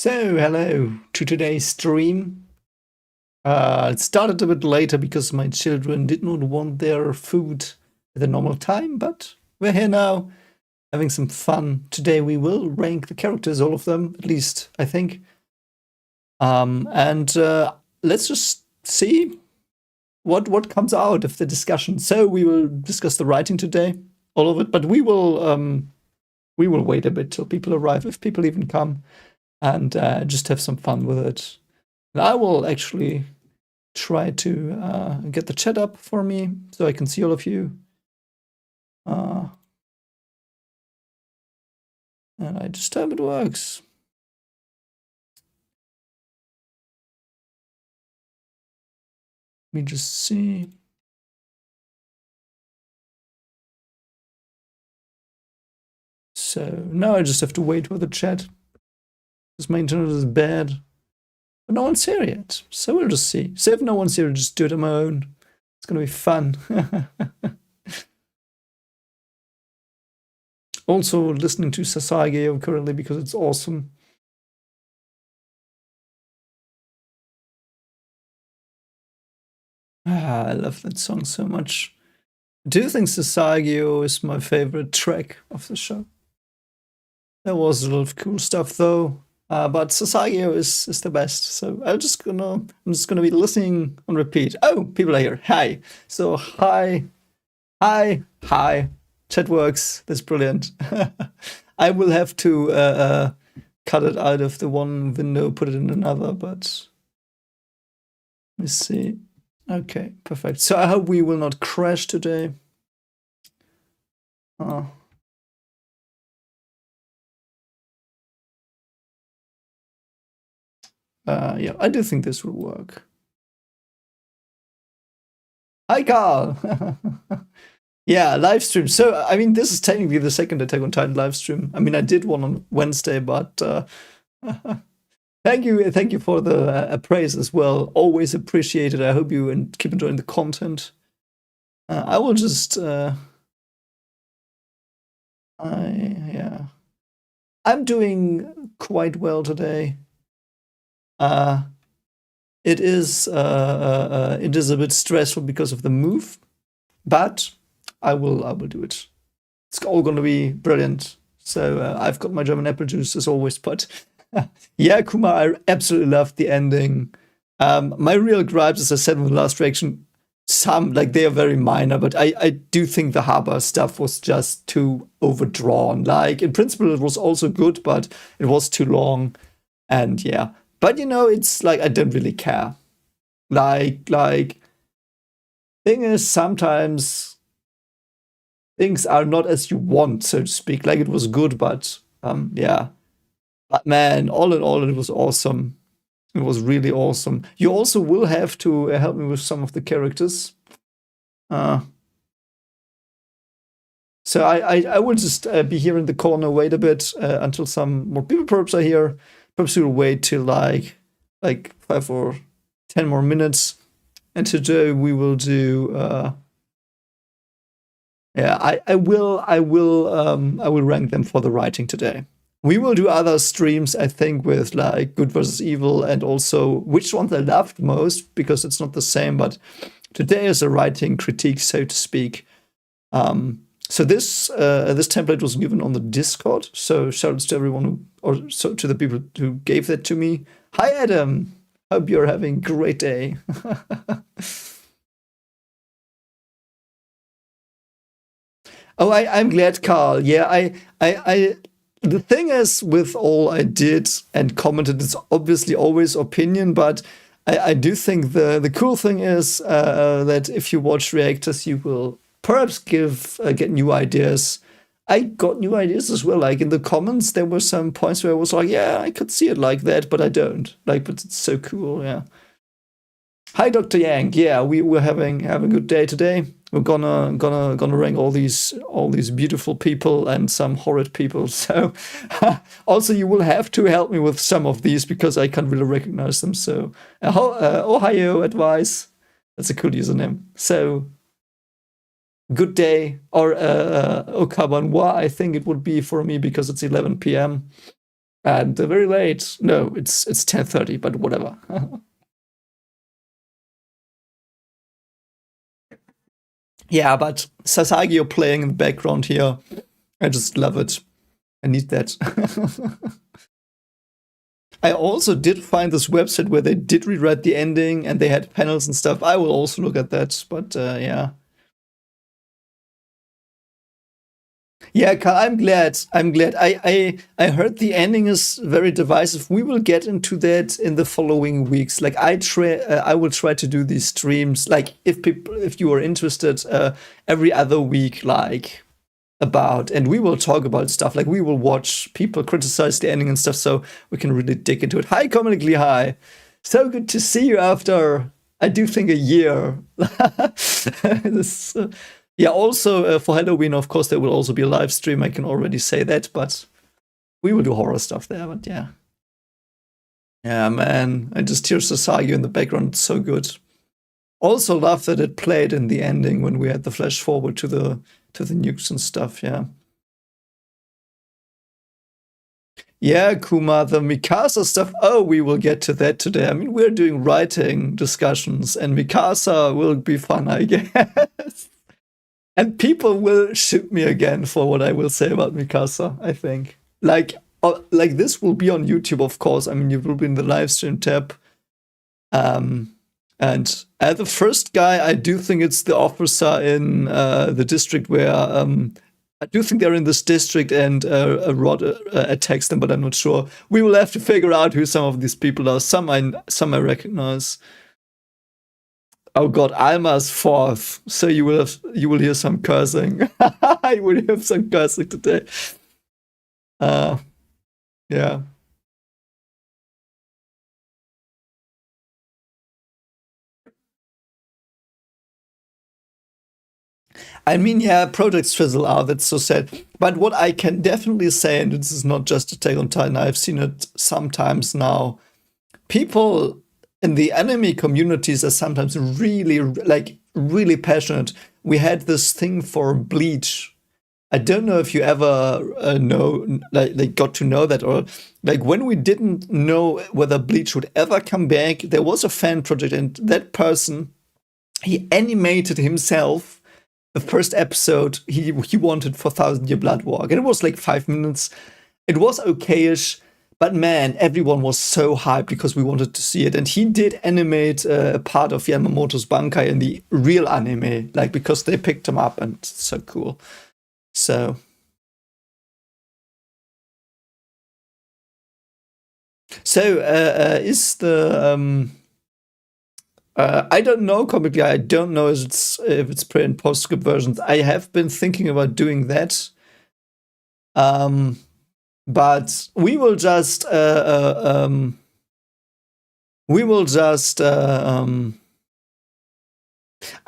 So, hello to today's stream. It started a bit later because my children did not want their food at the normal time, but we're here now, having some fun. Today we will rank the characters, all of them, at least, I think. And let's just see what comes out of the discussion. So we will discuss the writing today, all of it, but we will wait a bit till people arrive, if people even come, and just have some fun with it. And I will actually try to get the chat up for me so I can see all of you. And I just hope it works. Let me just see. So now I just have to wait for the chat, because my internet is bad. But no one's here yet, so we'll just see. So if no one's here, I'll just do it on my own. It's gonna be fun. Also listening to Sasageo currently because it's awesome. I love that song so much. I do think Sasageo is my favorite track of the show. There was a lot of cool stuff though. But Sasageo is the best. So I'm just gonna be listening on repeat. Oh, people are here. Hi. So hi. Chat works. That's brilliant. I will have to cut it out of the one window, put it in another, but let me see. Okay, perfect. So I hope we will not crash today. Yeah, I do think this will work. Hi, Carl. Yeah, live stream. So, I mean, this is technically the second Attack on Titan live stream. I mean, I did one on Wednesday, but thank you for the praise as well. Always appreciate it. I hope you keep enjoying the content. I will just, yeah, I'm doing quite well today. It is a bit stressful because of the move, but I will do it. It's all going to be brilliant. So I've got my German apple juice as always, but yeah, Kuma, I absolutely loved the ending. My real gripes, as I said in the last reaction, they are very minor, but I do think the harbor stuff was just too overdrawn. Like, in principle, it was also good, but it was too long. And yeah, but it's like I don't really care. Like thing is, sometimes things are not as you want, so to speak. Like, it was good, but yeah. But man, all in all, it was awesome. It was really awesome. You also will have to help me with some of the characters. So I will just be here in the corner, wait a bit until some more people perhaps are here. Perhaps we'll wait till like 5 or 10 more minutes. And today we will do. Yeah, I will rank them for the writing today. We will do other streams, I think, with like good versus evil, and also which ones I loved most, because it's not the same. But today is a writing critique, so to speak. So this template was given on the Discord. So shoutouts to everyone to the people who gave that to me. Hi, Adam. Hope you're having a great day. Oh, I'm glad, Carl. Yeah, I the thing is, with all I did and commented, it's obviously always opinion, but I do think the cool thing is that if you watch reactors, you will perhaps get new ideas. I got new ideas as well. Like, in the comments, there were some points where I was like, yeah, I could see it like that, but I don't. Like, but it's so cool, yeah. Hi, Dr. Yang. Yeah, we're having a good day today. We're gonna rank all these beautiful people and some horrid people. So also, you will have to help me with some of these because I can't really recognize them. So Ohio advice. That's a cool username. So good day, or Okabanwa, I think it would be for me because it's 11 p.m. And very late. No, it's 10:30, but whatever. Yeah, but Sasagio playing in the background here, I just love it. I need that. I also did find this website where they did rewrite the ending and they had panels and stuff. I will also look at that, but yeah. Yeah, Carl, I'm glad. I'm glad. I heard the ending is very divisive. We will get into that in the following weeks. Like I will try to do these streams. Like if you are interested, every other week, like about, and we will talk about stuff. Like we will watch people criticize the ending and stuff, so we can really dig into it. Hi, comedically hi. So good to see you after I do think a year. this. Yeah, also for Halloween, of course, there will also be a live stream. I can already say that, but we will do horror stuff there. But yeah. Yeah, man. I just hear Sasagi in the background. It's so good. Also love that it played in the ending when we had the flash forward to the nukes and stuff, yeah. Yeah, Kuma, the Mikasa stuff. Oh, we will get to that today. I mean, we're doing writing discussions, and Mikasa will be fun, I guess. And people will shoot me again for what I will say about Mikasa, I think. Like this will be on YouTube, of course. I mean, it will be in the live stream tab. And the first guy, I do think it's the officer in the district where I do think they're in this district and a rod attacks them, but I'm not sure. We will have to figure out who some of these people are. Some I recognize. Oh God, Alma's fourth. So you will hear some cursing. I will hear some cursing today. Yeah. I mean, yeah, projects fizzle out. That's so sad. But what I can definitely say, and this is not just Attack on Titan, I've seen it sometimes now. People in the anime communities are sometimes really passionate. We had this thing for Bleach. I don't know if you ever got to know that, or like when we didn't know whether Bleach would ever come back, there was a fan project, and that person, he animated himself the first episode he wanted for Thousand Year Blood Walk, and it was like 5 minutes. It was okayish, but man, everyone was so hyped because we wanted to see it. And he did animate a part of Yamamoto's Bankai in the real anime, like because they picked him up, and it's so cool. So. So is the I don't know comically. I don't know if it's pre and postscript versions. I have been thinking about doing that, but we will just I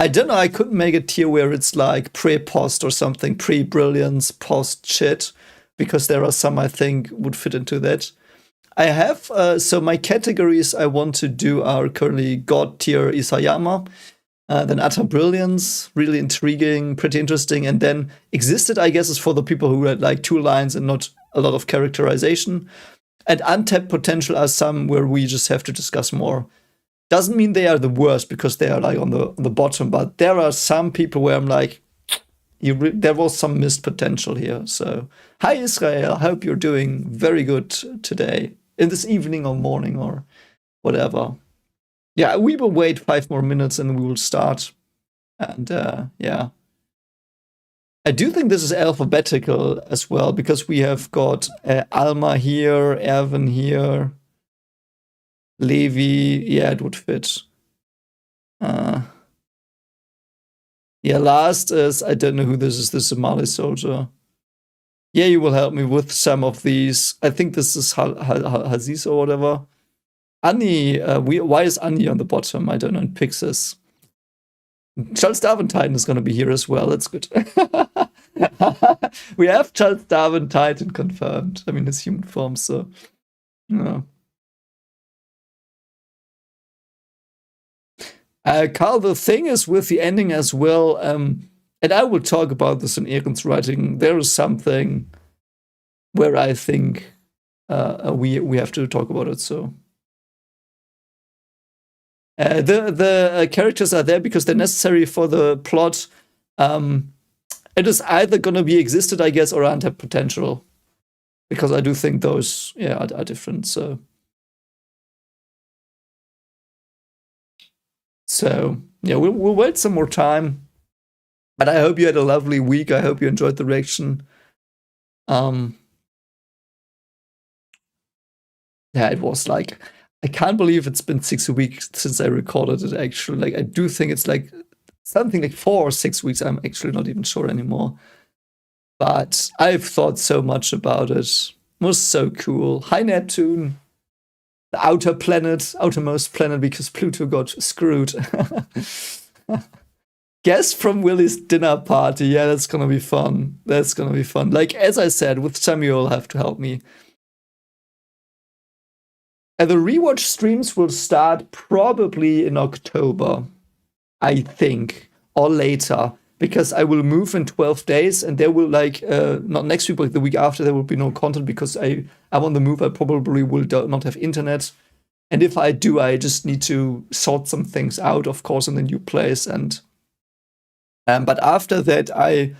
don't know. I couldn't make a tier where it's like pre-post or something, pre-brilliance, post shit, because there are some I think would fit into that. I have, so my categories I want to do are currently God tier Isayama, then Utter Brilliance, really intriguing, pretty interesting, and then Existed, I guess, is for the people who had like 2 lines and not a lot of characterization. And Untapped Potential are some where we just have to discuss more. Doesn't mean they are the worst because they are like on the bottom, but there are some people where I'm like, there was some missed potential here. So, hi Israel, hope you're doing very good today. In this evening or morning or whatever. Yeah, we will wait 5 more minutes and we will start. And yeah. I do think this is alphabetical as well, because we have got Alma here, Erwin here, Levi. Yeah, it would fit. Yeah, last is, I don't know who this is. This Somali soldier. Yeah, you will help me with some of these. I think this is Haziz or whatever. Annie, why is Annie on the bottom? I don't know. In Pixis. Charles Darwin Titan is going to be here as well. That's good. We have Charles Darwin Titan confirmed. I mean, it's human form, so. Yeah. Carl, the thing is with the ending as well, and I will talk about this in Eren's writing, there is something where I think we have to talk about it. So the characters are there because they're necessary for the plot. It is either gonna be existed, I guess, or untapped potential, because I do think those are different. So yeah, we'll wait some more time. But I hope you had a lovely week. I hope you enjoyed the reaction. Yeah, it was like, I can't believe it's been 6 weeks since I recorded it, actually. Like, I do think it's like something like 4 or 6 weeks. I'm actually not even sure anymore. But I've thought so much about it. It was so cool. Hi, Neptune. The outermost planet, because Pluto got screwed. Guest from Willie's dinner party. Yeah, that's gonna be fun. That's gonna be fun. Like, as I said, with Samuel, you'll have to help me. And the rewatch streams will start probably in October, I think, or later, because I will move in 12 days, and there will, like, not next week, but the week after, there will be no content, because I'm on the move. I probably will not have internet. And if I do, I just need to sort some things out, of course, in the new place. And but after that, I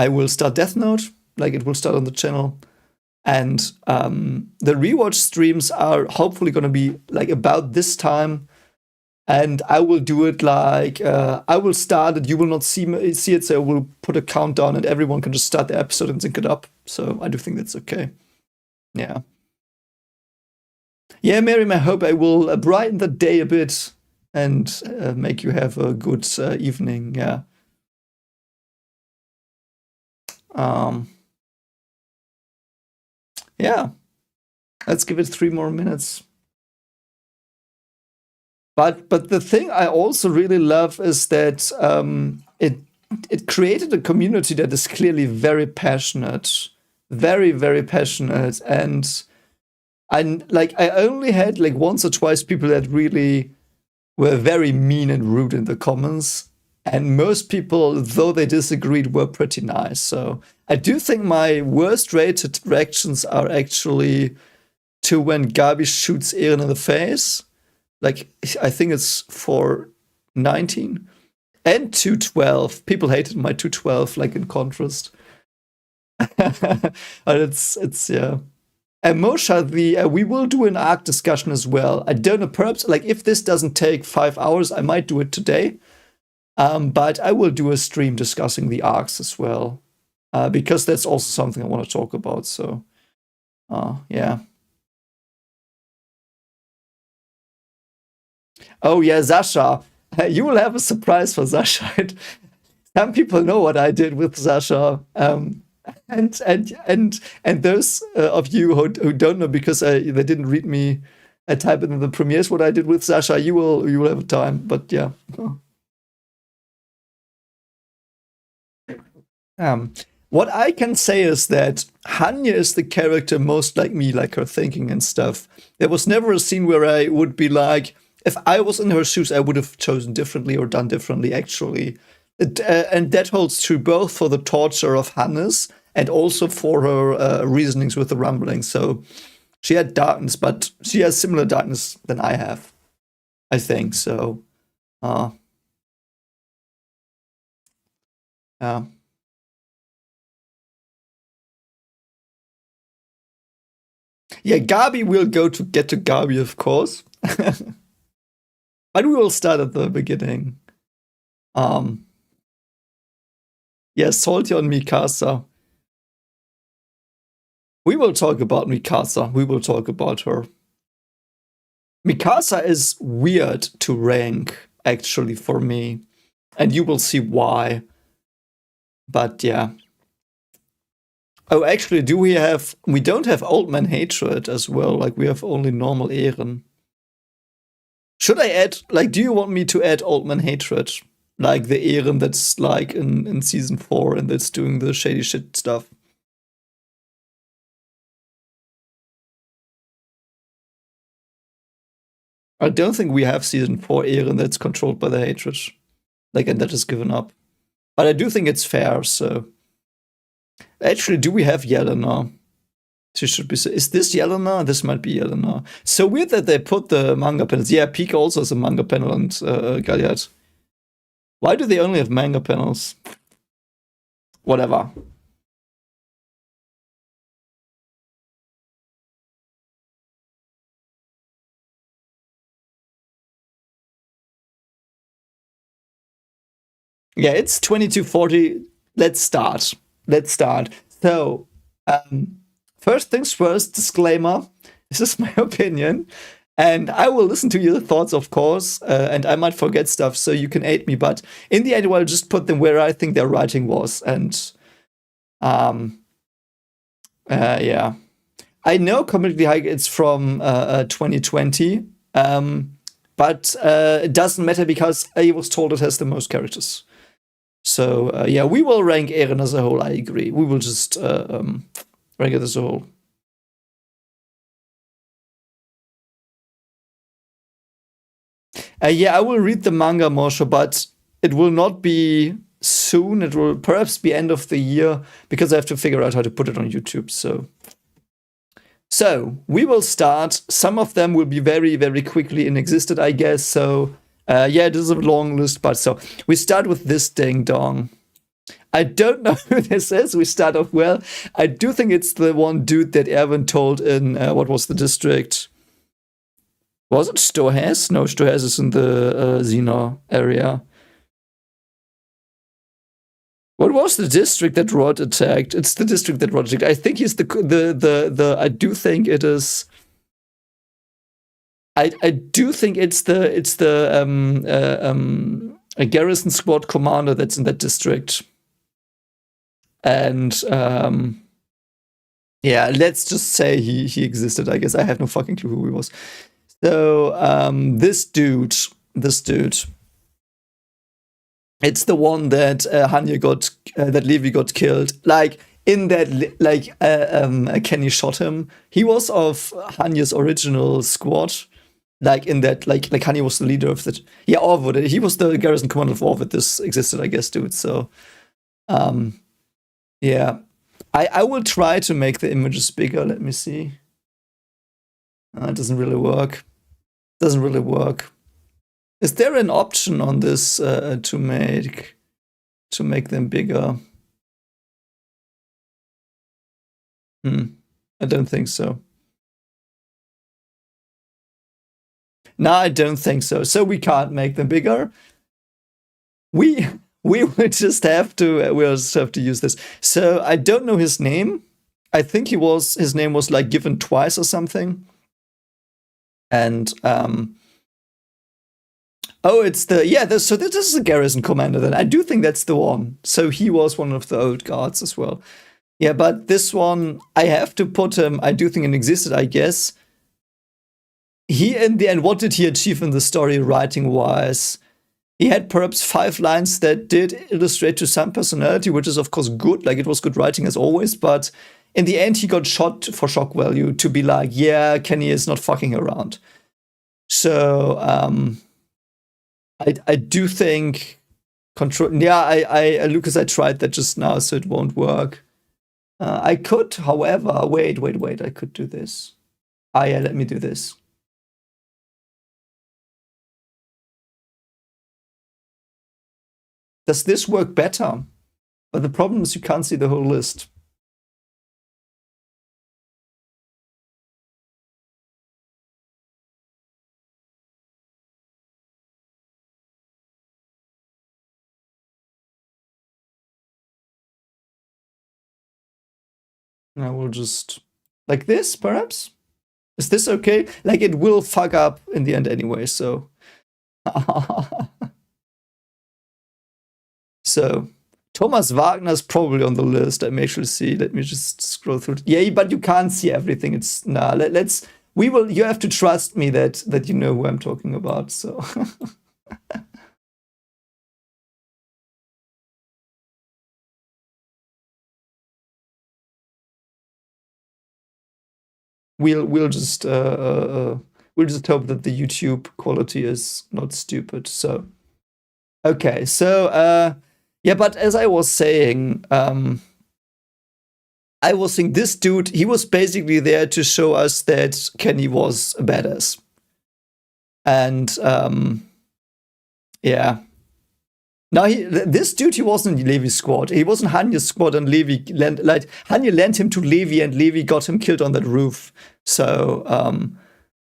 will start Death Note. Like, it will start on the channel. And the rewatch streams are hopefully going to be like about this time. And I will do it like, I will start it. You will not see it, so I will put a countdown, and everyone can just start the episode and sync it up. So I do think that's okay. Yeah. Yeah, Miriam, I hope I will brighten the day a bit and make you have a good evening. Yeah. Yeah. Let's give it 3 more minutes. But the thing I also really love is that it created a community that is clearly very passionate, very, very passionate. And I only had like once or twice people that really were very mean and rude in the comments. And most people, though they disagreed, were pretty nice. So I do think my worst rated reactions are actually to when Gabi shoots Eren in the face. Like, I think it's 419 and 212. People hated my 212, like, in contrast. But it's yeah. And Mosha, we will do an arc discussion as well. I don't know, perhaps, like, if this doesn't take 5 hours, I might do it today. But I will do a stream discussing the arcs as well, because that's also something I want to talk about. So, yeah. Oh yeah, Sasha. You will have a surprise for Sasha. Some people know what I did with Sasha, and those of you who don't know, because they didn't read me, I type it in the premieres what I did with Sasha. You will have a time, but yeah. What I can say is that Hanya is the character most like me, like her thinking and stuff. There was never a scene where I would be like, if I was in her shoes, I would have chosen differently or done differently, actually. And that holds true both for the torture of Hannes and also for her reasonings with the rumbling. So she had darkness, but she has similar darkness than I have, I think. So, yeah. Yeah, Gabi will get to Gabi, of course. But we will start at the beginning. Yeah, salty on Mikasa. We will talk about Mikasa. We will talk about her. Mikasa is weird to rank, actually, for me. And you will see why. But yeah. Oh, actually, we don't have Old Man Hatred as well. Like, we have only normal Eren. Should I add, like, do you want me to add Old Man Hatred? Like the Eren that's like in season 4 and that's doing the shady shit stuff. I don't think we have season 4 Eren that's controlled by the hatred. Like, and that is given up. But I do think it's fair, so. Actually, do we have Yelena? She should be. Is this Yelena? This might be Yelena. So weird that they put the manga panels. Yeah, Pika also has a manga panel and Galliard. Why do they only have manga panels? Whatever. Yeah, it's 2240. Let's start. So, first things first, disclaimer. This is my opinion. And I will listen to your thoughts, of course, and I might forget stuff, so you can aid me. But in the end, I'll just put them where I think their writing was. And, yeah. I know Comically High it's from 2020, but it doesn't matter because I was told it has the most characters. So, yeah, we will rank Eren as a whole, I agree. We will just rank it as a whole. Yeah, I will read the manga more, sure, but it will not be soon. It will perhaps be end of the year because I have to figure out how to put it on YouTube. So we will start. Some of them will be very, very quickly in existed, I guess. So yeah, it is a long list, but so we start with this ding dong. I don't know who this is. We start off well. I do think it's the one dude that Erwin told in what was the district? Was it Stohes? No, Stohes is in the Xena area. What was the district that Rod attacked? It's the district that Rod attacked. I think he's the I do think it is. I do think it's a garrison squad commander that's in that district. And yeah, let's just say he existed. I guess I have no fucking clue who he was. So this dude, it's the one that Hanya got, that Levi got killed. Like in that, Kenny shot him. He was of Hanya's original squad. Like in that, like Hanya was the leader of that. Yeah, Orvod. He was the garrison commander of Orvod. This existed, I guess, dude. So, yeah, I will try to make the images bigger. Let me see. It doesn't really work. Is there an option on this to make them bigger? I don't think so. No, I don't think so. So we can't make them bigger. We will just have to use this. So I don't know his name. I think his name was like given twice or something. And oh, it's so this is a garrison commander then. I do think that's the one. So he was one of the old guards as well. Yeah, but this one, I have to put him, I do think it existed, I guess. He, in the end, what did he achieve in the story writing-wise? He had perhaps 5 lines that did illustrate to some personality, which is, of course, good. Like, it was good writing as always, but in the end, he got shot for shock value to be like, yeah, Kenny is not fucking around. So, I do think control. Yeah, Lucas, I tried that just now, so it won't work. I could, however, wait. I could do this. Yeah, let me do this. Does this work better? But the problem is you can't see the whole list. I will just like this, perhaps? Is this okay? Like, it will fuck up in the end anyway, so. So, Thomas Wagner's probably on the list. I may actually see. Let me just scroll through. Yeah, but you can't see everything. It's let's. We will. You have to trust me that you know who I'm talking about. So. we'll just hope that the YouTube quality is not stupid. So. Okay, so yeah, but as I was saying, I was thinking this dude, he was basically there to show us that Kenny was a badass. And yeah. Now this dude, he wasn't in Levi's squad. He wasn't Hanya's squad, and Hanya lent him to Levi, and Levi got him killed on that roof. So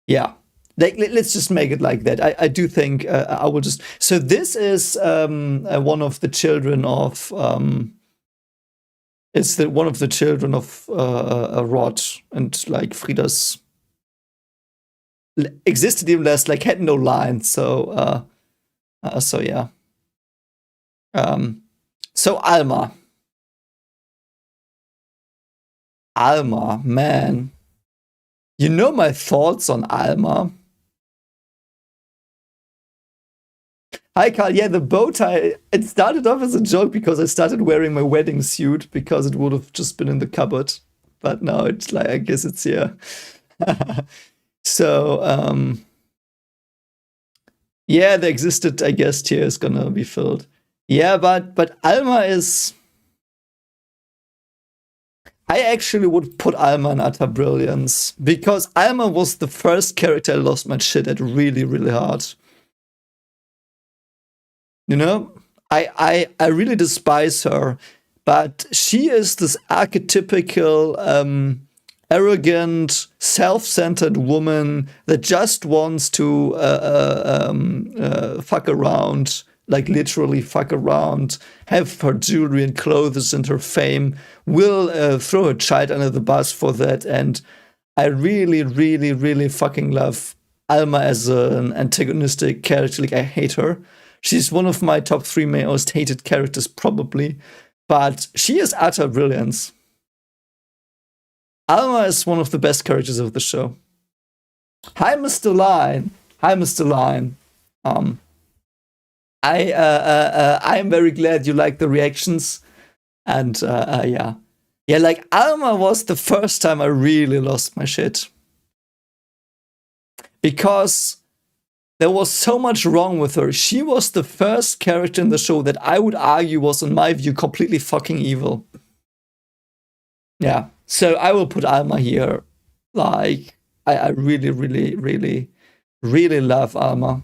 yeah. Let's just make it like that. I do think I will just. So this is one of the children of. It's one of the children of Rod, and like Frida's existed even less, like had no line. So yeah. So Alma, man, you know my thoughts on Alma. Hi, Carl. Yeah, the bow tie, it started off as a joke because I started wearing my wedding suit because it would have just been in the cupboard. But now it's like, I guess it's here. So, yeah, the existed, I guess, tier is gonna be filled. Yeah, but Alma is... I actually would put Alma in utter brilliance because Alma was the first character I lost my shit at really, really hard. You know, I really despise her, but she is this archetypical arrogant, self-centered woman that just wants to fuck around, like literally fuck around, have her jewelry and clothes and her fame, will throw her child under the bus for that. And I really, really, really fucking love Alma as an antagonistic character. Like, I hate her. She's one of my top 3 most hated characters, probably. But she is utter brilliance. Alma is one of the best characters of the show. Hi, Mr. Line. Hi, Mr. Line. I'm very glad you like the reactions. And yeah. Yeah, like Alma was the first time I really lost my shit. Because there was so much wrong with her. She was the first character in the show that I would argue was, in my view, completely fucking evil. Yeah. So I will put Alma here. Like, I really, really, really, really love Alma.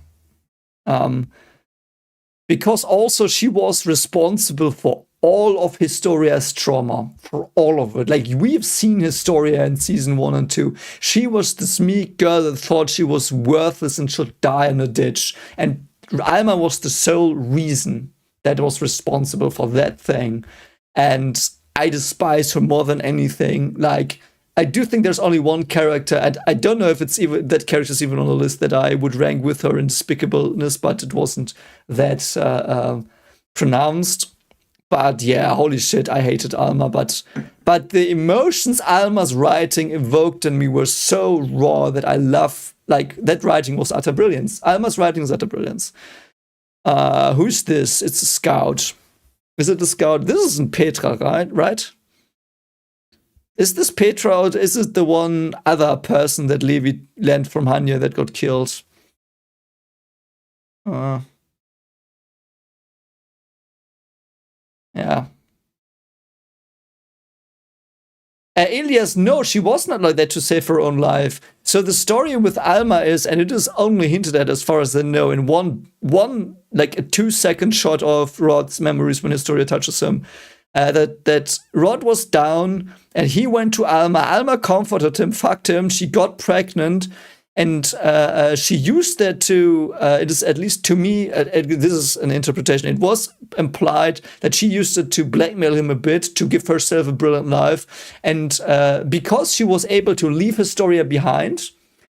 Because also she was responsible for all of Historia's trauma, for all of it. Like, we've seen Historia in season 1 and 2. She was this meek girl that thought she was worthless and should die in a ditch. And Alma was the sole reason that was responsible for that thing. And I despise her more than anything. Like, I do think there's only one character, and I don't know if it's even that character's even on the list that I would rank with her in despicableness, but it wasn't that pronounced. But yeah, holy shit, I hated Alma. But the emotions Alma's writing evoked in me were so raw that I love, like, that writing was utter brilliance. Alma's writing is utter brilliance. Who's this? It's a scout. Is it a scout? This isn't Petra, right? Is this Petra, or is it the one other person that Levi lent from Hanya that got killed? Yeah. Elias, no, she was not like that to save her own life. So the story with Alma is, and it is only hinted at as far as I know, in one like a 2-second shot of Rod's memories when Historia touches him, that Rod was down and he went to Alma. Alma comforted him, fucked him. She got pregnant. And she used that to, it is at least to me, this is an interpretation, it was implied that she used it to blackmail him a bit, to give herself a brilliant life. And because she was able to leave Historia behind,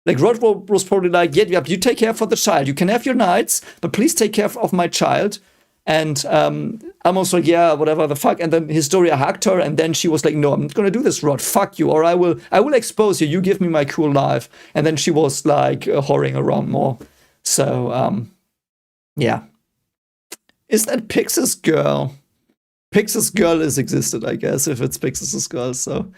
like, Rod was probably like, yeah, you take care for the child. You can have your nights, but please take care of my child. And I'm also like, yeah, whatever the fuck. And then Historia hugged her, and then she was like, no, I'm not gonna do this, Rod. Fuck you, or I will expose you. You give me my cool life. And then she was like whoring around more. So yeah. Is that Pix's girl? Pix's girl is existed, I guess, if it's Pix's girl. So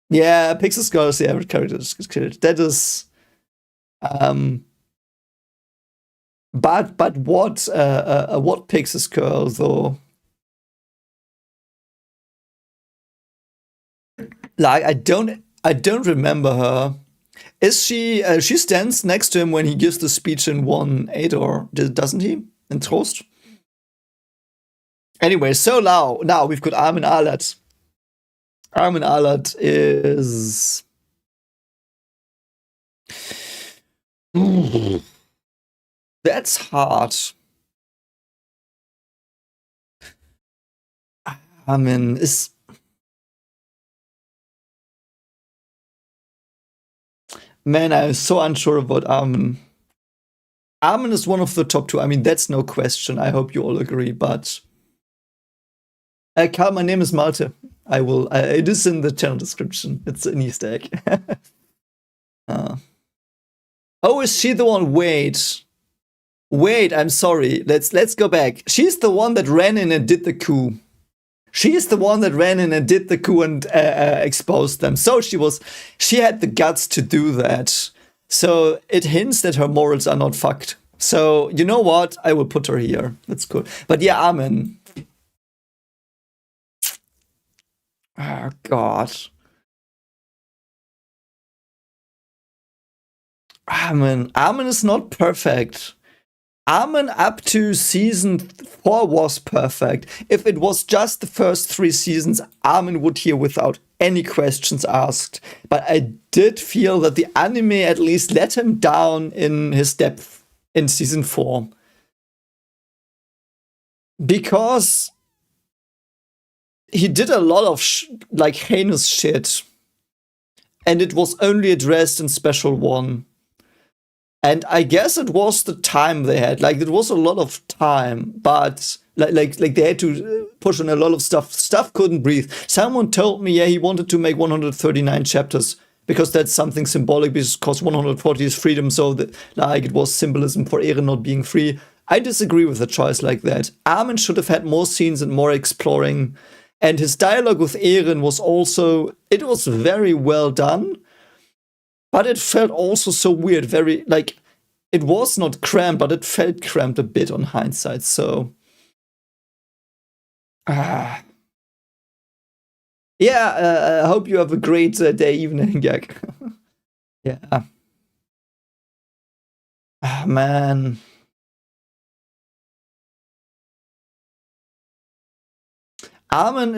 yeah, Pix's girl is the average character that's killed. That is But what Pix's girl though? Like I don't remember her. Is she? She stands next to him when he gives the speech in 1-8, or doesn't he? In Trost. Anyway, so now we've got Armin Alat. Armin Alat is. That's hard. Armin is. Man, I'm so unsure about Armin. Armin is one of the top two. I mean, that's no question. I hope you all agree. But Carl, my name is Malte. I will. It is in the channel description. It's an Easter egg. Oh, is she the one? Wait. I'm sorry. Let's go back. She's the one that ran in and did the coup. She's the one that ran in and did the coup and exposed them. So she had the guts to do that. So it hints that her morals are not fucked. So you know what? I will put her here. That's cool. But yeah, Armin. Oh God. Armin is not perfect. Armin up to season 4 was perfect. If it was just the first 3 seasons, Armin would hear without any questions asked. But I did feel that the anime at least let him down in his depth in season 4. Because he did a lot of like heinous shit. And it was only addressed in Special 1. And I guess it was the time they had. Like, it was a lot of time, but like they had to push on a lot of stuff. Stuff couldn't breathe. Someone told me, yeah, he wanted to make 139 chapters because that's something symbolic, because 140 is freedom. So that, like, it was symbolism for Eren not being free. I disagree with a choice like that. Armin should have had more scenes and more exploring. And his dialogue with Eren was also, it was very well done. But it felt also so weird, very, like, it was not cramped, but it felt cramped a bit on hindsight, so. Yeah, I hope you have a great day, evening, Gag. Yeah. Man. Armin,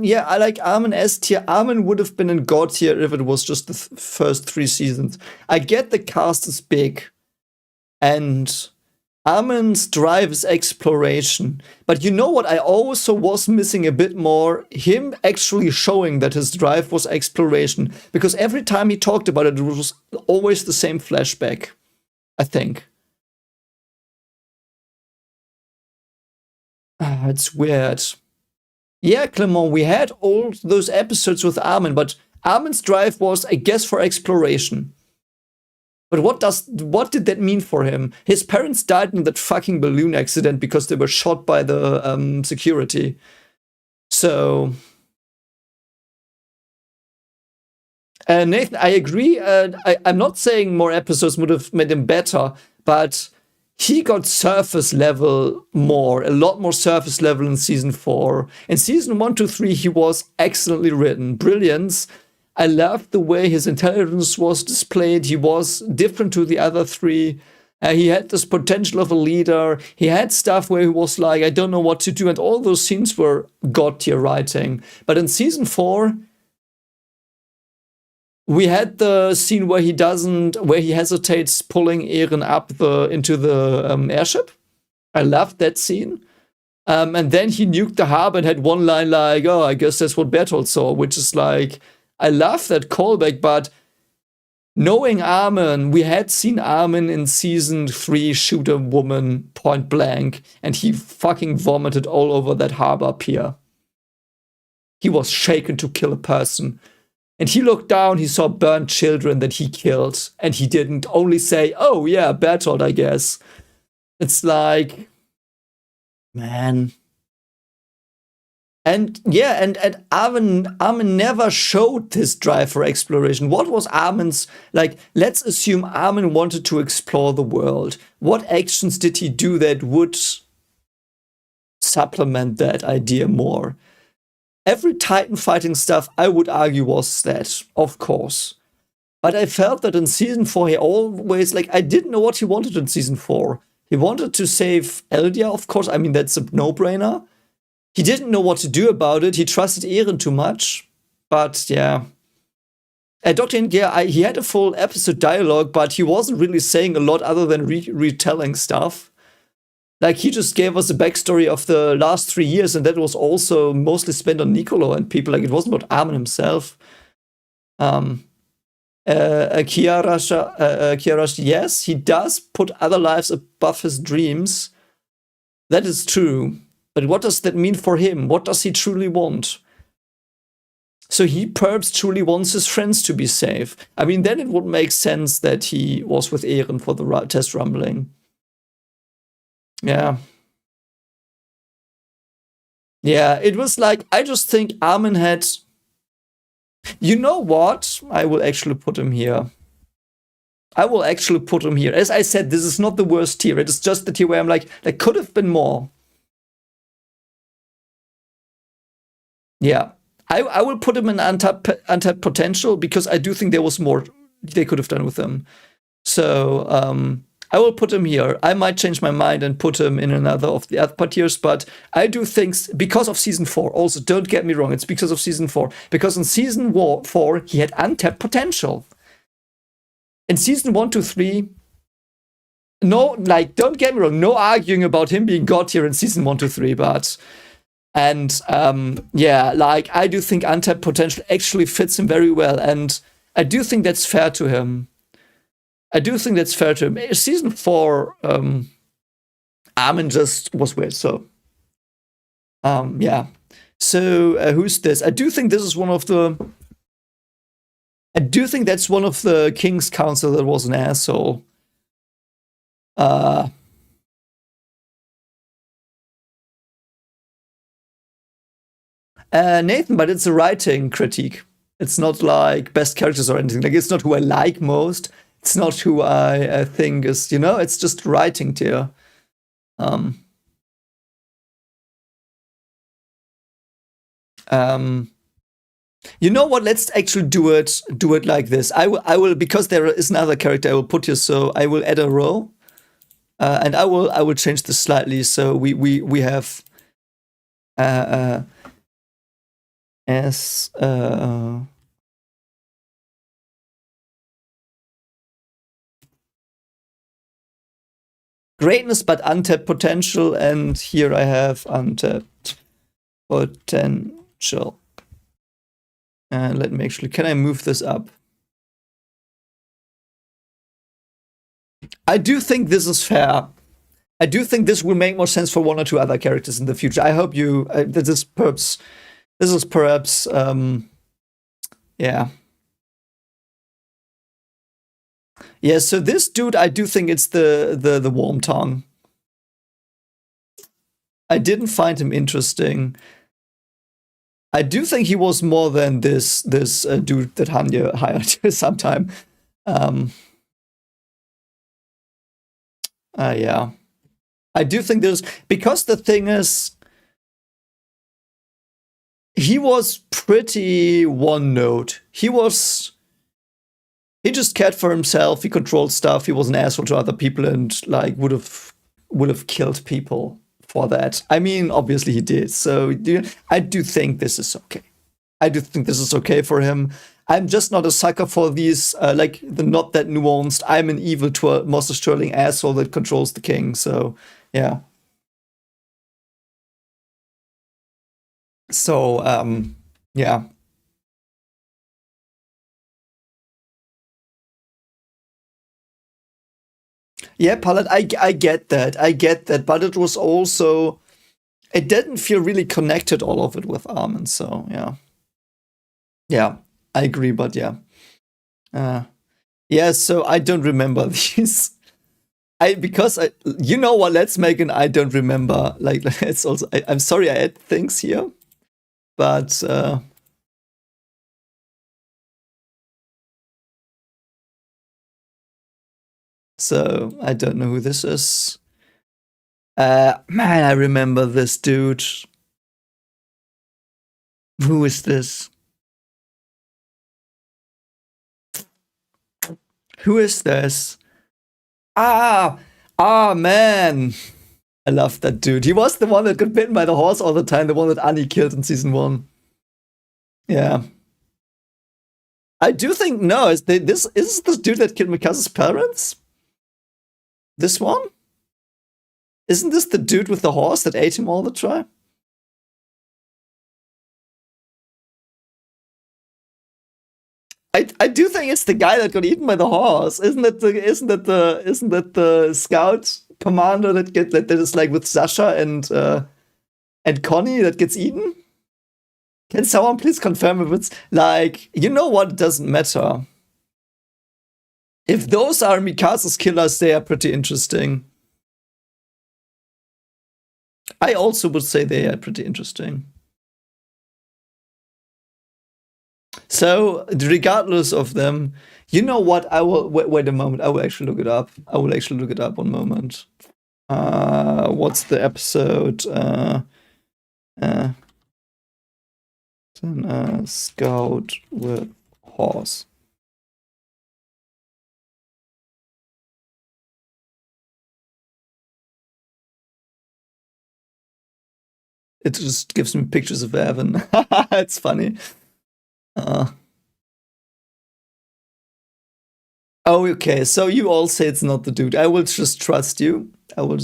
yeah, I like Armin S tier. Armin would have been in God tier if it was just the first 3 seasons. I get the cast is big, and Armin's drive is exploration. But you know what I also was missing a bit more? Him actually showing that his drive was exploration. Because every time he talked about it, it was always the same flashback, I think. It's weird. Yeah, Clement, we had all those episodes with Armin, but Armin's drive was, I guess, for exploration. But what did that mean for him? His parents died in that fucking balloon accident because they were shot by the security. So, Nathan, I agree. I'm not saying more episodes would have made him better, but he got surface level more, a lot more surface level in season 4. In season 1 to 3, he was excellently written, brilliance. I loved the way his intelligence was displayed. He was different to the other 3. He had this potential of a leader. He had stuff where he was like, I don't know what to do. And all those scenes were god tier writing. But in season 4, we had the scene where he hesitates pulling Eren up into the airship. I loved that scene. And then he nuked the harbor and had one line like, oh, I guess that's what Bertolt saw, which is like, I love that callback, but knowing Armin, we had seen Armin in season 3 shoot a woman point blank, and he fucking vomited all over that harbor pier. He was shaken to kill a person. And he looked down, he saw burnt children that he killed, and he didn't only say, oh yeah, Bertolt, I guess. It's like, man. And yeah, and Armin never showed his drive for exploration. What was Armin's, like, let's assume Armin wanted to explore the world. What actions did he do that would supplement that idea more? every Titan fighting stuff, I would argue, was that, of course. But I felt that in season 4, he always, like, I didn't know what he wanted in season 4. He wanted to save Eldia, of course. I mean, that's a no-brainer. He didn't know what to do about it. He trusted Eren too much. But yeah. Dr. Ink, yeah, he had a full episode dialogue, but he wasn't really saying a lot other than retelling stuff. Like, he just gave us a backstory of the last 3 years, and that was also mostly spent on Niccolo and people. Like, it wasn't about Armin himself. Kiarash, yes, he does put other lives above his dreams. That is true. But what does that mean for him? What does he truly want? So he perhaps truly wants his friends to be safe. I mean, then it would make sense that he was with Eren for the test rumbling. Yeah. Yeah, it was like, I just think Armin had... You know what? I will actually put him here. As I said, this is not the worst tier. It is just the tier where I'm like, there could have been more. Yeah. I will put him in untapped potential because I do think there was more they could have done with him. So I will put him here. I might change my mind and put him in another of the other tiers, but I do think because of season 4. Also, don't get me wrong, it's because of season 4. Because in season 4, he had untapped potential. In season 1 to 3, no, like, don't get me wrong, no arguing about him being God tier in season 1 to 3, but... And yeah, like, I do think untapped potential actually fits him very well, and I do think that's fair to him. Season 4, Armin just was weird, so yeah. So who's this? I do think that's one of the King's Council that was an asshole. Nathan, but it's a writing critique. It's not like best characters or anything. Like, it's not who I like most. It's not who I think is, it's just writing tier. You know what? Let's actually do it like this. I will because there is another character I will put here. So I will add a row, and I will change this slightly. So we have as greatness but untapped potential, and here I have untapped potential. And let me actually, can I move this up? I do think this is fair. I do think this will make more sense for one or two other characters in the future. I hope you, this is perhaps, yeah. Yeah, so this dude, I do think it's the warm tongue. I didn't find him interesting. I do think he was more than this dude that Hanya hired sometime. Yeah. I do think there's, because the thing is, he was pretty one note. He just cared for himself. He controlled stuff. He was an asshole to other people and like would have killed people for that. I mean, obviously he did. So I do think this is okay. I do think this is okay for him. I'm just not a sucker for these, like, not that nuanced, I'm an evil monster twirling asshole that controls the king. So, yeah. So, yeah. Yeah, Palette, I get that, but it was also, it didn't feel really connected, all of it, with Armin, so, yeah. Yeah, I agree, but yeah. Yeah, so I don't remember these. You know what, let's make an I don't remember. Like, it's also, I'm sorry I add things here, but, so I don't know who this is. Man, I remember this dude. Who is this? Who is this? Man. I love that dude. He was the one that got bitten by the horse all the time, the one that Annie killed in season 1. Yeah. I do think, no, is this dude that killed Mikasa's parents? This one? Isn't this the dude with the horse that ate him all the time? I do think it's the guy that got eaten by the horse. Isn't that the scout commander that is like with Sasha and Connie that gets eaten? Can someone please confirm if it's like, you know what? It doesn't matter. If those are Mikasa's killers, they are pretty interesting. I also would say they are pretty interesting. So, regardless of them, you know what? I will wait a moment. I will actually look it up. One moment. What's the episode? Scout with horse. It just gives me pictures of Evan. It's funny. Oh, okay. So you all say it's not the dude. I will just trust you. So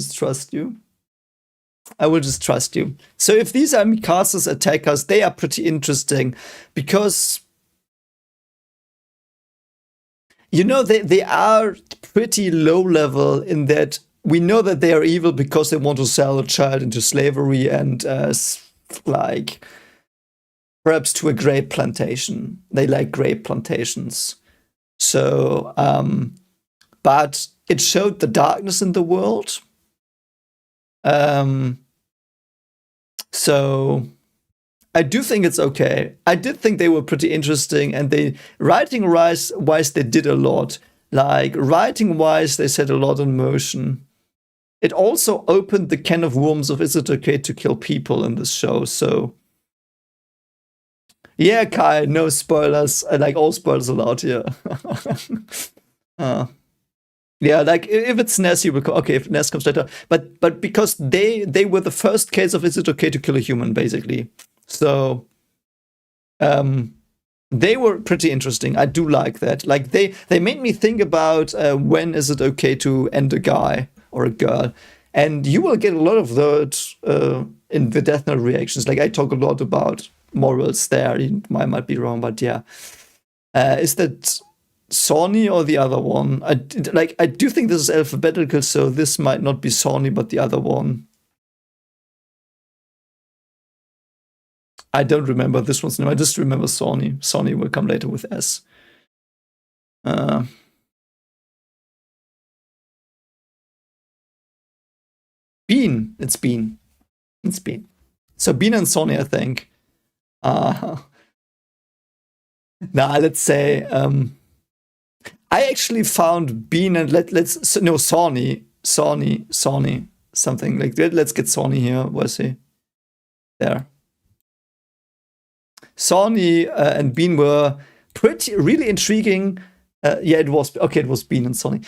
if these are Mikasa's attackers, they are pretty interesting because, you know, they are pretty low level in that we know that they are evil because they want to sell a child into slavery and like perhaps to a grape plantation. They like grape plantations. So, but it showed the darkness in the world. So I do think it's okay. I did think they were pretty interesting, and they writing wise they did a lot. Like writing wise, they set a lot in motion. It also opened the can of worms of is it okay to kill people in this show. So yeah, Kai, no spoilers. Like all spoilers allowed here. Yeah, like if it's Ness, you will okay. If Ness comes later, but because they were the first case of is it okay to kill a human, basically. So, they were pretty interesting. I do like that. Like they made me think about when is it okay to end a guy or a girl, and you will get a lot of those in the Death Note reactions. Like I talk a lot about morals there. I might be wrong, but yeah, is that Sony or the other one? I do think this is alphabetical, so this might not be Sony, but the other one. I don't remember this one's name. I just remember Sony. Sony will come later with S. Bean. It's Bean. So Bean and Sony, I think. Let's say I actually found Bean and Sony, something like that. Let's get Sony here. Where's he? There. Sony and Bean were really intriguing. Yeah, it was Bean and Sony.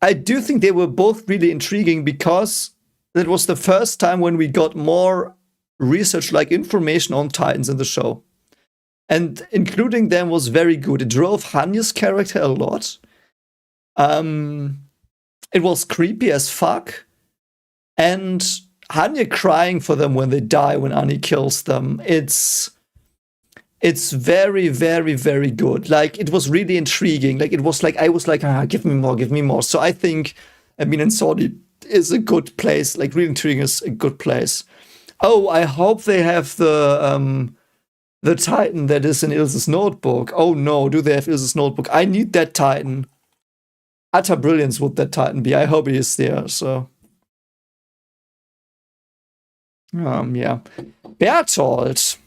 I do think they were both really intriguing because that was the first time when we got more research-like information on Titans in the show. And including them was very good. It drove Hanya's character a lot. It was creepy as fuck. And Hanya crying for them when they die, when Annie kills them. It's very, very, very good. Like, it was really intriguing. Like, it was like, I was like, give me more. So I think, and Sony is a good place. Like, really intriguing is a good place. Oh, I hope they have the Titan that is in Ilse's notebook. Oh no, do they have Ilse's notebook? I need that Titan. Utter brilliance would that Titan be. I hope he is there, so. Yeah. Bertolt.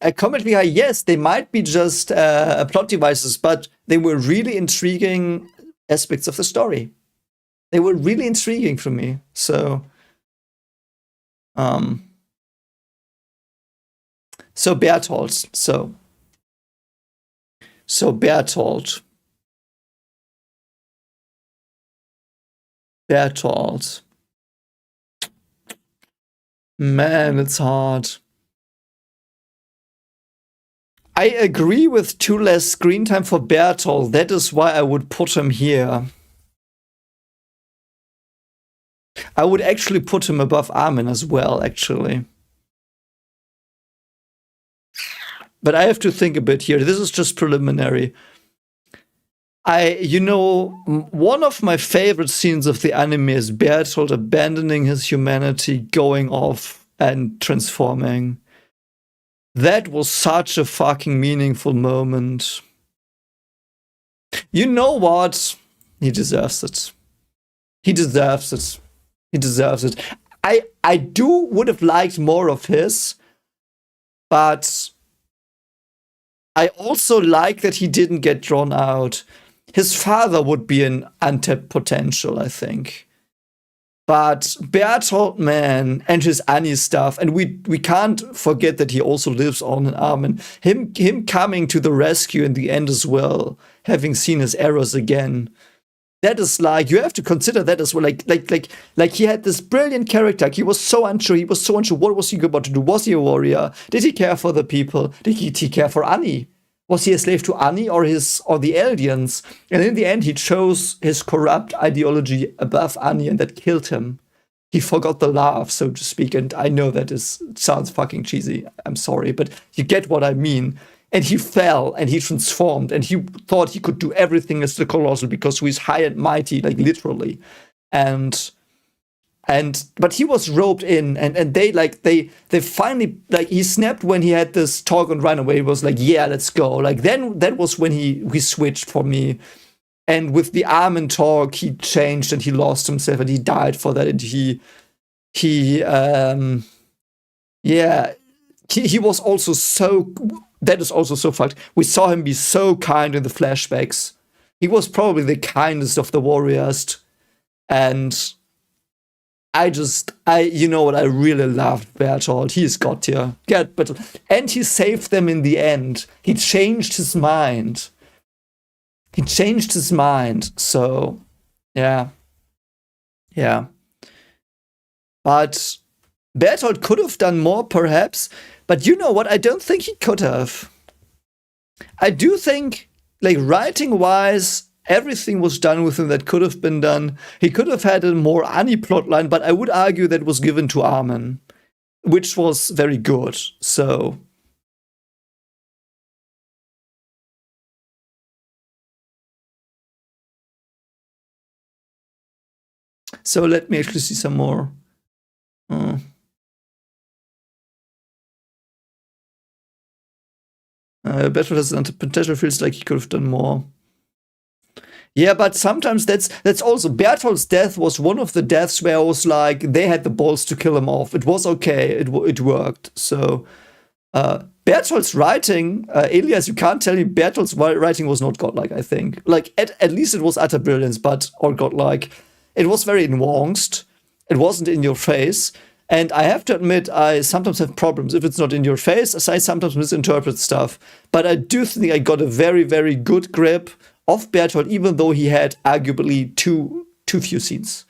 A comment behind, yes, they might be just plot devices, but they were really intriguing aspects of the story. They were really intriguing for me. So, Um, so Bertolt. So Bertolt. Bertolt. Man, it's hard. I agree with 2 less screen time for Bertolt. That is why I would put him here. I would actually put him above Armin as well, actually. But I have to think a bit here. This is just preliminary. One of my favorite scenes of the anime is Bertolt abandoning his humanity, going off and transforming. That was such a fucking meaningful moment. You know what? He deserves it. He deserves it. He deserves it. I would have liked more of his, but I also like that he didn't get drawn out. His father would be an untapped potential, I think. But Bertolt, man, and his Annie stuff, and we can't forget that he also lives on in Armin. Him coming to the rescue in the end as well, having seen his errors again. That is like, you have to consider that as well. Like he had this brilliant character. Like he was so unsure. He was so unsure. What was he about to do? Was he a warrior? Did he care for the people? Did he care for Annie? Was he a slave to Annie or the aliens? And in the end, he chose his corrupt ideology above Annie, and that killed him. He forgot the laugh, so to speak. And I know that sounds fucking cheesy. I'm sorry, but you get what I mean. And he fell and he transformed and he thought he could do everything as the Colossal because he's high and mighty, like literally. But he was roped in and they finally, like, he snapped when he had this talk and ran away. He was like, yeah, let's go. Like then that was when he switched for me. And with the Armin talk, he changed and he lost himself and he died for that. And he was also so, that is also so fucked. We saw him be so kind in the flashbacks. He was probably the kindest of the warriors. And you know what, I really loved Bertolt. He is God tier. And he saved them in the end. He changed his mind. So, yeah. Yeah. But Bertolt could have done more, perhaps. But you know what? I don't think he could have. I do think, like, writing-wise, everything was done with him that could have been done. He could have had a more Annie plotline, but I would argue that was given to Armin, which was very good. So let me actually see some more. Bertolt has an potential, feels like he could have done more. Yeah, but sometimes that's also, Bertolt's death was one of the deaths where I was like, they had the balls to kill him off. It was okay. It worked. So Bertolt's writing, Elias, you can't tell me Bertolt's writing was not godlike, I think. Like, at least it was utter brilliance, or godlike. It was very nuanced. It wasn't in your face. And I have to admit, I sometimes have problems. If it's not in your face, I sometimes misinterpret stuff. But I do think I got a very, very good grip of Bertolt, even though he had arguably too few scenes.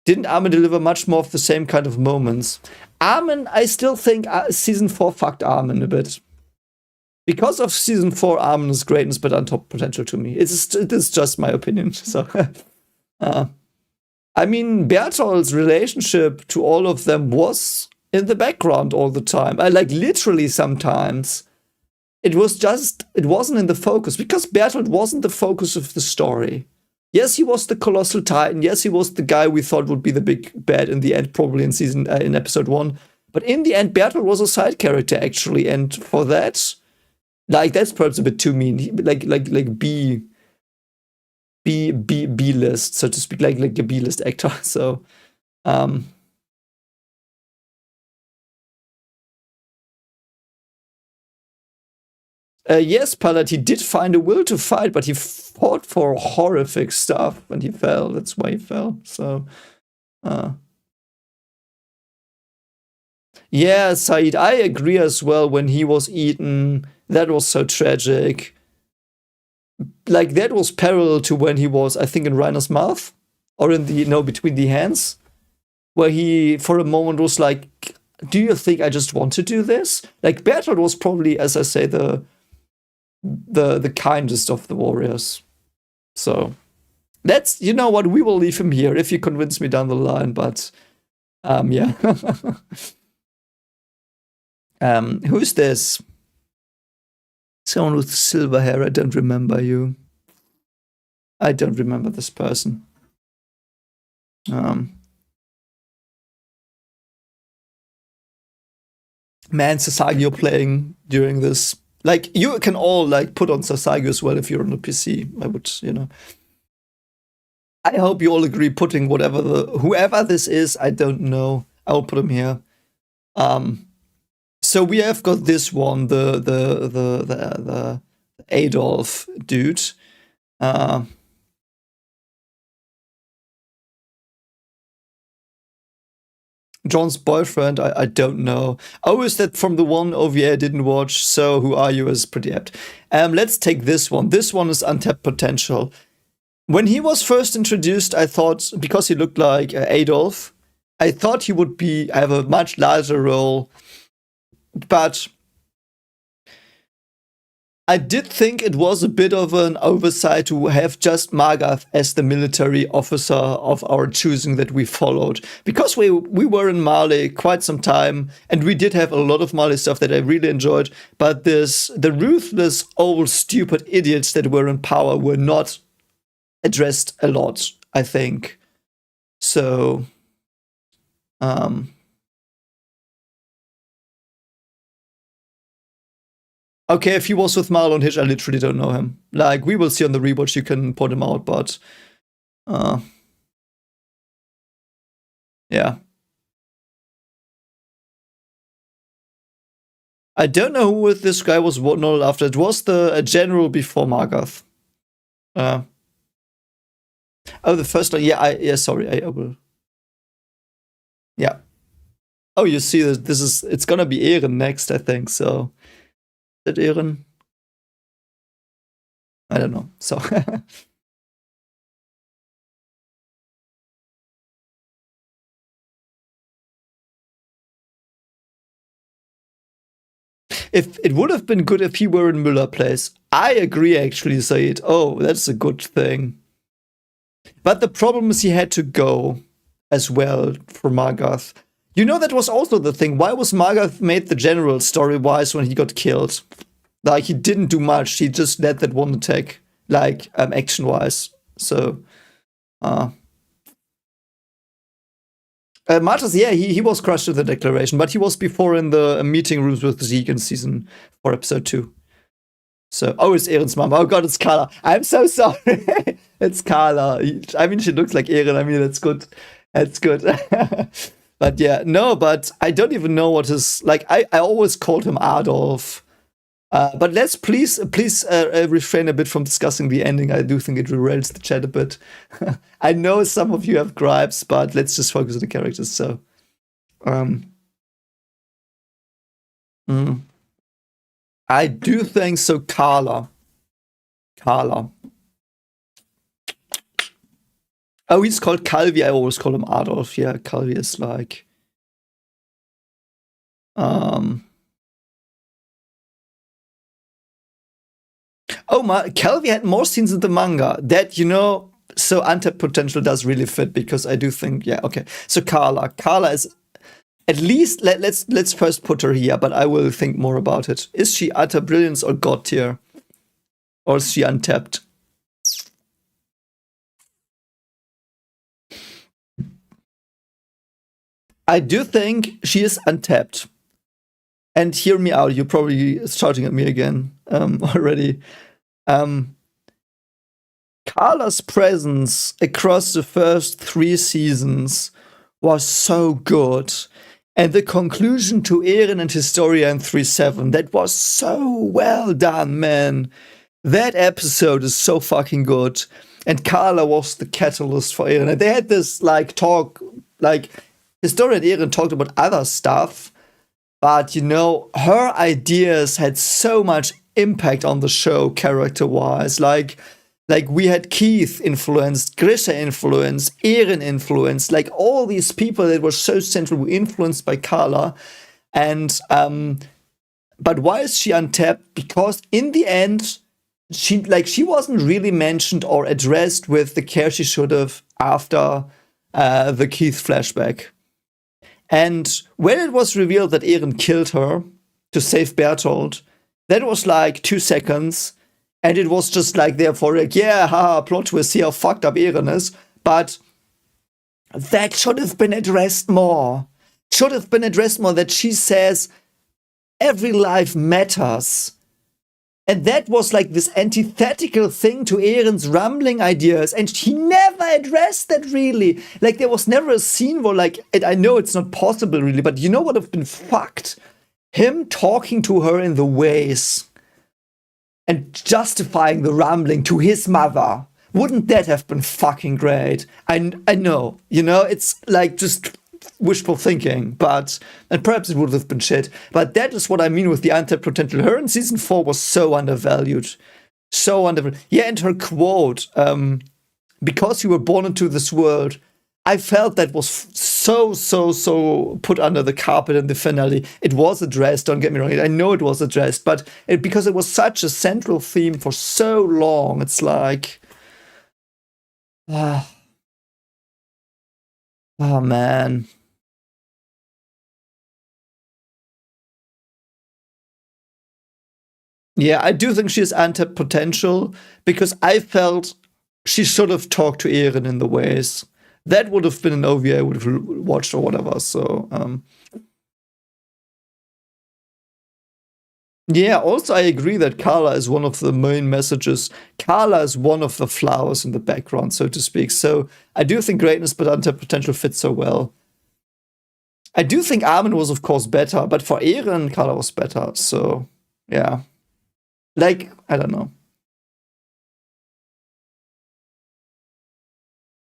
Didn't Armin deliver much more of the same kind of moments? Armin, I still think season 4 fucked Armin a bit. Because of season 4, Armin's greatness but untapped potential to me. It is just my opinion. So, I mean, Bertolt's relationship to all of them was in the background all the time. I like literally sometimes. It wasn't in the focus because Bertolt wasn't the focus of the story. Yes, he was the colossal titan. Yes, he was the guy we thought would be the big bad in the end, probably in episode 1. But in the end, Bertolt was a side character actually, and for that, like, that's perhaps a bit too mean. Like B list, so to speak, like a B list actor. So, Yes, Pallet, he did find a will to fight, but he fought for horrific stuff and he fell. That's why he fell. So, yeah, Said, I agree as well. When he was eaten, that was so tragic. Like, that was parallel to when he was, I think, in Reiner's mouth or in the, no, between the hands, where he, for a moment, was like, do you think I just want to do this? Like, Bertolt was probably, as I say, the kindest of the warriors. So that's, you know what, we will leave him here if you convince me down the line, but yeah. Who's this? Someone with silver hair. I don't remember you. I don't remember this person. Man, Sasagio playing during this. Like, you can all like put on Sasagio as well if you're on the PC. I would, you know. I hope you all agree putting whoever this is, I don't know. I'll put him here. So we have got this one, the Adolf dude. John's boyfriend, I don't know. Oh, is that from the one OVA I didn't watch? So Who Are You is pretty apt. Let's take this one. This one is untapped potential. When he was first introduced, I thought, because he looked like Adolf, I thought he would have a much larger role. But I did think it was a bit of an oversight to have just Margath as the military officer of our choosing that we followed. Because we were in Mali quite some time, and we did have a lot of Mali stuff that I really enjoyed, but the ruthless, old, stupid idiots that were in power were not addressed a lot, I think. So, okay, if he was with Marlon Hitch, I literally don't know him. Like, we will see on the rewatch, you can point him out, but yeah. I don't know who this guy was modeled after. It was the general before Margath. Oh, the first one. Yeah, sorry, I will. Yeah. Oh, you see, it's gonna be Eren next, I think. So, is it Eren? I don't know. So, if it would have been good if he were in Müller place. I agree, actually, Said. Oh, that's a good thing. But the problem is he had to go as well for Margath. You know, that was also the thing. Why was Margath made the general story-wise when he got killed? Like, he didn't do much. He just led that one attack, like, action-wise. So, Martas, yeah, he was crushed in the declaration, but he was before in the meeting rooms with Zeke in season 4, episode 2. So, oh, it's Eren's mom. Oh god, it's Carla. I'm so sorry. It's Carla. I mean, she looks like Eren. I mean, that's good. That's good. But yeah, no, but I don't even know what his, like, I always called him Adolf. But let's please refrain a bit from discussing the ending. I do think it derails the chat a bit. I know some of you have gripes, but let's just focus on the characters. So, I do think so. Carla. Oh, he's called Calvi. I always call him Adolf. Yeah, Calvi is like. Calvi had more scenes in the manga. That, you know, so untapped potential does really fit, because I do think, yeah, okay. So Carla is, at least let's first put her here, but I will think more about it. Is she utter brilliance or god tier, or is she untapped? I do think she is untapped. And hear me out. You're probably shouting at me again already. Carla's presence across the first 3 seasons was so good. And the conclusion to Eren and Historia in 3-7, that was so well done, man. That episode is so fucking good. And Carla was the catalyst for Eren. And they had this like talk, like Historia and Eren talked about other stuff, but you know, her ideas had so much impact on the show character-wise. Like we had Keith influenced, Grisha influenced, Eren influenced, like all these people that were so central were influenced by Carla. And but why is she untapped? Because in the end, she wasn't really mentioned or addressed with the care she should have after the Keith flashback. And when it was revealed that Eren killed her to save Bertolt, that was like 2 seconds. And it was just like, therefore, like, yeah, haha, plot twist, see how fucked up Eren is. But that should have been addressed more. Should have been addressed more, that she says every life matters. And that was like this antithetical thing to Eren's rambling ideas. And he never addressed that really. Like, there was never a scene where, like, and I know it's not possible really, but you know what would have been fucked? Him talking to her in the ways and justifying the rambling to his mother. Wouldn't that have been fucking great? I know, you know, it's like just wishful thinking, but, and perhaps it would have been shit, but that is what I mean with the untapped potential. Her in season 4 was so undervalued. So undervalued. Yeah, and her quote, because you were born into this world, I felt that was so put under the carpet in the finale. It was addressed, don't get me wrong. I know it was addressed, but because it was such a central theme for so long, it's like, oh man. Yeah, I do think she has untapped potential because I felt she should have talked to Eren in the ways. That would have been an OVA I would have watched or whatever. So, yeah, also I agree that Carla is one of the main messages. Carla is one of the flowers in the background, so to speak. So I do think greatness but untapped potential fits so well. I do think Armin was, of course, better, but for Eren, Carla was better. So, yeah. Like, I don't know.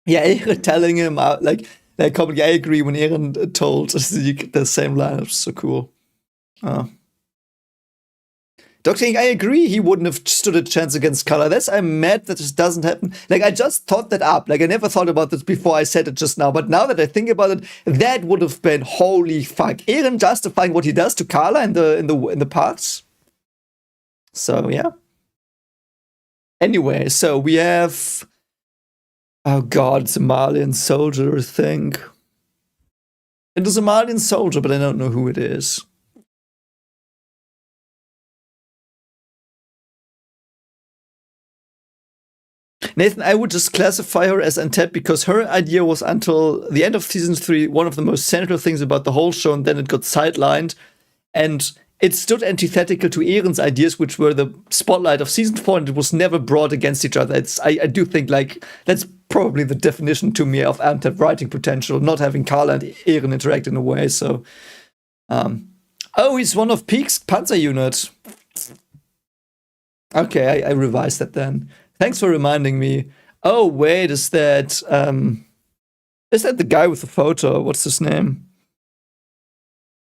Yeah, Eren telling him, like I agree when Eren told the same line. It was so cool. Dr. King, I agree he wouldn't have stood a chance against Color. I'm mad that this doesn't happen. Like, I just thought that up. Like, I never thought about this before I said it just now. But now that I think about it, that would have been holy fuck. Eren justifying what he does to Carla in the parts. So, yeah. Anyway, so we have... Oh god, Somalian soldier, I think. It is a Somalian soldier, but I don't know who it is. Nathan, I would just classify her as untapped because her idea was until the end of season 3 one of the most central things about the whole show, and then it got sidelined. And it stood antithetical to Eren's ideas, which were the spotlight of season 4, and it was never brought against each other. I do think, like, that's probably the definition to me of untapped writing potential, not having Carla and Eren interact in a way. So, oh, he's one of Peak's Panzer unit. Okay, I revised that then. Thanks for reminding me. Oh, wait, is that the guy with the photo? What's his name?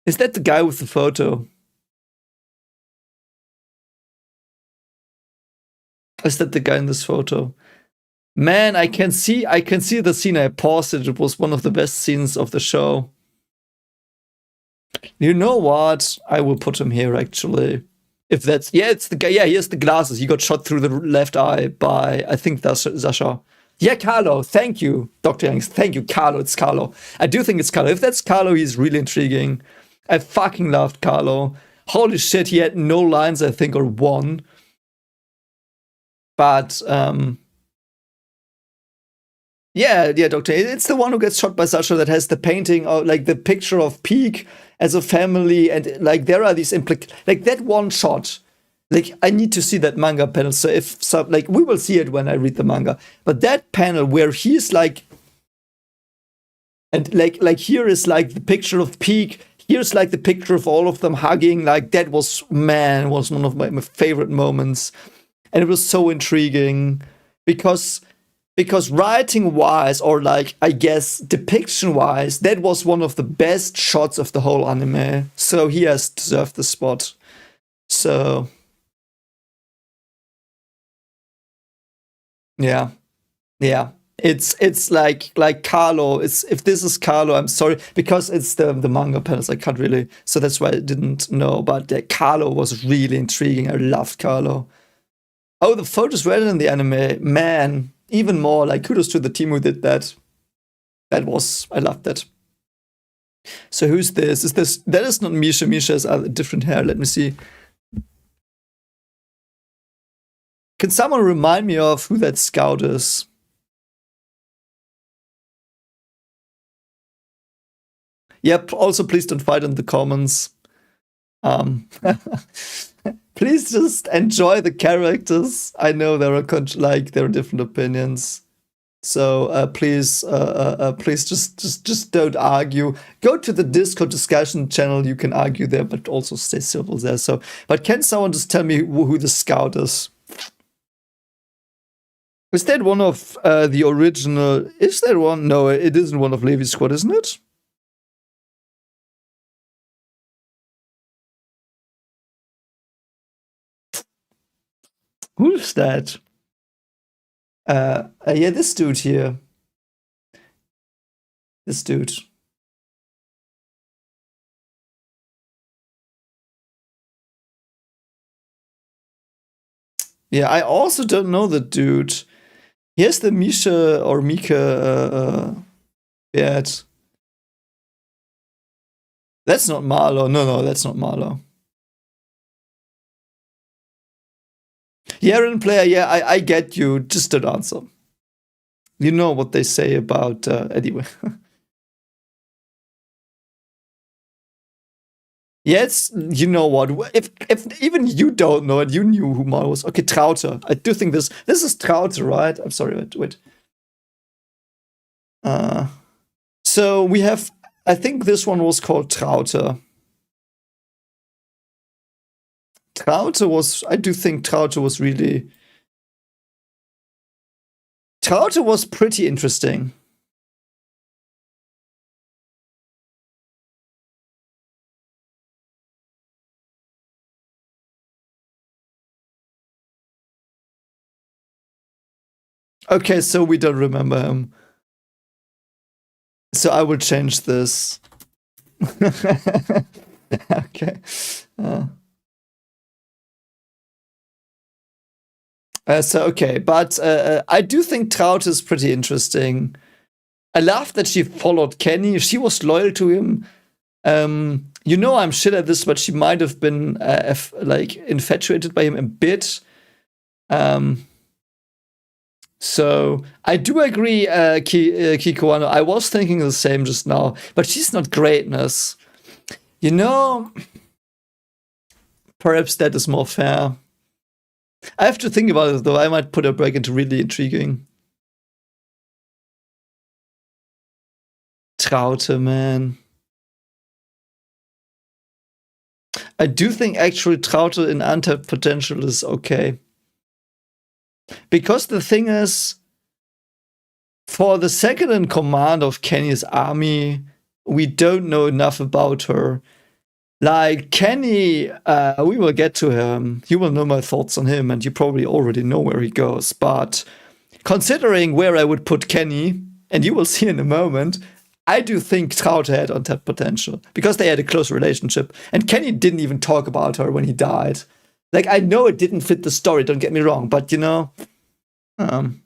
Is that the guy with the photo? Is that the guy in this photo? Man, I can see the scene. I paused it. It was one of the best scenes of the show. You know what? I will put him here, actually. If that's... Yeah, it's the guy. Yeah, he has the glasses. He got shot through the left eye by, I think that's Sasha. Yeah, Carlo. Thank you, Dr. Youngs. Thank you, Carlo. It's Carlo. I do think it's Carlo. If that's Carlo, he's really intriguing. I fucking loved Carlo. Holy shit, he had no lines, I think, or one. But, yeah, Doctor. It's the one who gets shot by Sasha that has the painting, or like the picture of Peak as a family, and like there are these like that one shot. Like, I need to see that manga panel. So like we will see it when I read the manga. But that panel where he's like And like here is like the picture of Peak. Here's like the picture of all of them hugging. Like that was one of my favorite moments, and it was so intriguing because writing wise, or like I guess depiction wise, that was one of the best shots of the whole anime. So he has deserved the spot. So yeah, yeah. It's like Carlo. It's if this is Carlo, I'm sorry because it's the manga panels. I can't really, so that's why I didn't know. But Carlo was really intriguing. I loved Carlo. Oh, the photos were in the anime, man. Even more, like kudos to the team who did that. I loved that. So who's this? Is this, that is not Misha. Misha has a different hair. Let me see. Can someone remind me of who that scout is? Yep. Also, please don't fight in the comments. Please just enjoy the characters. I know there are there are different opinions. So please just don't argue. Go to the Discord discussion channel. You can argue there, but also stay civil there. So, but can someone just tell me who the scout is? Is that one of the original? Is that one? No, it isn't one of Levi's squad, isn't it? Who's that? Yeah, this dude here. This dude. Yeah, I also don't know the dude. Here's the Misha or Mika beard. That's not Marlo. No, that's not Marlo. Yeah, Eren player, yeah, I get you. Just don't answer. You know what they say about anyway. Yes, you know what? If even you don't know it, you knew who Marlo was. Okay, Traute. I do think this is Traute, right? I'm sorry, wait. So we have, I think this one was called Traute. I do think Traute was really, Traute was pretty interesting. Okay, so we don't remember him. So I will change this. Okay. Okay, but I do think Traut is pretty interesting. I love that she followed Kenny. She was loyal to him. You know, I'm shit at this, but she might have been like infatuated by him a bit. So I do agree, Kiko Wano. I was thinking the same just now, but she's not greatness. You know, perhaps that is more fair. I have to think about it though. I might put her back into really intriguing. Traute, man. I do think actually Traute in untapped potential is okay. Because the thing is, for the second in command of Kenny's army, we don't know enough about her. Like, Kenny, we will get to him. You will know my thoughts on him, and you probably already know where he goes. But considering where I would put Kenny, and you will see in a moment, I do think Traute had untapped potential because they had a close relationship. And Kenny didn't even talk about her when he died. Like, I know it didn't fit the story, don't get me wrong, but you know. Oh,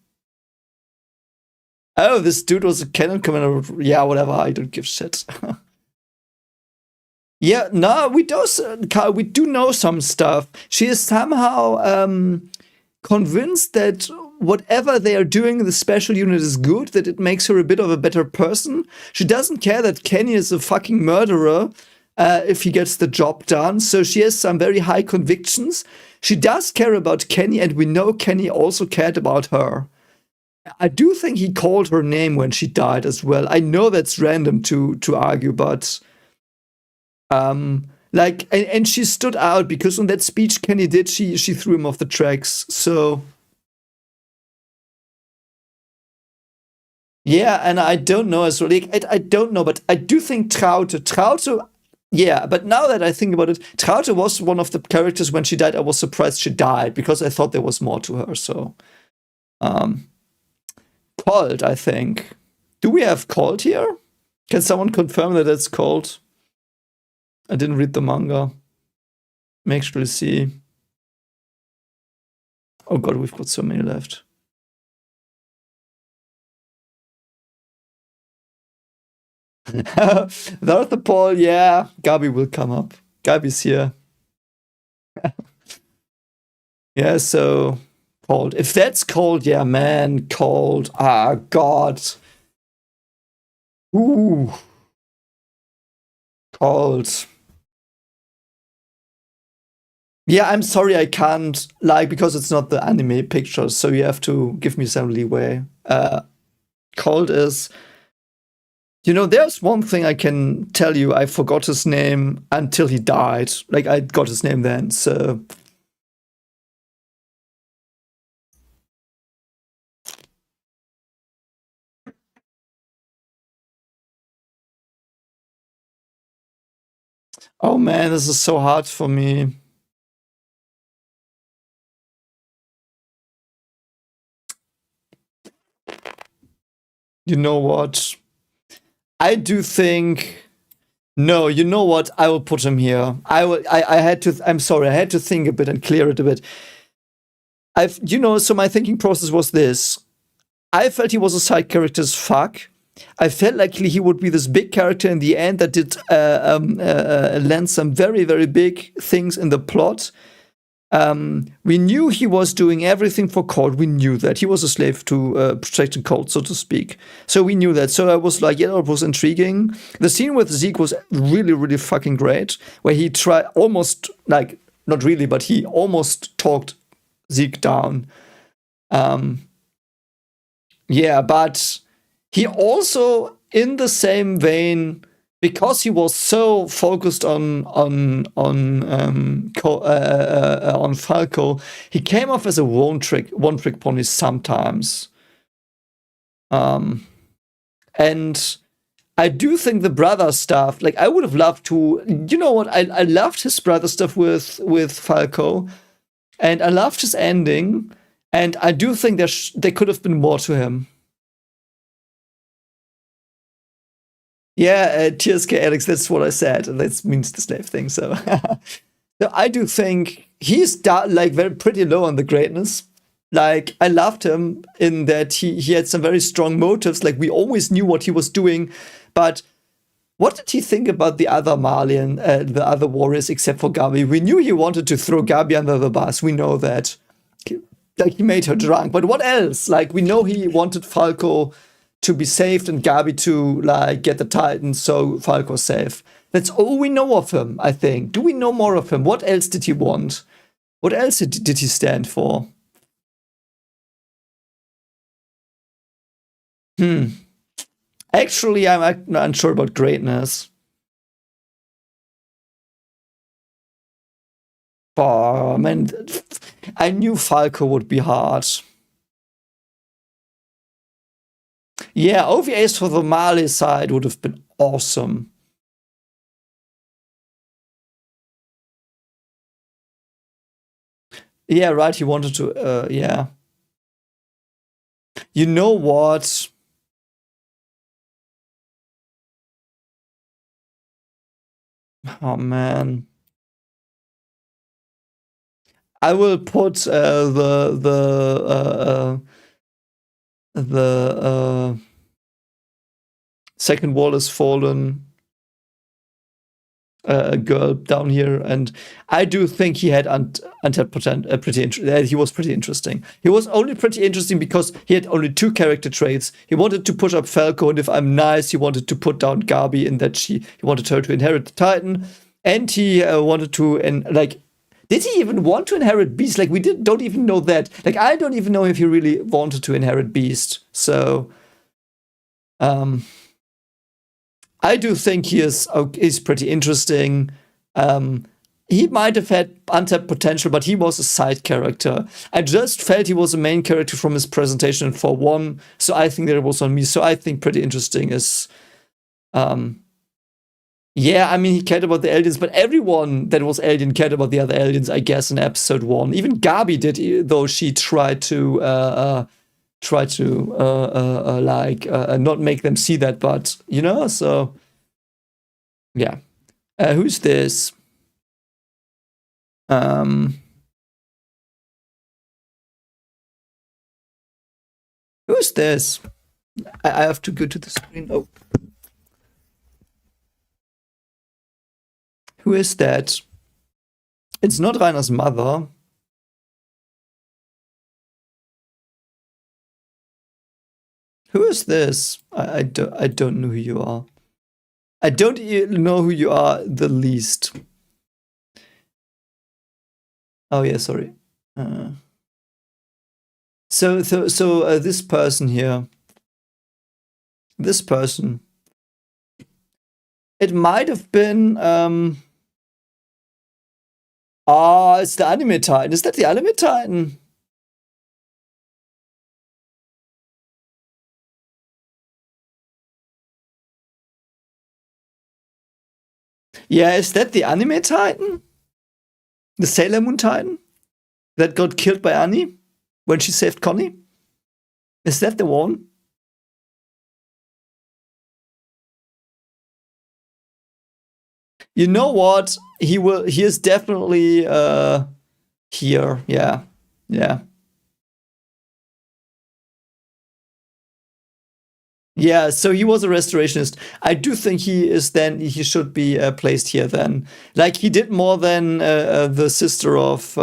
this dude was a cannon commander. Yeah, whatever, I don't give shit. Yeah, no, we do know some stuff. She is somehow convinced that whatever they are doing in the special unit is good, that it makes her a bit of a better person. She doesn't care that Kenny is a fucking murderer if he gets the job done. So she has some very high convictions. She does care about Kenny, and we know Kenny also cared about her. I do think he called her name when she died as well. I know that's random to argue, but like, and she stood out because on that speech Kenny did, she threw him off the tracks. So yeah, and I don't know as well. Like, I don't know, but I do think Traute, yeah. But now that I think about it, Traute was one of the characters when she died. I was surprised she died because I thought there was more to her. So, um, Cold, I think. Do we have Cold here? Can someone confirm that it's Cold? I didn't read the manga. Make sure to see. Oh god, we've got so many left. There's the poll, yeah. Gabi will come up. Gabi's here. Yeah, so Cold. If that's Cold, yeah, man, Cold. Ah, god. Ooh. Cold. Yeah, I'm sorry I can't, like, because it's not the anime pictures, so you have to give me some leeway. Cold is, you know, there's one thing I can tell you. I forgot his name until he died. Like, I got his name then, so. Oh man, this is so hard for me. You know what? I do think. No, you know what? I will put him here. I had to. I'm sorry. I had to think a bit and clear it a bit. So my thinking process was this. I felt he was a side character as fuck. I felt like he would be this big character in the end that did land some very, very big things in the plot. We knew he was doing everything for Cold. We knew that. He was a slave to protecting Cold, so to speak. So we knew that. So I was like, yeah, it was intriguing. The scene with Zeke was really, really fucking great, where he tried almost, like, not really, but he almost talked Zeke down. Yeah, but he also, in the same vein, because he was so focused on Falco, he came off as a one trick pony sometimes. And I do think the brother stuff, like, I would have loved to, you know what? I loved his brother stuff with Falco, and I loved his ending, and I do think there could have been more to him. Yeah, TSK Alex, that's what I said. And that means the slave thing. So, so I do think he's like very pretty low on the greatness. Like, I loved him in that he had some very strong motives. Like, we always knew what he was doing. But what did he think about the other Malian, the other warriors, except for Gabi? We knew he wanted to throw Gabi under the bus. We know that. Like, he made her drunk. But what else? Like, we know he wanted Falco to be saved and Gabi to, like, get the Titan, so Falco's safe. That's all we know of him, I think. Do we know more of him? What else did he want? What else did he stand for? Actually, I'm unsure about greatness. Oh, man, I knew Falco would be hard. Yeah, OVAs for the Mali side would have been awesome. Yeah, right. He wanted to. Yeah. You know what? Oh man. I will put the second wall is fallen girl down here, and I do think he had untapped potential. He was pretty interesting. He was only pretty interesting because he had only two character traits. He wanted to push up Falco, and if I'm nice, he wanted to put down Gabi in that he wanted her to inherit the Titan, and he wanted to, and like, Did he even want to inherit Beast? Like, we don't even know that. Like, I don't even know if he really wanted to inherit Beast. So, I do think he is pretty interesting. He might have had untapped potential, but he was a side character. I just felt he was a main character from his presentation in 4-1, so I think that it was on me. So I think pretty interesting is... yeah, I mean, he cared about the aliens, but everyone that was alien cared about the other aliens, I guess, in episode 1. Even Gabi did, though she tried to not make them see that, but, you know, so, yeah. Who's this? Who's this? I have to go to the screen. Oh. Who is that? It's not Reiner's mother. Who is this? I don't know who you are. I don't know who you are the least. Oh yeah, sorry. So this person here. This person. It might have been it's the anime Titan. Is that the anime Titan? Yeah, is that the anime Titan? The Sailor Moon Titan? That got killed by Annie when she saved Connie? Is that the one? You know what? He is definitely here. Yeah. Yeah. Yeah, so he was a restorationist. I do think he should be placed here then. Like, he did more than the sister of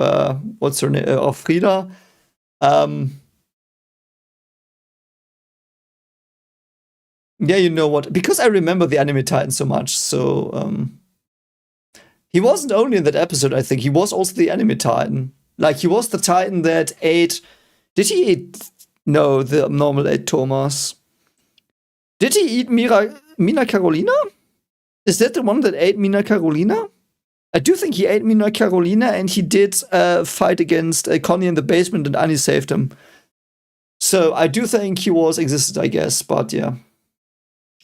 what's her name, of Frida. Yeah, you know what? Because I remember the anime Titan so much, so he wasn't only in that episode, I think. He was also the anime Titan. Like, he was the Titan that ate... Did he eat... No, the normal ate Thomas. Did he eat Mina Carolina? Is that the one that ate Mina Carolina? I do think he ate Mina Carolina, and he did fight against Connie in the basement, and Annie saved him. So I do think he existed, I guess, but yeah.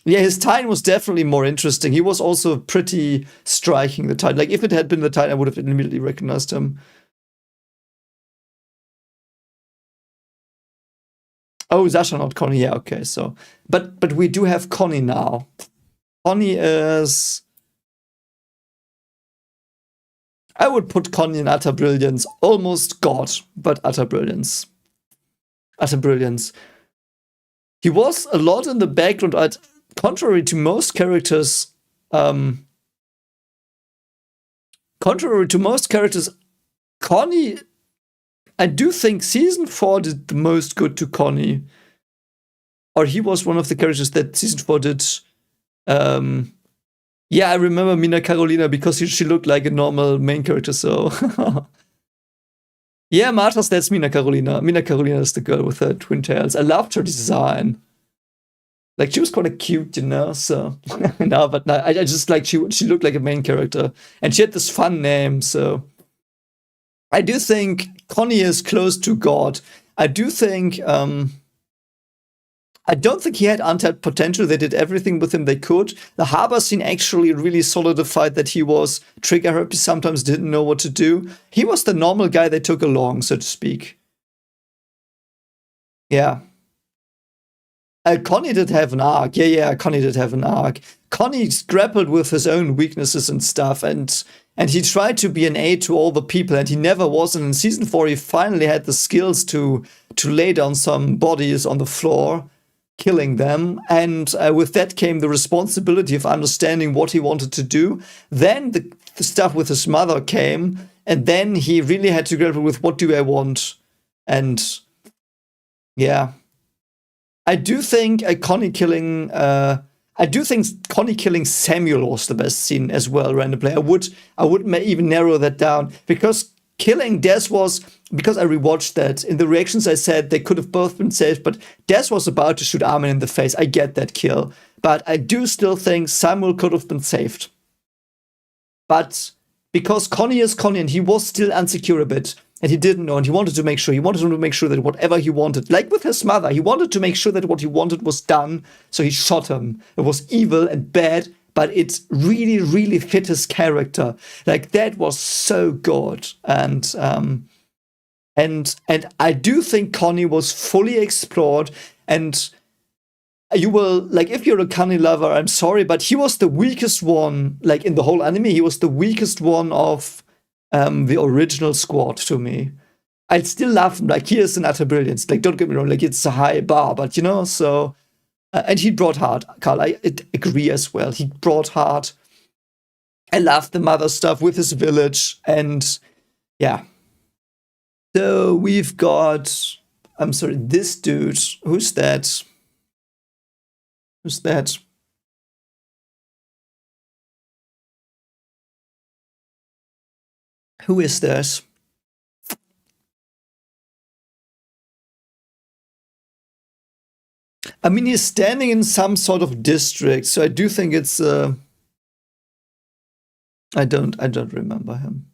Yeah, his Titan was definitely more interesting. He was also pretty striking, the Titan. Like, if it had been the Titan, I would have immediately recognized him. Oh, Sasha, not Connie. Yeah, okay. So, but we do have Connie now. Connie is... I would put Connie in utter brilliance. Almost God, but utter brilliance. Utter brilliance. He was a lot in the background. Contrary to most characters, Connie, I do think season 4 did the most good to Connie. Or he was one of the characters that season 4 did. Yeah, I remember Mina Carolina because she looked like a normal main character, so. Yeah, Marthas, that's Mina Carolina. Mina Carolina is the girl with the twin tails. I loved her design. Like, she was kind of cute, you know, so. No, but no, I just like, she looked like a main character. And she had this fun name, so. I do think Connie is close to God. I do think, I don't think he had untapped potential. They did everything with him they could. The harbor scene actually really solidified that he was trigger happy, sometimes didn't know what to do. He was the normal guy they took along, so to speak. Yeah. Connie did have an arc. Yeah, Connie did have an arc. Connie grappled with his own weaknesses and stuff, and he tried to be an aid to all the people, and he never was. And in season 4, he finally had the skills to lay down some bodies on the floor, killing them. And with that came the responsibility of understanding what he wanted to do. Then the stuff with his mother came, and then he really had to grapple with, what do I want? And yeah. I do think Connie killing Samuel was the best scene as well, randomly. I would even narrow that down, because killing Des was, because I rewatched that, in the reactions I said they could have both been saved, but Des was about to shoot Armin in the face. I get that kill. But I do still think Samuel could have been saved. But because Connie is Connie and he was still insecure a bit, and he didn't know, and he wanted to make sure that whatever he wanted, like with his mother, he wanted to make sure that what he wanted was done, so he shot him. It was evil and bad, but it really, really fit his character. Like, that was so good. And I do think Connie was fully explored, and you will, like, if you're a Connie lover, I'm sorry, but he was the weakest one, like, in the whole anime. He was the weakest one of the original squad to me. I still love him. Like, he is an utter brilliance. Like, don't get me wrong, like, it's a high bar, but, you know, so... and he brought heart, Carl. I agree as well. He brought heart. I love the mother stuff with his village, and yeah. So we've got... I'm sorry, this dude. Who's that? Who's that? Who is this? I mean, he's standing in some sort of district, so I do think it's. I don't remember him.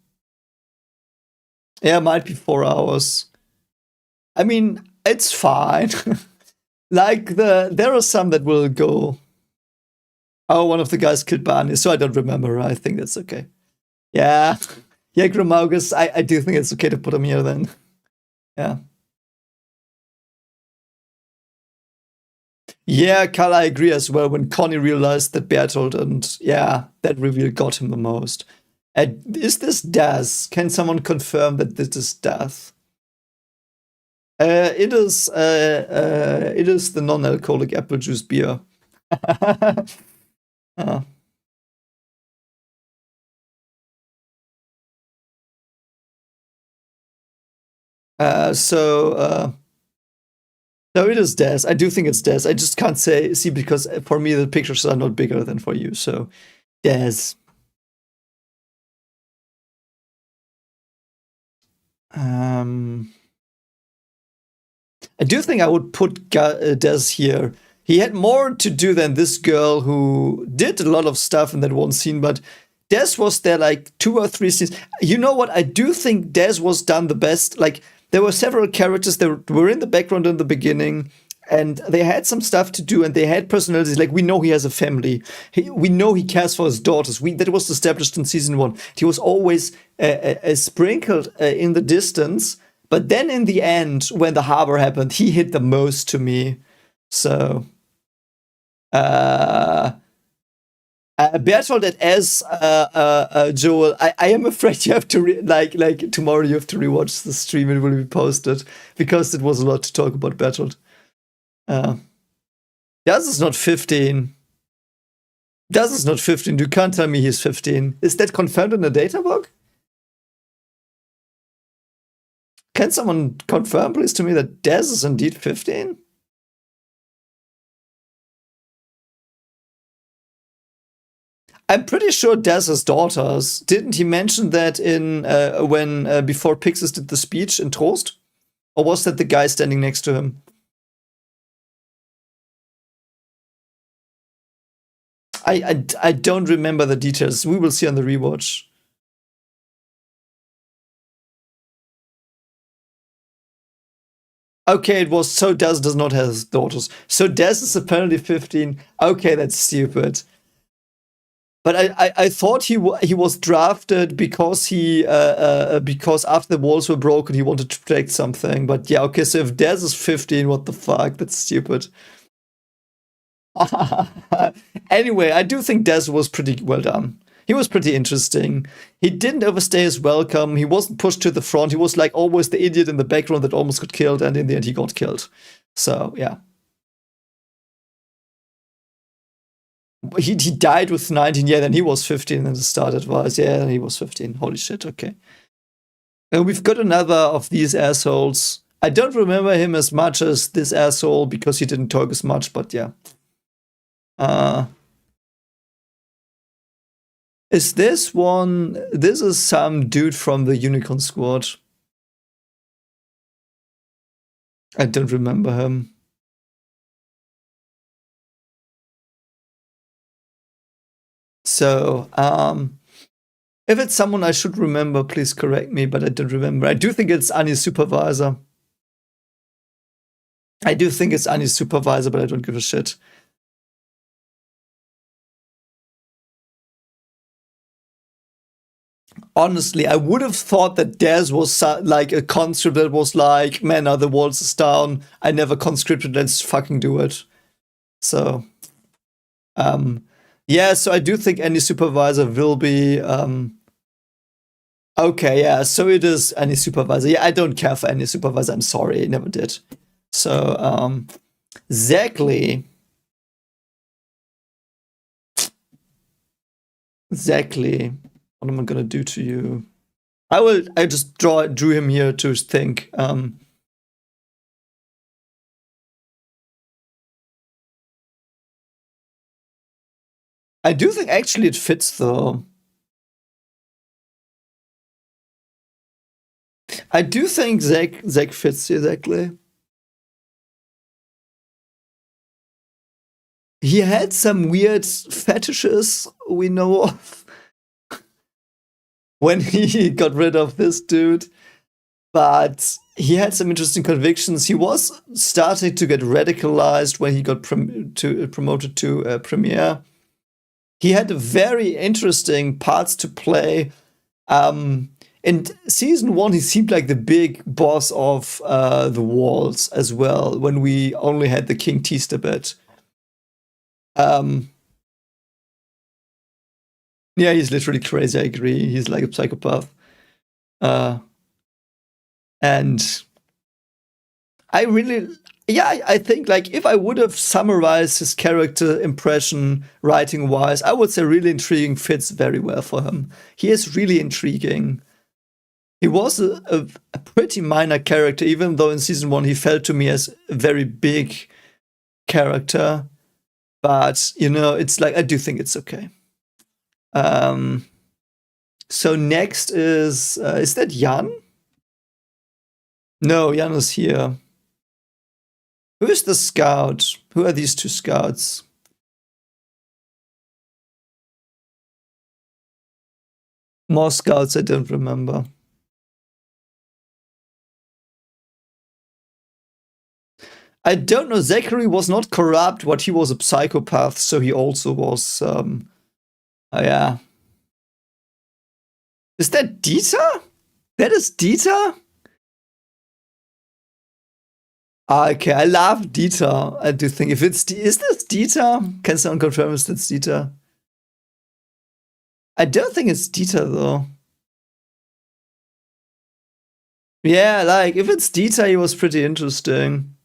Yeah, it might be 4 hours. I mean, it's fine. Like there are some that will go. Oh, one of the guys killed Barney, so I don't remember. I think that's okay. Yeah, yeah, Grimaugus. I do think it's okay to put him here then. Yeah. Yeah, Carl, I agree as well. When Connie realized that Bertolt, and yeah, that reveal got him the most. Is this Daz? Can someone confirm that this is Daz? It is the non-alcoholic apple juice beer. uh. No, it is Des. I do think it's Des. I just can't see because for me the pictures are not bigger than for you. So Des. I do think I would put Des here. He had more to do than this girl who did a lot of stuff in that one scene, but Des was there like 2 or 3 scenes. You know what? I do think Des was done the best. Like, there were several characters that were in the background in the beginning, and they had some stuff to do, and they had personalities. Like, we know he has a family. We know he cares for his daughters. That was established in season 1. He was always sprinkled in the distance, but then in the end, when the harbor happened, he hit the most to me. So, Bertolt as Joel, I am afraid you have to like tomorrow you have to rewatch the stream. It will be posted because it was a lot to talk about Bertolt. Daz is not 15. Daz is not 15. You can't tell me he's 15. Is that confirmed in the data book? Can someone confirm, please, to me that Daz is indeed 15? I'm pretty sure Daz has daughters. Didn't he mention that in when before Pixis did the speech in Trost? Or was that the guy standing next to him? I don't remember the details. We will see on the rewatch. Okay, it was so Daz does not have daughters. So Daz is apparently 15. Okay, that's stupid. But I thought he was drafted because because after the walls were broken he wanted to protect something. But yeah, okay. So if Daz is 15, what the fuck? That's stupid. Anyway, I do think Daz was pretty well done. He was pretty interesting. He didn't overstay his welcome. He wasn't pushed to the front. He was like always the idiot in the background that almost got killed, and in the end he got killed. So yeah. He died with 19, yeah, then he was 15 and the start advice. Yeah, he was 15. Holy shit, okay. And we've got another of these assholes. I don't remember him as much as this asshole because he didn't talk as much, but yeah. Is this one? This is some dude from the Unicorn Squad. I don't remember him. So, if it's someone I should remember, please correct me, but I don't remember. I do think it's Annie's supervisor. I do think it's Annie's supervisor, but I don't give a shit. Honestly, I would have thought that theirs was like a conscript that was like, man, now the walls is down. I never conscripted, let's fucking do it. So, yeah, so I do think any supervisor will be, okay, yeah, so it is any supervisor. Yeah, I don't care for any supervisor, I'm sorry, I never did. So, Exactly. What am I gonna do to you? I just drew him here to think. I do think actually it fits though. I do think Zach fits exactly. He had some weird fetishes we know of when he got rid of this dude. But he had some interesting convictions. He was starting to get radicalized when he got promoted to premier. He had very interesting parts to play. In season 1, he seemed like the big boss of the walls as well, when we only had the King teased a bit. Yeah, he's literally crazy, I agree. He's like a psychopath. And I really, yeah, I think like if I would have summarized his character impression writing wise, I would say really intriguing fits very well for him. He is really intriguing. He was a pretty minor character, even though in season 1 he felt to me as a very big character. But, you know, it's like, I do think it's okay. So next is that Jan? No, Jan is here. Who is the scout? Who are these two scouts? More scouts I don't remember. I don't know. Zachary was not corrupt, but he was a psychopath, so he also was. Yeah. Is that Dieter? That is Dieter? Okay, I love Dieter. I do think if it's is this Dieter? Can someone confirm if it's Dieter? I don't think it's Dieter though. Yeah, like if it's Dieter, he was pretty interesting.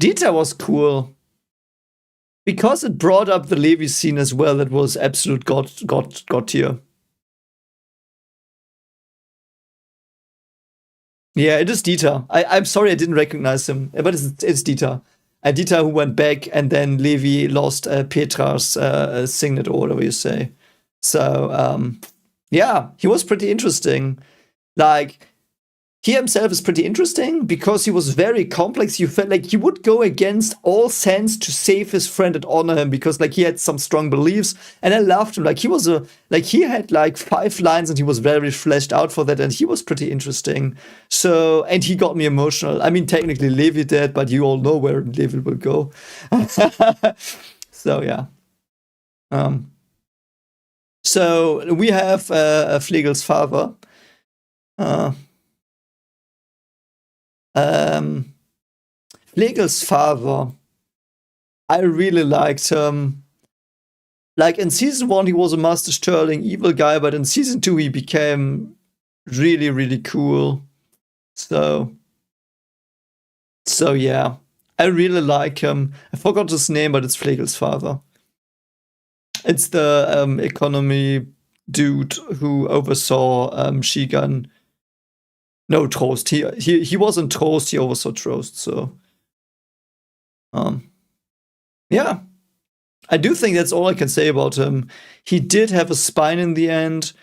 Dieter was cool because it brought up the Levi scene as well. That was absolute god tier. Yeah, it is Dieter. I'm sorry I didn't recognize him, but it's Dieter. Dieter who went back and then Levi lost Petra's signet or whatever you say. So yeah, he was pretty interesting. Like he himself is pretty interesting because he was very complex. You felt like he would go against all sense to save his friend and honor him because like he had some strong beliefs, and I loved him. Like he had like 5 lines and he was very fleshed out for that, and he was pretty interesting. So and he got me emotional. I mean, technically Levi did, but you all know where Levi will go. So yeah. So we have Flegel's father. Flegel's father, I really liked him. Like in season 1, he was a Master Sterling evil guy, but in season 2, he became really, really cool. So yeah, I really like him. I forgot his name, but it's Flegel's father. It's the economy dude who oversaw Shigan. No, Trost. He wasn't Trost. He oversaw Trost. So, yeah. I do think that's all I can say about him. He did have a spine in the end.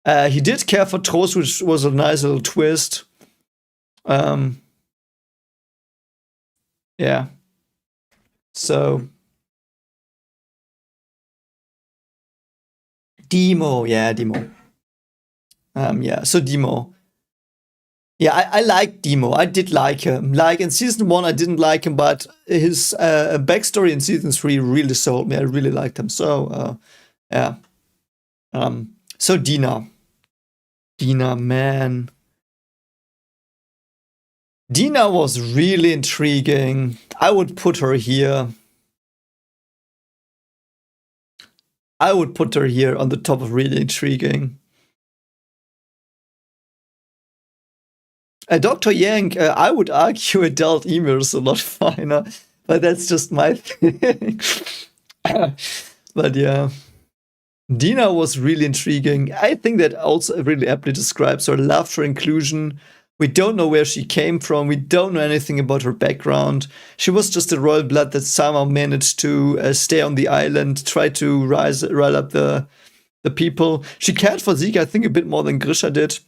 He did care for Trost, which was a nice little twist. Yeah. So Demo, yeah, Demo. Yeah, so Demo. Yeah, I like Demo. I did like him. Like in season 1, I didn't like him, but his backstory in season 3 really sold me. I really liked him. So, yeah. So Dina. Dina, man. Dina was really intriguing. I would put her here. I would put her here on the top of really intriguing. Dr. Yang, I would argue adult Emir is a lot finer, but that's just my thing. But yeah. Dina was really intriguing. I think that also really aptly describes her love for inclusion. We don't know where she came from. We don't know anything about her background. She was just a royal blood that somehow managed to stay on the island, try to rile up the people. She cared for Zeke, I think, a bit more than Grisha did.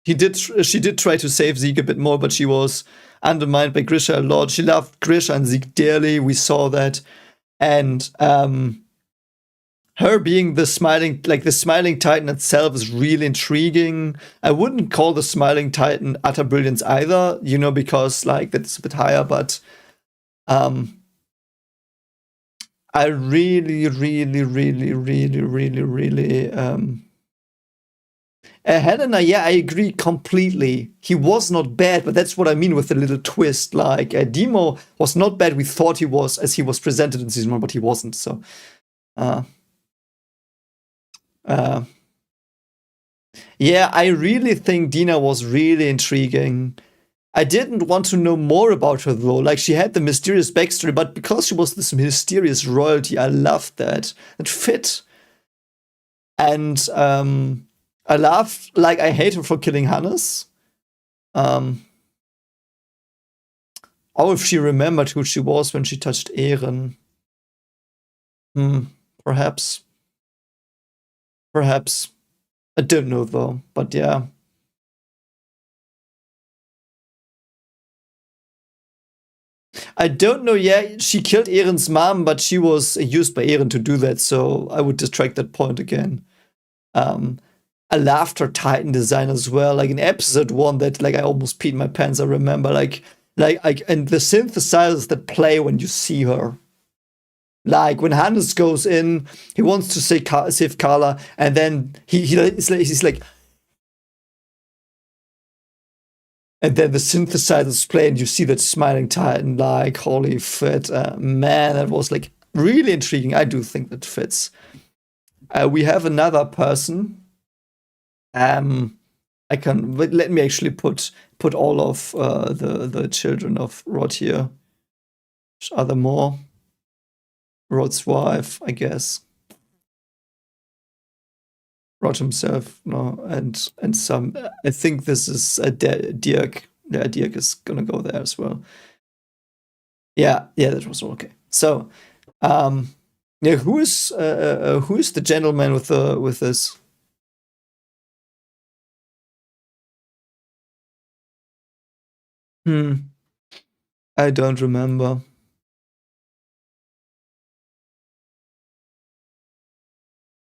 She did try to save Zeke a bit more, but she was undermined by Grisha a lot. She loved Grisha and Zeke dearly. We saw that. And her being the smiling Titan itself is really intriguing. I wouldn't call the Smiling Titan utter brilliance either, because like that's a bit higher, but I really Helena, yeah, I agree completely. He was not bad, but that's what I mean with the little twist. Like, Demo was not bad. We thought he was, as he was presented in season 1, but he wasn't. So, yeah, I really think Dina was really intriguing. I didn't want to know more about her, though. Like, she had the mysterious backstory, but because she was this mysterious royalty, I loved that. It fit. And, I laugh, like, I hate her for killing Hannes. Or if she remembered who she was when she touched Eren. Perhaps. Perhaps. I don't know, though, but yeah. I don't know, yeah, she killed Eren's mom, but she was used by Eren to do that, so I would detract that point again. I loved her Titan design as well. Like in episode 1, that like I almost peed my pants. I remember like and the synthesizers that play when you see her. Like when Hannes goes in, he wants to save Carla, and then he's like, and then the synthesizers play, and you see that Smiling Titan. Like holy shit, man, that was like really intriguing. I do think that fits. We have another person. I can let me actually put all of the children of Rod here. Are there more? Rod's wife, I guess. Rod himself, no, and some. I think this is Dirk. Yeah, Dirk is gonna go there as well. Yeah, that was all okay. So, yeah, who is the gentleman with this? I don't remember.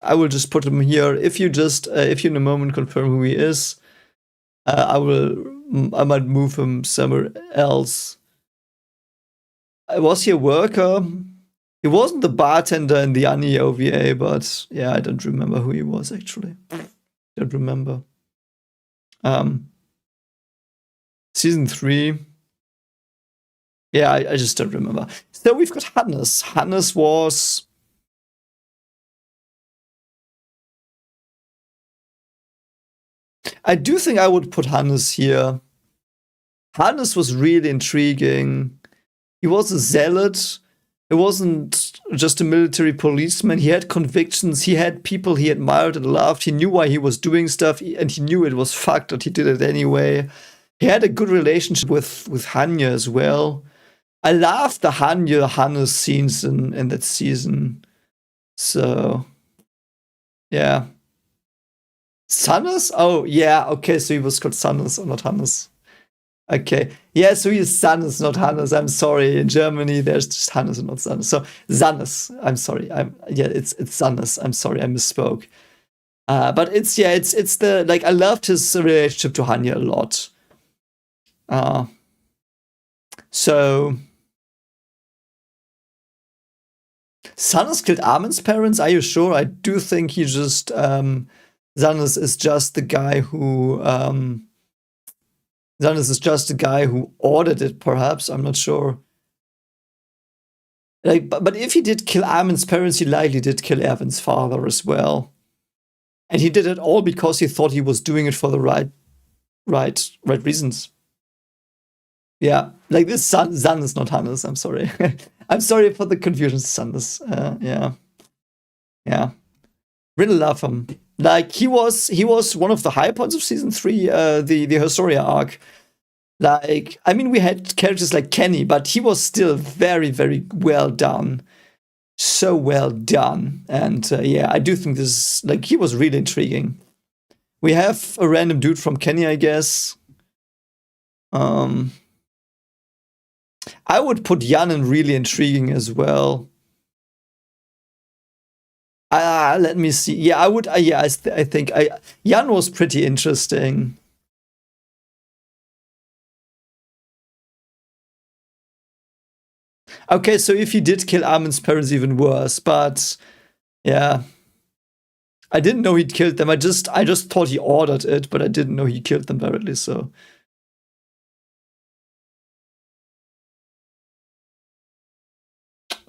I will just put him here. If you in a moment confirm who he is, I might move him somewhere else. Was he a worker? He wasn't the bartender in the Annie OVA, but yeah, I don't remember who he was actually. Don't remember. Season 3. Yeah, I just don't remember. So we've got Hannes. Hannes was. I do think I would put Hannes here. Hannes was really intriguing. He was a zealot. He wasn't just a military policeman. He had convictions. He had people he admired and loved. He knew why he was doing stuff, and he knew it was fucked, but he did it anyway. He had a good relationship with Hanya as well. I love the Hanya Hannes scenes in that season. So yeah. Sannes? Oh yeah, okay, so he was called Sannes or not Hannes. Okay. Yeah, so he is Sannes, not Hannes. I'm sorry. In Germany there's just Hannes and not Sannes. So Sannes. I'm sorry. It's Sannes. I'm sorry, I misspoke. But it's the like I loved his relationship to Hanya a lot. So Sannes killed Armin's parents. Are you sure? I do think he just Sannes is just the guy who Sannes is just the guy who ordered it. Perhaps I'm not sure. Like, but if he did kill Armin's parents, he likely did kill Erwin's father as well. And he did it all because he thought he was doing it for the right reasons. Yeah, like this son is not Hannes. I'm sorry. I'm sorry for the confusion, Sannes. Yeah. Really love him. Like he was one of the high points of season 3, the Historia arc. Like, I mean, we had characters like Kenny, but he was still very, very well done. So well done. And yeah, I do think this, like, he was really intriguing. We have a random dude from Kenny, I guess. I would put Jan in really intriguing as well. Let me see. Yeah, I would. I think Jan was pretty interesting. Okay, so if he did kill Armin's parents, even worse. But yeah, I didn't know he'd killed them. I just thought he ordered it, but I didn't know he killed them directly. So.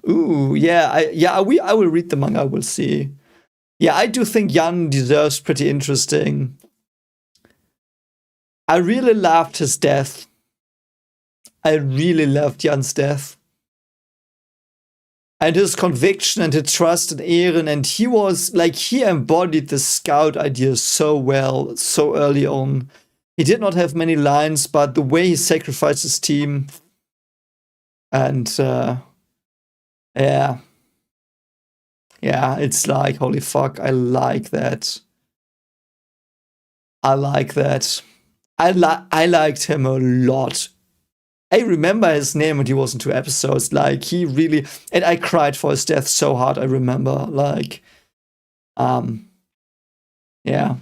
Ooh, yeah, I will read the manga. We'll see. Yeah, I do think Jan deserves pretty interesting. I really loved his death. I really loved Jan's death. And his conviction and his trust in Eren. And he was like, he embodied the scout idea so well, so early on. He did not have many lines, but the way he sacrificed his team. And yeah. Yeah, it's like, holy fuck, I like that. I like that. I liked him a lot. I remember his name when he was in 2 episodes. Like, he really... And I cried for his death so hard, I remember. Like, yeah.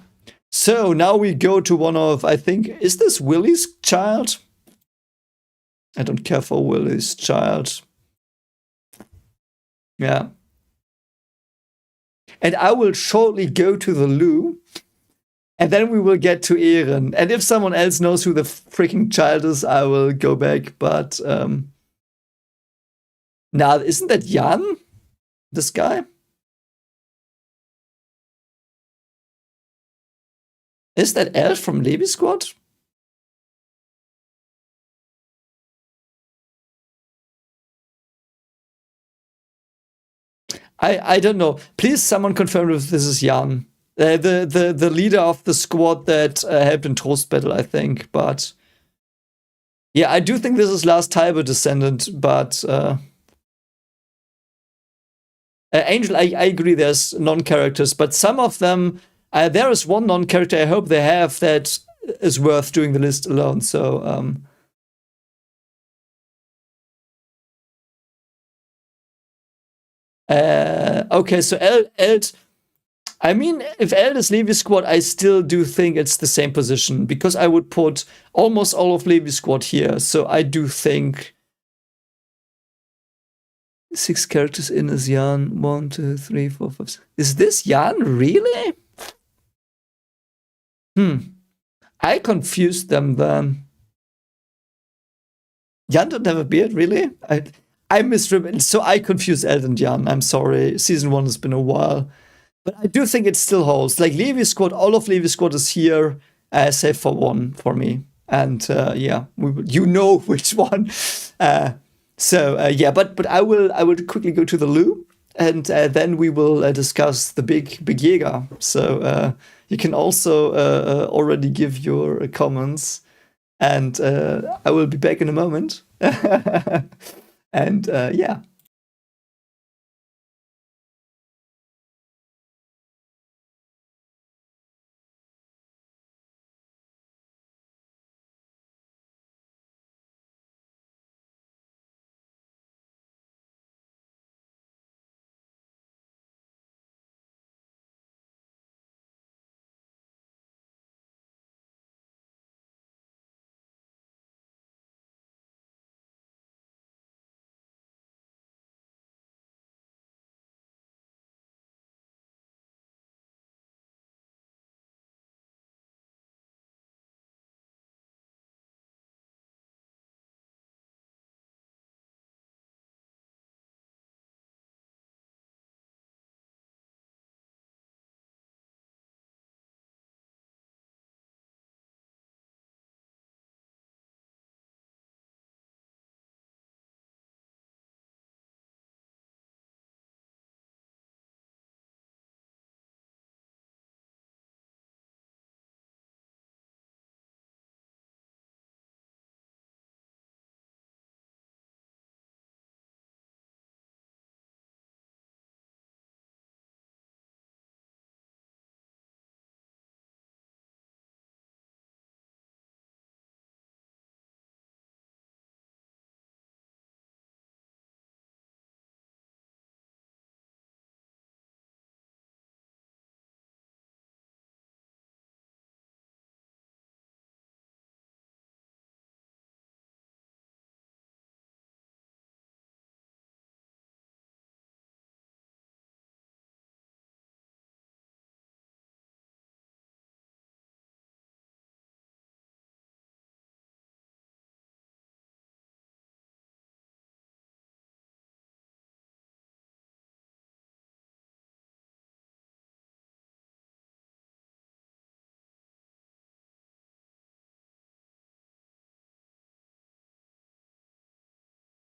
So, now we go to one of, I think... Is this Willie's child? I don't care for Willie's child. Yeah. And I will shortly go to the loo. And then we will get to Eren. And if someone else knows who the freaking child is, I will go back. But now, isn't that Jan? This guy? Is that Elf from Levi Squad? I don't know. Please, someone confirm if this is Jan. The leader of the squad that helped in Toast Battle, I think. But yeah, I do think this is last Tiber descendant. But Angel, I agree. There's non-characters, but some of them. There is one non-character I hope they have that is worth doing the list alone. So. Okay, so Eld. I mean, if Eld is Levi's squad, I still do think it's the same position because I would put almost all of Levi's squad here. So I do think 6 characters in is Jan. 1, 2, 3, 4, 5, 6. Is this Jan really? I confused them then. Jan don't have a beard, really? I misremembered. So I confused Eld and Jan. I'm sorry. Season 1 has been a while. But I do think it still holds. Like, Levi's squad, all of Levi's squad is here, save for one for me. And yeah, you know which one. Yeah, but I will quickly go to the loo, and then we will discuss the big Jäger. So you can also already give your comments. And I will be back in a moment. And yeah.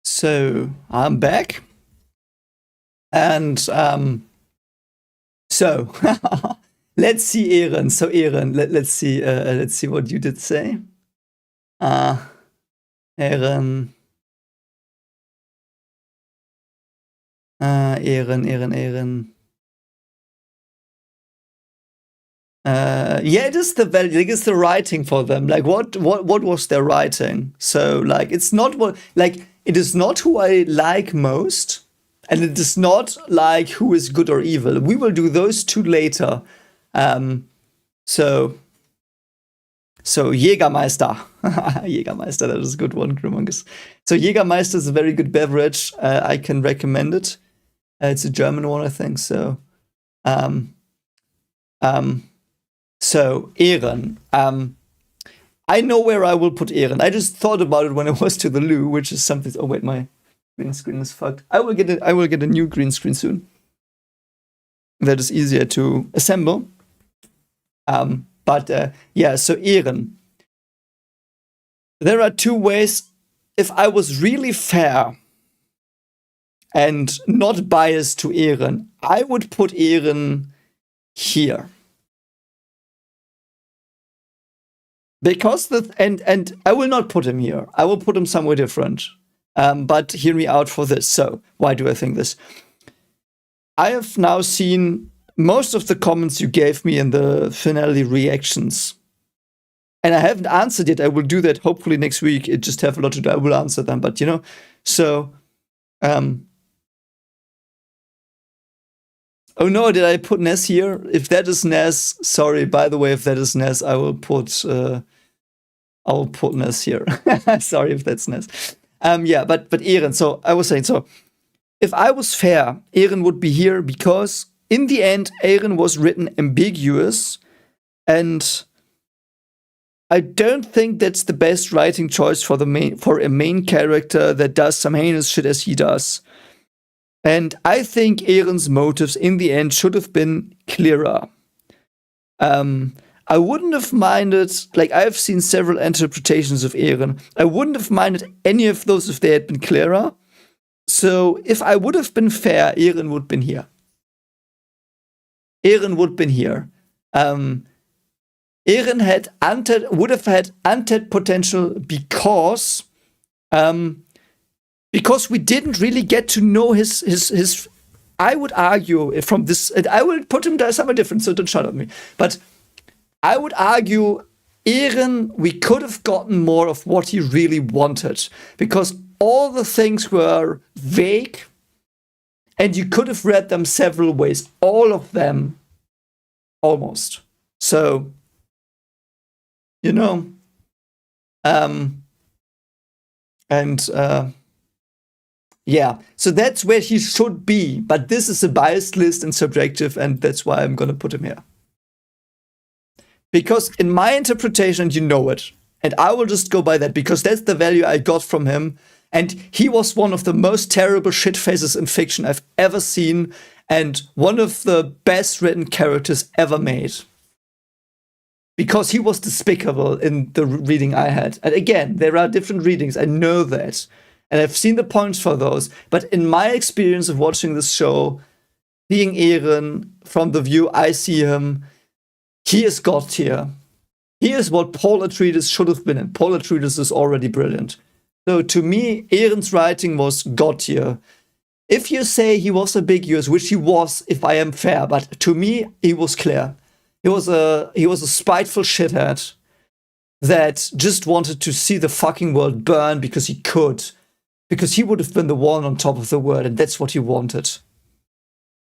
So I'm back. And so let's see Eren. So Eren, let's see what you did say. Eren. Eren. Yeah, it is the writing for them. Like what was their writing? So like it's not what like it is not who I like most, and it is not like who is good or evil. We will do those two later. So Jägermeister. Jägermeister, that is a good one, Grimongus. So Jägermeister is a very good beverage. I can recommend it. It's a German one, I think. So so Eren. I know where I will put Eren. I just thought about it when I was to the loo, which is something. Oh wait, my green screen is fucked. I will get a new green screen soon. That is easier to assemble. But yeah, so Eren. There are two ways. If I was really fair and not biased to Eren, I would put Eren here. Because and I will not put him here. I will put him somewhere different. But hear me out for this. So why do I think this? I have now seen most of the comments you gave me in the finale reactions. And I haven't answered yet. I will do that hopefully next week. It just have a lot to do. I will answer them. But you know, so oh no, did I put Ness here? If that is Ness, sorry, by the way, if that is Ness, I will put Ness here. Sorry if that's Ness. Yeah, but Eren, so I was saying, so if I was fair, Eren would be here because in the end, Eren was written ambiguous, and I don't think that's the best writing choice for a main character that does some heinous shit as he does. And I think Eren's motives in the end should have been clearer. I wouldn't have minded, like I've seen several interpretations of Eren. I wouldn't have minded any of those if they had been clearer. So if I would have been fair, Eren would have been here. Eren would have been here. Eren would have had untapped potential because we didn't really get to know his. I would argue from this, and I will put him somewhere different, so don't shout at me. But I would argue Eren, we could have gotten more of what he really wanted, because all the things were vague, and you could have read them several ways. All of them, almost. So, yeah, so that's where he should be. But this is a biased list and subjective, and that's why I'm going to put him here. Because in my interpretation, you know it, and I will just go by that, because that's the value I got from him. And he was one of the most terrible shit faces in fiction I've ever seen, and one of the best written characters ever made. Because he was despicable in the reading I had. And again, there are different readings, I know that. And I've seen the points for those. But in my experience of watching this show, being Eren, from the view I see him, he is God tier. He is what Paul Atreides should have been, and Paul Atreides is already brilliant. So to me, Eren's writing was God tier. If you say he was ambiguous, which he was, if I am fair, but to me, he was clear. He was a spiteful shithead that just wanted to see the fucking world burn because he could. Because he would have been the one on top of the world, and that's what he wanted.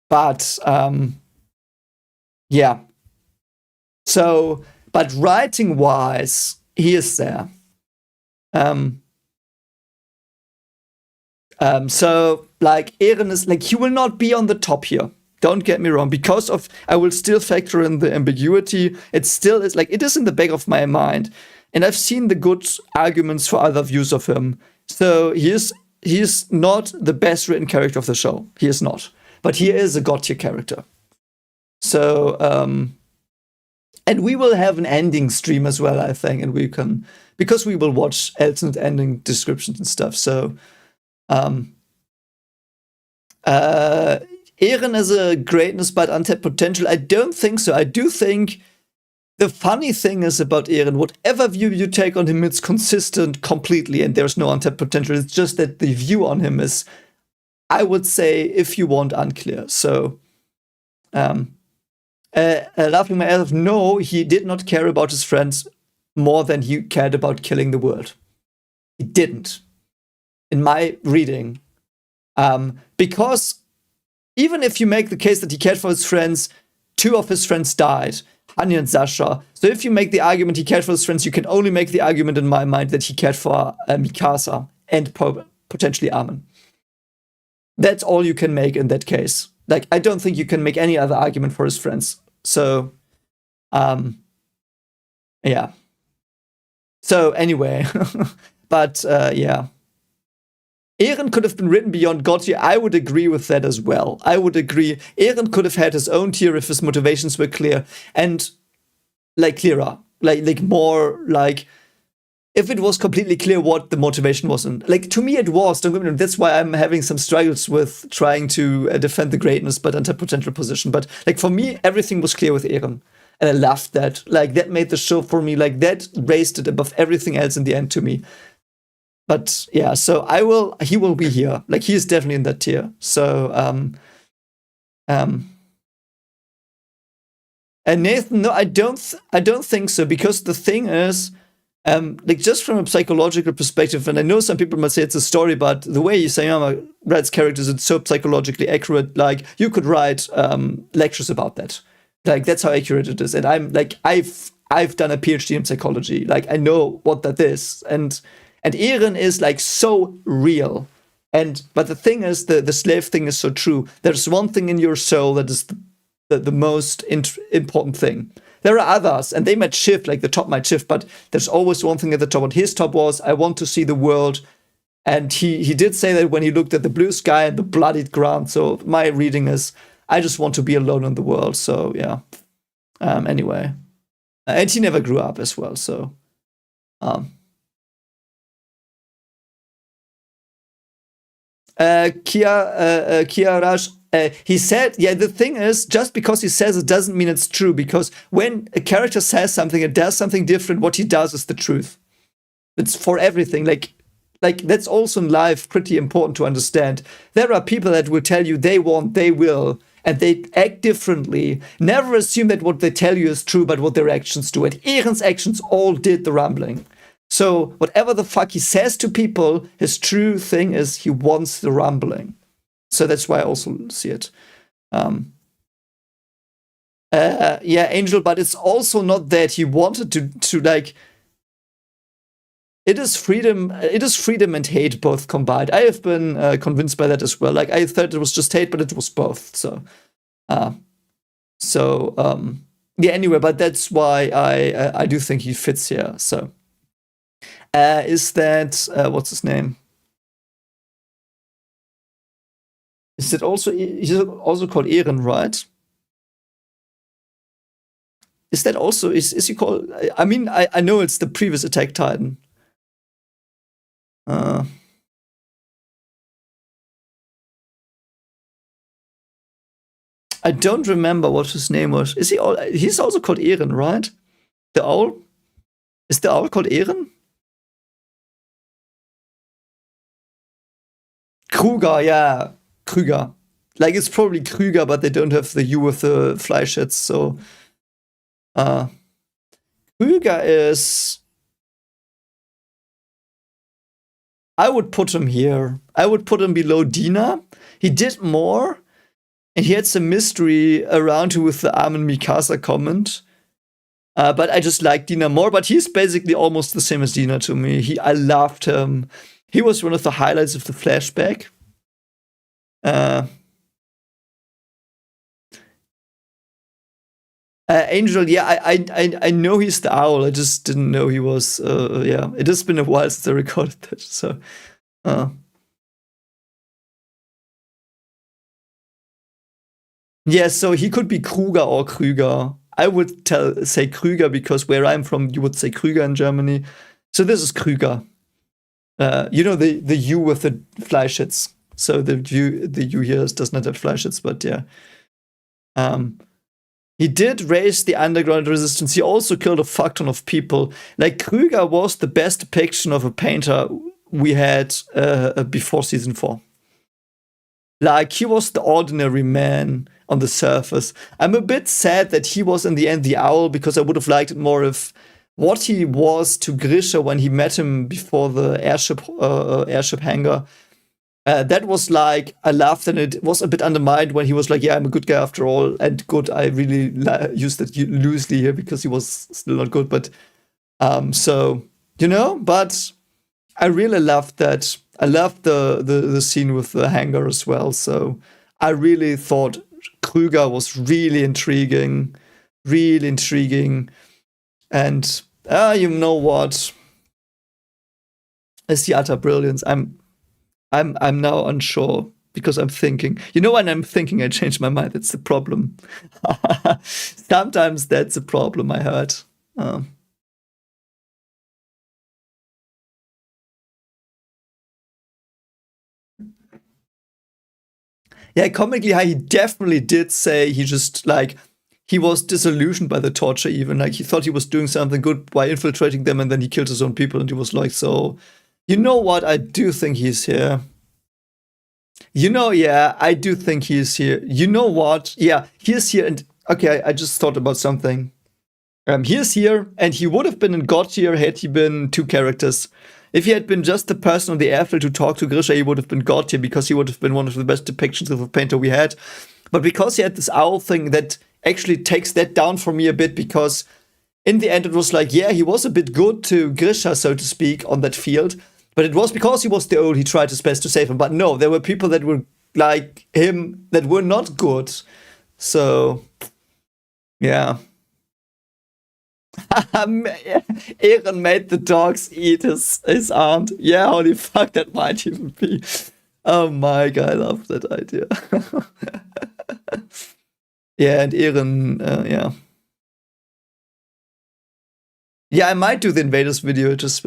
But, yeah. So, but writing-wise, he is there. So, like, Eren is, like, he will not be on the top here. Don't get me wrong. Because of, I will still factor in the ambiguity. It still is, like, it is in the back of my mind. And I've seen the good arguments for other views of him. So, he is not the best written character of the show. He is not. But he is a god tier character. So, and we will have an ending stream as well, I think, and we can, because we will watch alternate ending descriptions and stuff. So, Eren is a greatness but untapped potential. I don't think so. I do think the funny thing is about Eren, whatever view you take on him, it's consistent completely, and there's no untapped potential. It's just that the view on him is, I would say, if you want, unclear. So, laughing my ass off, no, he did not care about his friends more than he cared about killing the world. He didn't, in my reading. Because even if you make the case that he cared for his friends, 2 of his friends died, Anya and Sasha. So if you make the argument he cared for his friends, you can only make the argument in my mind that he cared for Mikasa and potentially Armin. That's all you can make in that case. Like, I don't think you can make any other argument for his friends. So, yeah. So, anyway. But, yeah. Eren could have been written beyond God tier. I would agree with that as well. I would agree. Eren could have had his own tier if his motivations were clear. And, like, clearer. Like more, like, if it was completely clear what the motivation was. And, like, to me it was. Don't get me wrong. That's why I'm having some struggles with trying to defend the greatness but untapped potential position. But, like, for me, everything was clear with Eren. And I loved that. Like, that made the show for me, like, that raised it above everything else in the end to me. But, yeah, so he will be here. Like, he is definitely in that tier. So, and Nathan, no, I don't think so, because the thing is, like, just from a psychological perspective, and I know some people might say it's a story, but the way Isayama writes characters, it's so psychologically accurate. Like, you could write lectures about that. Like, that's how accurate it is. And I'm like, I've done a PhD in psychology. Like, I know what that is. And Eren is, like, so real. But the thing is, the slave thing is so true. There's one thing in your soul that is the most important thing. There are others, and they might shift, like the top might shift, but there's always one thing at the top. And his top was, I want to see the world. And he did say that when he looked at the blue sky and the bloodied ground. So my reading is, I just want to be alone in the world. So, yeah. Anyway. And he never grew up as well, so... Kia Raj, he said, yeah, the thing is, just because he says it doesn't mean it's true, because when a character says something and does something different, what he does is the truth. It's for everything. Like that's also in life pretty important to understand. There are people that will tell you they want, they will, and they act differently. Never assume that what they tell you is true, but what their actions do. And Eren's actions all did the rumbling. So whatever the fuck he says to people, his true thing is he wants the rumbling. So that's why I also see it. Yeah, Angel, but it's also not that he wanted to like. It is freedom and hate both combined. I have been convinced by that as well. Like, I thought it was just hate, but it was both. So, yeah. Anyway, but that's why I do think he fits here. So, is that what's his name? Is it also he's also called Eren, right? Is that also is he called? I mean, I know it's the previous Attack Titan. I don't remember what his name was. Is he? He's also called Eren, right? The owl. Is the owl called Eren? Kruger, yeah, Krüger. Like it's probably Krüger, but they don't have the U with the fly shits. So, Krüger is. I would put him here. I would put him below Dina. He did more, and he had some mystery around him with the Armin Mikasa comment. But I just like Dina more. But he's basically almost the same as Dina to me. I loved him. He was one of the highlights of the flashback. Angel, yeah, I know he's the owl. I just didn't know he was. Yeah, it has been a while since I recorded that. So, yeah, so he could be Kruger or Krüger. I would say Krüger because where I'm from, you would say Krüger in Germany. So this is Krüger. You know the U with the fly shits. So the U here does not have fly shits, but yeah. He did raise the underground resistance. He also killed a fuck ton of people. Like, Krüger was the best depiction of a painter we had before season 4. Like, he was the ordinary man on the surface. I'm a bit sad that he was in the end the owl, because I would have liked it more if what he was to Grisha when he met him before the airship hangar. That was like, I laughed, and it was a bit undermined when he was like, yeah, I'm a good guy after all. And good, I really used it loosely here because he was still not good. But, so, you know, but I really loved that. I loved the scene with the hangar as well. So I really thought Krüger was really intriguing. And, you know what? It's the utter brilliance. I'm now unsure because I'm thinking. You know, when I'm thinking, I change my mind. That's the problem. Sometimes that's a problem, I heard. Yeah, comically high, he definitely did say he just, like, he was disillusioned by the torture even. Like, he thought he was doing something good by infiltrating them, and then he killed his own people, and he was like, so... You know what? I do think he's here. You know, yeah, I do think he's here. You know what? Yeah, he's here. And okay, I just thought about something. He's here, and he would have been in God tier had he been 2 characters. If he had been just the person on the airfield to talk to Grisha, he would have been God tier because he would have been one of the best depictions of a painter we had. But because he had this owl thing, that actually takes that down for me a bit, because in the end it was like, yeah, he was a bit good to Grisha, so to speak, on that field. But it was because he was the old, he tried his best to save him. But no, there were people that were like him that were not good. So, yeah. Eren made the dogs eat his aunt. Yeah, holy fuck, that might even be. Oh my god, I love that idea. Yeah, and Eren, yeah. Yeah, I might do the Invaders video, it's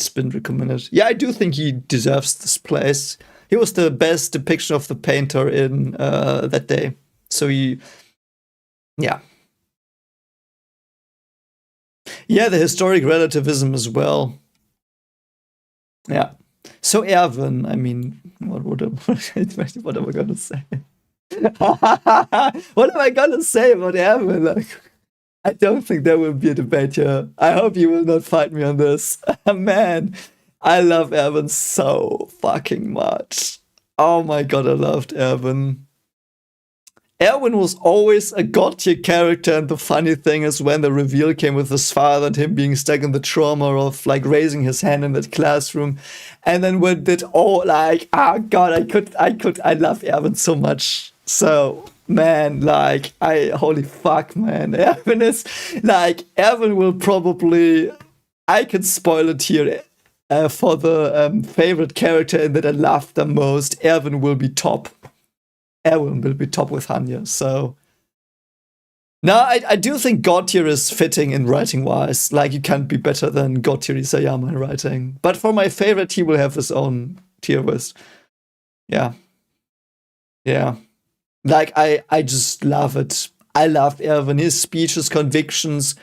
been recommended. Yeah, I do think he deserves this place. he was the best depiction of the painter in that day. So yeah, the historic relativism as well. Yeah. So Erwin, I mean, what am I gonna say? What am I gonna say about Erwin? Like, I don't think there will be a debate here. I hope you will not fight me on this. Man, I love Erwin so fucking much. Oh my god, I loved Erwin. Erwin was always a god tier character, and the funny thing is when the reveal came with his father and him being stuck in the trauma of like raising his hand in that classroom, and then when did all like, oh god, I love Erwin so much. So man, like holy fuck, man, Erwin is like Erwin will probably, I can spoil it here. For the favorite character in that I love the most, Erwin will be top. Eren will be top with Hanya. So no, I do think God tier is fitting in writing wise. Like you can't be better than God tier Isayama in writing. But for my favorite, he will have his own tier list. Yeah. Like I just love it. I love Erwin, his speech, his convictions,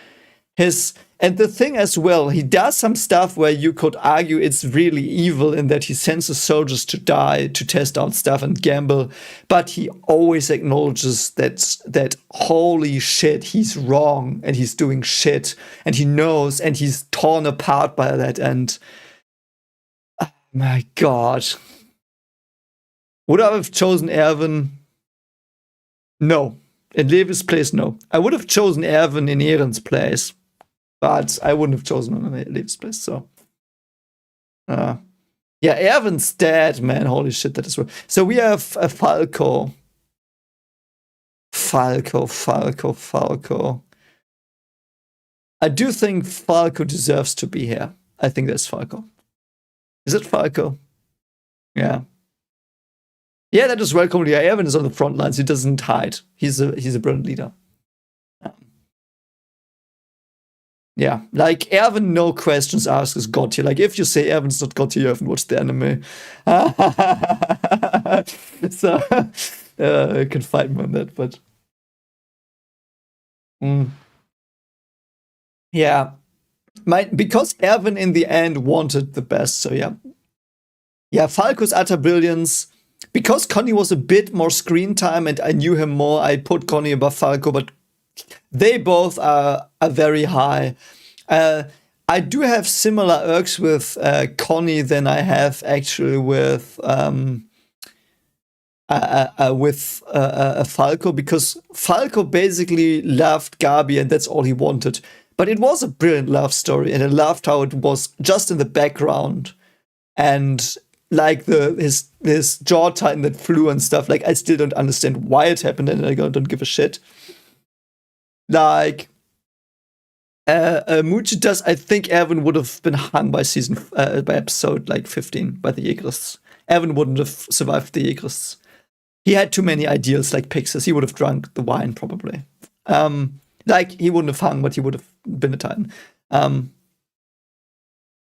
and the thing as well, he does some stuff where you could argue it's really evil in that he sends his soldiers to die, to test out stuff and gamble, but he always acknowledges that holy shit, he's wrong and he's doing shit and he knows and he's torn apart by that. And oh my god, would I have chosen Erwin? No. In Levi's place, no. I would have chosen Erwin in Eren's place. But I wouldn't have chosen him in Levi's place, so. Yeah, Erwin's dead, man. Holy shit, that is real. So we have a Falco. Falco. I do think Falco deserves to be here. I think that's Falco. Is it Falco? Yeah. Yeah, that is welcome. Yeah, Erwin is on the front lines. He doesn't hide. He's a brilliant leader. Yeah, like Erwin, no questions asked is God tier. Like if you say Erwin's not God tier, you haven't watched the anime. So you can fight me on that, but yeah, because Erwin in the end wanted the best. So yeah, Falco's utter brilliance. Because Connie was a bit more screen time and I knew him more, I put Connie above Falco, but they both are very high. I do have similar irks with Connie than I have actually with Falco, because Falco basically loved Gabi and that's all he wanted. But it was a brilliant love story, and I loved how it was just in the background and like his jaw tighten that flew and stuff. Like I still don't understand why it happened, and I don't give a shit. Like Muji does. I think Erwin would have been hung by by episode like 15 by the Jägerists. Erwin wouldn't have survived the Jägerists. He had too many ideals like Pixis. He would have drunk the wine probably. Like he wouldn't have hung, but he would have been a Titan.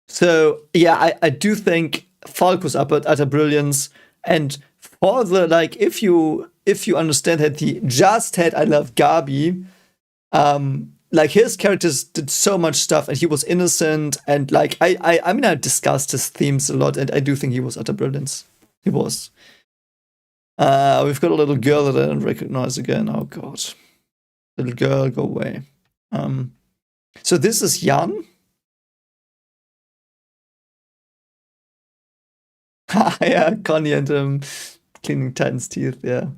So yeah, I do think Falco's utter brilliance, and for the like, if you understand that he just had I Love Gabi, like his characters did so much stuff, and he was innocent, and like I mean I discussed his themes a lot, and I do think he was utter brilliance. He was. We've got a little girl that I don't recognize again. Oh god, little girl, go away. So this is Jan. Yeah, Connie and cleaning Titan's teeth. Yeah.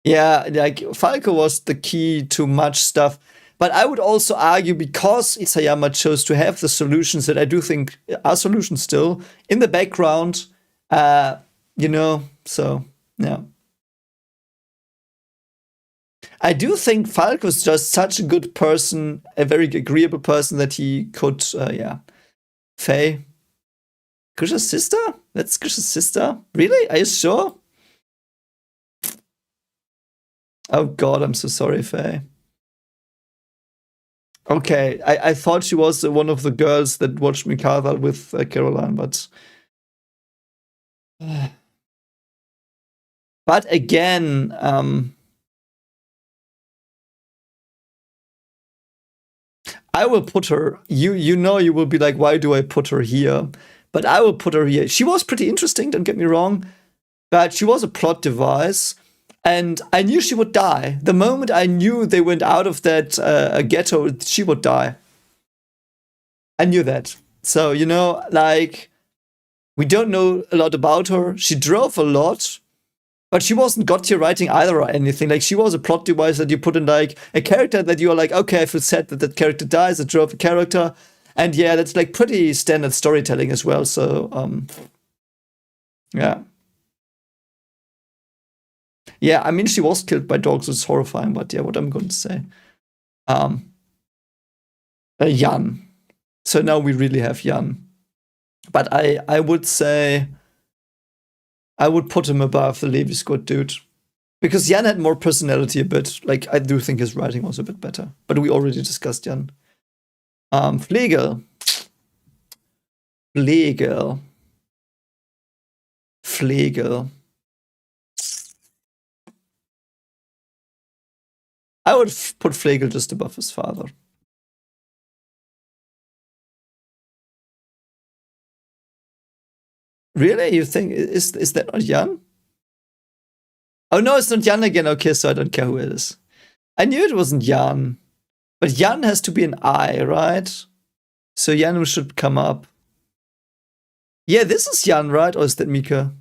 Like Falco was the key to much stuff, but I would also argue because Isayama chose to have the solutions that I do think are solutions still in the background. So yeah. I do think Falco's just such a good person, a very agreeable person that he could, Faye. Grisha's sister? That's Grisha's sister? Really? Are you sure? Oh god, I'm so sorry, Faye. Okay, I thought she was one of the girls that watched Mikasa with Caroline, but But again, I will put her. You know you will be like, why do I put her here? But I will put her here. She was pretty interesting. Don't get me wrong, but she was a plot device, and I knew she would die. The moment I knew they went out of that ghetto, she would die. I knew that. So you know, like we don't know a lot about her. She drove a lot. But she wasn't got tier writing either or anything. Like, she was a plot device that you put in, like, a character that you're like, okay, I feel sad that that character dies. It drove a character. And yeah, that's, like, pretty standard storytelling as well. So, yeah. Yeah, I mean, she was killed by dogs. It's horrifying. But yeah, what I'm going to say. Jan. So now we really have Jan. But I would say... I would put him above the Levi Scott dude. Because Jan had more personality a bit. Like, I do think his writing was a bit better. But we already discussed Jan. Flegel. Flegel. Flegel. I would put Flegel just above his father. Really? You think is that not Jan? Oh no, it's not Jan again. Okay, so I don't care who it is. I knew it wasn't Jan, but Jan has to be an I, right? So Jan should come up. Yeah, this is Jan, right? Or is that Mika?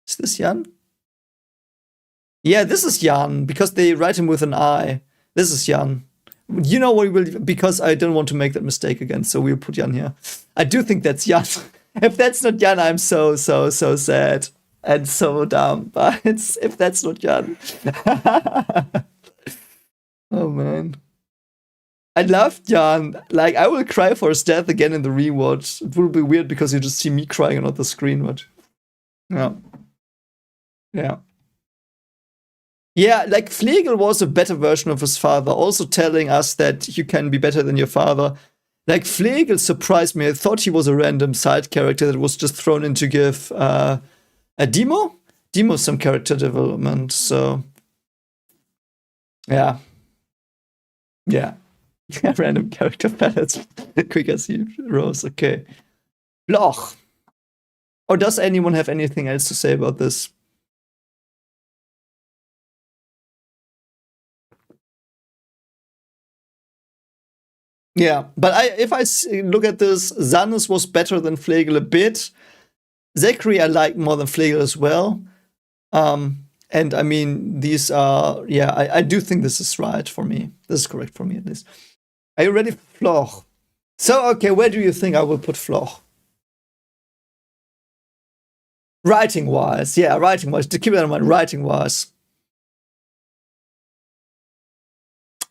Is this Jan? Yeah, this is Jan because they write him with an I. This is Jan. You know what we will, because I don't want to make that mistake again, so we'll put Jan here. I do think that's Jan. If that's not Jan, I'm so sad and so dumb. But if that's not Jan. Oh man. I love Jan. Like, I will cry for his death again in the rewatch. It will be weird because you just see me crying on the screen, but yeah. Yeah. Yeah, like Flegel was a better version of his father, also telling us that you can be better than your father. Like, Flegel surprised me. I thought he was a random side character that was just thrown in to give a Demo some character development. So, yeah. Yeah. Random character palettes. Quick as he rose. Okay. Bloch. Or does anyone have anything else to say about this? Yeah, but if I look at this, Zanus was better than Flegel a bit. Zachary I like more than Flegel as well. And I mean, these are, yeah, I do think this is right for me. This is correct for me at least. Are you ready for Floch? So, okay, where do you think I will put Floch? Writing-wise, yeah, writing-wise. To keep that in mind, writing-wise.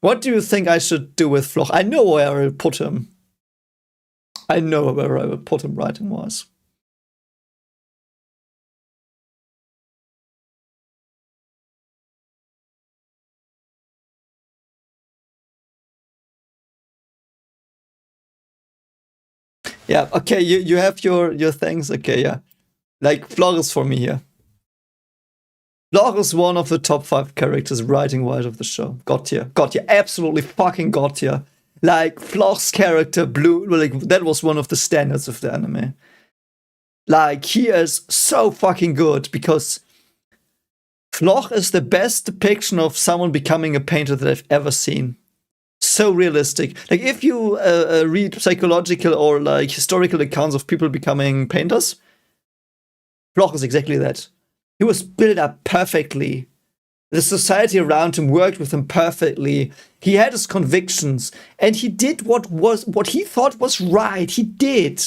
What do you think I should do with Floch? I know where I will put him. I know where I will put him writing-wise. Yeah, okay, you have your things. Okay, yeah. Like, Floch is for me here. Floch is one of the top 5 characters writing-wise of the show. Got here. Absolutely fucking got here. Like, Floch's character, Blue, like, that was one of the standards of the anime. Like, he is so fucking good because Floch is the best depiction of someone becoming a painter that I've ever seen. So realistic. Like, if you read psychological or like historical accounts of people becoming painters, Floch is exactly that. He was built up perfectly. The society around him worked with him perfectly. He had his convictions, and he did what he thought was right. He did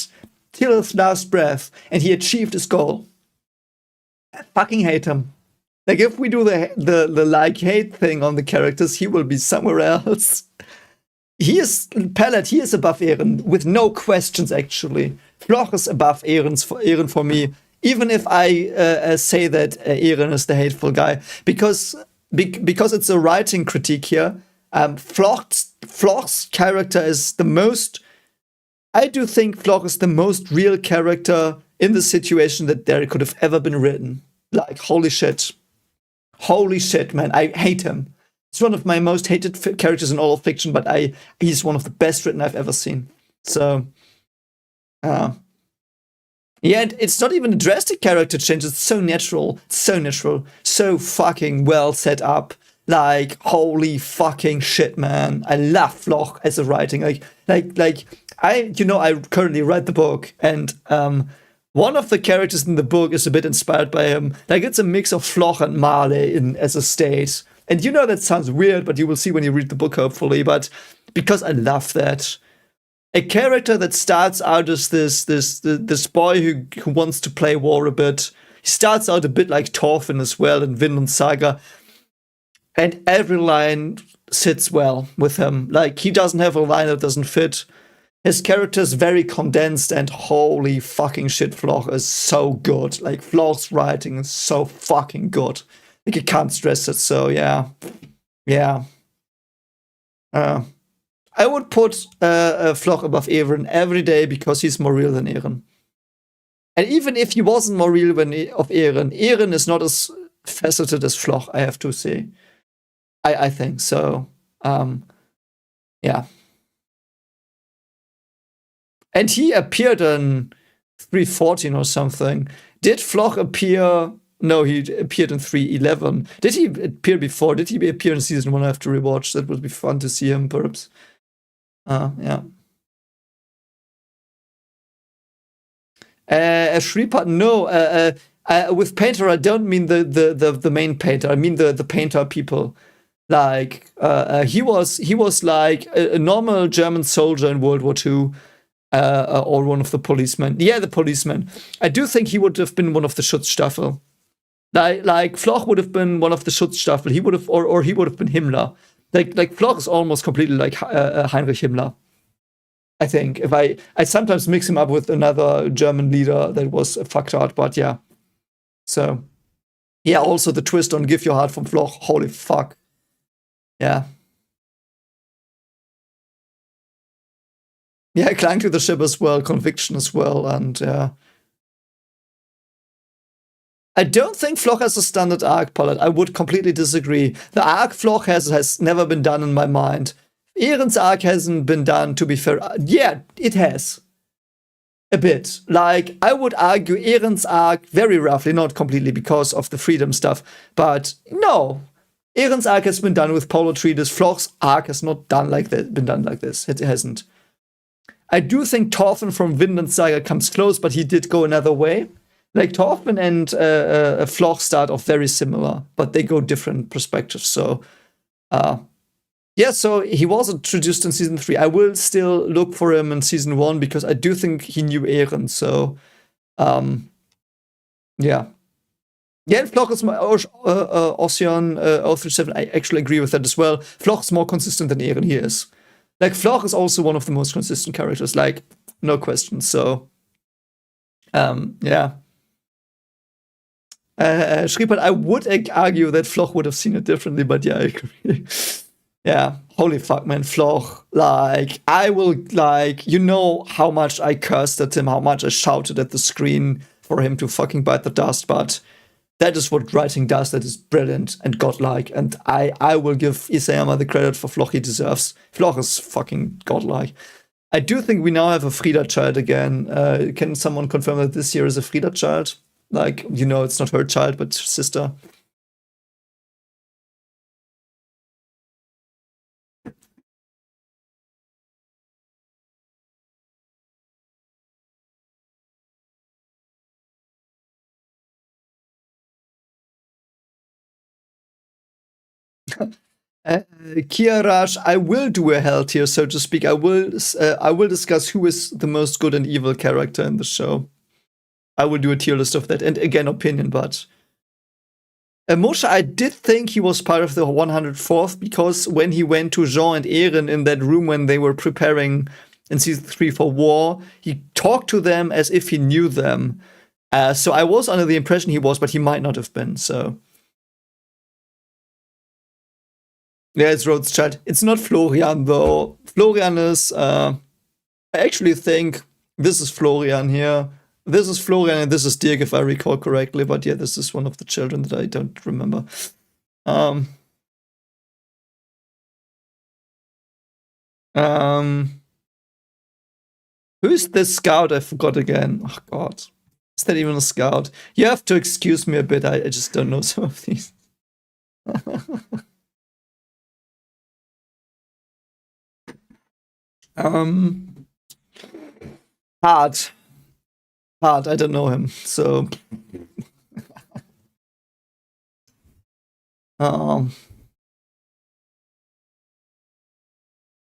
till his last breath, and he achieved his goal. I fucking hate him. Like, if we do the like hate thing on the characters, he will be somewhere else. He is Palette. He is above Eren with no questions. Actually, Floch is above Eren for me. Even if I say that Eren is the hateful guy, because it's a writing critique here. Floch's character is the most. I do think Floch is the most real character in the situation that there could have ever been written. Like, holy shit, man, I hate him. It's one of my most hated characters in all of fiction, but he's one of the best written I've ever seen. So, yeah, and it's not even a drastic character change. It's so natural, so fucking well set up. Like, holy fucking shit, man. I love Floch as a writing. I currently write the book, and one of the characters in the book is a bit inspired by him. Like, it's a mix of Floch and Marley as a state. And that sounds weird, but you will see when you read the book, hopefully. But because I love that. A character that starts out as this boy who wants to play war a bit. He starts out a bit like Thorfinn as well in Vinland Saga. And every line sits well with him. Like, he doesn't have a line that doesn't fit. His character is very condensed, and holy fucking shit, Floch is so good. Like, Floch's writing is so fucking good. Like, you can't stress it, so yeah. I would put Floch above Eren every day because he's more real than Eren. And even if he wasn't more real than Eren is not as faceted as Floch, I have to say. I think so. Yeah. And he appeared in 314 or something. Did Floch appear? No, he appeared in 311. Did he appear before? Did he appear in season 1? I have to rewatch. That would be fun to see him, perhaps. Yeah. Shripad, no. With painter, I don't mean the main painter. I mean the painter people. Like, he was like a normal German soldier in World War II, or one of the policemen. Yeah, the policeman. I do think he would have been one of the Schutzstaffel. Like Floch would have been one of the Schutzstaffel. He would have, or he would have been Himmler. Like Floch is almost completely like Heinrich Himmler. I think if I sometimes mix him up with another German leader that was fucked out, but yeah. So yeah, also the twist on "Give Your Heart" from Floch. Holy fuck. Yeah. Yeah, Clang to the Ship as well, Conviction as well, and yeah. I don't think Floch has a standard arc palette. I would completely disagree. The arc Floch has never been done in my mind. Eren's arc hasn't been done, to be fair. Yeah, it has. A bit. Like, I would argue Eren's arc, very roughly, not completely because of the freedom stuff, but no. Eren's arc has been done with Polo Treatise. Floch's arc has not been done like this. It hasn't. I do think Thorfinn from Vinland Saga comes close, but he did go another way. Like, Thorfinn and Floch start off very similar, but they go different perspectives. So, yeah, so he was introduced in season 3. I will still look for him in season 1 because I do think he knew Eren. So, yeah. Yeah, and Floch is my Ocean 037. I actually agree with that as well. Floch is more consistent than Eren. He is. Like, Floch is also one of the most consistent characters. Like, no question. So, yeah. Schriepert, I would argue that Floch would have seen it differently, but yeah, I agree. Yeah, holy fuck, man, Floch. Like, I will, like, you know how much I cursed at him, how much I shouted at the screen for him to fucking bite the dust, but that is what writing does. That is brilliant and godlike, and I will give Isayama the credit for Floch he deserves. Floch is fucking godlike. I do think we now have a Frida child again. Can someone confirm that this year is a Frida child? Like, it's not her child, but her sister. Kiarash, I will do a hell tier, so to speak. I will discuss who is the most good and evil character in the show. I will do a tier list of that, and again, opinion, but Moshe, I did think he was part of the 104th because when he went to Jean and Eren in that room when they were preparing in season 3 for war, he talked to them as if he knew them. So I was under the impression he was, but he might not have been, so. Yeah, it's Rothschild. It's not Florian, though. Florian is, I actually think this is Florian here. this is Florian and this is Dirk, if I recall correctly. But yeah, this is one of the children that I don't remember. Who's this scout? I forgot again. Oh God, is that even a scout? You have to excuse me a bit. I just don't know some of these. Hard. I don't know him, so.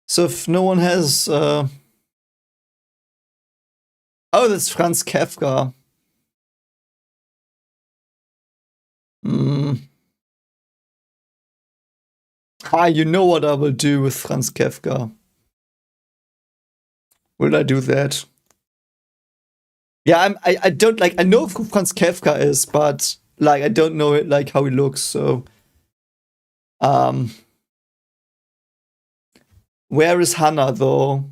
So if no one has, oh, that's Franz Kafka. You know what I will do with Franz Kafka. Will I do that? Yeah, I don't like. I know who Franz Kafka is, but like I don't know it like how he looks. So, where is Hannah though?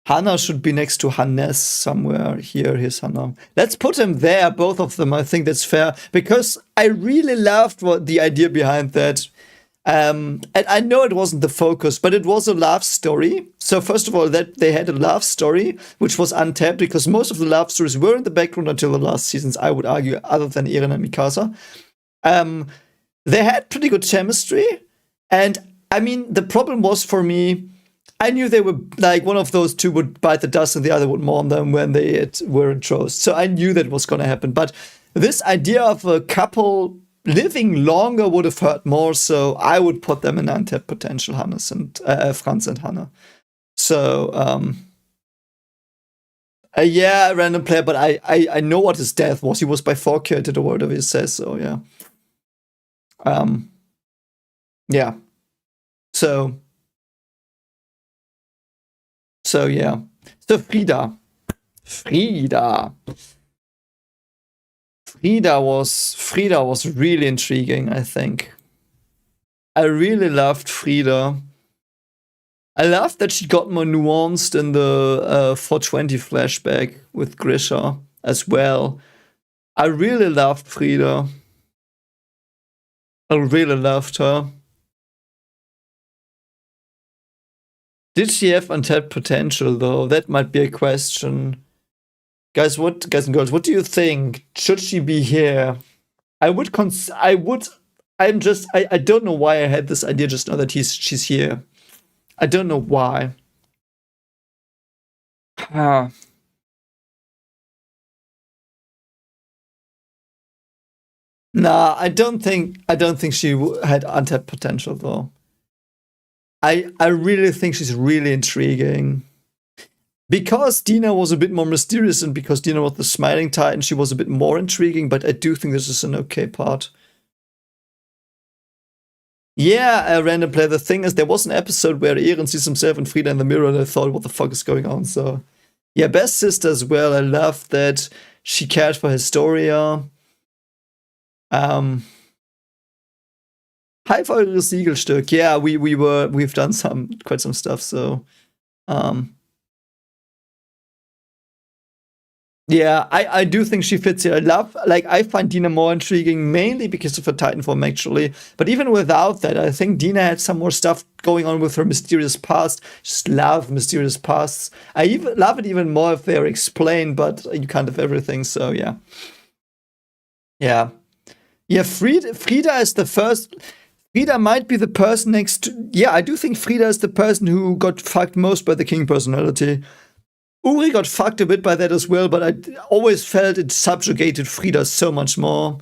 Hannah should be next to Hannes somewhere. Here's Hannah. Let's put him there, both of them. I think that's fair because I really loved what the idea behind that. And I know it wasn't the focus, but it was a love story. So first of all, that they had a love story, which was untapped because most of the love stories were in the background until the last seasons, I would argue, other than Eren and Mikasa. They had pretty good chemistry. And I mean, the problem was for me, I knew they were like one of those two would bite the dust and the other would mourn them when they were enthroned. So I knew that was going to happen. But this idea of a couple living longer would have hurt more. So I would put them in untapped potential, Hannes and Franz and Hannah. So yeah, random player, but I know what his death was. He was by bifurcated or whatever he says. So yeah, yeah. So yeah. So Frida was really intriguing, I think. I really loved Frida. I loved that she got more nuanced in the 420 flashback with Grisha as well. I really loved Frida. I really loved her. Did she have untapped potential though? That might be a question. Guys and girls, what do you think? Should she be here? I don't know why I had this idea just now that she's here. I don't know why. Nah, I don't think she had untapped potential though. I really think she's really intriguing. Because Dina was a bit more mysterious and because Dina was the smiling titan, she was a bit more intriguing, but I do think this is an okay part. Yeah, a random player. The thing is, there was an episode where Eren sees himself and Frida in the mirror and I thought, what the fuck is going on? So, yeah, best sister as well. I love that she cared for Historia. Hi for eure Siegelstück. Yeah, we've done quite some stuff, so yeah, I do think she fits here. I find Dina more intriguing, mainly because of her Titan form, actually. But even without that, I think Dina had some more stuff going on with her mysterious past. Just love mysterious pasts. I even love it even more if they're explained, but you can't have everything, so yeah. Yeah. Yeah, Frida is the first. Frida might be the person next to. Yeah, I do think Frida is the person who got fucked most by the king personality. Uri got fucked a bit by that as well, but I always felt it subjugated Frida so much more,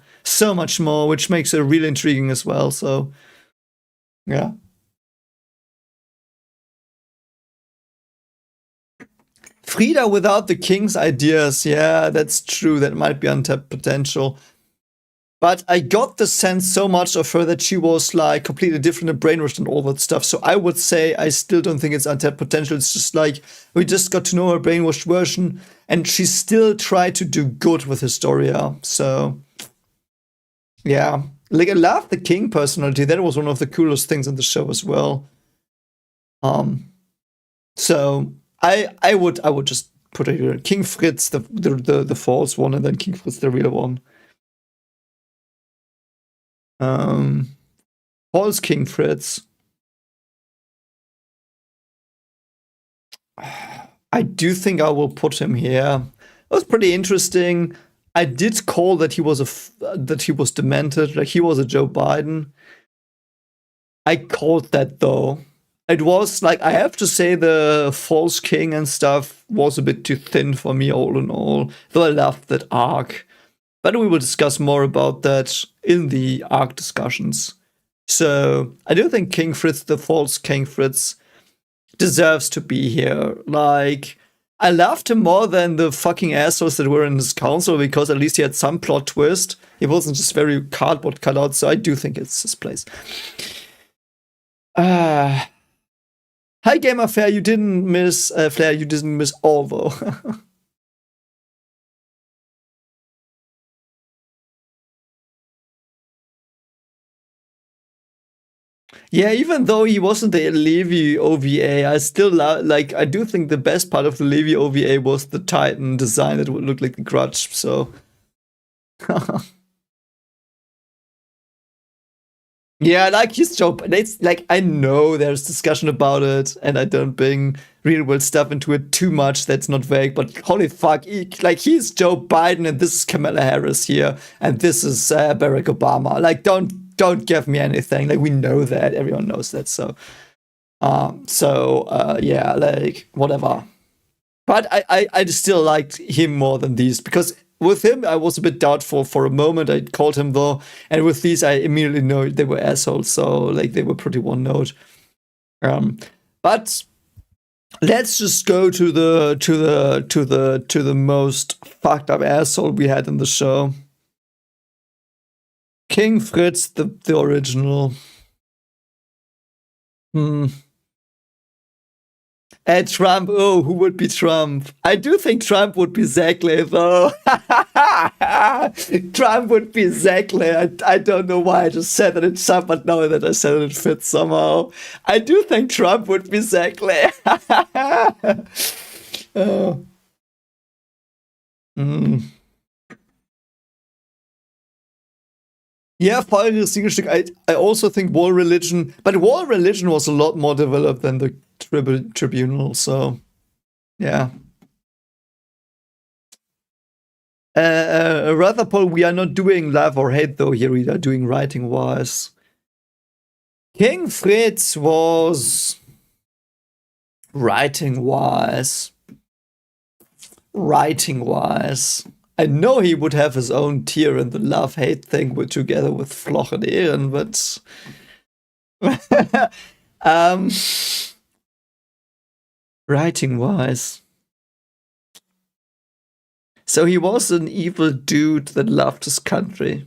which makes her really intriguing as well. So, yeah. Frida without the king's ideas, yeah, that's true. That might be untapped potential. But I got the sense so much of her that she was like completely different and brainwashed and all that stuff. So I would say I still don't think it's untapped potential. It's just like we just got to know her brainwashed version and she still tried to do good with Historia. So yeah. Like I love the king personality. That was one of the coolest things in the show as well. So I would just put it here. King Fritz, the false one, and then King Fritz, the real one. False King Fritz. I do think I will put him here. It was pretty interesting. I did call that he was demented, like he was a Joe Biden. I called that though. It was like, I have to say, the false king and stuff was a bit too thin for me all in all, though I loved that arc. But we will discuss more about that in the arc discussions. So I do think King Fritz, the false King Fritz, deserves to be here. Like, I loved him more than the fucking assholes that were in his council, because at least he had some plot twist. He wasn't just very cardboard cutout, so I do think it's his place. Hi Gamer Fair, you didn't miss Flair, you didn't miss all though. Yeah, even though he wasn't the Levi OVA, I still like. I do think the best part of the Levi OVA was the Titan design that would look like the Grudge. So, yeah, like his job. It's like, I know there's discussion about it, and I don't bring real world stuff into it too much. That's not vague, but holy fuck, like he's Joe Biden, and this is Kamala Harris here, and this is Barack Obama. Like, don't give me anything. Like, we know that, everyone knows that. So, yeah, like whatever. But I still liked him more than these, because with him I was a bit doubtful for a moment. I called him though, and with these I immediately know they were assholes. So like they were pretty one note. But let's just go to the most fucked up asshole we had in the show. King Fritz, the original. Trump. Oh, who would be Trump? I do think Trump would be Zackley, though. Trump would be Zackley. I don't know why I just said that it's Trump, but now that I said it, it fits somehow. I do think Trump would be Zackley. Oh. Yeah, feuriges Siegelstück. I also think War Religion, but War Religion was a lot more developed than the Tribunal, so yeah. Rather, Paul, we are not doing love or hate though here, we are doing writing wise. King Fritz was writing wise. I know he would have his own tier in the love-hate thing together with Floch and Eren, but writing-wise. So he was an evil dude that loved his country.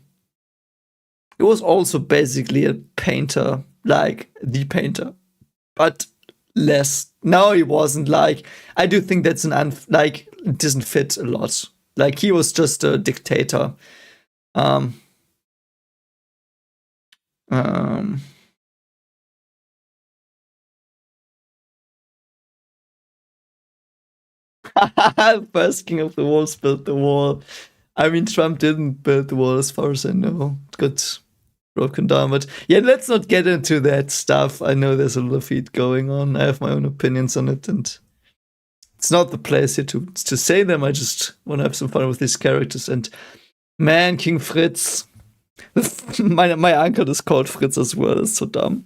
He was also basically a painter, like the painter, but less. No, he wasn't. Like, I do think that's it doesn't fit a lot. Like, he was just a dictator. First king of the walls built the wall. I mean, Trump didn't build the wall as far as I know. It got broken down. But yeah, let's not get into that stuff. I know there's a lot of heat going on. I have my own opinions on it, and it's not the place here to say them. I just want to have some fun with these characters. And man, King Fritz. My uncle is called Fritz as well. It's so dumb.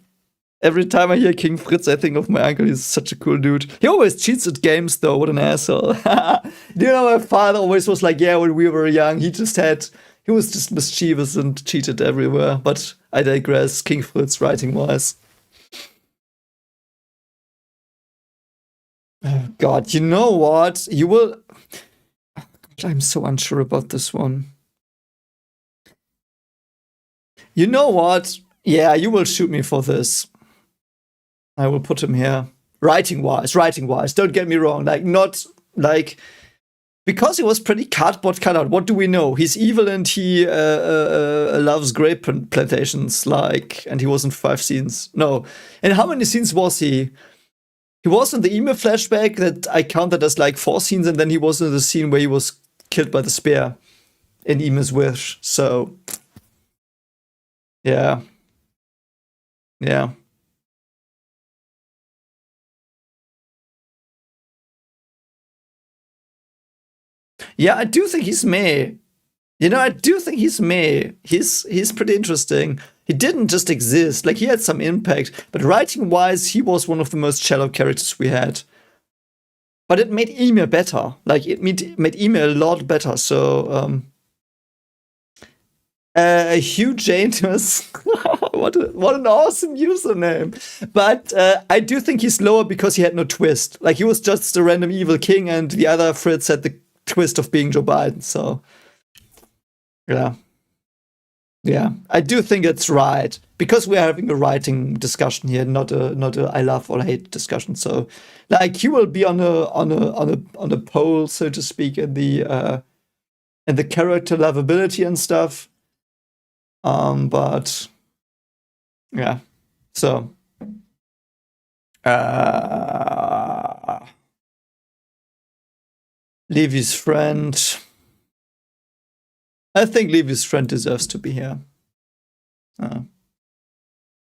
Every time I hear King Fritz, I think of my uncle. He's such a cool dude. He always cheats at games, though. What an asshole. You know, my father always was like, yeah, when we were young, he was just mischievous and cheated everywhere. But I digress. King Fritz, writing-wise. Oh, God, you know what? You will... I'm so unsure about this one. You know what? Yeah, you will shoot me for this. I will put him here. Writing-wise. Don't get me wrong. Like, not like... Because he was pretty cardboard cutout. What do we know? He's evil and he loves grape plantations. Like, and he was in 5 scenes. No. And how many scenes was he? He was in the email flashback that I counted as like 4 scenes, and then he was in the scene where he was killed by the spear in Ymir's wish. So, yeah. Yeah. Yeah, I do think he's meh. You know, I do think he's meh. He's pretty interesting. He didn't just exist. Like, he had some impact. But writing-wise, he was one of the most shallow characters we had. But it made Ymir better. Like, it made Ymir a lot better. So, Hugh Janus. what an awesome username. But I do think he's lower because he had no twist. Like, he was just a random evil king, and the other Fritz had the twist of being Joe Biden. So, yeah. Yeah, I do think it's right because we're having a writing discussion here, not a I love or hate discussion. So, like, he will be on a pole, so to speak, in the character lovability and stuff. But yeah, so Levy's friend. I think Levy's friend deserves to be here.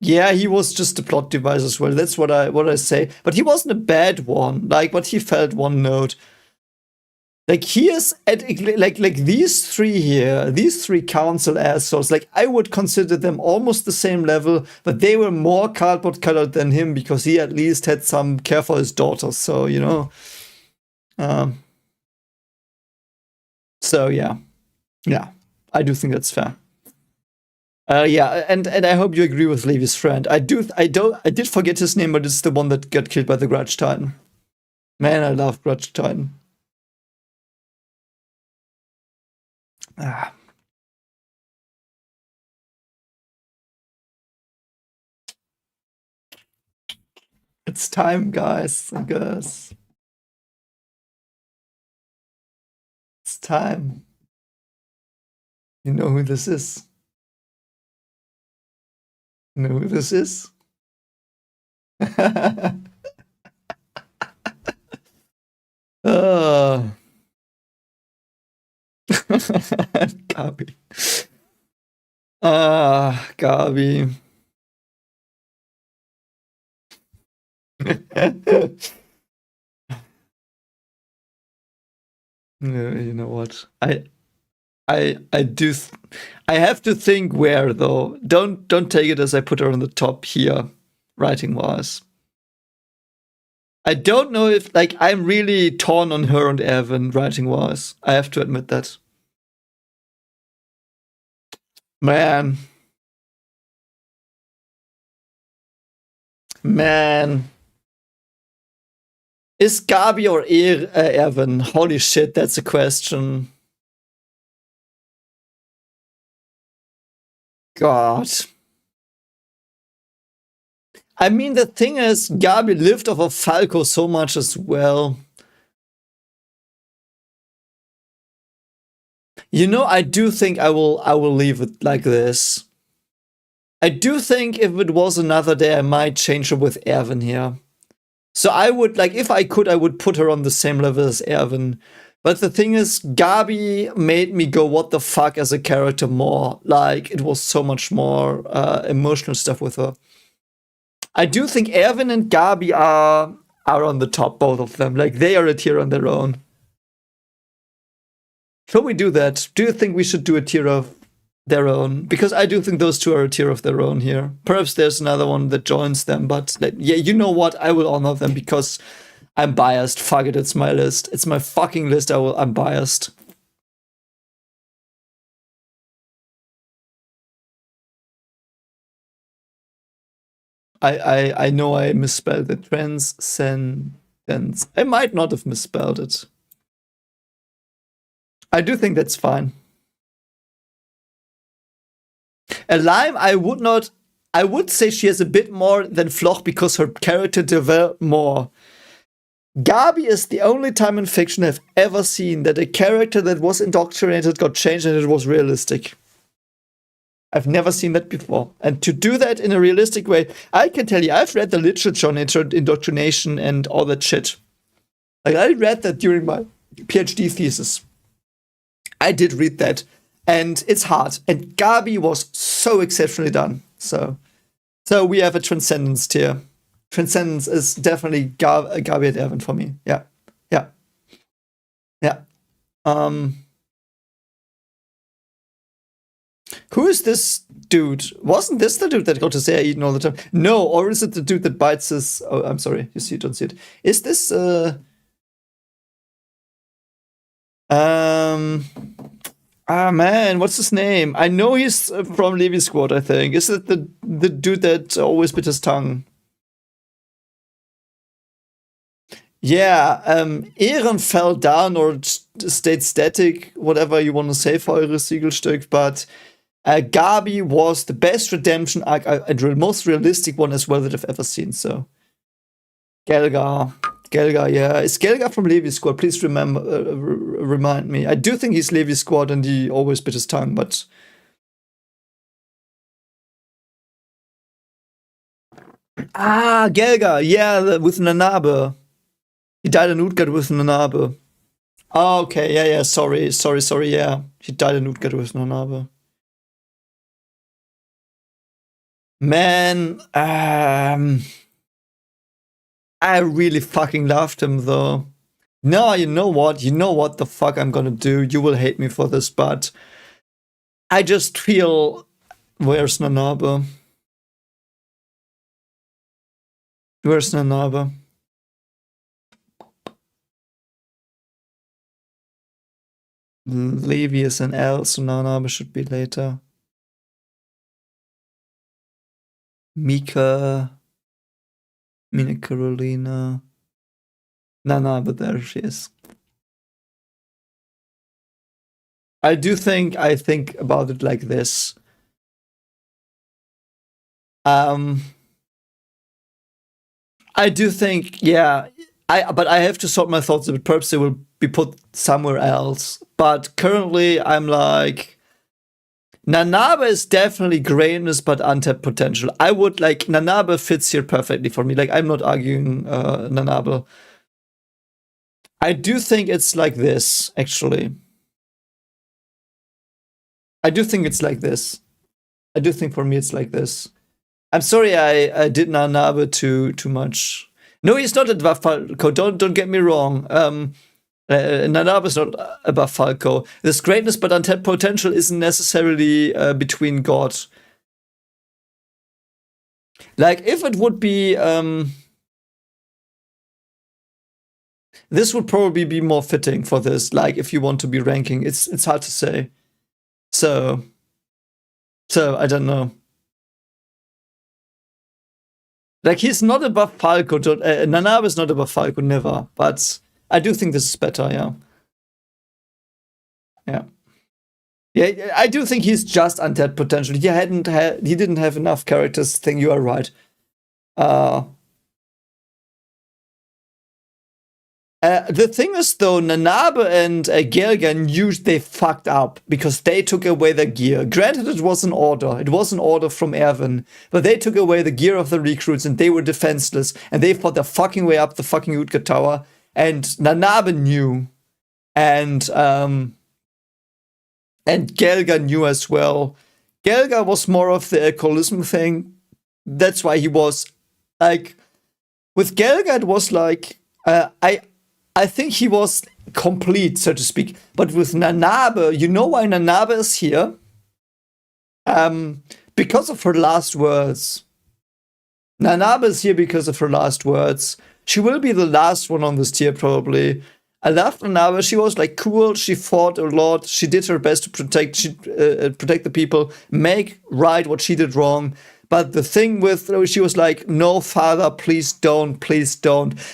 Yeah, he was just a plot device as well. That's what I say. But he wasn't a bad one. Like, but he felt one note. Like, he is at like these three here, these three council assholes. Like, I would consider them almost the same level, but they were more cardboard colored than him because he at least had some care for his daughters. So, you know. So yeah. I do think that's fair. Yeah, and I hope you agree with Levy's friend. I did forget his name, but it's the one that got killed by the Grudge Titan. Man, I love Grudge Titan. Ah. It's time, guys, I guess. It's time. You know who this is? You know who this is? Gabi. Gabi. You know what? I do. I have to think where though. Don't take it as I put her on the top here, writing wise. I don't know if like I'm really torn on her and Evan writing wise. I have to admit that. Man. Is Gabi or Evan? Holy shit, that's a question. God. I mean, the thing is, Gabi lived off of Falco so much as well. You know, I do think I will leave it like this. I do think if it was another day, I might change her with Erwin here. So I would, like, if I could, I would put her on the same level as Erwin. But the thing is, Gabi made me go, what the fuck, as a character more. Like, it was so much more emotional stuff with her. I do think Erwin and Gabi are on the top, both of them. Like, they are a tier on their own. Shall we do that? Do you think we should do a tier of their own? Because I do think those two are a tier of their own here. Perhaps there's another one that joins them, but yeah, you know what? I will honor them because I'm biased. Fuck it, it's my list. It's my fucking list. I'm biased. I know I misspelled it. Transcendence. I might not have misspelled it. I do think that's fine. A Lime, I would say she has a bit more than Floch because her character developed more. Gabi is the only time in fiction I've ever seen that a character that was indoctrinated got changed and it was realistic. I've never seen that before. And to do that in a realistic way, I can tell you, I've read the literature on indoctrination and all that shit. Like, I read that during my PhD thesis. I did read that. And it's hard. And Gabi was so exceptionally done. So we have a transcendence tier. Transcendence is definitely Gabi at Evan for me. Yeah. Yeah. Yeah. Who is this dude? Wasn't this the dude that got his hair eaten all the time? No, or is it the dude that bites his... Oh, I'm sorry. You see it, don't see it. Is this... man, what's his name? I know he's from Levi Squad, I think. Is it the dude that always bit his tongue? Yeah, Eren fell down or stayed static, whatever you want to say for eure Siegelstück, but Gabi was the best redemption arc and most realistic one as well that I've ever seen, so. Gelgar, yeah. Is Gelgar from Levi Squad? Please remind me. I do think he's Levi Squad and he always bit his tongue, but... Ah, Gelgar, yeah, with Nanabe. He died in Utgard with Nanabe. Oh, okay, yeah, sorry, yeah. He died in Utgard with Nanabe. Man, I really fucking loved him, though. No, you know what the fuck I'm gonna do? You will hate me for this, but I just feel... Where's Nanabe? Where's Nanabe? Levi is an L, so Nanabe should be later. Mina Carolina. Nanabe, there she is. I think about it like this. I do think, yeah, but I have to sort my thoughts a bit. Perhaps they will be put somewhere else. But currently, I'm like, Nanabe is definitely greatness, but untapped potential. I would like, Nanabe fits here perfectly for me. Like, I'm not arguing Nanabe. I do think it's like this, actually. I do think it's like this. I do think for me it's like this. I'm sorry I did Nanabe too much. No, he's not above Falco. Don't get me wrong. Nanabe is not above Falco. This greatness but untapped potential isn't necessarily between God. Like, if it would be... this would probably be more fitting for this, like, if you want to be ranking. It's hard to say. So I don't know. Like, he's not above Falco. Nanabe is not above Falco, never. But I do think this is better, yeah. Yeah. Yeah, I do think he's just untapped potential. He didn't have enough characters thing, you are right. The thing is, though, Nanabe and Gelgar knew they fucked up because they took away their gear. Granted, it was an order. It was an order from Erwin. But they took away the gear of the recruits and they were defenseless. And they fought their fucking way up the fucking Utgard Tower. And Nanabe knew. And Gelgar knew as well. Gelgar was more of the alcoholism thing. That's why he was, like... With Gelgar, it was like... I think he was complete, so to speak. But with Nanabe, you know why Nanabe is here? Because of her last words. Nanabe is here because of her last words. She will be the last one on this tier, probably. I loved Nanabe. She was like cool. She fought a lot. She did her best to protect the people, make right what she did wrong. But the thing with, she was like, no, father, please don't.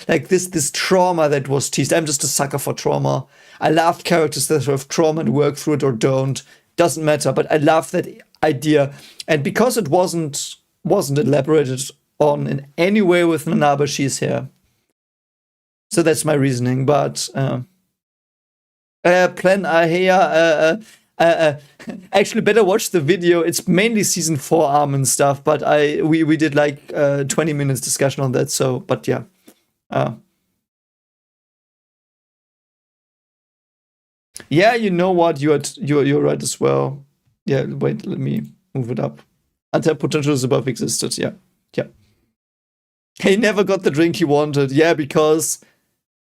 Like this trauma that was teased. I'm just a sucker for trauma. I love characters that have trauma and work through it or don't. Doesn't matter, but I love that idea. And because it wasn't elaborated on in any way with Nanabe, she's here. So that's my reasoning. But Plan Ahea, Actually, better watch the video. It's mainly season 4 Armin stuff, but we did like 20 minutes discussion on that. So, but yeah. Yeah, you know what? You're right as well. Yeah, wait, let me move it up. Until potential is above existed. Yeah, yeah. He never got the drink he wanted. Yeah, because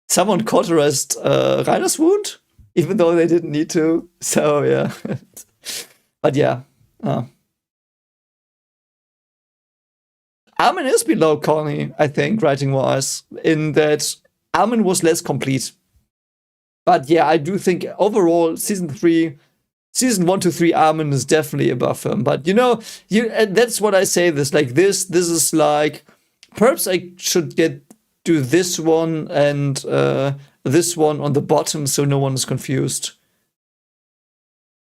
someone cauterized Reiner's wound, even though they didn't need to. So yeah, but yeah. Armin is below Connie, I think, writing wise, in that Armin was less complete. But yeah, I do think overall season 1 to 3 Armin is definitely above him. But that's what I say. This is like perhaps I should do this one and this one on the bottom so no one is confused.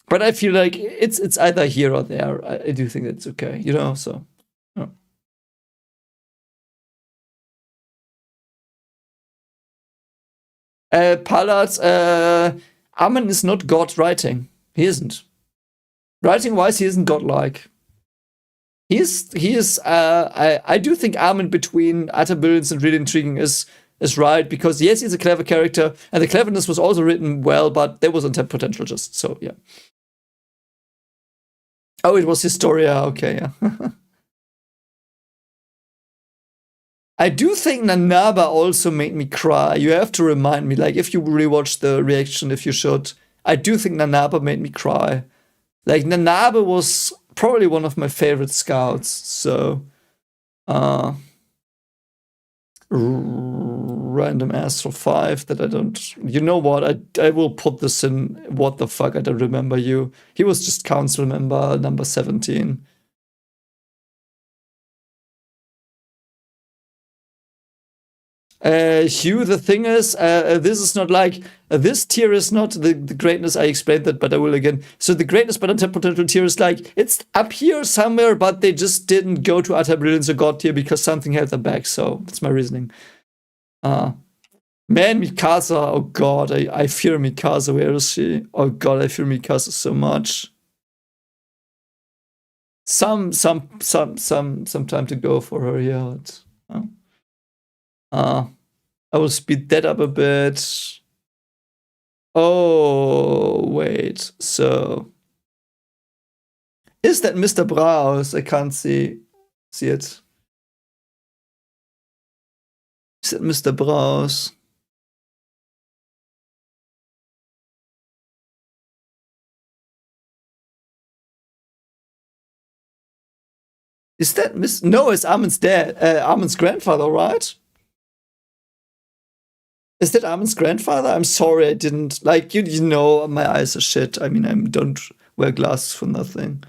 But I feel like it's either here or there. I do think that's okay, so. Pallard's Armin is not God writing. He isn't. Writing wise, he isn't godlike. He is. I do think Armin between utter brilliance and really intriguing is right, because yes, he's a clever character, and the cleverness was also written well, but there was untapped potential just so yeah. Oh, it was Historia. Okay, yeah. I do think Nanaba also made me cry. You have to remind me, like, if you rewatch the reaction, if you should. I do think Nanaba made me cry. Like, Nanaba was probably one of my favorite scouts, so. Random Astro 5 that I don't. You know what? I will put this in. What the fuck? I don't remember you. He was just council member number 17. Hugh, the thing is, this is not like this tier is not the greatness. I explained that, but I will again. So the greatness but untapped potential tier is like it's up here somewhere, but they just didn't go to utter brilliance or god tier because something held them back. So that's my reasoning. Man, Mikasa. Oh god, I fear Mikasa. Where is she? Oh god, I fear Mikasa so much. Some time to go for her here. I will speed that up a bit. Oh, wait. So, is that Mr. Braus? I can't see it. Is that Mr. Braus? Is that No, it's Armin's dad. Armin's grandfather, right? Is that Armin's grandfather? I'm sorry, I didn't like you. You know, my eyes are shit. I mean, I don't wear glasses for nothing.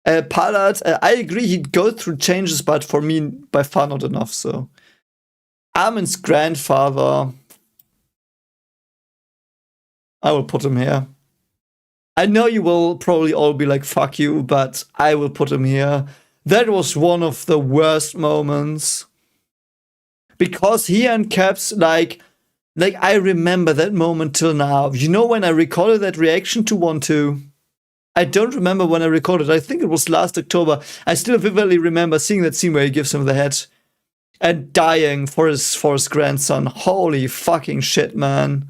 Pallard, I agree. He'd go through changes, but for me, by far not enough. So, Armin's grandfather, I will put him here. I know you will probably all be like, fuck you, but I will put him here. That was one of the worst moments. Because he and Caps, like I remember that moment till now. You know when I recorded that reaction to 1-2? I don't remember when I recorded. I think it was last October. I still vividly remember seeing that scene where he gives him the head and dying for his grandson. Holy fucking shit, man.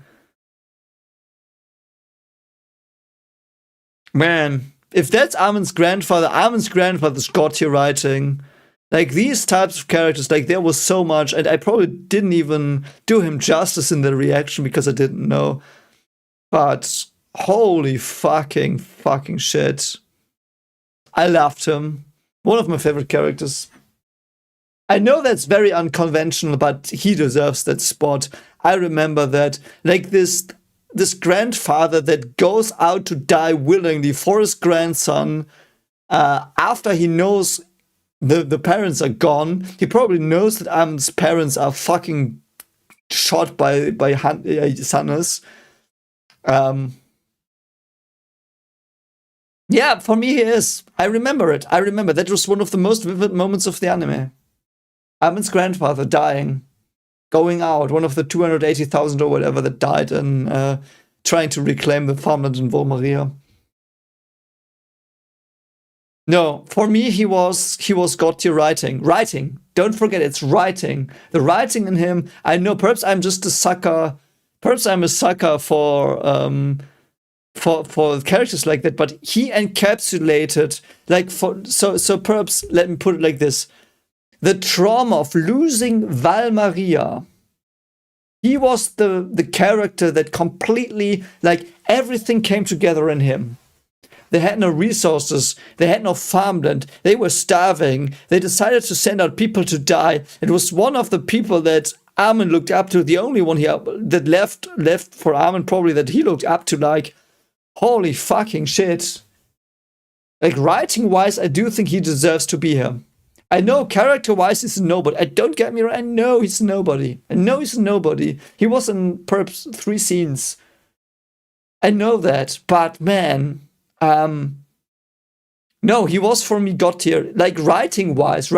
Man, if that's Armin's grandfather's god tier writing. Like these types of characters, like there was so much, and I probably didn't even do him justice in the reaction because I didn't know. But holy fucking shit. I loved him. One of my favorite characters. I know that's very unconventional, but he deserves that spot. I remember that, like this grandfather that goes out to die willingly for his grandson after he knows the parents are gone. He probably knows that Armin's parents are fucking shot by Sannes. Yeah, for me he is. I remember it. That was one of the most vivid moments of the anime. Armin's grandfather dying. going out, one of the 280,000 or whatever that died in trying to reclaim the farmland in Volmaria. No, for me he was god tier writing. Writing. Don't forget it's writing. The writing in him, I know perhaps I'm just a sucker. Perhaps I'm a sucker for characters like that, but he encapsulated so perhaps let me put it like this. The trauma of losing Valmaria. He was the character that completely, like, everything came together in him. They had no resources. They had no farmland. They were starving. They decided to send out people to die. It was one of the people that Armin looked up to, the only one that left for Armin probably that he looked up to, like, holy fucking shit. Like, writing-wise, I do think he deserves to be here. I know character-wise he's a nobody. Don't get me wrong, I know he's a nobody. He was in perhaps 3 scenes. I know that, but man... no, he was for me god tier. Like, writing wise,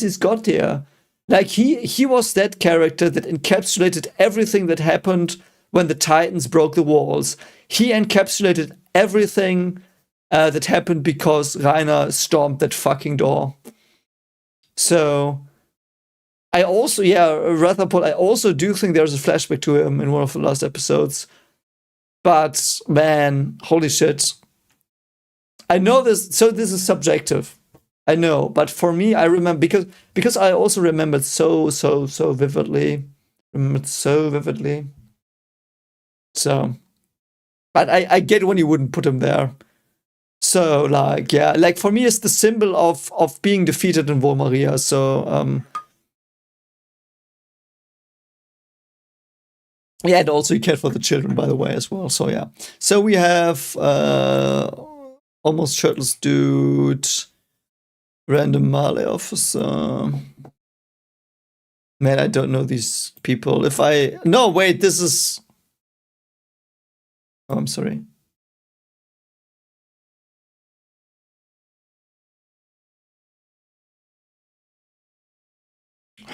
he's god tier. Like, he was that character that encapsulated everything that happened when the Titans broke the walls. He encapsulated everything that happened because Reiner stormed that fucking door. So, I also, Ratherpol, I also do think there's a flashback to him in one of the last episodes. But, man, holy shit. I know this, so this is subjective. I know, but for me, I remember, because I also remembered so vividly. So, but I get when you wouldn't put him there. So, like, yeah, like, for me, it's the symbol of being defeated in Volmaria. So, yeah, and also you cared for the children, by the way, as well. So, yeah. So we have almost shirtless dude, random Male officer. Man, I don't know these people. No, wait, this is... Oh, I'm sorry.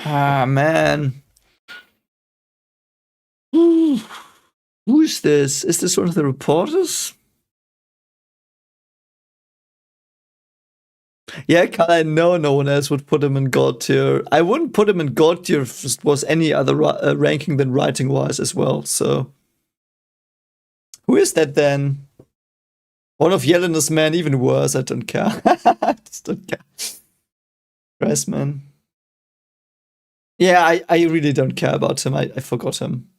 Ah, man. Who is this? Is this one of the reporters? Yeah, I know no one else would put him in god tier. I wouldn't put him in god tier if it was any other ranking than writing wise as well. So, who is that then? One of Yelena's men, even worse. I don't care. I just don't care. Christ, man. Yeah, I really don't care about him. I forgot him.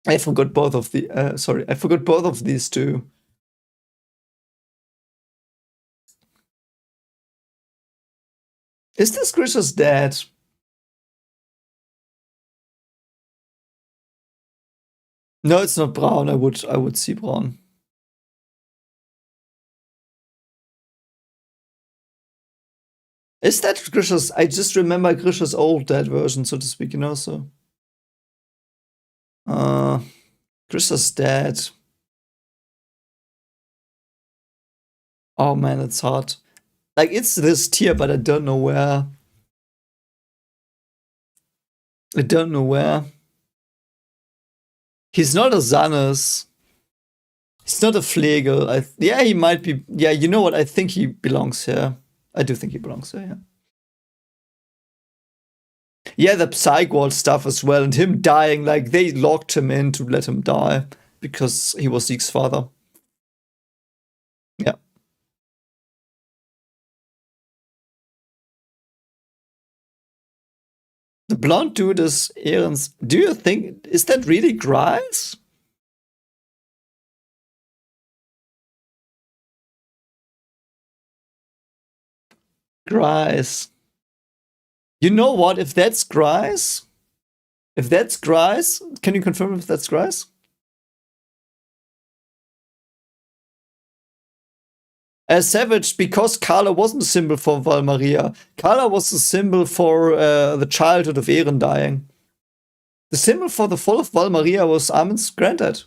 I forgot both of the. Sorry, I forgot both of these two. Is this Grisha's dad? No, it's not Braun. I would see Braun. Is that Grisha's? I just remember Grisha's old dad version, so to speak, you know. So, Grisha's dad. Oh man, it's hard. Like, it's this tier, but I don't know where. He's not a Zanus. He's not a Flegel. Yeah, he might be. Yeah, you know what? I think he belongs here. I do think he belongs here, yeah. Yeah, the Psygwall stuff as well, and him dying, like, they locked him in to let him die because he was Zeke's father. Yeah. The blonde dude is Eren's. Do you think, is that really Grice? Grice. You know what? If that's Grice, can you confirm if that's Grice? As Savage, because Carla wasn't a symbol for Valmaria. Carla was a symbol for the childhood of Eren dying. The symbol for the fall of Valmaria was Armin's granddad.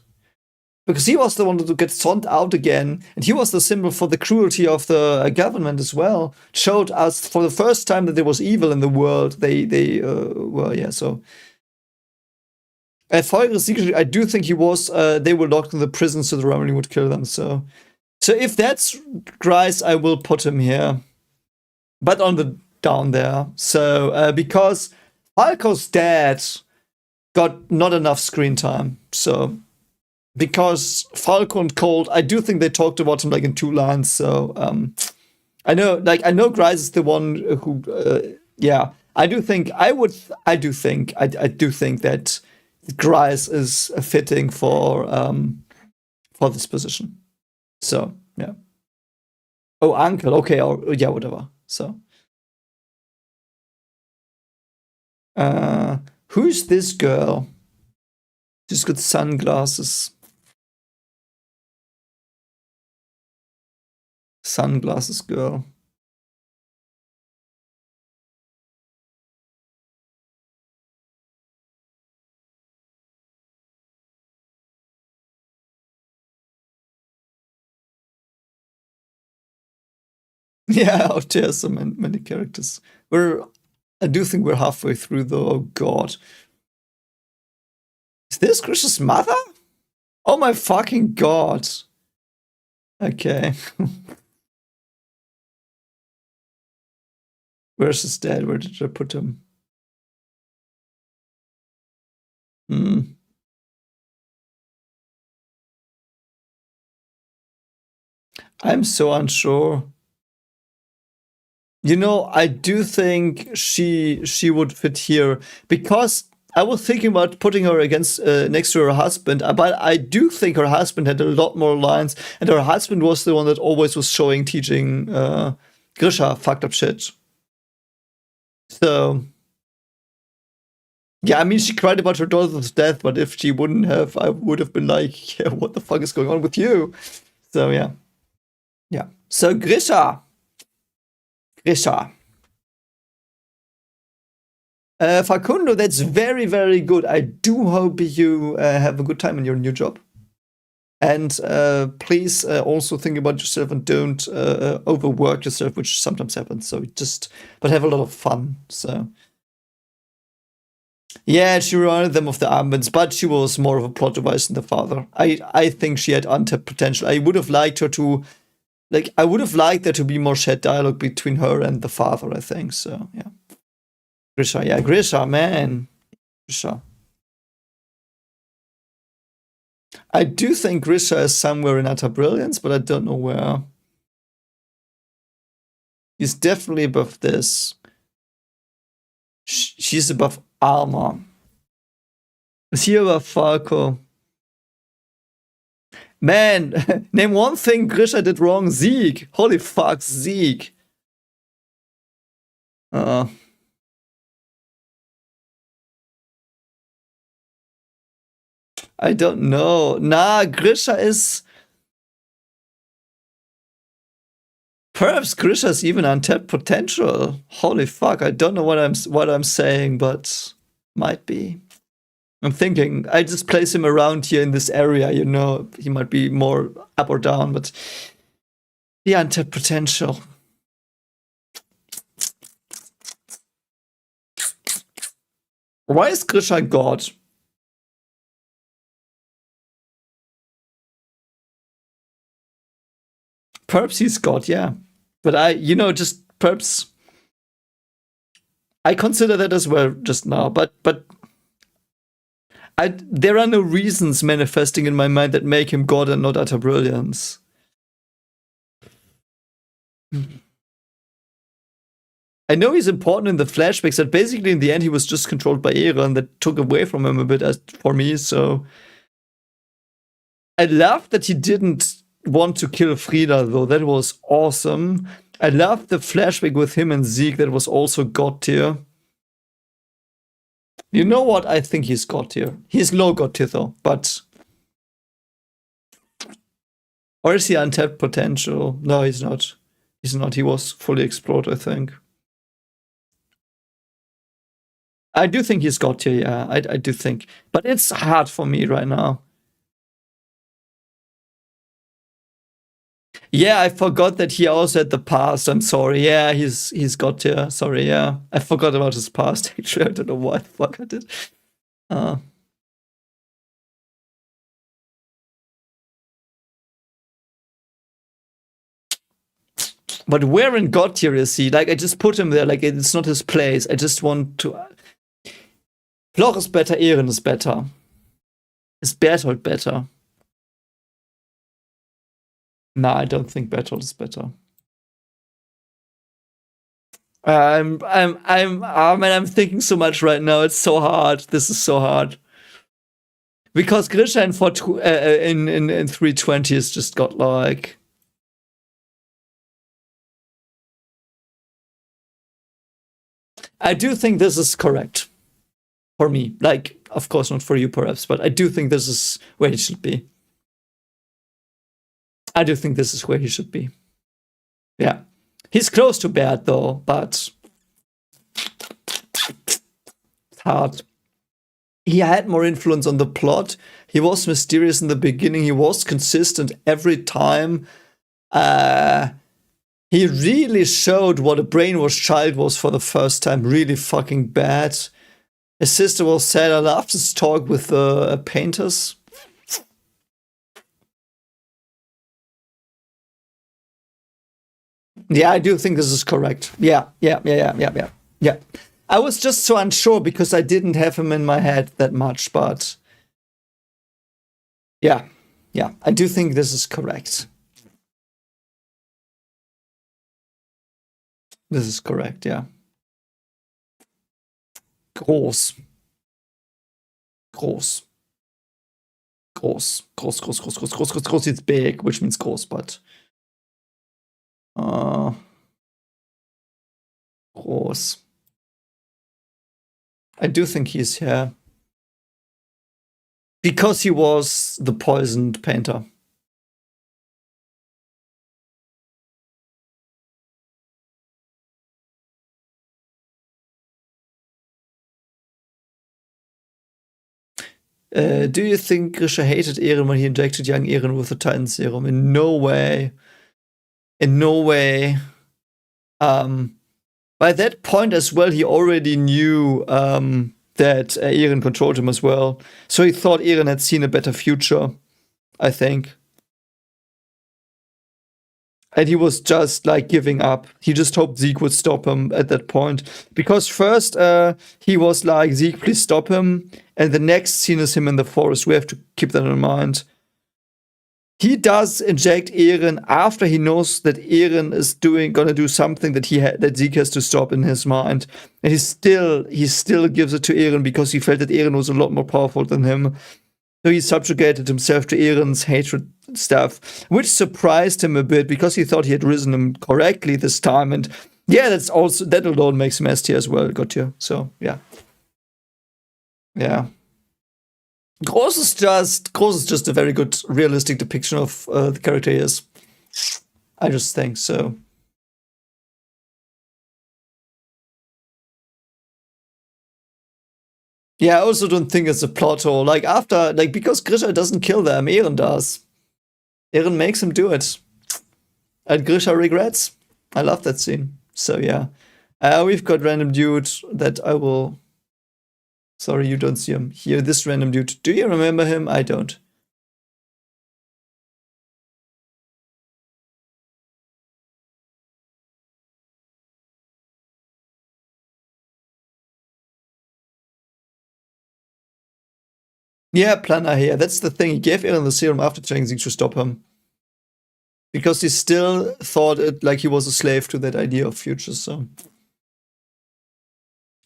because he was the one to get sent out again, and he was the symbol for the cruelty of the government as well. Showed us for the first time that there was evil in the world. They were, yeah. So secretly, I do think he was. They were locked in the prison, so the Romani would kill them. So if that's Grice, I will put him here, but on the down there. So because Falco's dad got not enough screen time, so. Because Falco and Colt, I do think they talked about him like in 2 lines. So I know Grice is the one who, yeah. I do think that Grice is fitting for this position. So yeah. Oh, uncle. Okay. Or yeah, whatever. So. Who's this girl? She's got sunglasses. Sunglasses girl. Yeah, oh, there's so many characters. I do think we're halfway through though. Oh god. Is this Grish's mother? Oh my fucking god. Okay. Where's his dad? Where did I put him? I'm so unsure. You know, I do think she would fit here because I was thinking about putting her against next to her husband, but I do think her husband had a lot more lines, and her husband was the one that always was teaching Grisha fucked up shit. So, yeah, I mean, she cried about her daughter's death, but if she wouldn't have, I would have been like, yeah, what the fuck is going on with you? So, yeah. Yeah. So, Grisha. Facundo, that's very, very good. I do hope you have a good time in your new job. And please also think about yourself and don't overwork yourself, which sometimes happens. So but have a lot of fun. So yeah, she reminded them of the armbands, but she was more of a plot device than the father. I think she had untapped potential. I would have liked her to, I would have liked there to be more shared dialogue between her and the father. I think so. Yeah. Grisha, man, Grisha. I do think Grisha is somewhere in Utter Brilliance, but I don't know where. He's definitely above this. She's above Armor. Is he above Falco? Man, name one thing Grisha did wrong. Zeke. Holy fuck, Zeke. I don't know. Nah, Grisha is. Perhaps Grisha's even untapped potential. Holy fuck! I don't know what I'm saying, but might be. I'm thinking I just place him around here in this area. You know, he might be more up or down, but the untapped potential. Why is Grisha God? Perhaps he's God, yeah. But just perhaps I consider that as well just now. But there are no reasons manifesting in my mind that make him God and not utter brilliance. I know he's important in the flashbacks, but basically in the end he was just controlled by Eren that took away from him a bit for me. So I love that he didn't want to kill Frida, though. That was awesome. I love the flashback with him and Zeke. That was also God tier. You know what? I think he's God tier. He's low God tier, though. But. Or is he untapped potential? No, he's not. He's not. He was fully explored, I think. I do think he's God tier, yeah. I do think. But it's hard for me right now. Yeah, I forgot that he also had the past. I'm sorry. Yeah, he's got here. Sorry, yeah. I forgot about his past, actually. I don't know why the fuck I did. But where in God tier is he? Like, I just put him there. Like, it's not his place. I just want to. Floch is better. Eren is better. Is Bertolt better? No, I don't think Bertolt is better. Oh man, I'm thinking so much right now. It's so hard. This is so hard. Because Grisha in 320 has just got like. I do think this is correct for me. Like, of course, not for you, perhaps, but I do think this is where he should be. I do think this is where he should be. Yeah. He's close to bad, though, but it's hard. He had more influence on the plot. He was mysterious in the beginning. He was consistent every time. He really showed what a brainwashed child was for the first time. Really fucking bad. His sister was sad. I loved his talk with the painters. Yeah, I do think this is correct. Yeah. I was just so unsure because I didn't have him in my head that much, but yeah, I do think this is correct. This is correct, yeah. Groß. It's big, which means groß, but groß. I do think he's here. Because he was the poisoned painter. Do you think Grisha hated Eren when he injected young Eren with the Titan Serum? In no way. In no way. By that point as well, he already knew that Eren controlled him as well. So he thought Eren had seen a better future, I think. And he was just like giving up. He just hoped Zeke would stop him at that point. Because first he was like, Zeke, please stop him. And the next scene is him in the forest. We have to keep that in mind. He does inject Eren after he knows that Eren is gonna do something that that Zeke has to stop in his mind, and he still gives it to Eren because he felt that Eren was a lot more powerful than him. So he subjugated himself to Eren's hatred stuff, which surprised him a bit because he thought he had risen him correctly this time. And yeah, that alone makes him S tier as well. Got you. So yeah. Gross is just a very good, realistic depiction of the character he is. I just think so. Yeah, I also don't think it's a plot hole. Like because Grisha doesn't kill them, Eren does. Eren makes him do it, and Grisha regrets. I love that scene. So yeah, we've got random dude that I will. Sorry, you don't see him here. This random dude. Do you remember him? I don't. Yeah, Planner here. That's the thing. He gave Eren the serum after telling Zeke to stop him. Because he still thought it like he was a slave to that idea of future, so.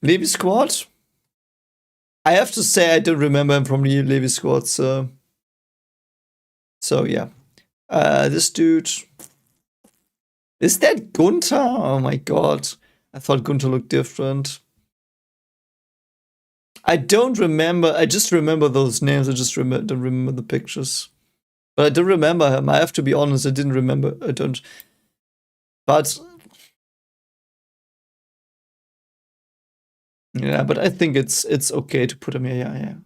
Levi Squad? I have to say I don't remember him from the Levi Squad, so yeah. This dude. Is that Gunther? Oh my god. I thought Gunther looked different. I don't remember. I just remember those names. I just don't remember the pictures. But I don't remember him. I have to be honest. I didn't remember. I don't. But yeah, but I think it's okay to put him here.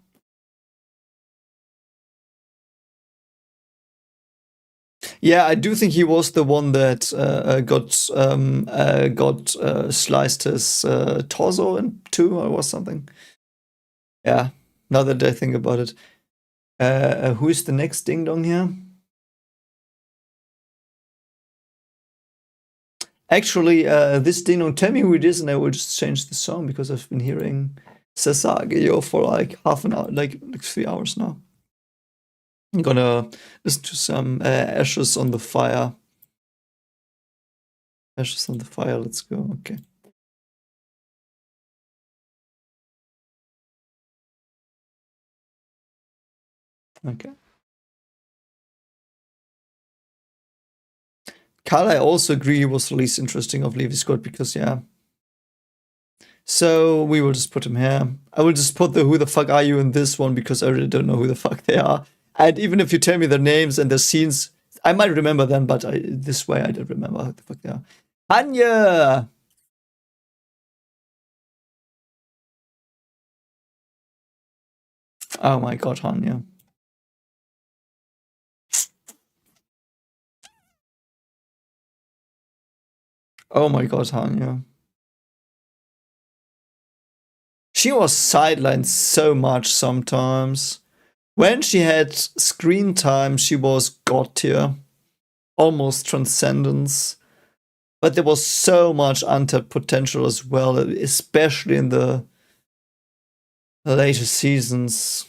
Yeah. Yeah, I do think he was the one that got sliced his torso in two or something. Yeah, now that I think about it. Who is the next ding dong here? Actually, this ding dong, tell me who it is, and I will just change the song because I've been hearing Sasageo for like half an hour, like 3 hours now. I'm gonna listen to some Ashes on the Fire. Ashes on the Fire, let's go. Okay. Okay. Carl, I also agree he was the least interesting of Levi Scott because, yeah. So we will just put him here. I will just put the who the fuck are you in this one because I really don't know who the fuck they are. And even if you tell me their names and their scenes, I might remember them, but this way I don't remember who the fuck they are. Anya! Oh my god, Hanya. Oh my god, Hanya. She was sidelined so much sometimes. When she had screen time, she was god tier. Almost transcendence. But there was so much untapped potential as well, especially in the later seasons.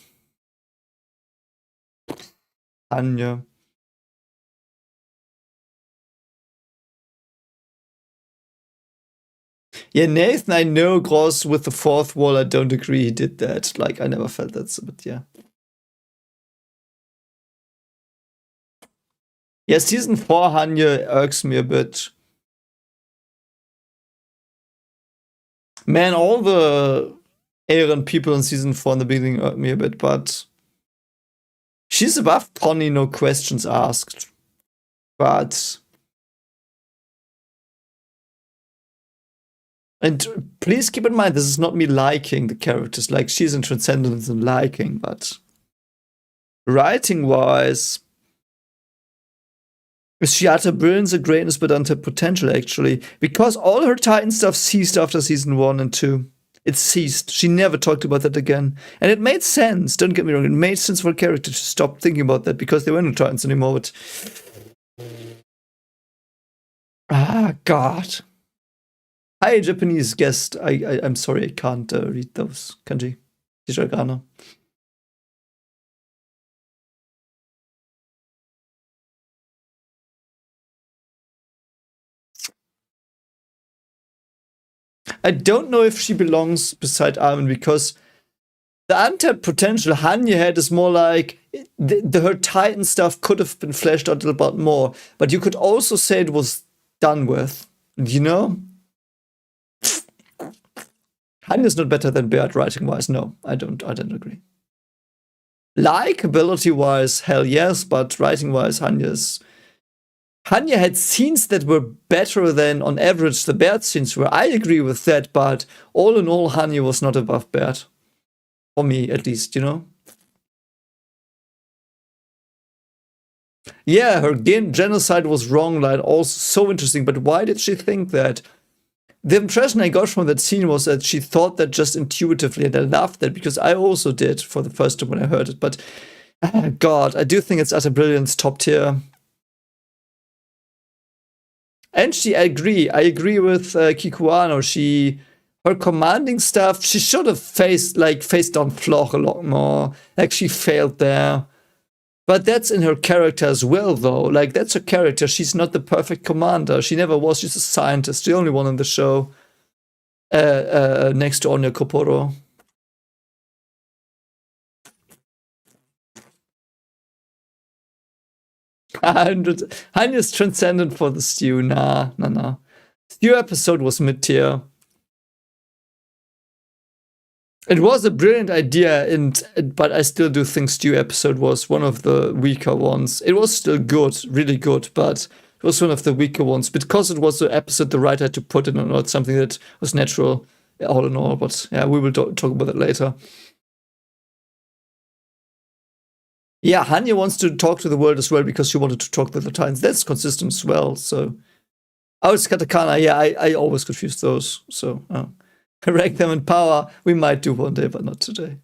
Anya. Yeah, Nathan, I know, Gross with the fourth wall. I don't agree he did that. Like, I never felt that, but yeah. Yeah, season 4 Hanya irks me a bit. Man, all the Eren people in season 4 in the beginning irked me a bit, but she's above Connie, no questions asked. But and please keep in mind, this is not me liking the characters. Like, she's in Transcendence and liking, but writing-wise, she utter brilliance and greatness, but untapped potential, actually. Because all her Titan stuff ceased after season 1 and 2. It ceased. She never talked about that again. And it made sense, don't get me wrong. It made sense for a character to stop thinking about that because there were no Titans anymore. But God. Hi, Japanese guest. I'm sorry, I can't read those kanji. Hiragana. I don't know if she belongs beside Armin because the untapped potential Hanya had is more like her Titan stuff could have been fleshed out a little bit more, but you could also say it was done with. You know? Hanya's not better than Beard writing wise. No, I don't agree. Likeability wise, hell yes, but writing wise, Hanya had scenes that were better than on average the Beard scenes were. I agree with that, but all in all, Hanya was not above Beard. For me, at least, you know? Yeah, her genocide was wrong, like also so interesting, but why did she think that? The impression I got from that scene was that she thought that just intuitively, and I loved that because I also did for the first time when I heard it. But God, I do think it's utter brilliance, top tier. And I agree with Kikuano. Her commanding stuff, she should have faced down Floch a lot more. Like, she failed there. But that's in her character as well, though. Like, that's her character. She's not the perfect commander. She never was. She's a scientist, the only one in the show. Next to Onya Koporo. Hanya's transcendent for the stew. Nah. Stew episode was mid-tier. It was a brilliant idea, but I still do think Stew episode was one of the weaker ones. It was still good, really good, but it was one of the weaker ones because it was the episode the writer had to put in, and not something that was natural all in all. But yeah, we will talk about that later. Yeah, Hanya wants to talk to the world as well because she wanted to talk with the Titans. That's consistent as well. So, oh, it's katakana. Yeah, I always confuse those. So, rank them in power. We might do one day, but not today.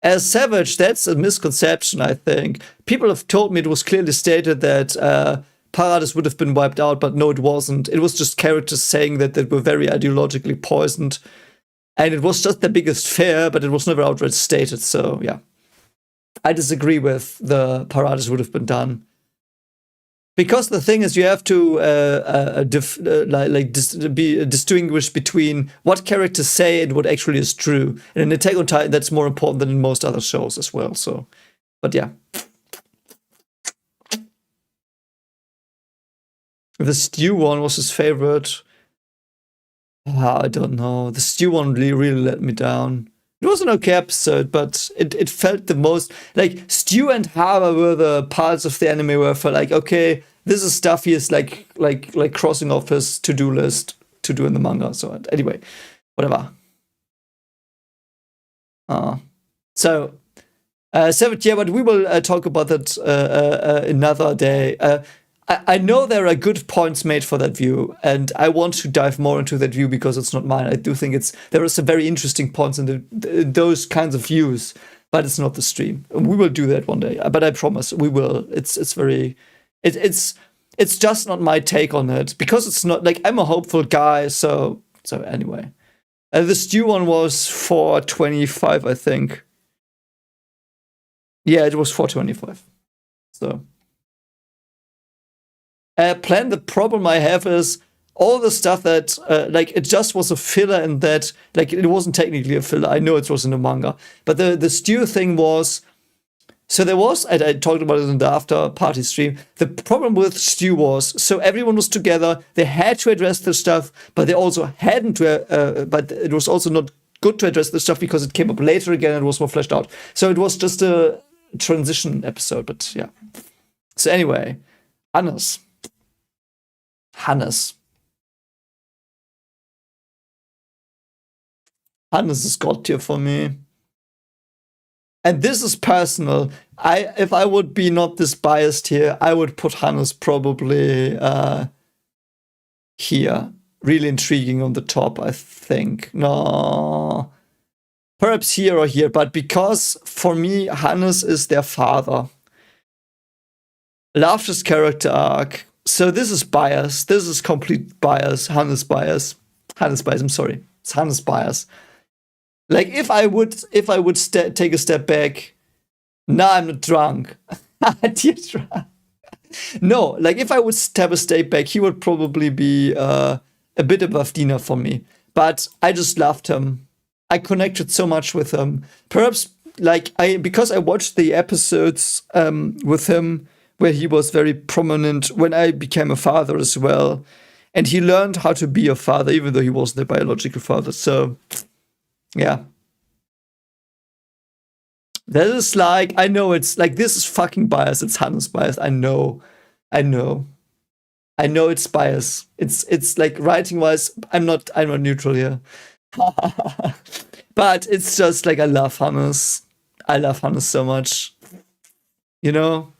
As Savage, that's a misconception, I think. People have told me it was clearly stated that Paradis would have been wiped out, but no, it wasn't. It was just characters saying that they were very ideologically poisoned. And it was just the biggest fear, but it was never outright stated. So, yeah. I disagree with the Paradis would have been done. Because the thing is, you have to distinguish between what characters say and what actually is true. And in Attack on Titan, that's more important than in most other shows as well. So, but yeah. The stew one was his favorite. I don't know. The stew one really let me down. It was an okay episode, but it felt the most like Stew and Harbor were the parts of the anime where I felt like, okay, this is stuff he is like crossing off his to-do list to do in the manga. So anyway, whatever. So yeah, but we will talk about that another day. I know there are good points made for that view, and I want to dive more into that view because it's not mine. I do think there are some very interesting points in those kinds of views, but it's not the stream. We will do that one day, but I promise we will. It's just not my take on it because it's not like I'm a hopeful guy. So anyway, the stew one was 425, I think. Yeah, it was 425. So. Plan, the problem I have is all the stuff that it just was a filler and that it wasn't technically a filler. I know it was in the manga, but the stew thing was. So there was, and I talked about it in the after party stream. The problem with stew was, so everyone was together. They had to address the stuff, but they also hadn't. But it was also not good to address the stuff because it came up later again and was more fleshed out. So it was just a transition episode. But yeah. So anyway, Hannes. Hannes is God tier for me. And this is personal. If I would be not this biased here, I would put Hannes probably here. Really intriguing on the top, I think. No. Perhaps here or here, but because for me, Hannes is their father. Loved his character arc. So this is bias. This is complete bias. Hannes bias. I'm sorry. It's Hannes bias. Like if I would take a step back, nah, I'm not drunk. No, like if I would have a step back, he would probably be a bit above Dina for me. But I just loved him. I connected so much with him. Perhaps because I watched the episodes with him where he was very prominent when I became a father as well. And he learned how to be a father, even though he wasn't a biological father. So, yeah. That is I know it's this is fucking bias. It's Hannes bias. I know it's bias. It's writing wise, I'm not neutral here. But it's just I love Hannes. I love Hannes so much. You know?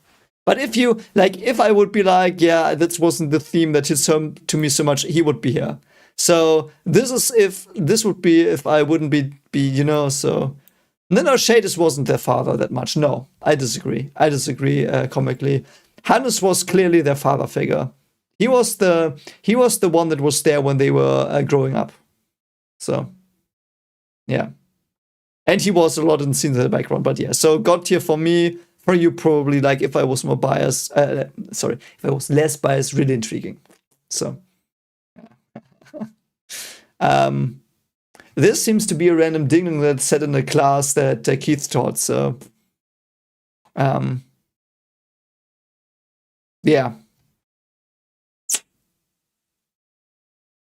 But if I would be yeah, that wasn't the theme that hits home to me so much, he would be here. So this would be if I wouldn't be so. No, Shadis wasn't their father that much. No, I disagree. Comically. Hannes was clearly their father figure. He was the one that was there when they were growing up. So, yeah. And he was a lot in scenes in the background, but yeah. So God tier for me. For you, probably if I was more biased, if I was less biased, really intriguing. So, this seems to be a random ding that's said in the class that Keith taught. So, yeah.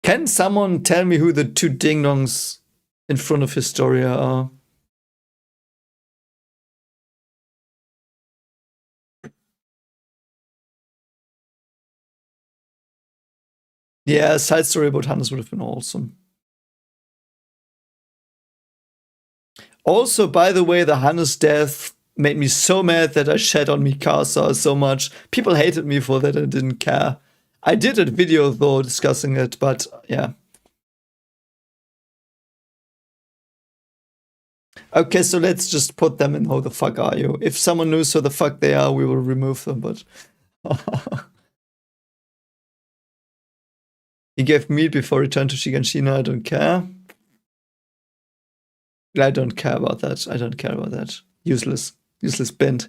Can someone tell me who the two ding dongs in front of Historia are? Yeah, a side story about Hannes would have been awesome. Also, by the way, the Hannes death made me so mad that I shat on Mikasa so much. People hated me for that. I didn't care. I did a video though discussing it, but yeah. Okay, so let's just put them in Who the Fuck Are You? If someone knows who the fuck they are, we will remove them, but. He gave meat before return to Shiganshina. I don't care. I don't care about that. I don't care about that. Useless. Useless bent.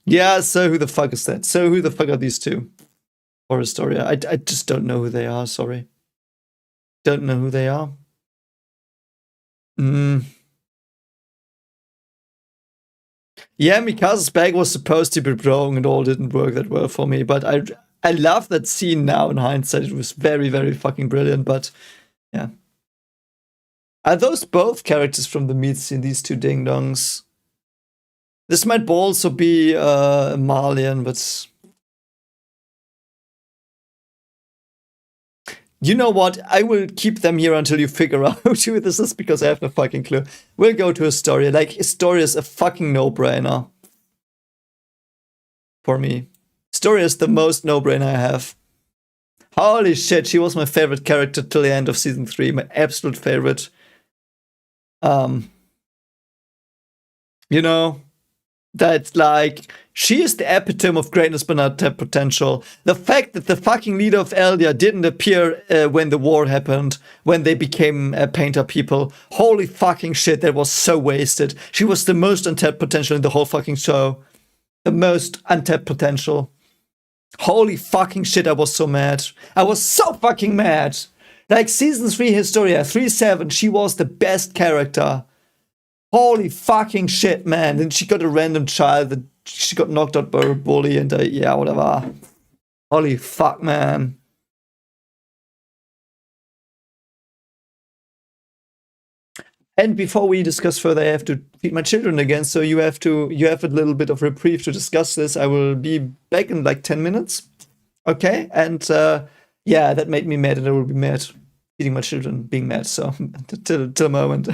Yeah, so who the fuck is that? So who the fuck are these two? For Astoria. I just don't know who they are, sorry. Don't know who they are. Yeah, Mikasa's bag was supposed to be broken and all didn't work that well for me, but I love that scene now in hindsight. It was very, very fucking brilliant, but yeah. Are those both characters from the meat scene, these two ding-dongs? This might also be Marlian, but... You know what? I will keep them here until you figure out who this is, because I have no fucking clue. We'll go to Astoria. Like, Astoria is a fucking no-brainer. For me. Astoria is the most no-brainer I have. Holy shit, she was my favorite character till the end of season 3. My absolute favorite. You know, that like she is the epitome of greatness but not that potential. The fact that the fucking leader of Eldia didn't appear when the war happened, when they became painter people. Holy fucking shit, that was so wasted. She was the most untapped potential in the whole fucking show. The most untapped potential. Holy fucking shit, I was so mad. I was so fucking mad. Like season 3 Historia, 3-7, she was the best character. Holy fucking shit, man. And she got a random child that she got knocked out by a bully and yeah, whatever. Holy fuck, man. And before we discuss further, I have to feed my children again, so you have a little bit of reprieve to discuss this. I will be back in like 10 minutes. Okay? And yeah, that made me mad, and I will be mad feeding my children being mad, so till a moment.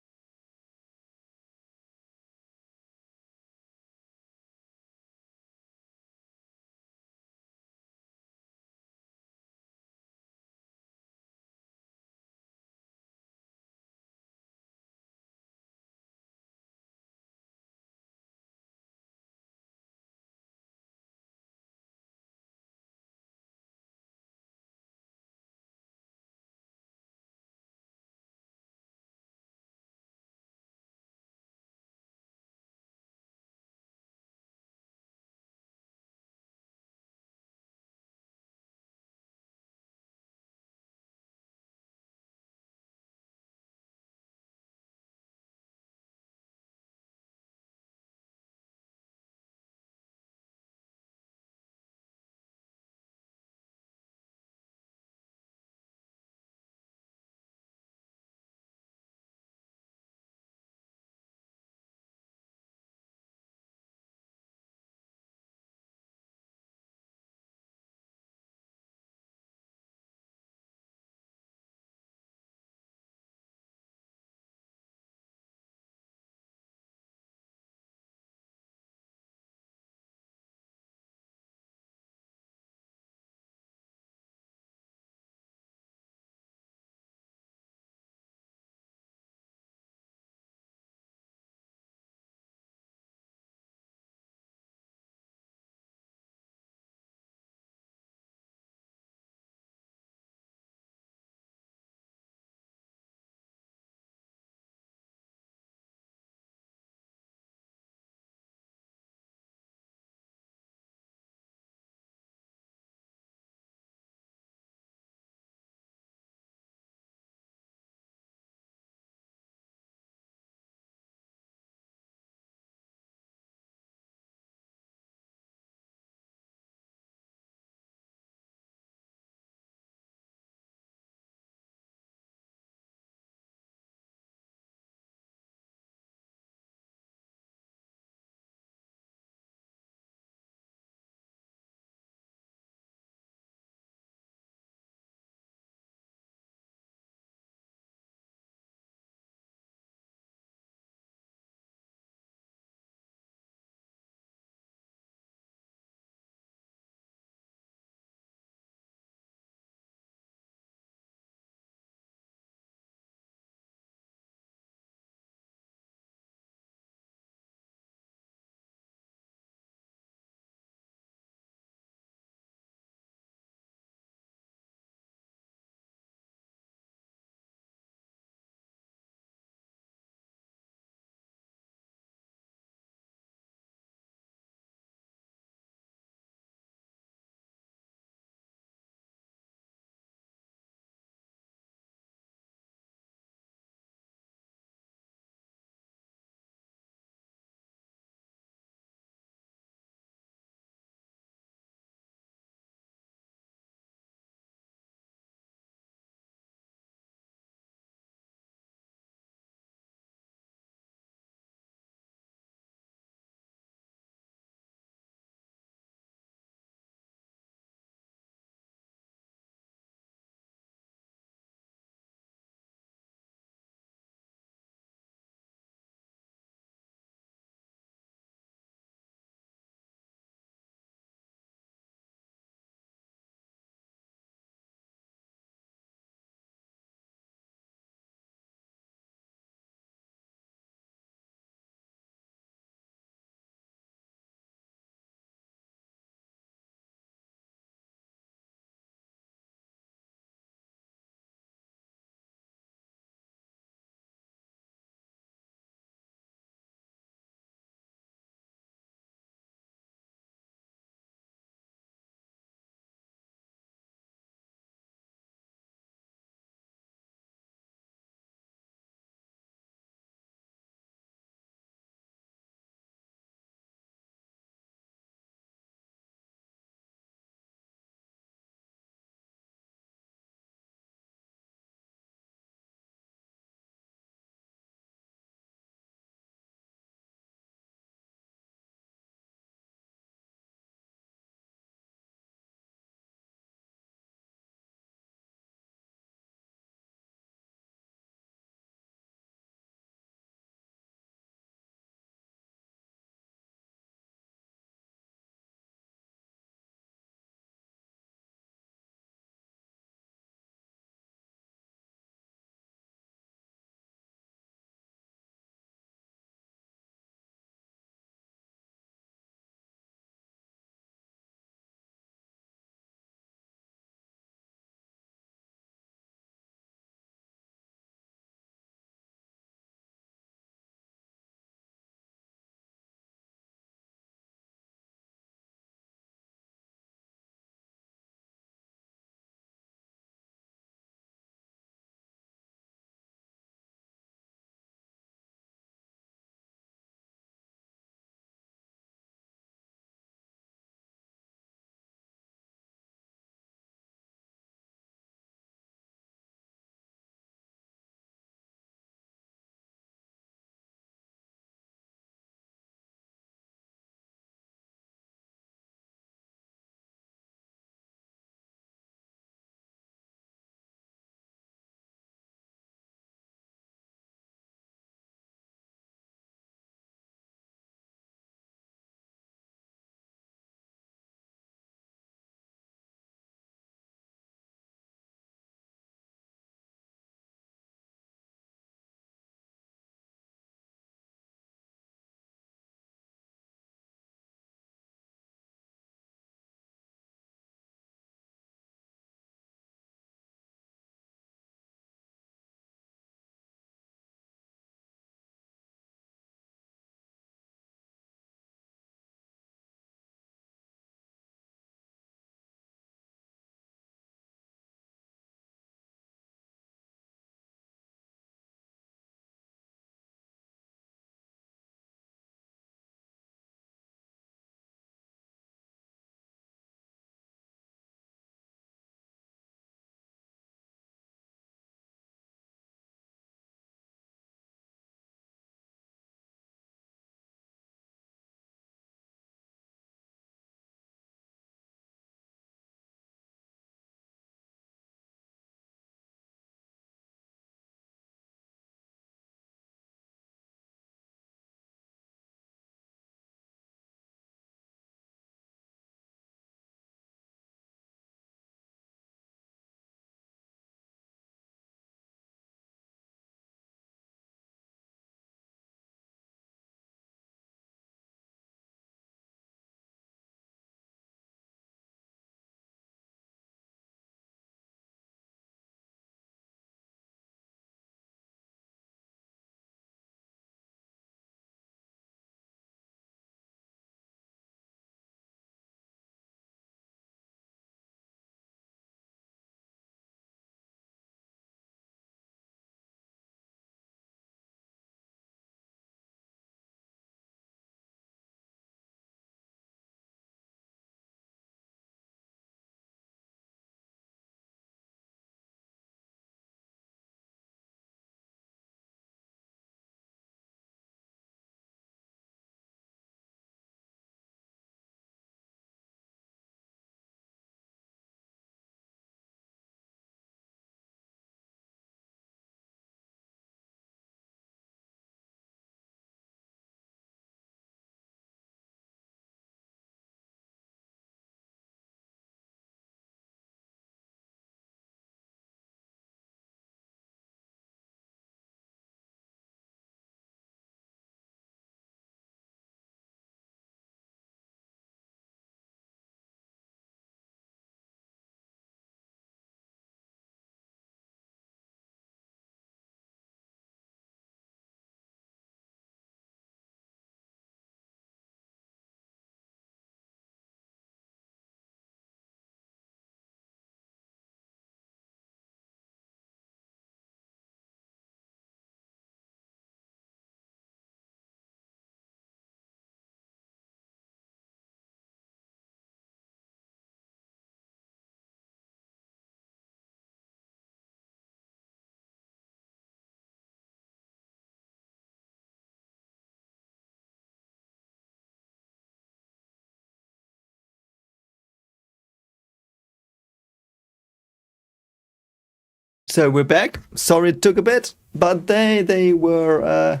So we're back. Sorry it took a bit, but they were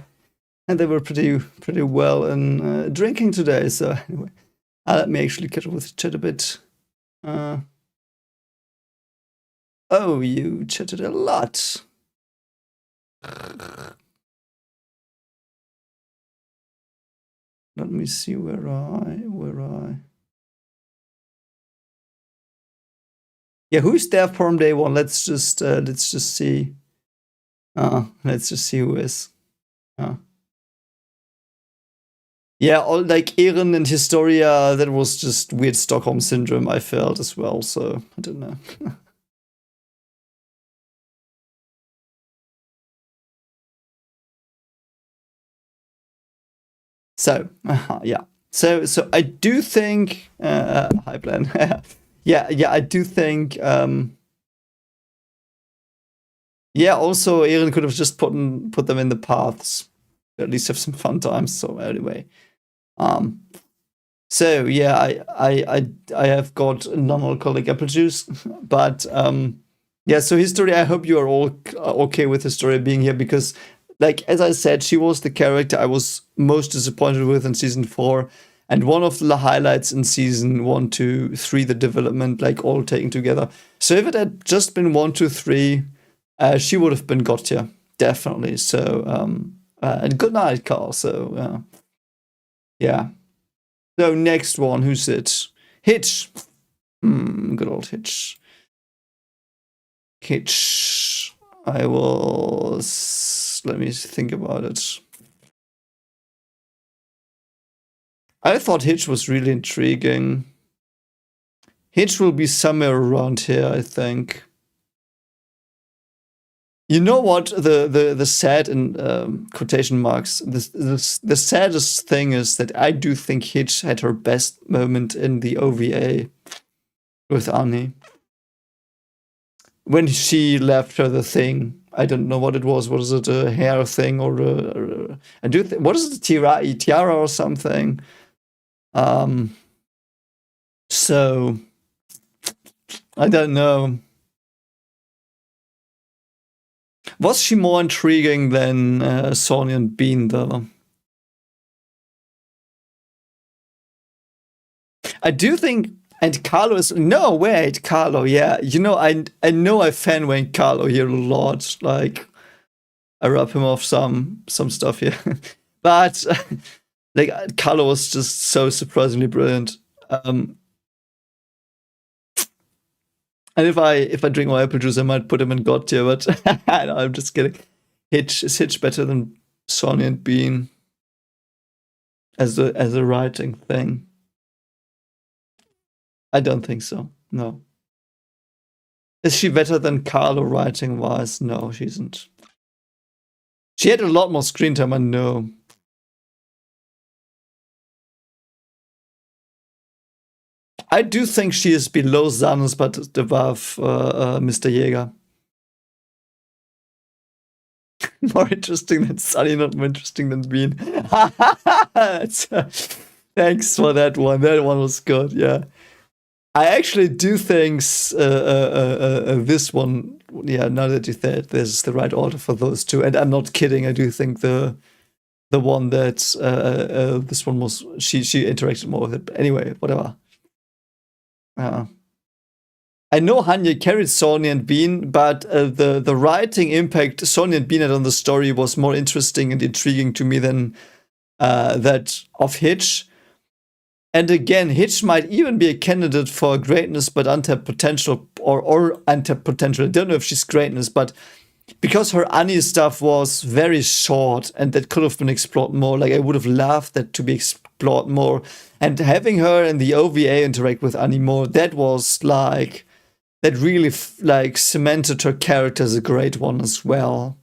pretty well in drinking today. So anyway, let me actually catch up with the chat a bit. Oh, you chatted a lot. Let me see where I. Yeah, who's there from day one? Let's just see. Let's just see who is. Yeah, all like Eren and Historia, that was just weird Stockholm syndrome I felt as well, so I don't know. So, yeah. So I do think hi plan. yeah, I do think yeah, also Eren could have just put them in the paths. At least have some fun times. So anyway. So yeah, I have got non-alcoholic apple juice, but yeah. So History, I hope you are all okay with Historia being here because, like as I said, she was the character I was most disappointed with in season 4, and one of the highlights in season 1, 2, 3, the development, like all taken together. So if it had just been 1, 2, 3, she would have been got here definitely. So and good night, Carl. So yeah. So next one, who's it? Hitch. Good old Hitch. Hitch. I was. Let me think about it. I thought Hitch was really intriguing. Hitch will be somewhere around here, I think. You know what? The sad in quotation marks. The saddest thing is that I do think Hitch had her best moment in the OVA with Annie. When she left her the thing, I don't know what it was. Was it a hair thing or what is it? Tiara or something? So I don't know. Was she more intriguing than Sonya and Bean, though? I do think, and Carlo is no wait, Carlo, yeah. You know, I know I fan Wayne Carlo here a lot. Like I rub him off some stuff here, but like Carlo was just so surprisingly brilliant. And if I drink more apple juice, I might put him in God tier, but no, I'm just kidding. Is Hitch better than Sonya and Bean as a writing thing? I don't think so. No. Is she better than Carlo writing wise? No, she isn't. She had a lot more screen time, I know. I do think she is below Zanus, but above Mr. Jäger. More interesting than Sunny, not more interesting than Bean. Thanks for that one. That one was good, yeah. I actually do think this one, yeah, now that you said this is the right order for those two, and I'm not kidding, I do think the one that this one was, she interacted more with it. But anyway, whatever. I know Hanya carried Sonya and Bean, but the writing impact Sonya and Bean had on the story was more interesting and intriguing to me than that of Hitch. And again, Hitch might even be a candidate for greatness, but untapped potential, or untapped potential. I don't know if she's greatness, but because her Annie stuff was very short and that could have been explored more, like I would have loved that to be explored more. And having her in the OVA interact with Annie more, that was like, that really like cemented her character as a great one as well.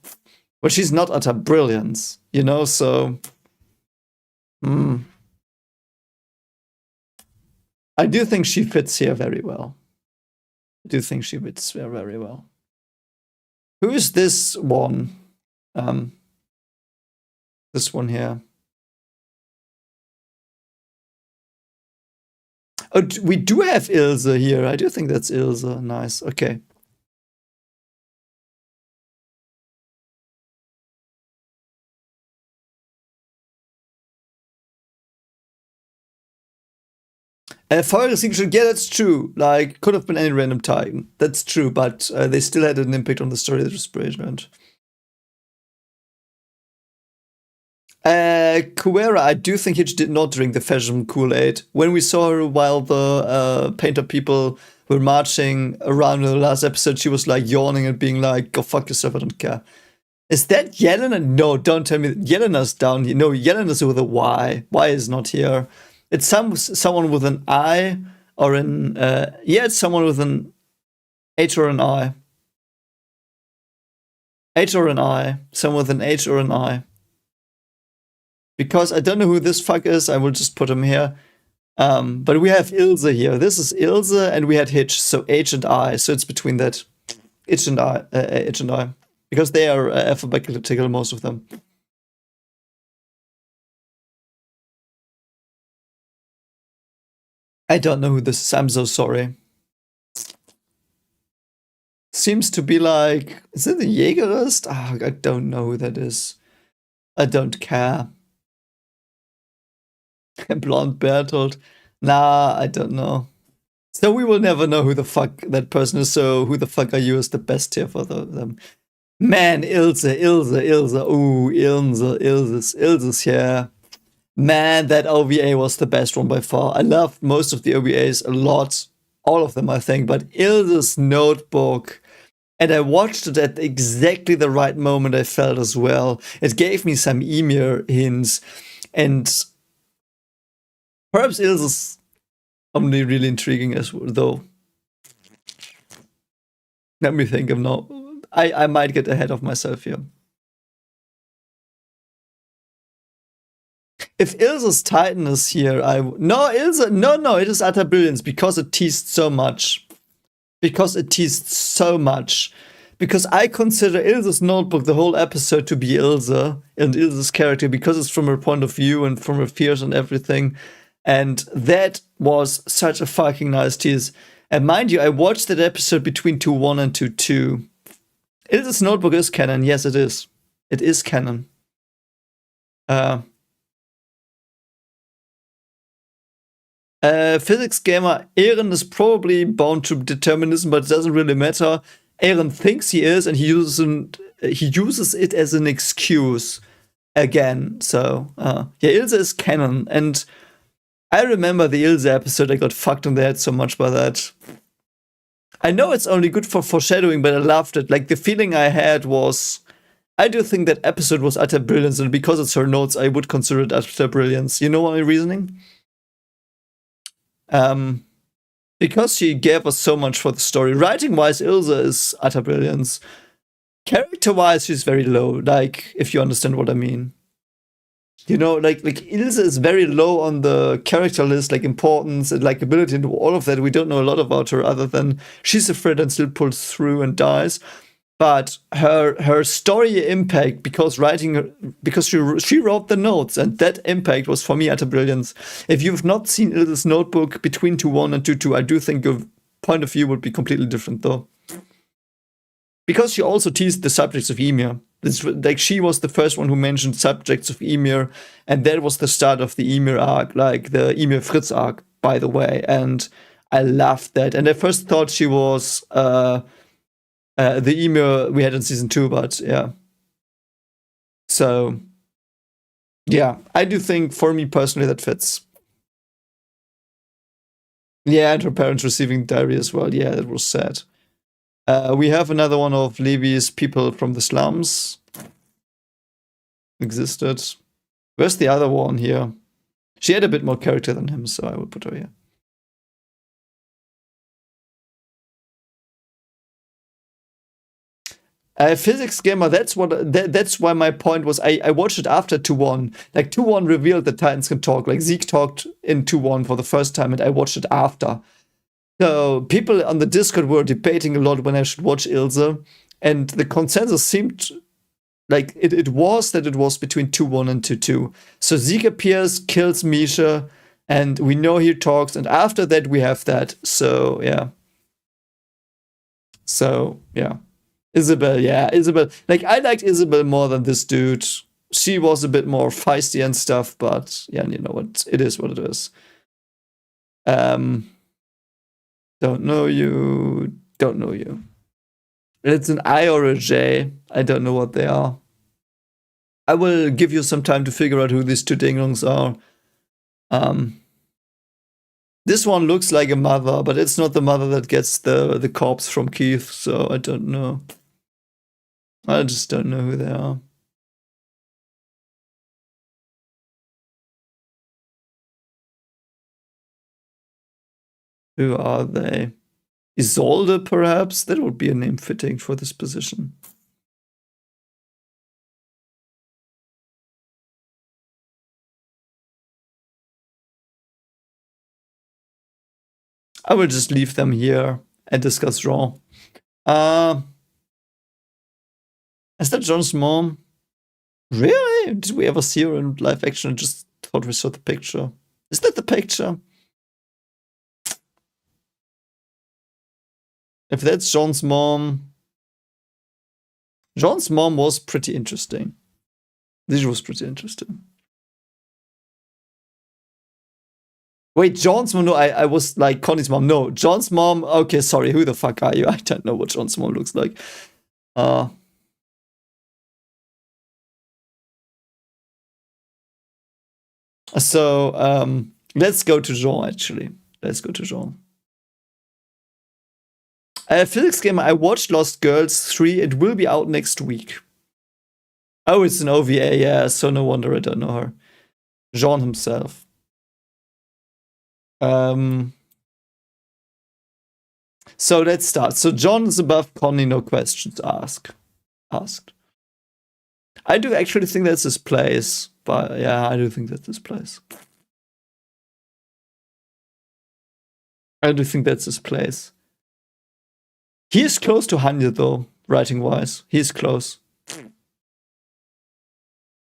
But she's not at her brilliance, you know, so. I do think she fits here very well. I do think she fits here very well. Who is this one? This one here. Oh, we do have Ilse here. I do think that's Ilse. Nice. Okay. Fire signature, yeah, that's true. Like, could have been any random Titan. That's true, but they still had an impact on the story that was brilliant. Kuwera, I do think he did not drink the fashion Kool-Aid. When we saw her while the painter people were marching around in the last episode, she was like yawning and being like, go fuck yourself, I don't care. Is that Yelena? No, don't tell me. Yelena's down here. No, Yelena's with a Y. Y is not here. It's someone with an I or an... yeah, it's someone with an H or an I. H or an I. Someone with an H or an I. Because I don't know who this fuck is, I will just put him here. But we have Ilse here. This is Ilse, and we had Hitch, so H and I. So it's between that. H and I. Because they are alphabetical, most of them. I don't know who this is. I'm so sorry. Seems to be like... Is it the Jägerist? Oh, I don't know who that is. I don't care. Blonde Bertold. Nah, I don't know. So we will never know who the fuck that person is. So who the fuck are you as the best tier for them? Man, Ilse. Ooh, Ilse's, yeah. Man, that OVA was the best one by far. I loved most of the OVAs a lot. All of them, I think. But Ilse's Notebook... And I watched it at exactly the right moment, I felt as well. It gave me some Ymir hints. And perhaps Ilse's only really intriguing as well, though. Let me think. I might get ahead of myself here. If Ilse's Titan is here, no, it is Utter Brilliance because it teased so much. Because I consider Ilse's Notebook, the whole episode, to be Ilse and Ilse's character, because it's from her point of view and from her fears and everything. And that was such a fucking nice tease. And mind you, I watched that episode between 2.1 and 2.2. Ilse's Notebook is canon. Yes, it is. It is canon. Physics gamer Eren is probably bound to determinism, but it doesn't really matter. Eren thinks he is, and he uses it as an excuse again. So yeah, Ilse is canon, and I remember the Ilse episode. I got fucked in the head so much by that. I know it's only good for foreshadowing, but I loved it. Like, the feeling I had was, I do think that episode was utter brilliance, and because it's her notes, I would consider it utter brilliance. You know my reasoning? Because she gave us so much for the story. Writing-wise, Ilse is utter brilliance. Character-wise, she's very low, like, if you understand what I mean. You know, like Ilse is very low on the character list, like importance and likability and all of that. We don't know a lot about her other than she's afraid and still pulls through and dies. But her story impact, because she wrote the notes, and that impact was for me utter brilliance. If you've not seen Ilse's Notebook between 2.1 and 2.2, I do think your point of view would be completely different, though. Because she also teased the subjects of Ymir. Like, she was the first one who mentioned subjects of Ymir, and that was the start of the Ymir arc, like the Ymir Fritz arc, by the way. And I loved that. And I first thought she was the Ymir we had in season 2, but yeah. So, yeah, I do think, for me personally, that fits. Yeah, and her parents receiving diary as well. Yeah, that was sad. We have another one of Levi's people from the slums. Existed. Where's the other one here? She had a bit more character than him, so I will put her here. Physics gamer, that's why my point was I watched it after 2.1. Like, 2.1 revealed that Titans can talk. Like, Zeke talked in 2.1 for the first time, and I watched it after. So people on the Discord were debating a lot when I should watch Ilse, and the consensus seemed like it was between 2.1 and 2.2. So Zeke appears, kills Misha, and we know he talks, and after that we have that. So yeah. Isabel. Like, I liked Isabel more than this dude. She was a bit more feisty and stuff, but yeah, you know what? It is what it is. Don't know you. Don't know you. It's an I or a J. I don't know what they are. I will give you some time to figure out who these two dinglings are. This one looks like a mother, but it's not the mother that gets the corpse from Keith, so I don't know. I just don't know who they are. Who are they? Isolde, perhaps? That would be a name fitting for this position. I will just leave them here and discuss Jean. Is that John's mom? Really? Did we ever see her in live action? I just thought we saw the picture. Is that the picture? If that's John's mom was pretty interesting. This was pretty interesting. Wait, John's mom? No, I was like Connie's mom. No, John's mom. Okay, sorry. Who the fuck are you? I don't know what John's mom looks like. So let's go to Jean, actually. Let's go to Jean. Physics game, I watched Lost Girls 3. It will be out next week. Oh, it's an OVA, yeah, so no wonder I don't know her. Jean himself. So let's start. So John is above Connie, no questions asked. I do actually think that's his place, but yeah, I do think that's his place. I do think that's his place. He is close to Hanya, though, writing-wise. He's close.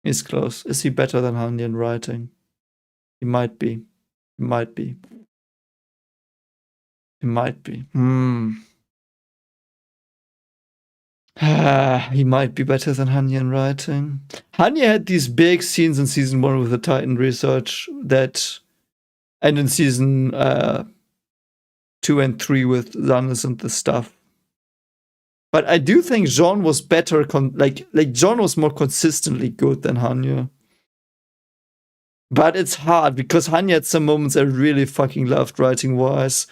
He's close. Is he better than Hanya in writing? He might be. He might be. He might be. He might be better than Hanya in writing. Hanya had these big scenes in season 1 with the Titan research and in season 2 and 3 with Zanus and the stuff. But I do think Jean was better, like Jean was more consistently good than Hanya. But it's hard because Hanya had some moments I really fucking loved writing-wise.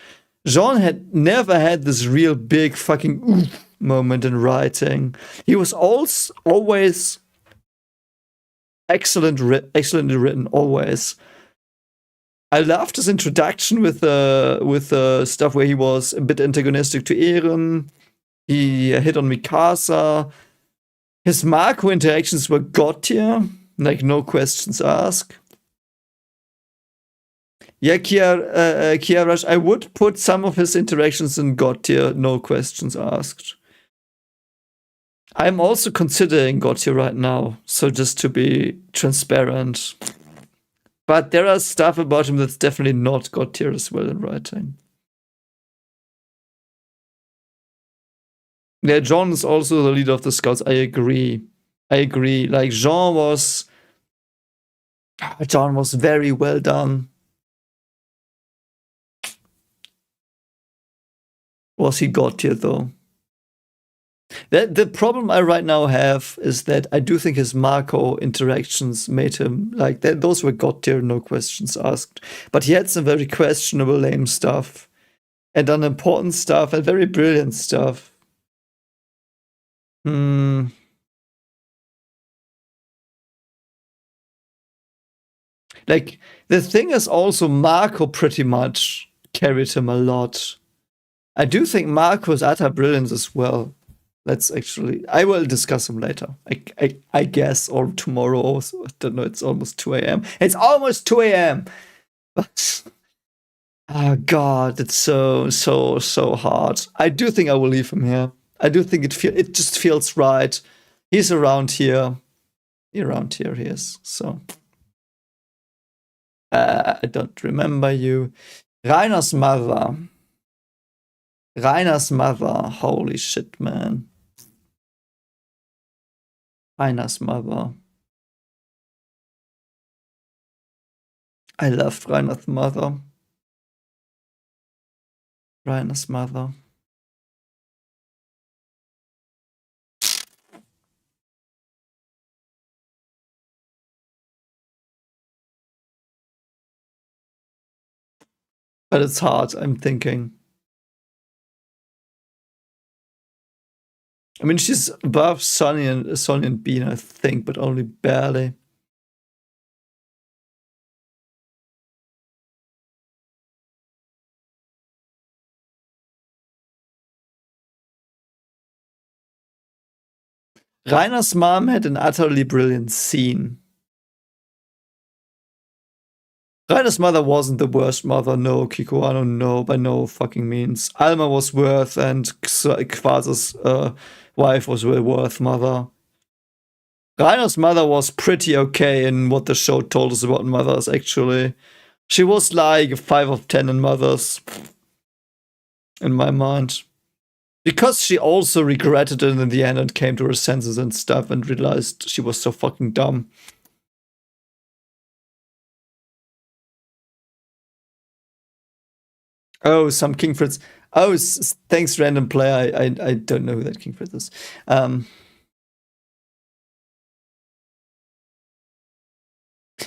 Jean had never had this real big fucking oof moment in writing. He was always excellently written, always. I loved his introduction with the stuff where he was a bit antagonistic to Eren. He hit on Mikasa. His Marco interactions were god tier, like no questions asked. Yeah, Kiarash, I would put some of his interactions in god tier, no questions asked. I'm also considering god tier right now, so just to be transparent. But there are stuff about him that's definitely not god tier as well in writing. Yeah, John is also the leader of the scouts. I agree. Like John was very well done. Was he god tier though? The problem I right now have is that I do think his Marco interactions made him like that. Those were god tier, no questions asked. But he had some very questionable, lame stuff, and unimportant stuff, and very brilliant stuff. Like the thing is also Marco pretty much carried him a lot. I do think Marco's utter brilliance as well. I will discuss him later. I guess, or tomorrow also. I don't know, it's almost 2 a.m. It's almost 2 a.m. But oh god, it's so hard. I do think I will leave him here. I do think it just feels right. He's around here. Around here he is. So I don't remember you. Rainer's mother. Holy shit, man. Rainer's mother. I loved Rainer's mother. Rainer's mother. But it's hard, I'm thinking. I mean, she's above Sonny and Bean, I think, but only barely. Rainer's mom had an utterly brilliant scene. Rainer's mother wasn't the worst mother, no, Kikuano, no, by no fucking means. Alma was worth, and Quasar's wife was a worth mother. Rainer's mother was pretty okay in what the show told us about mothers, actually. She was like a 5 of 10 in mothers, in my mind. Because she also regretted it in the end and came to her senses and stuff and realized she was so fucking dumb. Oh, some King Fritz. Oh, thanks, random player. I don't know who that King Fritz is.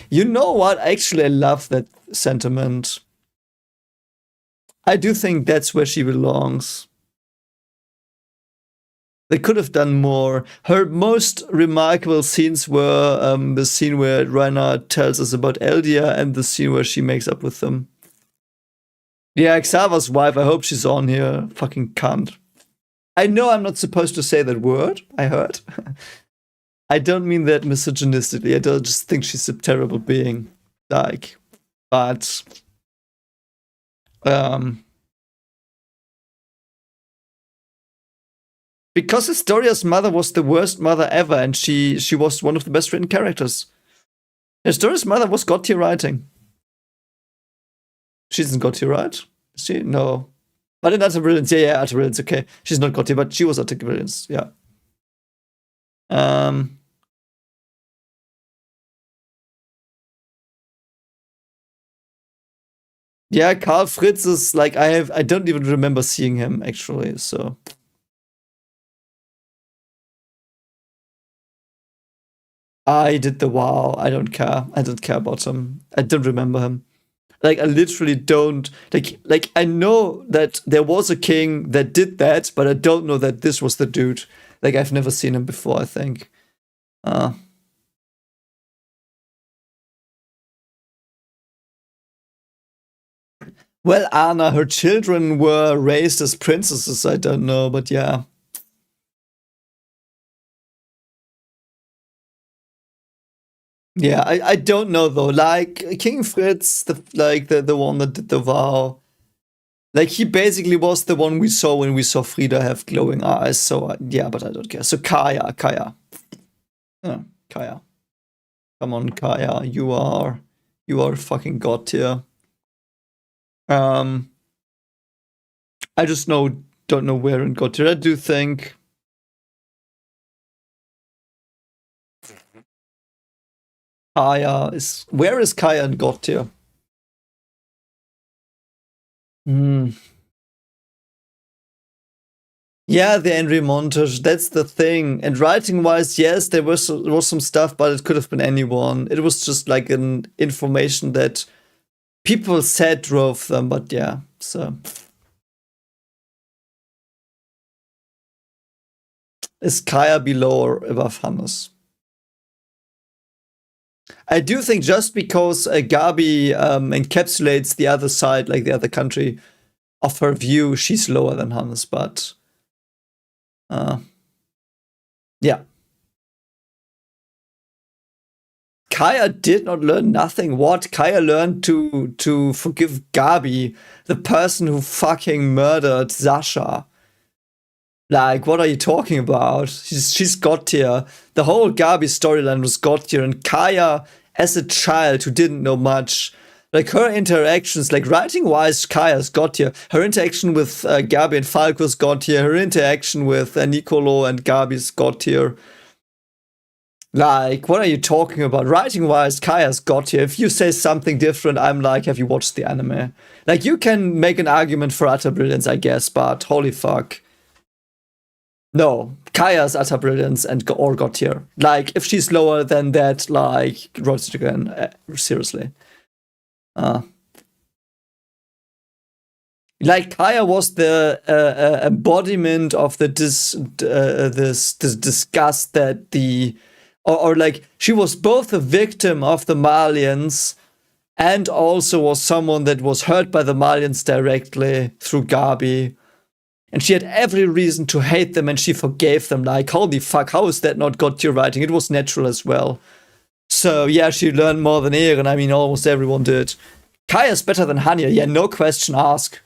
You know what? Actually, I love that sentiment. I do think that's where she belongs. They could have done more. Her most remarkable scenes were the scene where Rainer tells us about Eldia and the scene where she makes up with them. Yeah, Xava's wife, I hope she's on here. Fucking cunt. I know I'm not supposed to say that word, I heard. I don't mean that misogynistically. I don't just think she's a terrible being. Like, but because Historia's mother was the worst mother ever, and she was one of the best written characters. Historia's mother was god tier writing. She isn't god tier, right? Is she? No. But in Utter Brilliance, yeah, Utter Brilliance, okay. She's not god tier, but she was Utter Brilliance, yeah. Yeah, Karl Fritz is like I don't even remember seeing him actually, so. I did the WoW. I don't care. I don't care about him. I don't remember him. Like I literally don't like I know that there was a king that did that, but I don't know that this was the dude. Like I've never seen him before, I think. Well, Anna, her children were raised as princesses, I don't know, but yeah. Yeah, I don't know though. Like King Fritz, the one that did the vow, like he basically was the one we saw when we saw Frida have glowing eyes. So yeah, but I don't care. So Kaya, yeah, Kaya. Come on, Kaya, you are fucking god tier. I just don't know where in god tier. I do think. Kaya is where is Kaya in god tier? Yeah, the Henry montage, that's the thing. And writing wise, yes, there was some stuff, but it could have been anyone. It was just like an information that people said drove them, but yeah, so. Is Kaya below or above Hannes? I do think just because Gabi encapsulates the other side, like the other country, of her view, she's lower than Hannes, but yeah. Kaya did not learn nothing. What? Kaya learned to forgive Gabi, the person who fucking murdered Sasha. Like, what are you talking about? She's god tier. The whole Gabi storyline was god tier, and Kaya, as a child who didn't know much, like her interactions, like writing wise, Kaya's god tier. Her interaction with Gabi and Falk was god tier. Her interaction with Nicolo and Gabi's god tier. Like, what are you talking about? Writing-wise, Kaya's got you. If you say something different, I'm like, have you watched the anime? Like, you can make an argument for utter brilliance, I guess, but holy fuck. No, Kaya's utter brilliance and or got here. Like, if she's lower than that, like, roast it again. Seriously. Like, Kaya was the embodiment of the this disgust that the or like she was both a victim of the Malians and also was someone that was hurt by the Malians directly through Gabi. And she had every reason to hate them, and she forgave them. Like, holy fuck, how is that not got your writing? It was natural as well. So yeah, she learned more than Eren. I mean, almost everyone did. Kaya's better than Hanya. Yeah, no question asked.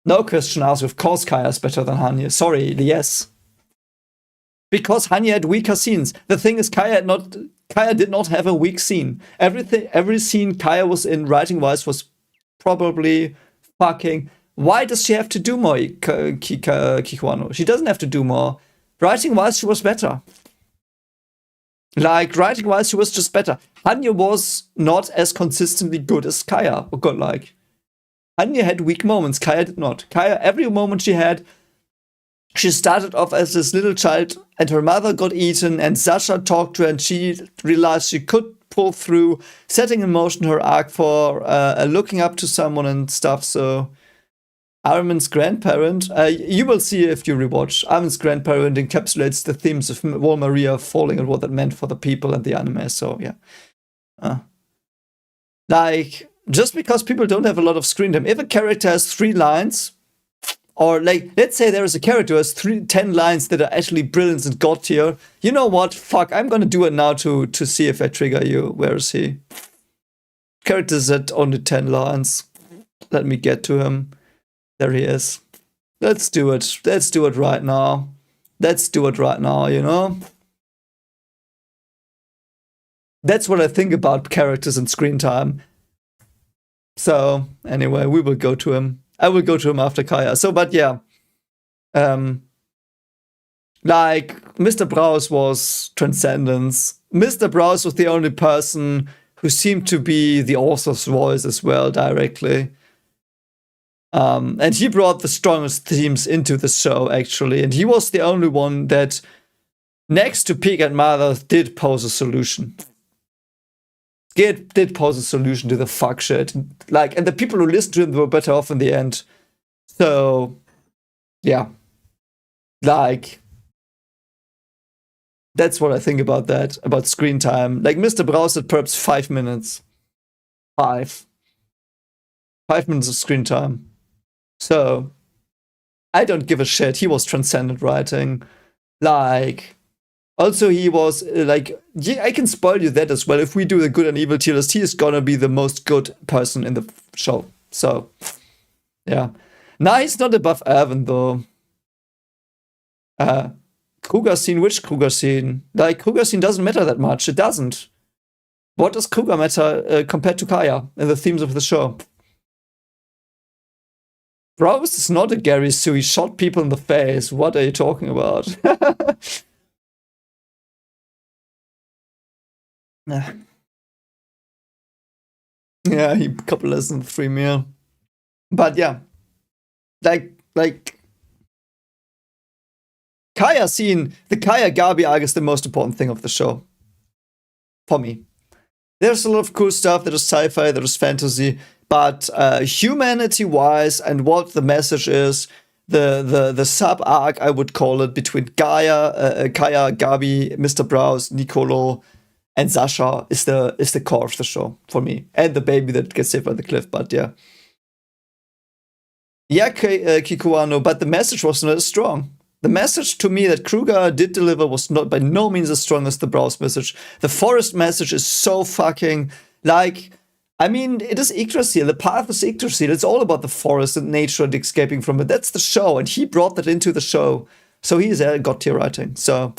No question asked. Of course, Kaya's better than Hanya. Sorry, yes. Because Hanya had weaker scenes. The thing is, Kaya did not have a weak scene. Every scene Kaya was in, writing wise, was probably fucking. Why does she have to do more, Kikuano? She doesn't have to do more. Writing wise, she was better. Like, writing wise, she was just better. Hanya was not as consistently good as Kaya. Oh god, like. Hanya had weak moments. Kaya did not. Kaya, every moment she had, she started off as this little child, and her mother got eaten, and Sasha talked to her, and she realized she could pull through, setting in motion her arc for looking up to someone and stuff. So Armin's grandparent, you will see if you rewatch. Armin's grandparent encapsulates the themes of Wall Maria falling and what that meant for the people and the anime. So yeah, like, just because people don't have a lot of screen time, if a character has 3 lines, or like, let's say there is a character who has 10 lines that are actually brilliant and god tier. You know what? Fuck, I'm gonna do it now to see if I trigger you. Where is he? Characters at only 10 lines. Let me get to him. There he is. Let's do it. Let's do it right now. Let's do it right now, you know? That's what I think about characters and screen time. So, anyway, we will go to him. I will go to him after Kaya. So, but yeah. Like, Mr. Browse was transcendence. Mr. Browse was the only person who seemed to be the author's voice as well, directly. And he brought the strongest themes into the show, actually. And he was the only one that, next to Pig and Mother, did pose a solution. Did pose a solution to the fuck shit. Like, and the people who listened to him were better off in the end. So, yeah. Like, that's what I think about that, about screen time. Like, Mr. Browse had perhaps 5 minutes. 5 minutes of screen time. So, I don't give a shit. He was transcendent writing. Like, also he was, like, yeah, I can spoil you that as well. If we do the good and evil tier list, he is gonna be the most good person in the show. So, yeah. Nah, he's not above Evan, though. Kruger scene, which Kruger scene? Like, Kruger scene doesn't matter that much. It doesn't. What does Kruger matter compared to Kaya in the themes of the show? Browse is not a Gary Sue. He shot people in the face. What are you talking about? Yeah, he couple less than 3 mil. But yeah. Like Kaya scene, the Kaya Gabi arc is the most important thing of the show. For me. There's a lot of cool stuff. There is sci-fi, there is fantasy, but humanity-wise and what the message is, the sub-arc, I would call it, between Kaya, Gabi, Mr. Browse, Nicolo, and Sasha is the core of the show for me. And the baby that gets saved by the cliff, but yeah. Yeah, Kikuano, but the message was not as strong. The message to me that Kruger did deliver was not by no means as strong as the Browse message. The forest message is so fucking, like, I mean, it is Yggdrasil. The path is Yggdrasil. It's all about the forest and nature and escaping from it. That's the show, and he brought that into the show. So he's a god tier writing. So,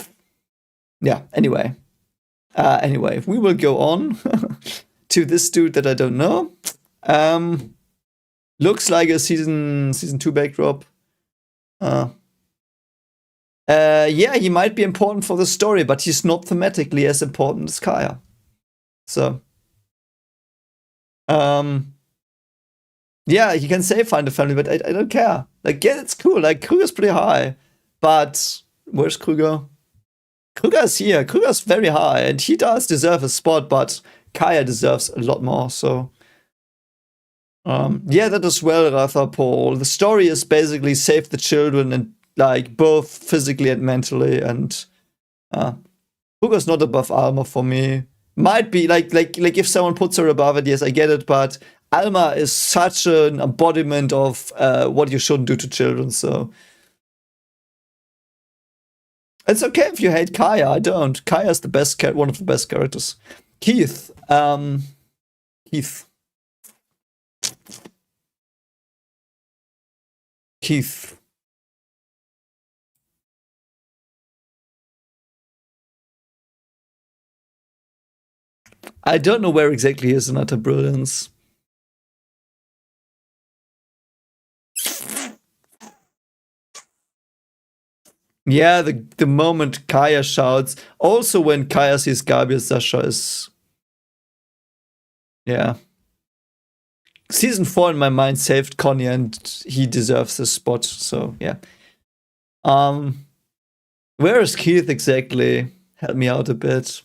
yeah, anyway. We will go on to this dude that I don't know. Looks like a season 2 backdrop. Yeah, he might be important for the story, but he's not thematically as important as Kaya. So, um, yeah, he can say find a family, but I don't care. Like, yeah, it's cool. Like, Kruger's pretty high, but where's Kruger? Kruger's here. Kruger's very high, and he does deserve a spot, but Kaya deserves a lot more. So, yeah, that as well, Ratha Paul. The story is basically save the children and like both physically and mentally, and Kruger's not above Alma for me. Might be like if someone puts her above it, yes, I get it, but Alma is such an embodiment of what you shouldn't do to children. So it's okay if you hate Kaya. I don't. Kaya's the best one of the best characters. Keith, Keith, Keith. I don't know where exactly he is in utter brilliance. Yeah, the moment Kaya shouts. Also, when Kaya sees Gabi, Sasha is. Yeah. Season 4 in my mind saved Connie, and he deserves this spot. So, yeah. Where is Keith exactly? Help me out a bit.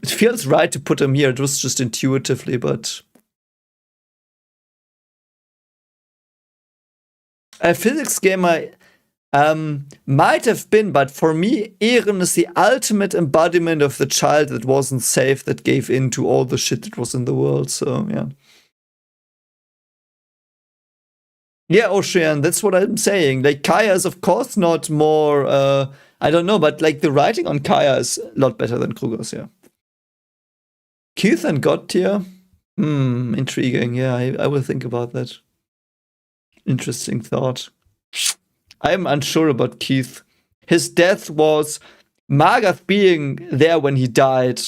It feels right to put him here. It was just intuitively, but. A physics gamer might have been, but for me, Eren is the ultimate embodiment of the child that wasn't safe, that gave in to all the shit that was in the world. So, yeah. Yeah, Ocean, that's what I'm saying. Like, Kaya is, of course, not more, I don't know, but like the writing on Kaya is a lot better than Kruger's, yeah. Keith and God tier? Intriguing. Yeah, I will think about that. Interesting thought. I'm unsure about Keith. His death was Magath being there when he died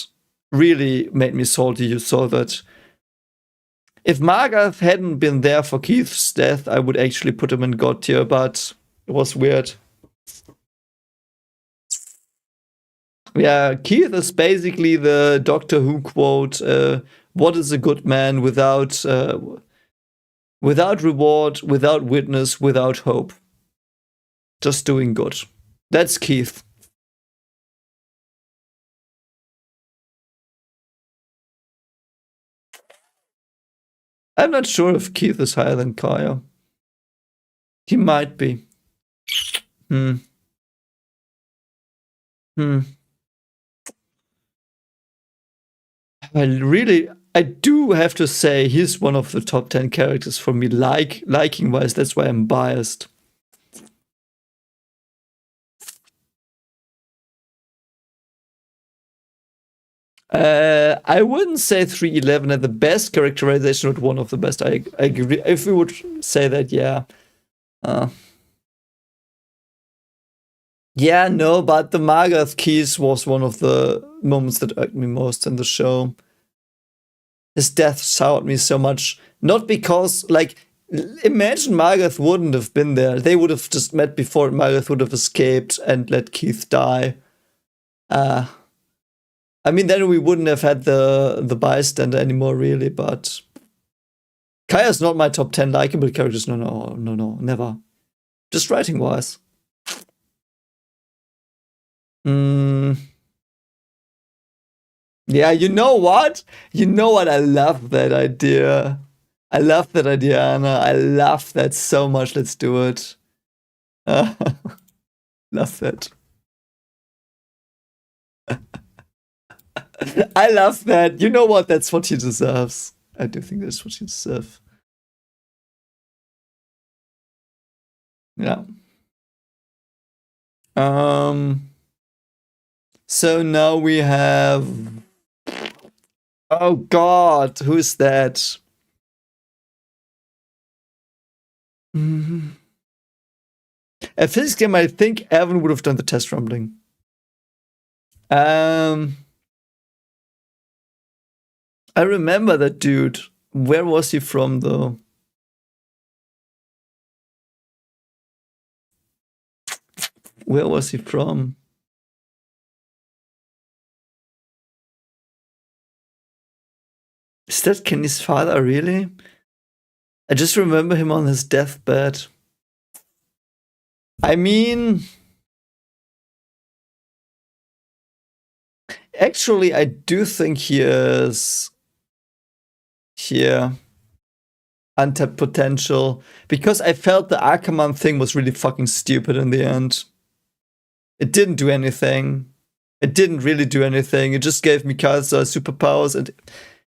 really made me salty. You saw that. If Magath hadn't been there for Keith's death, I would actually put him in God tier, but it was weird. Yeah, Keith is basically the Doctor Who quote, what is a good man without reward, without witness, without hope? Just doing good. That's Keith. I'm not sure if Keith is higher than Kaya. He might be. Hmm. I do have to say he's one of the top 10 characters for me, liking wise. That's why I'm biased. I wouldn't say 311 at the best characterization, but one of the best. I agree. If we would say that, yeah. Yeah, no, but the Magath keys was one of the moments that irked me most in the show. His death soured me so much. Not because, like, imagine Magath wouldn't have been there. They would have just met before Magath would have escaped and let Keith die. I mean, then we wouldn't have had the bystander anymore, really, but Kaya's not my top 10 likable characters. No, never. Just writing wise. Yeah, you know what? You know what? I love that idea. I love that idea, Anna. I love that so much. Let's do it. Love that. I love that. You know what? That's what he deserves. I do think that's what he deserves. Yeah. So now we have. Oh God, who is that? A physics game, I think Evan would have done the test rumbling. I remember that dude. Where was he from, though? Where was he from? Is that Kenny's father, really? I just remember him on his deathbed. I mean, actually, I do think he is here. Untapped potential. Because I felt the Ackerman thing was really fucking stupid in the end. It didn't do anything. It didn't really do anything. It just gave Mikasa superpowers and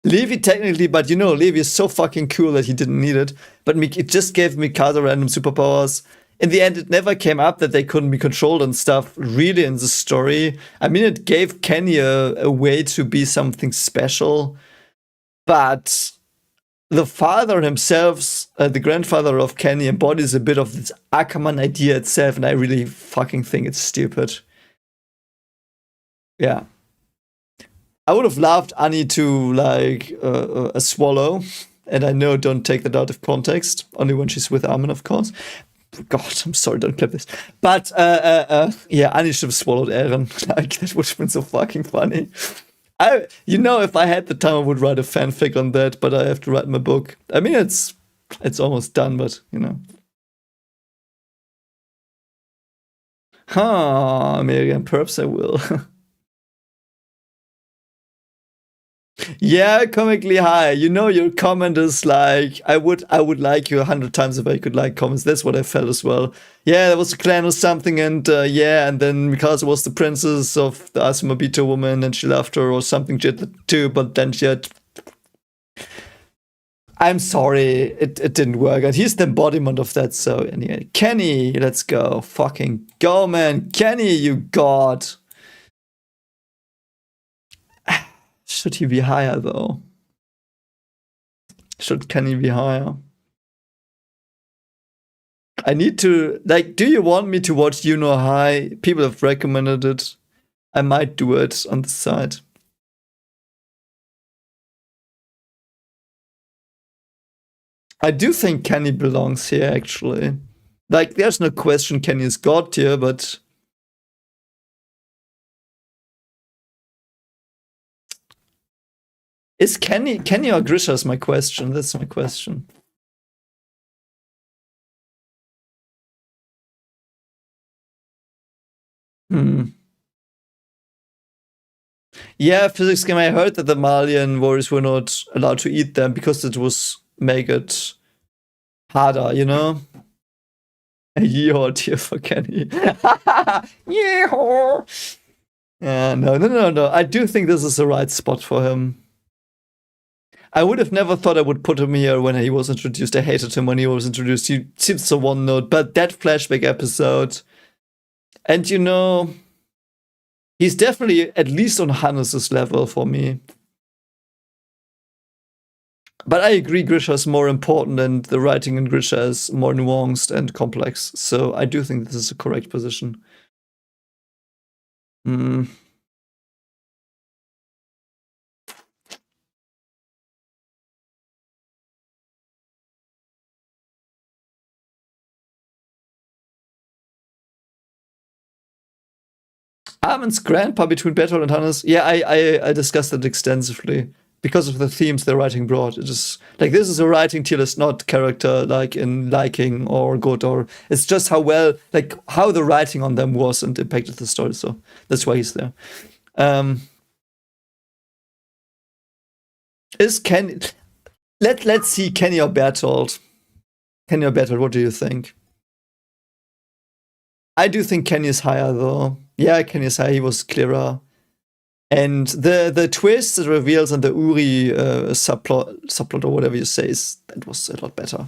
Levi technically, but you know, Levi is so fucking cool that he didn't need it. But it just gave Mikasa random superpowers. In the end, it never came up that they couldn't be controlled and stuff, really, in the story. I mean, it gave Kenny a way to be something special. But the father himself, the grandfather of Kenny, embodies a bit of this Ackerman idea itself, and I really fucking think it's stupid. Yeah. I would have loved Annie to like a swallow, and I know don't take that out of context, only when she's with Armin, of course. God, I'm sorry, don't clip this. But yeah, Annie should have swallowed Eren. Like that would have been so fucking funny. If I had the time, I would write a fanfic on that, but I have to write my book. I mean, it's almost done, but you know. Miriam, perhaps I will. Yeah, comically high. You know, your comment is like, I would like you 100 times if I could like comments. That's what I felt as well. Yeah, there was a clan or something, and yeah, and then Mikasa was the princess of the Asumabito woman, and she loved her or something too, but then she had. I'm sorry, it didn't work, and he's the embodiment of that. So anyway, Kenny, let's go, fucking go, man, Kenny, you god. Should he be higher, though? Should Kenny be higher? I need to, like, do you want me to watch You Know High? People have recommended it. I might do it on the side. I do think Kenny belongs here, actually. Like, there's no question Kenny is God tier, but... Is Kenny or Grisha is my question. That's my question. Yeah, physics game. I heard that the Malian warriors were not allowed to eat them because it was make it harder, you know? A yeehaw tier for Kenny. Yeehaw! Yeah, no. I do think this is the right spot for him. I would have never thought I would put him here when he was introduced. I hated him when he was introduced. He seems so one note, but that flashback episode, and you know, he's definitely at least on Hannes' level for me. But I agree, Grisha is more important, and the writing in Grisha is more nuanced and complex. So I do think this is a correct position. Armin's grandpa between Bertolt and Hannes. Yeah, I discussed it extensively because of the themes the writing brought. It is like this is a writing tier list, not character like in liking or good, or it's just how well like how the writing on them was and impacted the story. So that's why he's there. Is Kenny? Let's see Kenny or Bertolt. Kenny or Bertolt, what do you think? I do think Kenny is higher though. Yeah, Kenny is higher. He was clearer. And the twist it reveals and the Uri subplot or whatever you say that was a lot better.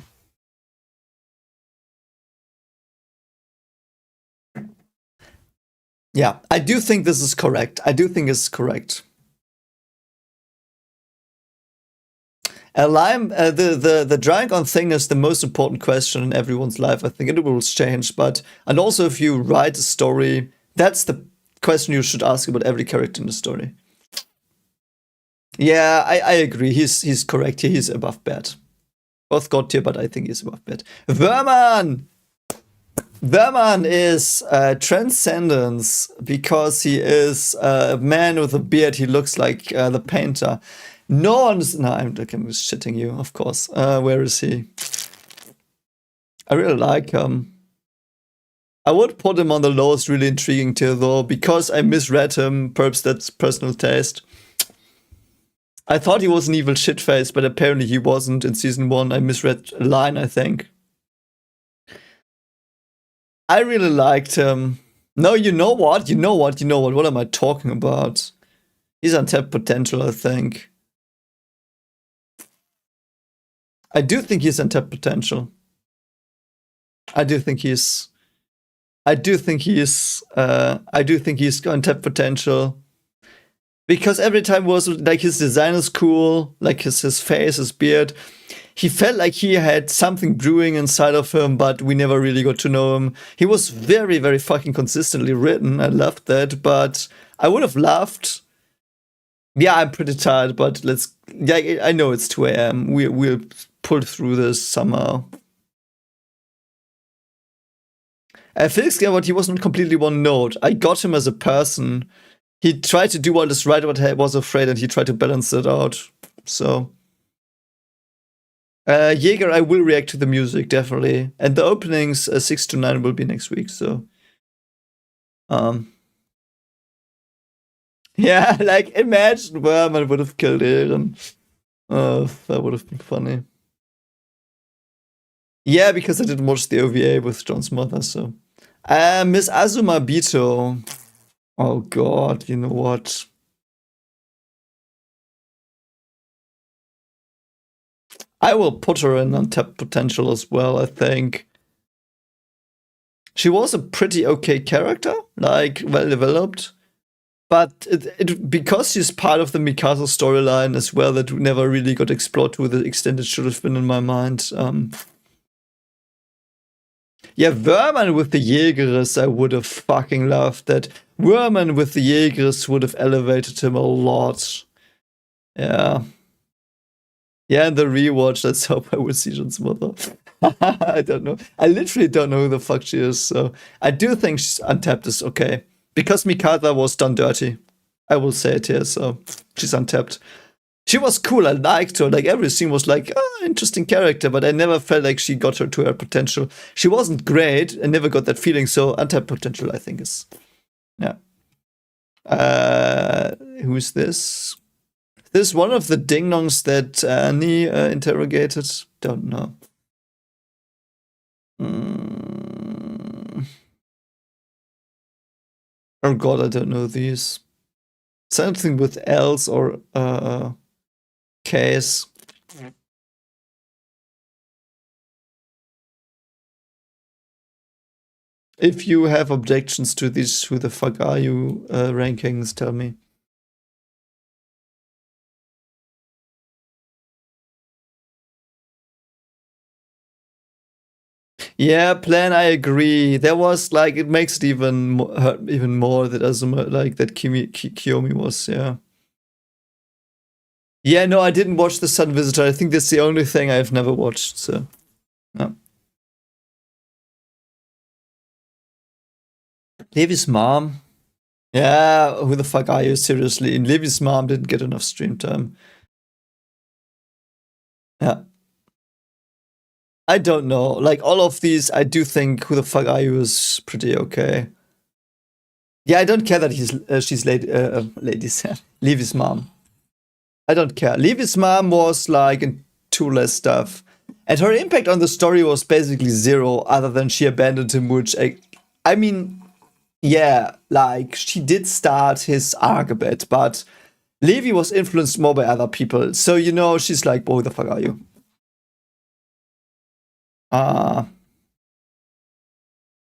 Yeah, I do think this is correct. I do think it's correct. The Dragon thing is the most important question in everyone's life. I think it will change, and also if you write a story, that's the question you should ask about every character in the story. Yeah, I agree. He's correct here. He's above bad. Both God tier, but I think he's above bad. Verman! Verman is Transcendence because he is a man with a beard. He looks like the painter. No one's. No, I'm just shitting you, of course. Where is he? I really like him. I would put him on the lowest, really intriguing tier though, because I misread him. Perhaps that's personal taste. I thought he was an evil shitface, but apparently he wasn't in season 1. I misread a line, I think. I really liked him. No, you know what? What am I talking about? He's untapped potential, I think. I do think he's untapped potential. I do think he's untapped potential. Because every time was like his design is cool, like his face, his beard. He felt like he had something brewing inside of him, but we never really got to know him. He was very, very fucking consistently written. I loved that, but I would have loved. Yeah, I'm pretty tired, but let's. Yeah, I know it's 2 a.m. We'll pull through this somehow. Felix Gerhardt, he wasn't completely one note. I got him as a person. He tried to do what is right, but I was afraid, and he tried to balance it out. So. Jaeger, I will react to the music, definitely. And the openings 6 to 9 will be next week, so. Yeah, like, imagine Werman would have killed Eren. That would have been funny. Yeah, because I didn't watch the OVA with John's mother, so. Miss Azuma Bito. Oh god, you know what? I will put her in untapped potential as well, I think. She was a pretty okay character, like, well developed. But because she's part of the Mikasa storyline as well, that never really got explored to the extent it should have been in my mind. Yeah, Verman with the Jägeris, I would have fucking loved that. Verman with the Jägeris would have elevated him a lot. Yeah. Yeah, in the rewatch, let's hope I will see John's mother. I don't know. I literally don't know who the fuck she is, so I do think she's untapped is okay. Because Mikasa was done dirty. I will say it here, so she's untapped. She was cool, I liked her. Like, every scene was like, interesting character, but I never felt like she got her to her potential. She wasn't great, I never got that feeling, so untapped potential, I think, is. Yeah. Who's this? This is one of the ding-dongs that Annie interrogated. Don't know. Oh god, I don't know these. Something with L's or K's. If you have objections to these, who the fuck are you rankings, tell me. Yeah, Plan, I agree. There was like, it makes it even hurt even more that Azuma, like that Kiyomi was, yeah. Yeah, no, I didn't watch The Sun Visitor. I think that's the only thing I've never watched, so. No. Levy's mom. Yeah, who the fuck are you, seriously? Levy's mom didn't get enough stream time. Yeah. I don't know. Like, all of these, I do think who the fuck are you is pretty okay. Yeah, I don't care that she's Levy's mom. I don't care. Levy's mom was like in 2 less stuff. And her impact on the story was basically 0, other than she abandoned him, which I mean, yeah, like, she did start his arc a bit, but Levy was influenced more by other people. So, you know, she's like, who the fuck are you?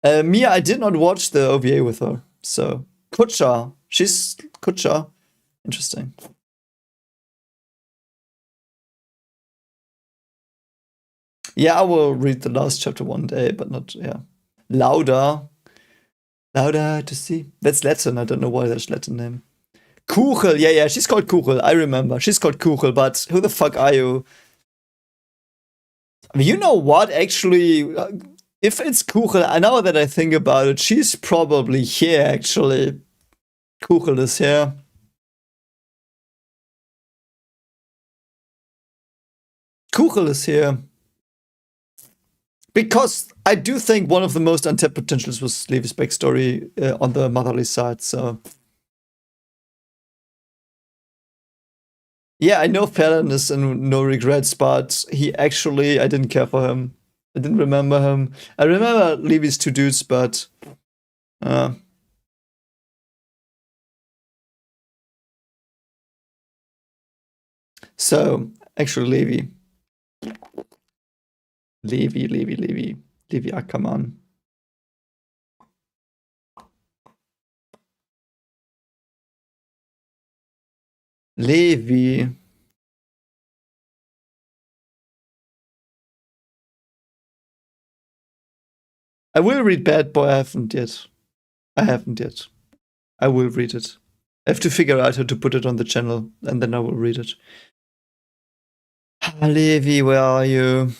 Mia, I did not watch the OVA with her. So, Kucha. She's Kucha. Interesting. Yeah, I will read the last chapter one day, but not, yeah. Louder to see. That's Latin. I don't know why that's Latin name. Kuchel. Yeah, she's called Kuchel. I remember. She's called Kuchel, but who the fuck are you? You know what? Actually, If it's Kuchel, I know that I think about it, she's probably here actually. Kuchel is here. Kuchel is here. Because I do think one of the most untapped potentials was Levi's backstory on the motherly side, so. Yeah, I know Fallon is in no regrets, but he actually, I didn't care for him. I didn't remember him. I remember Levi's two dudes, but. So, actually, Levi Ackermann. Levi. I will read Bad Boy. I haven't yet. I will read it. I have to figure out how to put it on the channel, and then I will read it. Levi, where are you?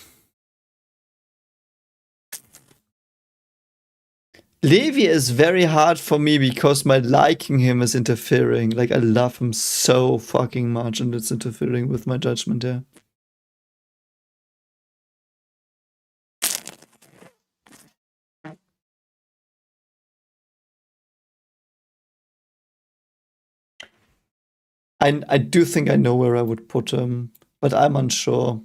Levi is very hard for me because my liking him is interfering. Like, I love him so fucking much, and it's interfering with my judgment, yeah. I do think I know where I would put him, but I'm unsure.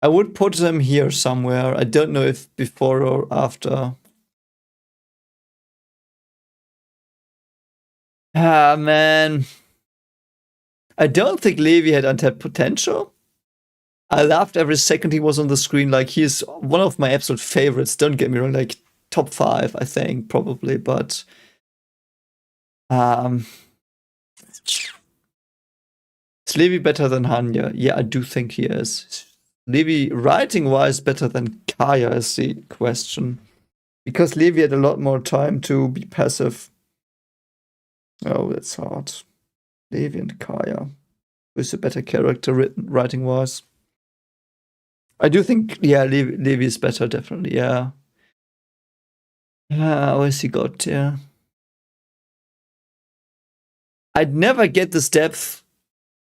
I would put him here somewhere. I don't know if before or after. Ah, man. I don't think Levi had untapped potential. I laughed every second he was on the screen. Like, he's one of my absolute favorites. Don't get me wrong. Like, top 5, I think, probably. But is Levi better than Hanya? Yeah, I do think he is. Levi, writing-wise, better than Kaya is the question. Because Levi had a lot more time to be passive. Oh, that's hard. Levi and Kaya. Who's a better character writing-wise? I do think, yeah, Levi is better, definitely, yeah. What has he got, yeah? I'd never get this depth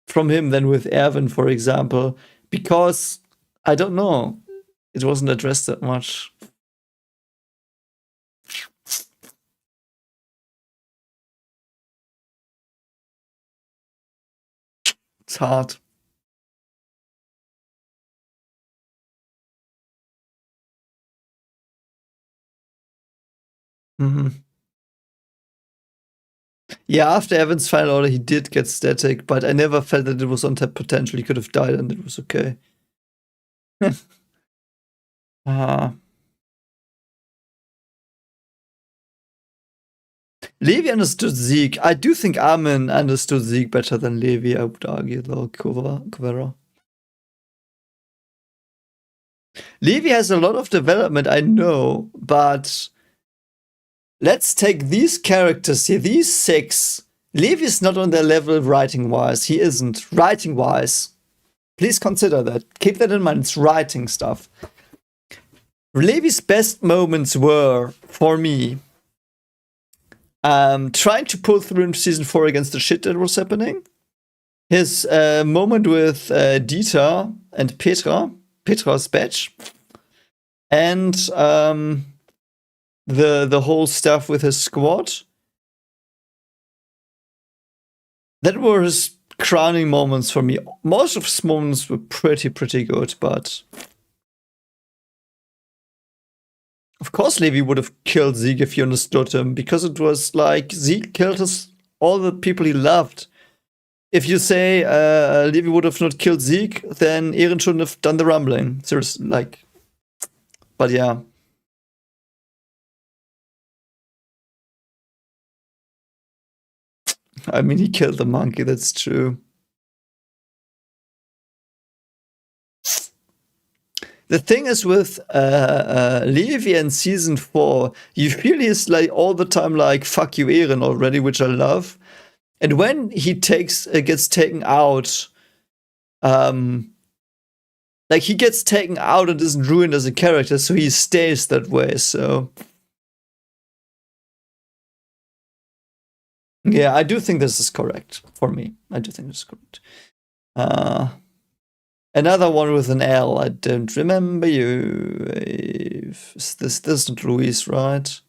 from him than with Erwin, for example, because, I don't know, it wasn't addressed that much. It's hard. Yeah, after Evan's final order, he did get static, but I never felt that it was untapped potential. He could have died and it was okay. Levi understood Zeke. I do think Armin understood Zeke better than Levi, I would argue, though, Kuvera. Levi has a lot of development, I know, but let's take these characters here, these 6. Levi's not on their level writing-wise. He isn't. Writing-wise. Please consider that. Keep that in mind. It's writing stuff. Levi's best moments were, for me, trying to pull through in season 4 against the shit that was happening. His moment with Dieter and Petra's badge. And the whole stuff with his squad. That were his crowning moments for me. Most of his moments were pretty good, but of course Levi would have killed Zeke if he understood him, because it was like Zeke killed all the people he loved. If you say Levi would have not killed Zeke, then Eren shouldn't have done the rumbling. Seriously, like, but yeah. I mean, he killed the monkey, that's true. The thing is with Levi in season 4, you feel he's like all the time like, fuck you, Eren already, which I love. And when he gets taken out, Like, he gets taken out and isn't ruined as a character, so he stays that way. So yeah, I do think this is correct for me. I do think this is correct. Another one with an L. I don't remember you. This isn't Luis, right?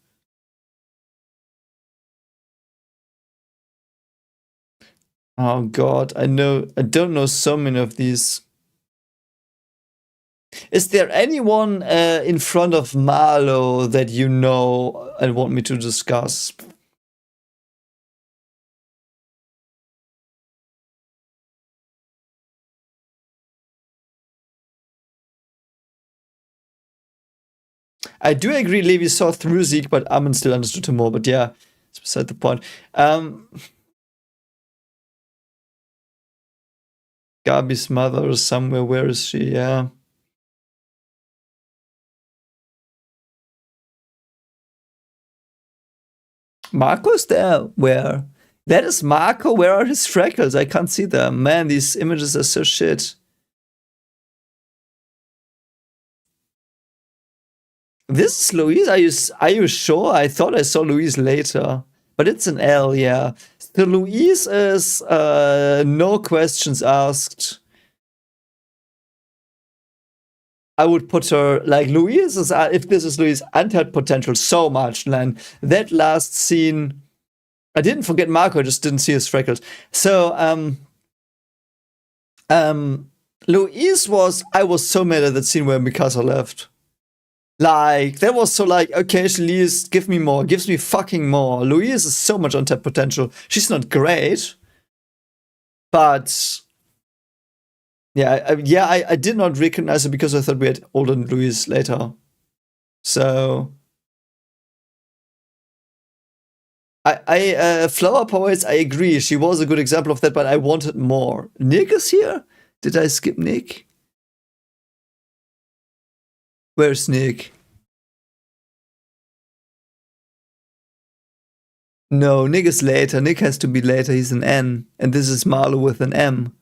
Oh God, I don't know so many of these. Is there anyone in front of Marlowe that you know and want me to discuss? I do agree Levi saw through Zeke, but Amin still understood him more. But yeah, it's beside the point. Gabi's mother is somewhere. Where is she? Yeah. Marco's there. Where? That is Marco. Where are his freckles? I can't see them. Man, these images are so shit. This is Louise. Are you sure? I thought I saw Louise later. But it's an L, yeah. So Louise is no questions asked. I would put her like Louise is if this is Louise, untapped potential so much, Len. That last scene, I didn't forget Marco, I just didn't see his freckles. So Louise I was so mad at that scene where Mikasa left. Like, that was so like, okay, Louise, give me more, gives me fucking more. Louise is so much untapped potential. She's not great, but yeah, I did not recognize her because I thought we had older Louise later. So Flower Poets, I agree. She was a good example of that, but I wanted more. Nick is here? Did I skip Nick? Where's Nick? No, Nick is later. Nick has to be later. He's an N. And this is Marlowe with an M.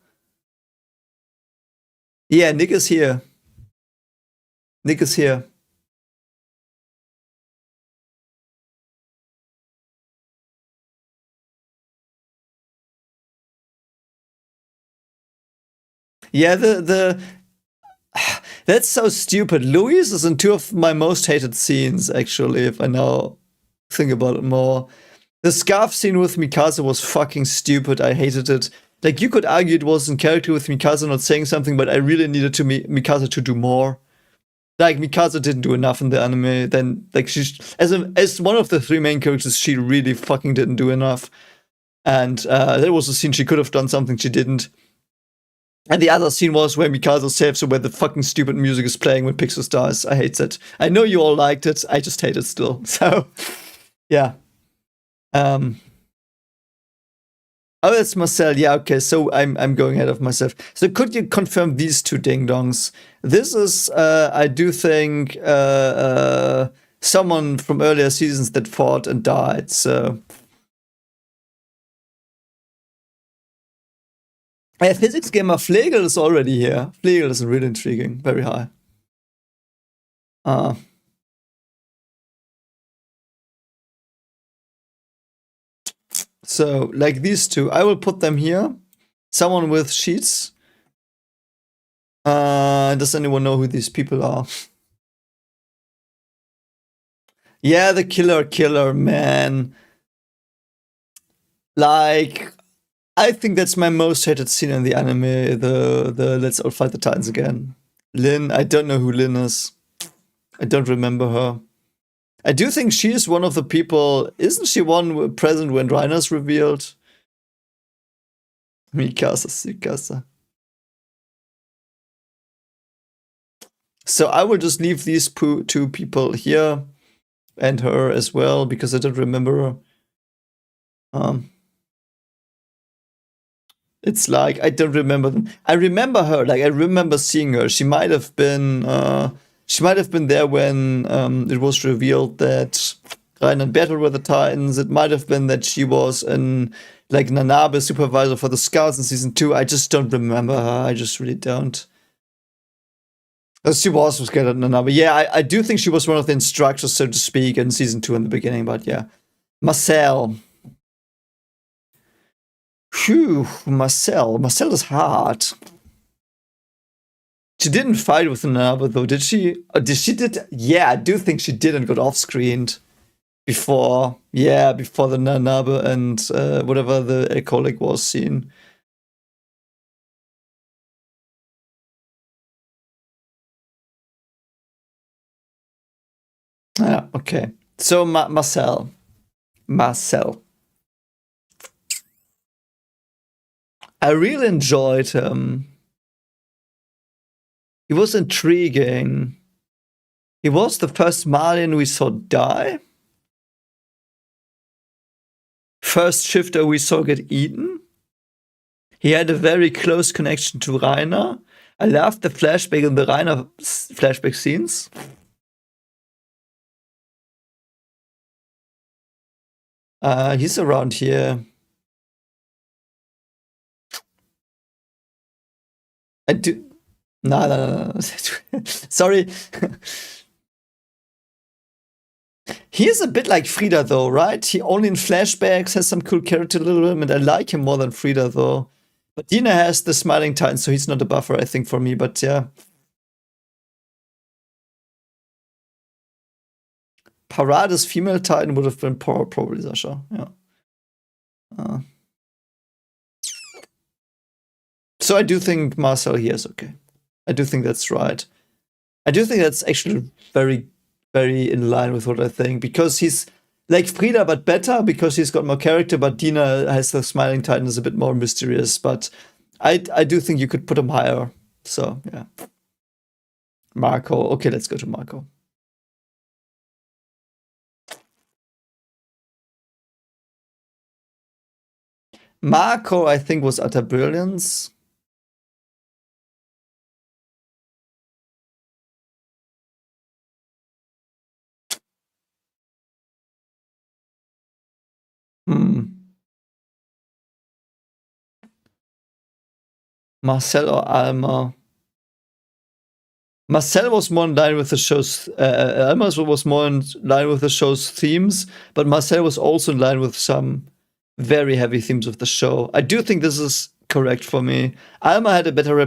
Yeah, Nick is here. Nick is here. Yeah, that's so stupid. Louise is in two of my most hated scenes, actually, if I now think about it more. The scarf scene with Mikasa was fucking stupid. I hated it. Like, you could argue it was in character with Mikasa not saying something, but I really needed Mikasa to do more. Like, Mikasa didn't do enough in the anime. Then, like, as one of the three main characters, she really fucking didn't do enough. And there was a scene she could have done something she didn't. And the other scene was where Mikasa saves her, where the fucking stupid music is playing when Pixel dies. I hate it. I know you all liked it. I just hate it still. So, yeah. Oh, that's Marcel. Yeah, okay. So I'm going ahead of myself. So could you confirm these two ding dongs? This is, I do think, someone from earlier seasons that fought and died. So. Physics gamer Flegel is already here. Flegel is really intriguing, very high. So, like these two, I will put them here. Someone with sheets. Does anyone know who these people are? Yeah, the killer, man. Like, I think that's my most hated scene in the anime. The Let's All Fight the Titans again. Lin, I don't know who Lin is. I don't remember her. I do think she is one of the people. Isn't she one present when Reiner's revealed? Mikasa. So I will just leave these two people here and her as well because I don't remember her. It's like I don't remember them. I remember her. Like I remember seeing her. She might have been. She might have been there when it was revealed that Reiner in battle with the Titans. It might have been that she was in like Nanabe supervisor for the Scouts in season 2. I just don't remember her. I just really don't. She was scared of Nanabe. Yeah, I do think she was one of the instructors, so to speak, in season 2 in the beginning, but yeah. Marcel. Phew, Marcel. Marcel is hard. She didn't fight with Nanabe though, did she? Did she? Yeah, I do think she did and got off-screened before. Yeah, before the Nanabe and whatever the alcoholic was scene. Yeah, okay. So Marcel. I really enjoyed him. He was intriguing. He was the first Malian we saw die. First shifter we saw get eaten. He had a very close connection to Reiner. I loved the flashback and the Reiner flashback scenes. He's around here. I do. No. Sorry. He is a bit like Frida, though, right? He only in flashbacks has some cool character development. I like him more than Frida, though. But Dina has the Smiling Titan, so he's not a buffer, I think, for me. But yeah. Parade's female Titan would have been probably Sasha. Yeah. So I do think Marcel here is okay. I do think that's right. I do think that's actually very, very in line with what I think, because he's like Frida but better, because he's got more character, but Dina has the Smiling Titan, is a bit more mysterious. But I do think you could put him higher. So yeah. Marco. Okay, let's go to Marco. Marco, I think, was utter brilliance. Marcel or Alma? Marcel was more in line with the show's. Alma was more in line with the show's themes, but Marcel was also in line with some very heavy themes of the show. I do think this is correct for me. Alma had a better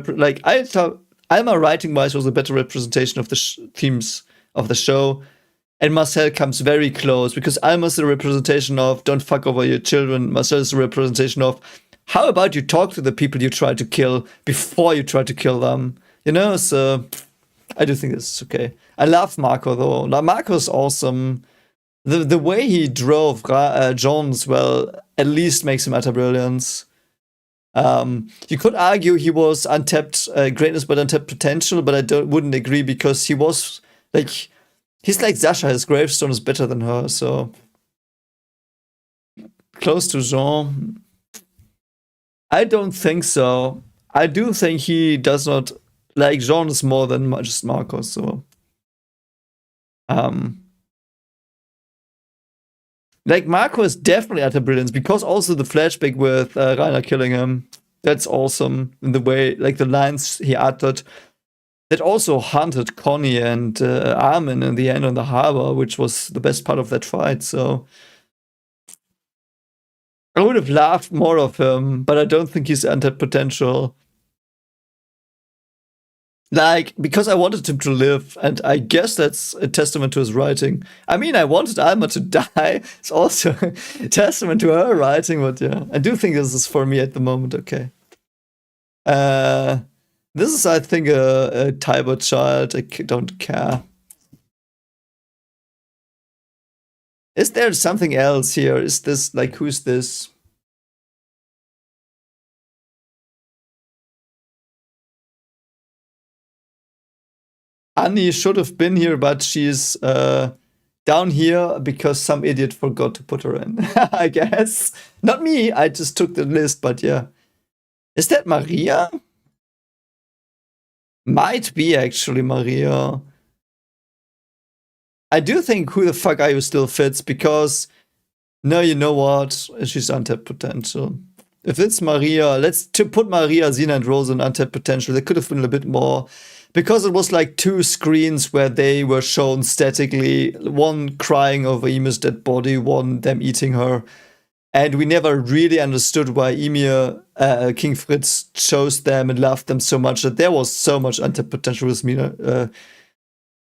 I thought Alma writing wise was a better representation of the themes of the show, and Marcel comes very close because Alma's the representation of don't fuck over your children. Marcel is the representation of how about you talk to the people you try to kill before you try to kill them. You know, so I do think this is okay. I love Marco though. Marco's awesome. The way he drove Jones, well, at least makes him utter brilliance. You could argue he was untapped greatness but untapped potential, but I wouldn't agree because he was like he's like Sasha. His gravestone is better than her, so close to Jean. I don't think so. I do think he does not like Jean is more than just Marcos. So, like Marco is definitely utter brilliance because also the flashback with Reiner killing him. That's awesome in the way, like the lines he uttered. That also haunted Connie and Armin in the end on the harbor, which was the best part of that fight. So I would have loved more of him, but I don't think he's untapped potential. Like, because I wanted him to live, and I guess that's a testament to his writing. I mean, I wanted Alma to die. It's also a testament to her writing, but yeah. I do think this is for me at the moment, okay. This is, I think, a Tiber child. I don't care. Is there something else here? Is this, like, who's this? Annie should have been here, but she's down here because some idiot forgot to put her in, I guess. Not me, I just took the list, but yeah. Is that Maria? Might be actually Maria. I do think Who the Fuck Are You still fits because, no, you know what? She's untapped potential. If it's Maria, let's to put Maria, Xena, and Rose in untapped potential. There could have been a bit more because it was like 2 screens where they were shown statically, one crying over Ymir's dead body, one them eating her. And we never really understood why Ymir, King Fritz, chose them and loved them so much that there was so much untapped potential with Maria,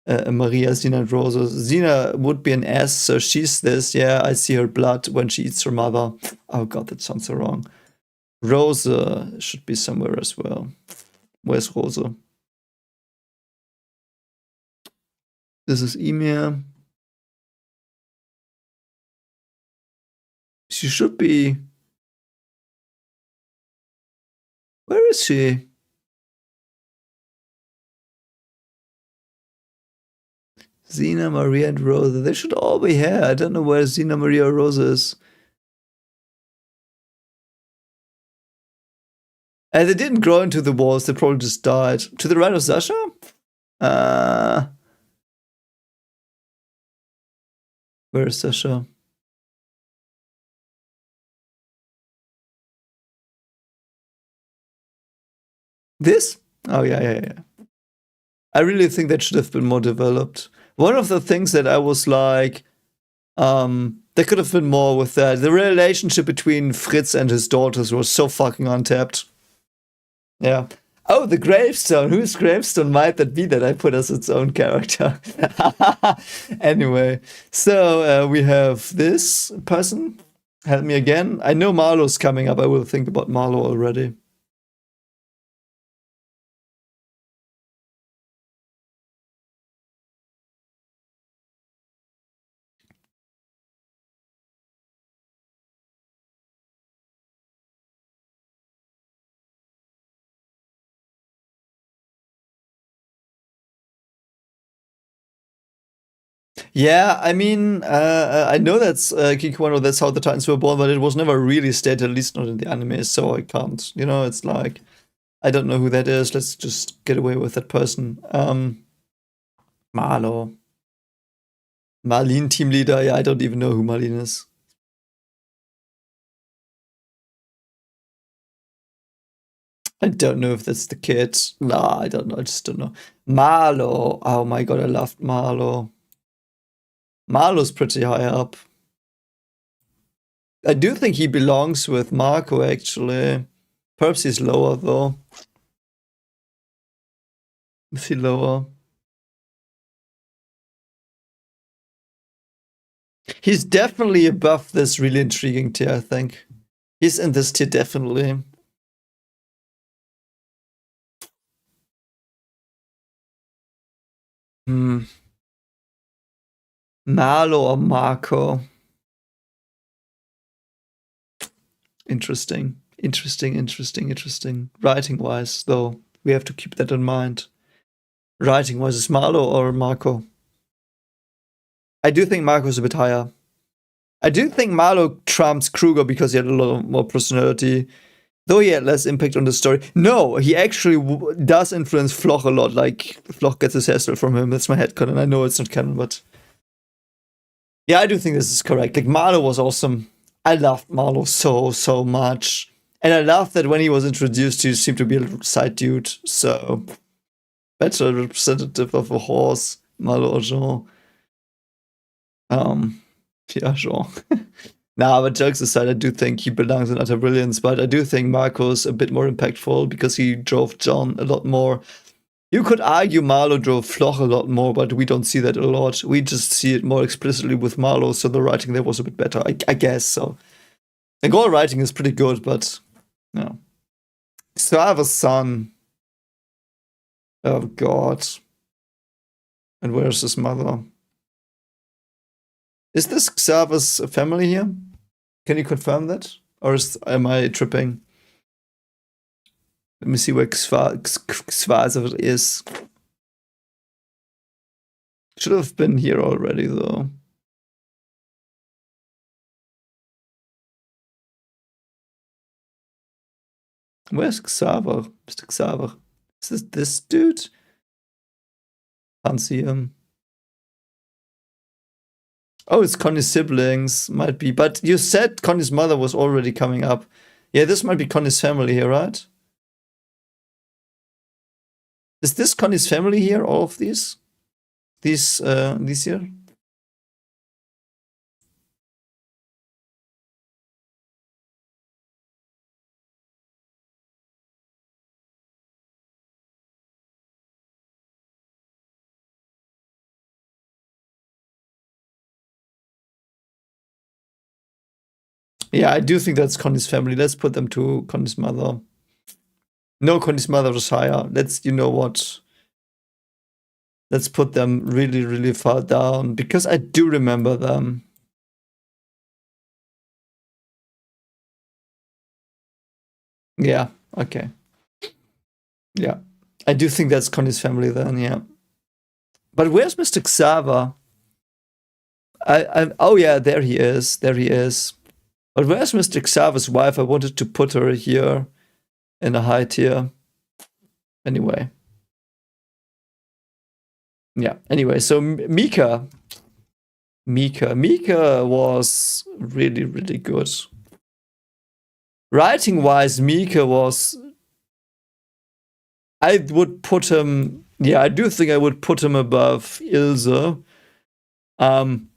Xena, and Rosa. Xena would be an S, so she's this. Yeah, I see her blood when she eats her mother. Oh god, that sounds so wrong. Rosa should be somewhere as well. Where's Rosa? This is Ymir. She should be. Where is she? Xena, Maria, and Rosa. They should all be here. I don't know where Xena, Maria, or Rosa is. And they didn't grow into the walls. They probably just died. To the right of Sasha? Where is Sasha? This? Oh, yeah. I really think that should have been more developed. One of the things that I was like, there could have been more with that. The relationship between Fritz and his daughters was so fucking untapped. Yeah. Oh, the gravestone. Whose gravestone might that be that I put as its own character? Anyway, so we have this person. Help me again. I know Marlo's coming up. I will think about Marlo already. Yeah, I mean, I know that's Kikwano, that's how the Titans were born, but it was never really stated, at least not in the anime, so I can't. You know, it's like, I don't know who that is. Let's just get away with that person. Marlo. Marlene, team leader. Yeah, I don't even know who Marlene is. I don't know if that's the kid. Nah, I don't know. I just don't know. Marlo. Oh my god, I loved Marlo. Marlo's pretty high up. I do think he belongs with Marco, actually. Perhaps he's lower, though. Is he lower? He's definitely above this really intriguing tier, I think. He's in this tier, definitely. Marlo or Marco? Interesting. Writing wise, though, we have to keep that in mind. Writing wise, is Marlo or Marco? I do think Marco's a bit higher. I do think Marlo trumps Kruger because he had a lot more personality, though he had less impact on the story. No, he actually does influence Floch a lot. Like, Floch gets his hairstyle from him. That's my headcanon. I know it's not canon, but yeah, I do think this is correct. Like, Marlo was awesome. I loved Marlo so much. And I loved that when he was introduced, he seemed to be a side dude. So, better representative of a horse, Marlo or Jean. Yeah, Jean. Nah, but jokes aside, I do think he belongs in Utter Brilliance, but I do think Marco's a bit more impactful because he drove John a lot more. You could argue Marlo drove Floch a lot more, but we don't see that a lot. We just see it more explicitly with Marlo, so the writing there was a bit better, I guess. So the goal writing is pretty good, but no. Xaver's son. Oh god. And where's his mother? Is this Xaver's family here? Can you confirm that? Or am I tripping? Let me see where Xvazer is. Should have been here already, though. Where's Xaver? Mr. Xaver. Is this dude? Can't see him. Oh, it's Connie's siblings, might be. But you said Connie's mother was already coming up. Yeah, this might be Connie's family here, right? Is this Connie's family here, all of these? These here? Yeah, I do think that's Connie's family. Let's put them to Connie's mother. No, Connie's mother was higher. Let's, you know what? Let's put them really, really far down because I do remember them. Yeah, okay. Yeah. I do think that's Connie's family then, yeah. But where's Mr. Xaver? Oh yeah, there he is. There he is. But where's Mr. Xaver's wife? I wanted to put her here in a high tier. Anyway. Yeah. Anyway, so Mika was really, really good. Writing wise, Mika was. I would put him. Yeah, I do think I would put him above Ilse. And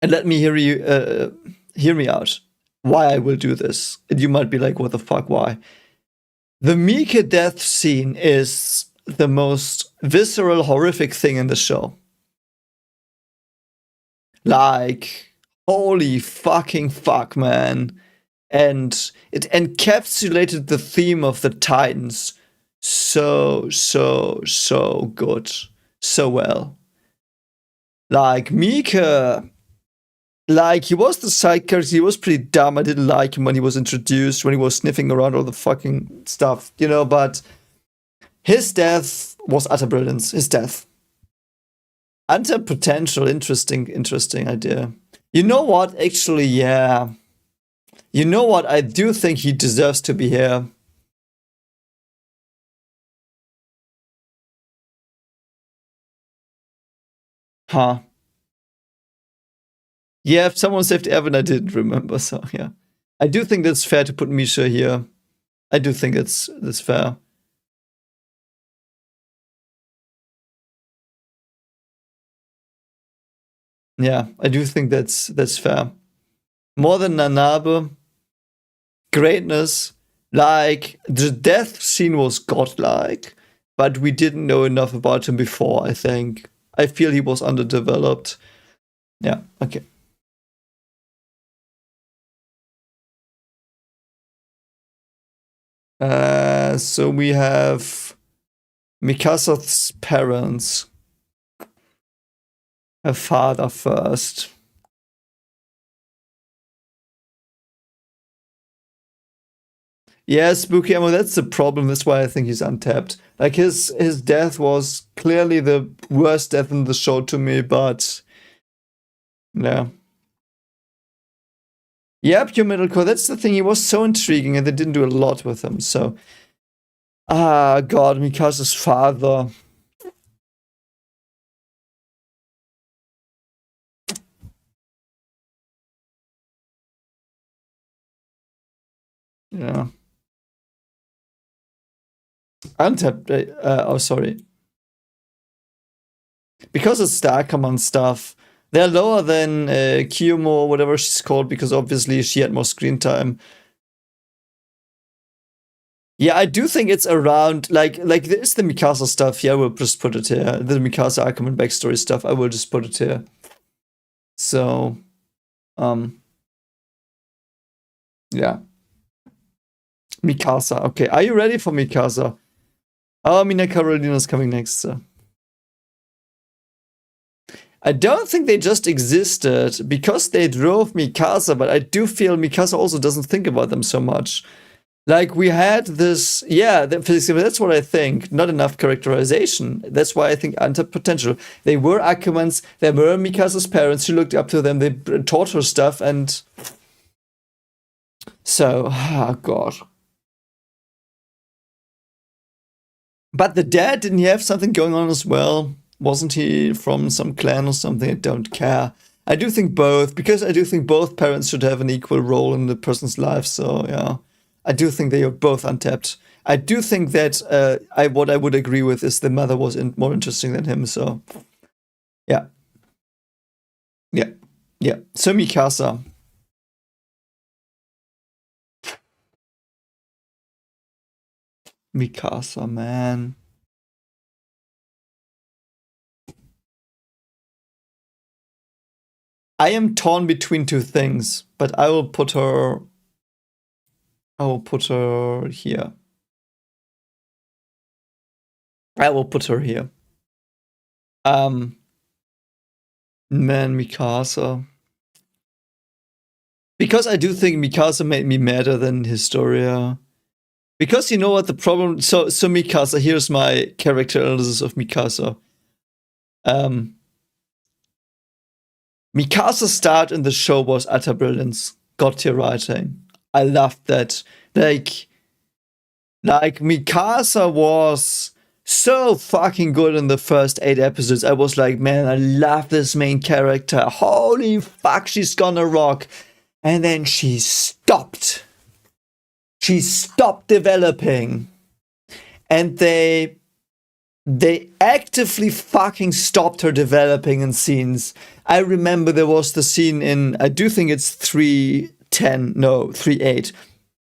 let me hear me out. Why I will do this? And you might be like, "What the fuck? Why?" The Mika death scene is the most visceral, horrific thing in the show. Like, holy fucking fuck, man. And it encapsulated the theme of the Titans so good. So well. Like, Mika, like, he was the side character, he was pretty dumb. I didn't like him when he was introduced, when he was sniffing around all the fucking stuff, you know, but his death was utter brilliance. His death. Utter potential, interesting idea. You know what? Actually, yeah. You know what? I do think he deserves to be here. Huh. Yeah, if someone saved Evan, I didn't remember, so yeah. I do think that's fair to put Misha here. I do think that's fair. Yeah, I do think that's fair. More than Nanabe, greatness, like the death scene was godlike, but we didn't know enough about him before, I think. I feel he was underdeveloped. Yeah, okay. So we have Mikasa's parents. Her father first. Yeah, Spooky Ammo, that's the problem. That's why I think he's untapped. Like his death was clearly the worst death in the show to me, but yeah. Yeah, pure metalcore. That's the thing. He was so intriguing, and they didn't do a lot with him. So, God, Mikasa's father. Yeah. Untapped. Oh, sorry. Because it's the Ackerman stuff, they're lower than Kiyomo, whatever she's called, because obviously she had more screen time. Yeah, I do think it's around like there's the Mikasa stuff. Yeah, we'll just put it here. The Mikasa Ackerman backstory stuff. I will just put it here. So, yeah. Mikasa. Okay, are you ready for Mikasa? Oh, Mina Carolina's coming next. So. I don't think they just existed because they drove Mikasa, but I do feel Mikasa also doesn't think about them so much. Like we had this, yeah, that's what I think. Not enough characterization. That's why I think untapped potential. They were Ackermans, they were Mikasa's parents. She looked up to them. They taught her stuff, and so, oh God. But the dad, didn't he have something going on as well? Wasn't he from some clan or something? I don't care. I do think both, because I do think both parents should have an equal role in the person's life. So yeah, I do think they are both untapped. I do think that what I would agree with is the mother was more interesting than him. So yeah, yeah, yeah. So Mikasa. Mikasa, man. I am torn between two things, but I will put her. I will put her here. I will put her here. Man, Mikasa. Because I do think Mikasa made me madder than Historia. Because you know what the problem. So Mikasa. Here's my character analysis of Mikasa. Mikasa's start in the show was utter brilliance. God tier writing. I loved that. Like Mikasa was so fucking good in the first 8 episodes. I was like, man, I love this main character. Holy fuck, she's gonna rock. And then she stopped. She stopped developing. And they actively fucking stopped her developing in scenes. I remember there was the scene in, I do think it's 3:10, no, 3:8.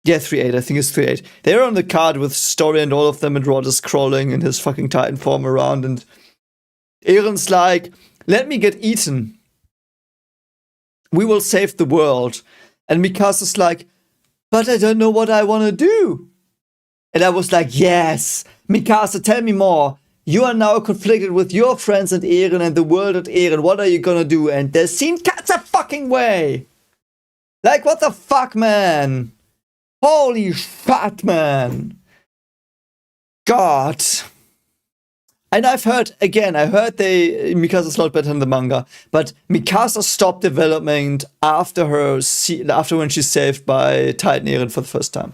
Yeah, 3:8, I think it's 3:8. They're on the card with Story and all of them, and Rod is crawling in his fucking Titan form around, and Eren's like, let me get eaten. We will save the world. And Mikasa's like, but I don't know what I want to do. And I was like, yes, Mikasa, tell me more. You are now conflicted with your friends and Eren and the world at Eren. What are you gonna do? And the scene cuts a fucking way. Like, what the fuck, man? Holy shit, man. God. And I've heard, again, Mikasa's a lot better in the manga, but Mikasa stopped development after when she's saved by Titan Eren for the first time.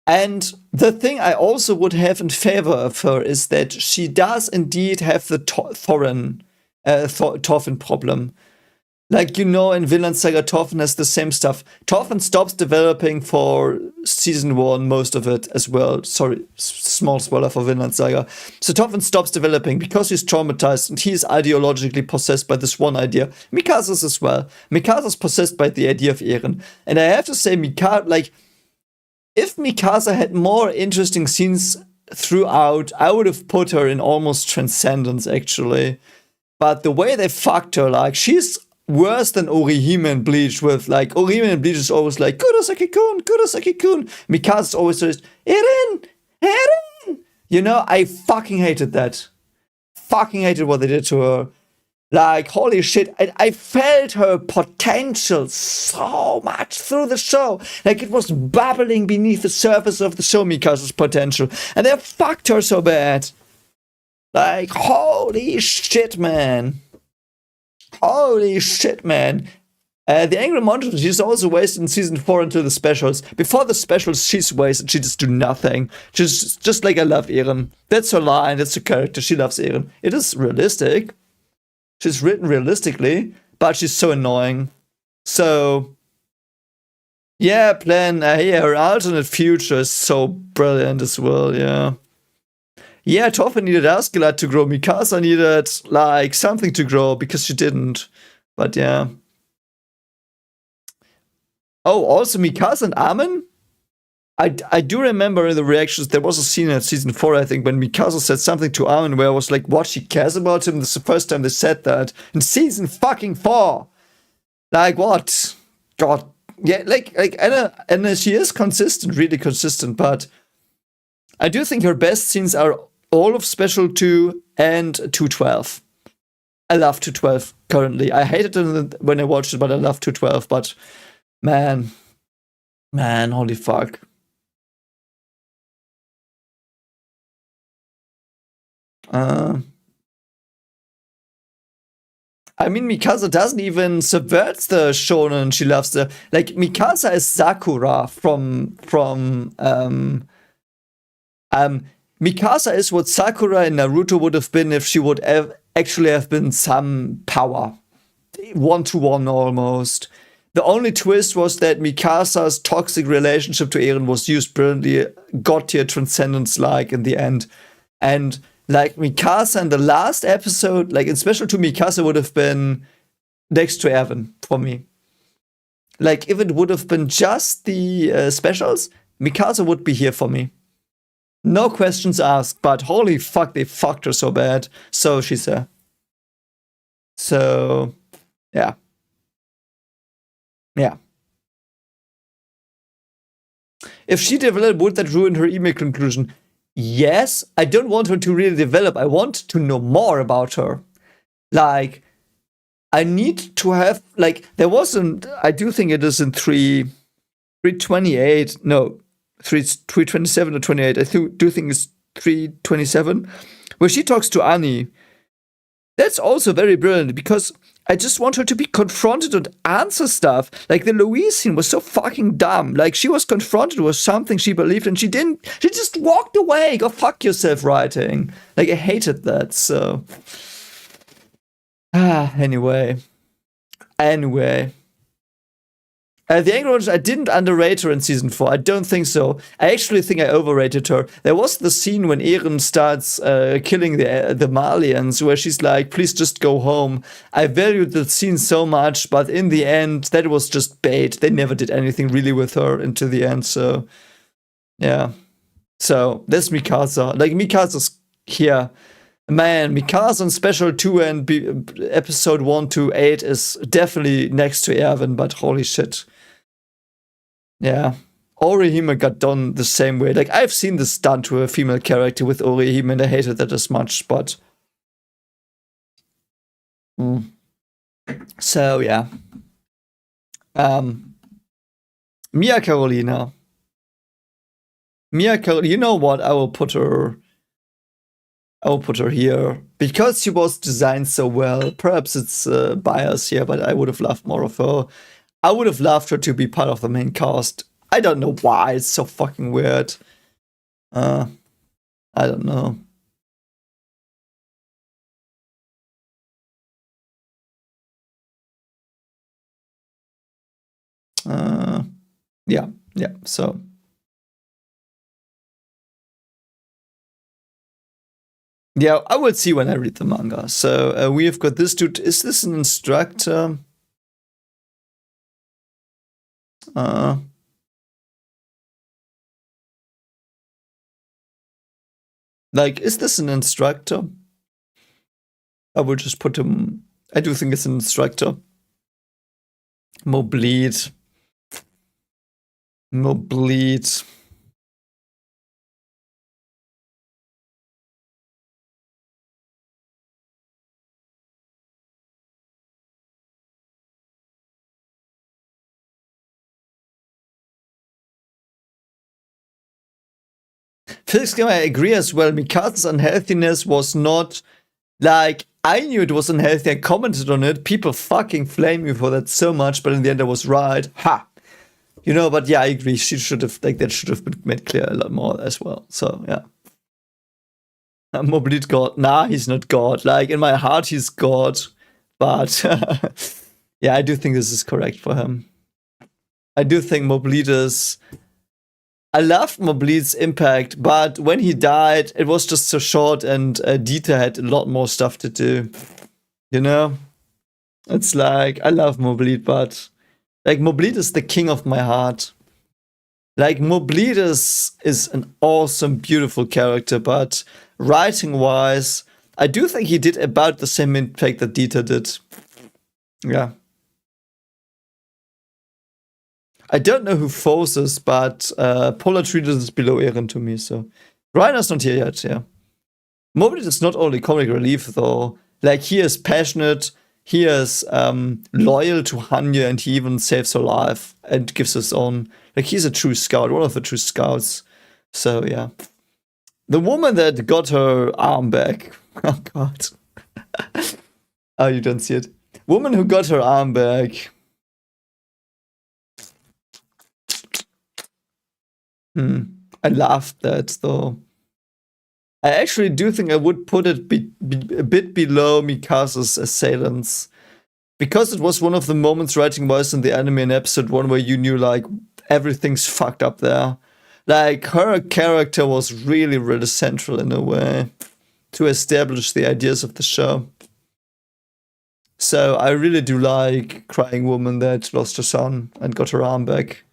And the thing I also would have in favor of her is that she does indeed have the Thorfinn problem. Like, you know, in Vinland Saga, Thorfinn has the same stuff. Thorfinn stops developing for season 1, most of it as well. Sorry, small spoiler for Vinland Saga. So Thorfinn stops developing because he's traumatized and he's ideologically possessed by this one idea. Mikasa's as well. Mikasa's possessed by the idea of Eren. And I have to say, if Mikasa had more interesting scenes throughout, I would have put her in almost Transcendence, actually. But the way they fucked her, like, she's worse than Orihime and Bleach with, like, Orihime and Bleach is always like, Kurosaki-kun, Kurosaki-kun. Mikasa's always just, Eren! You know, I fucking hated that. Fucking hated what they did to her. Like, holy shit, I felt her potential so much through the show. Like, it was bubbling beneath the surface of the show, Mikasa's potential. And they fucked her so bad. Like, holy shit, man. Holy shit, man. The Angry Monster, she's also wasted in season 4 until the specials. Before the specials, she's wasted. She just do nothing. She's just like, I love Eren. That's her line. That's her character. She loves Eren. It is realistic. She's written realistically, but she's so annoying. So, yeah, her alternate future is so brilliant as well, yeah. Yeah, Thorfinn needed Askeladd to grow. Mikasa needed, like, something to grow because she didn't. But yeah. Oh, also Mikasa and Armin? I do remember in the reactions, there was a scene in season 4, I think, when Mikasa said something to Armin where I was like, what, she cares about him? This is the first time they said that. In season fucking 4. Like, what? God. Yeah, like and she is consistent, really consistent, but I do think her best scenes are all of Special 2 and 212. I love 212 currently. I hated it when I watched it, but I love 212, but man, holy fuck. I mean, Mikasa doesn't even subvert the shonen. She loves the, like, Mikasa is Sakura from Mikasa is what Sakura in Naruto would have been if she would actually have been some power. 1-to-1 almost. The only twist was that Mikasa's toxic relationship to Eren was used brilliantly, god tier transcendence like in the end. And like Mikasa in the last episode, like in Special 2, Mikasa would have been next to Eren for me. Like if it would have been just the specials, Mikasa would be here for me. No questions asked, but holy fuck, they fucked her so bad. So she's there. So, yeah. Yeah. If she developed, would that ruin her email conclusion? Yes, I don't want her to really develop. I want to know more about her. Like, I need to have, like, there wasn't, I do think it is in 328, no, 327 or 28. I do think it's 327, where she talks to Annie. That's also very brilliant because I just want her to be confronted and answer stuff. Like the Louise scene was so fucking dumb. Like she was confronted with something she believed and she didn't. She just walked away. Go fuck yourself, writing. Like I hated that. So anyway. The Angry Orange, I didn't underrate her in season 4. I don't think so. I actually think I overrated her. There was the scene when Eren starts killing the Malians, where she's like, please just go home. I valued the scene so much, but in the end, that was just bait. They never did anything really with her into the end, so yeah. So, that's Mikasa. Like, Mikasa's here. Man, Mikasa in Special 2 and episode 1 to 8 is definitely next to Erwin, but holy shit. Yeah. Orihime got done the same way. Like, I've seen this done to a female character with Orihime, and I hated that as much, but... So, yeah. Mia Carolina. You know what? I will put her here. Because she was designed so well. Perhaps it's bias here, but I would have loved more of her. I would have loved her to be part of the main cast. I don't know why. It's so fucking weird. I don't know. Yeah, so. Yeah, I will see when I read the manga. So we have got this dude. Is this an instructor? Like, is this an instructor? I will just put him. I do think it's an instructor. Mobleed. Felix Gamer, I agree as well. Mikasa's unhealthiness was not like, I knew it was unhealthy. I commented on it. People fucking flame me for that so much, but in the end I was right. Ha! You know, but yeah, I agree. She should have, like, that should have been made clear a lot more as well. So, yeah. Mobleed God. Nah, he's not God. Like, in my heart, he's God. But, yeah, I do think this is correct for him. I do think Mobleed is... I loved Mobleed's impact, but when he died, it was just so short, and Dieter had a lot more stuff to do. You know? It's like, I love Mobleed, but... Like, Mobleed is the king of my heart. Like, Mobleed is an awesome, beautiful character, but writing-wise, I do think he did about the same impact that Dieter did. Yeah. I don't know who Foes is, but Polar Treatise is below Eren to me, so... Reiner's not here yet, yeah. Mobleed is not only comic relief, though. Like, he is passionate... He is loyal to Hanya, and he even saves her life and gives his own. Like, he's a true scout, one of the true scouts. So, yeah. The woman that got her arm back. Oh, God. Oh, you don't see it. Woman who got her arm back. I laughed that, though. I actually do think I would put it a bit below Mikasa's assailants. because it was one of the moments writing-wise in the anime in episode 1 where you knew, like, everything's fucked up there. Like, her character was really, really central in a way to establish the ideas of the show. So I really do like Crying Woman that lost her son and got her arm back.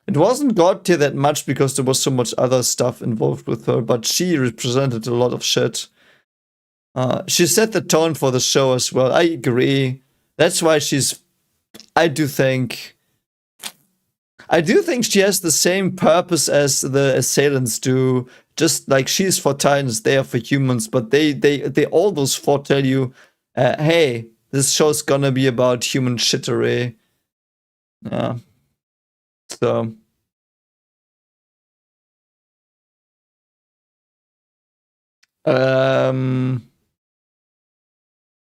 It wasn't God tier that much because there was so much other stuff involved with her, but she represented a lot of shit. She set the tone for the show as well. I agree. That's why I do think she has the same purpose as the Assailants do. Just like she's for Titans, they are for humans, but they all those four tell you, hey, this show's gonna be about human shittery. Yeah. So.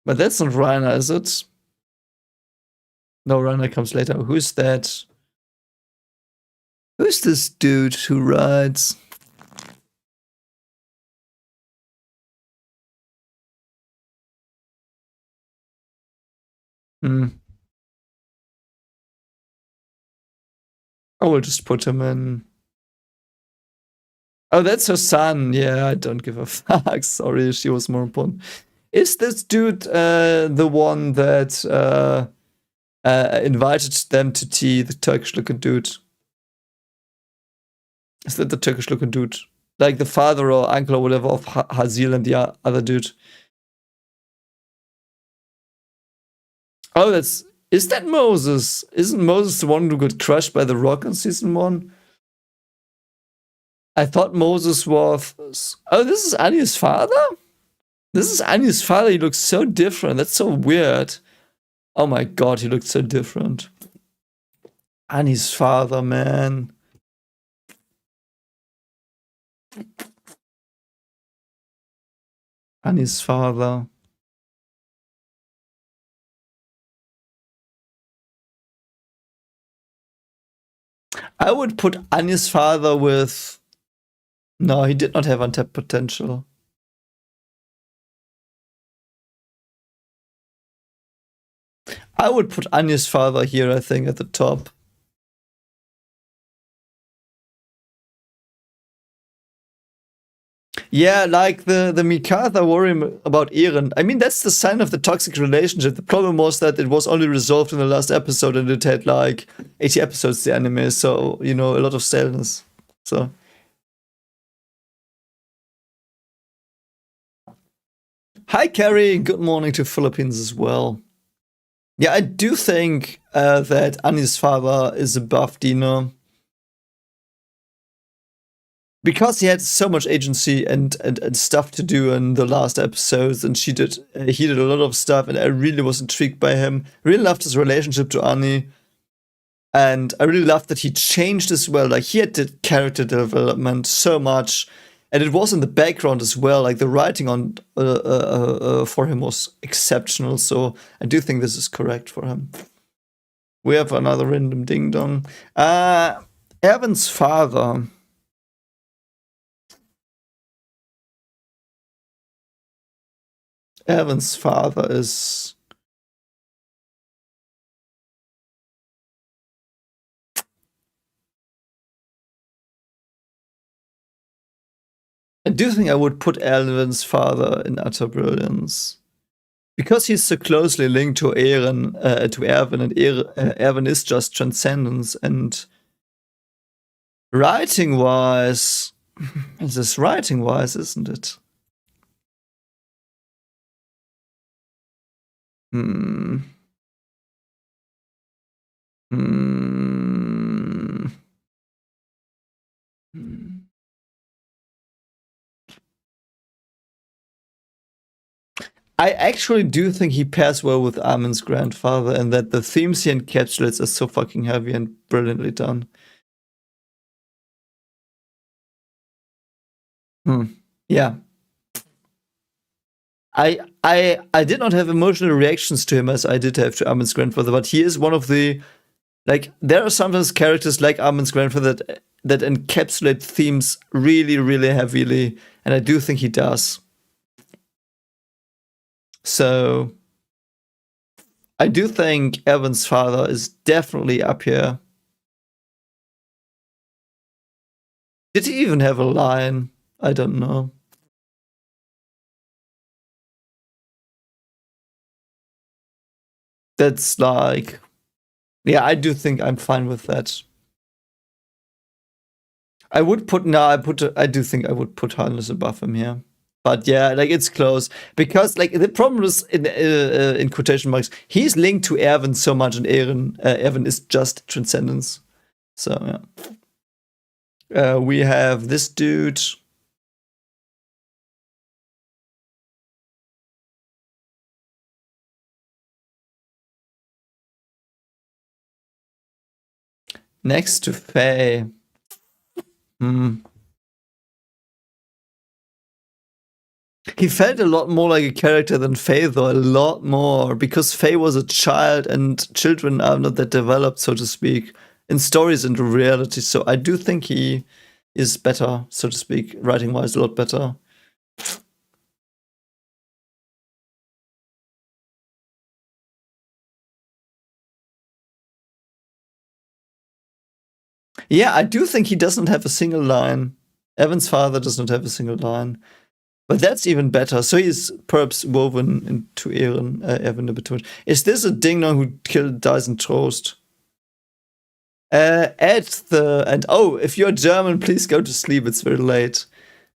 But that's not Reiner, is it? No, Reiner comes later. Who's that? Who's this dude who rides? I will just put him in. Oh, that's her son. Yeah, I don't give a fuck. Sorry, she was more important. Is this dude the one that invited them to tea, the Turkish-looking dude? Is that the Turkish-looking dude? Like the father or uncle or whatever of Hazil and the other dude? Oh, is that Moses? Isn't Moses the one who got crushed by the rock in season 1? I thought Moses was... Oh, this is Annie's father? This is Annie's father. He looks so different. That's so weird. Oh my god, he looked so different. Annie's father, man. Annie's father. I would put Annie's father with... No, he did not have untapped potential. I would put Anya's father here, I think, at the top. Yeah, like the Mikasa worry about Eren. I mean, that's the sign of the toxic relationship. The problem was that it was only resolved in the last episode, and it had like 80 episodes, the anime, so, you know, a lot of staleness. So. Hi, Carrie. Good morning to Philippines as well. Yeah, I do think that Annie's father is above Dino. Because he had so much agency and stuff to do in the last episodes, and he did a lot of stuff, and I really was intrigued by him. Really loved his relationship to Annie, and I really loved that he changed as well. Like, he had the character development so much, and it was in the background as well. Like, the writing on for him was exceptional. So I do think this is correct for him. We have another random ding dong. Erwin's father. Evan's father is... I do think I would put Evan's father in utter brilliance. Because he's so closely linked to Eren, to Erwin, and Erwin is just transcendence, and writing-wise... This is writing-wise, isn't it? I actually do think he pairs well with Armin's grandfather, and that the themes he encapsulates are so fucking heavy and brilliantly done. Yeah. I did not have emotional reactions to him as I did have to Armin's grandfather, but he is one of the... Like, there are sometimes characters like Armin's grandfather that encapsulate themes really, really heavily, and I do think he does. So I do think Evan's father is definitely up here. Did he even have a line? I don't know. That's like, yeah, I do think I'm fine with that. I would put I do think I would put Harness above him here. But yeah, like it's close because like the problem is in quotation marks he's linked to Erwin so much, and Erwin is just transcendence. So yeah, we have this dude. Next to Faye. He felt a lot more like a character than Faye, though, a lot more, because Faye was a child and children are not that developed, so to speak, in stories and reality. So I do think he is better, so to speak, writing wise, a lot better. Yeah, I do think he doesn't have a single line. Evan's father does not have a single line. But that's even better. So he's perhaps woven into Evan a bit too much. Is this a ding dong who killed Dyson Trost? If you're German, please go to sleep. It's very late.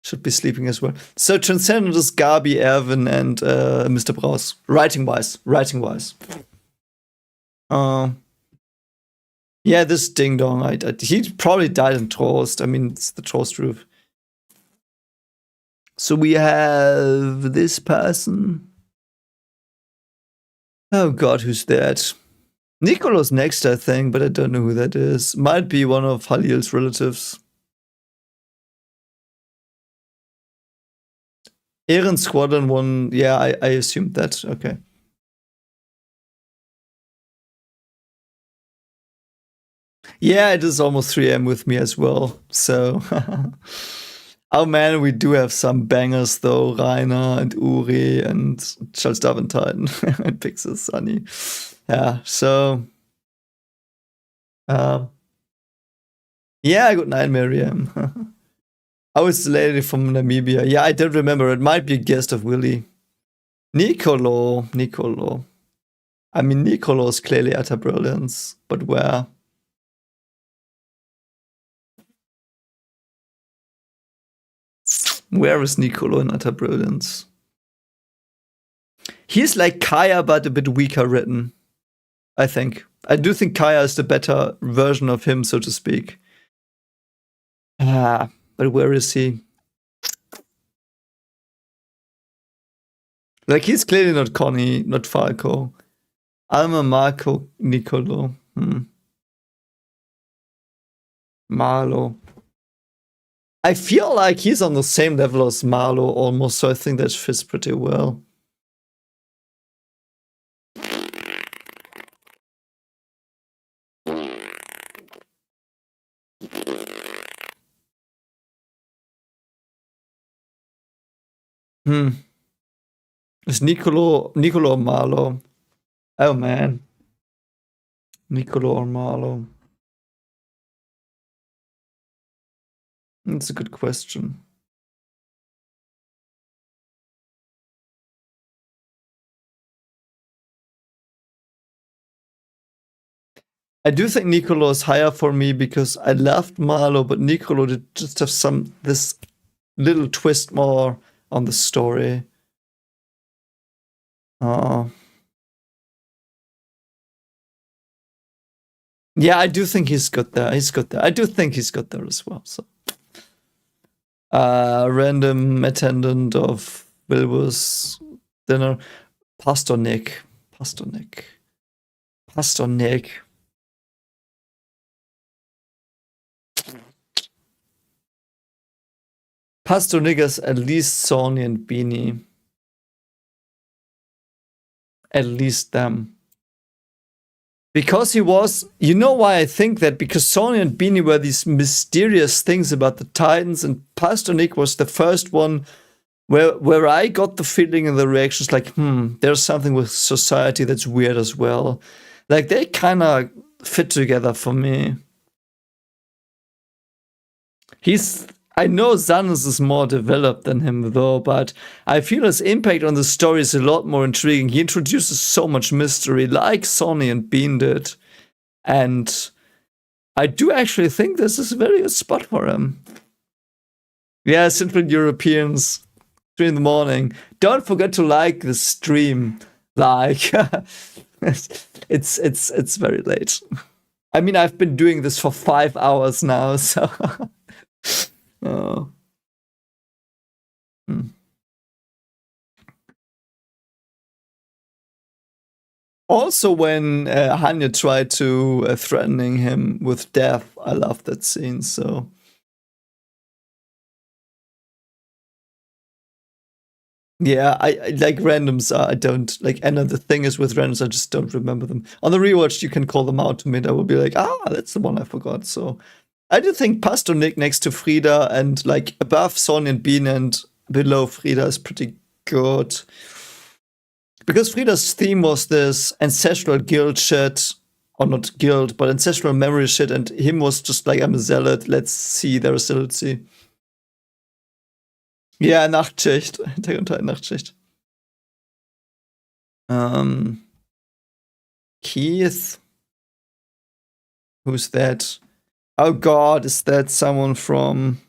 Should be sleeping as well. So Transcendent is Gabi, Erwin, and Mr. Braus. Writing wise. Yeah, this ding dong. He probably died in Trost. I mean, it's the Trost roof. So we have this person. Oh god, who's that? Nikolo's next, I think, but I don't know who that is. Might be one of Halil's relatives. Eren Squadron 1, yeah, I assumed that. Okay. Yeah, it is almost 3 a.m. with me as well. So, oh man, we do have some bangers though. Rainer and Uri and Charles Darwin Titan and Pixel Sunny. Yeah, so. Yeah, good night, Miriam. Oh, it's the lady from Namibia. Yeah, I don't remember. It might be a guest of Willy. Nicolo. I mean, Nicolo is clearly utter brilliance, but where? Where is Nicolo in utter brilliance? He's like Kaya, but a bit weaker written, I think. I do think Kaya is the better version of him, so to speak. But where is he? Like, he's clearly not Connie, not Falco. Alma, Marco, Nicolo. Marlo. I feel like he's on the same level as Marlo almost, so I think that fits pretty well. Is Nicolo or Marlo? Oh man. Nicolo or Marlo? That's a good question. I do think Nicolo is higher for me because I loved Marlo, but Nicolo did just have this little twist more on the story. Yeah, I do think he's got there. I do think he's got there as well. So, random attendant of Wilbur's dinner, Pastor Nick. Pastor Nick. Pastor Nick is at least Sonny and Beanie. At least them. Because he was, you know why I think that? Because Sonny and Beanie were these mysterious things about the Titans, and Pastor Nick was the first one Where I got the feeling in the reactions like, there's something with society that's weird as well. Like they kind of fit together for me. I know Zanus is more developed than him though, but I feel his impact on the story is a lot more intriguing. He introduces so much mystery, like Sonny and Bean did. And I do actually think this is a very good spot for him. Yeah, Central Europeans, 3 in the morning. Don't forget to like the stream. Like, it's very late. I mean, I've been doing this for 5 hours now, so. Oh. Also, when Hanya tried to threatening him with death, I love that scene. So. Yeah, I like randoms. I don't like, and the thing is with randoms, I just don't remember them. On the rewatch, you can call them out to me. I will be like, that's the one I forgot. So I do think Pastor Nick next to Frida and like above Son and Bean and below Frida is pretty good. Because Frida's theme was this ancestral guilt shit, or not guilt, but ancestral memory shit, and him was just like, I'm a zealot. Let's see their zealousy. Ja, Nachtschicht. Attack on Titan Nachtschicht. Keith. Who's that? Oh god, is that someone from...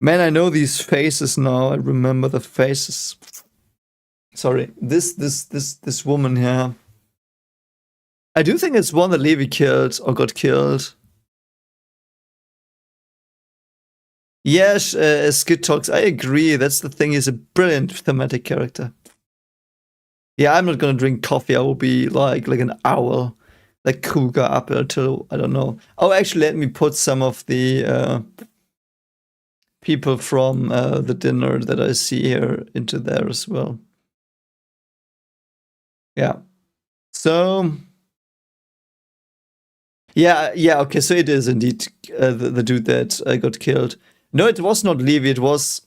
Man, I know these faces now. I remember the faces. Sorry, this woman here. I do think it's one that Levi killed or got killed. Yes, Skid Talks, I agree. That's the thing, he's a brilliant thematic character. Yeah, I'm not gonna drink coffee. I will be like an owl, like cougar up until, I don't know. Oh, actually, let me put some of the people from the dinner that I see here into there as well. Yeah. So... Yeah, okay, so it is indeed the dude that got killed. No, it was not Levi, it was...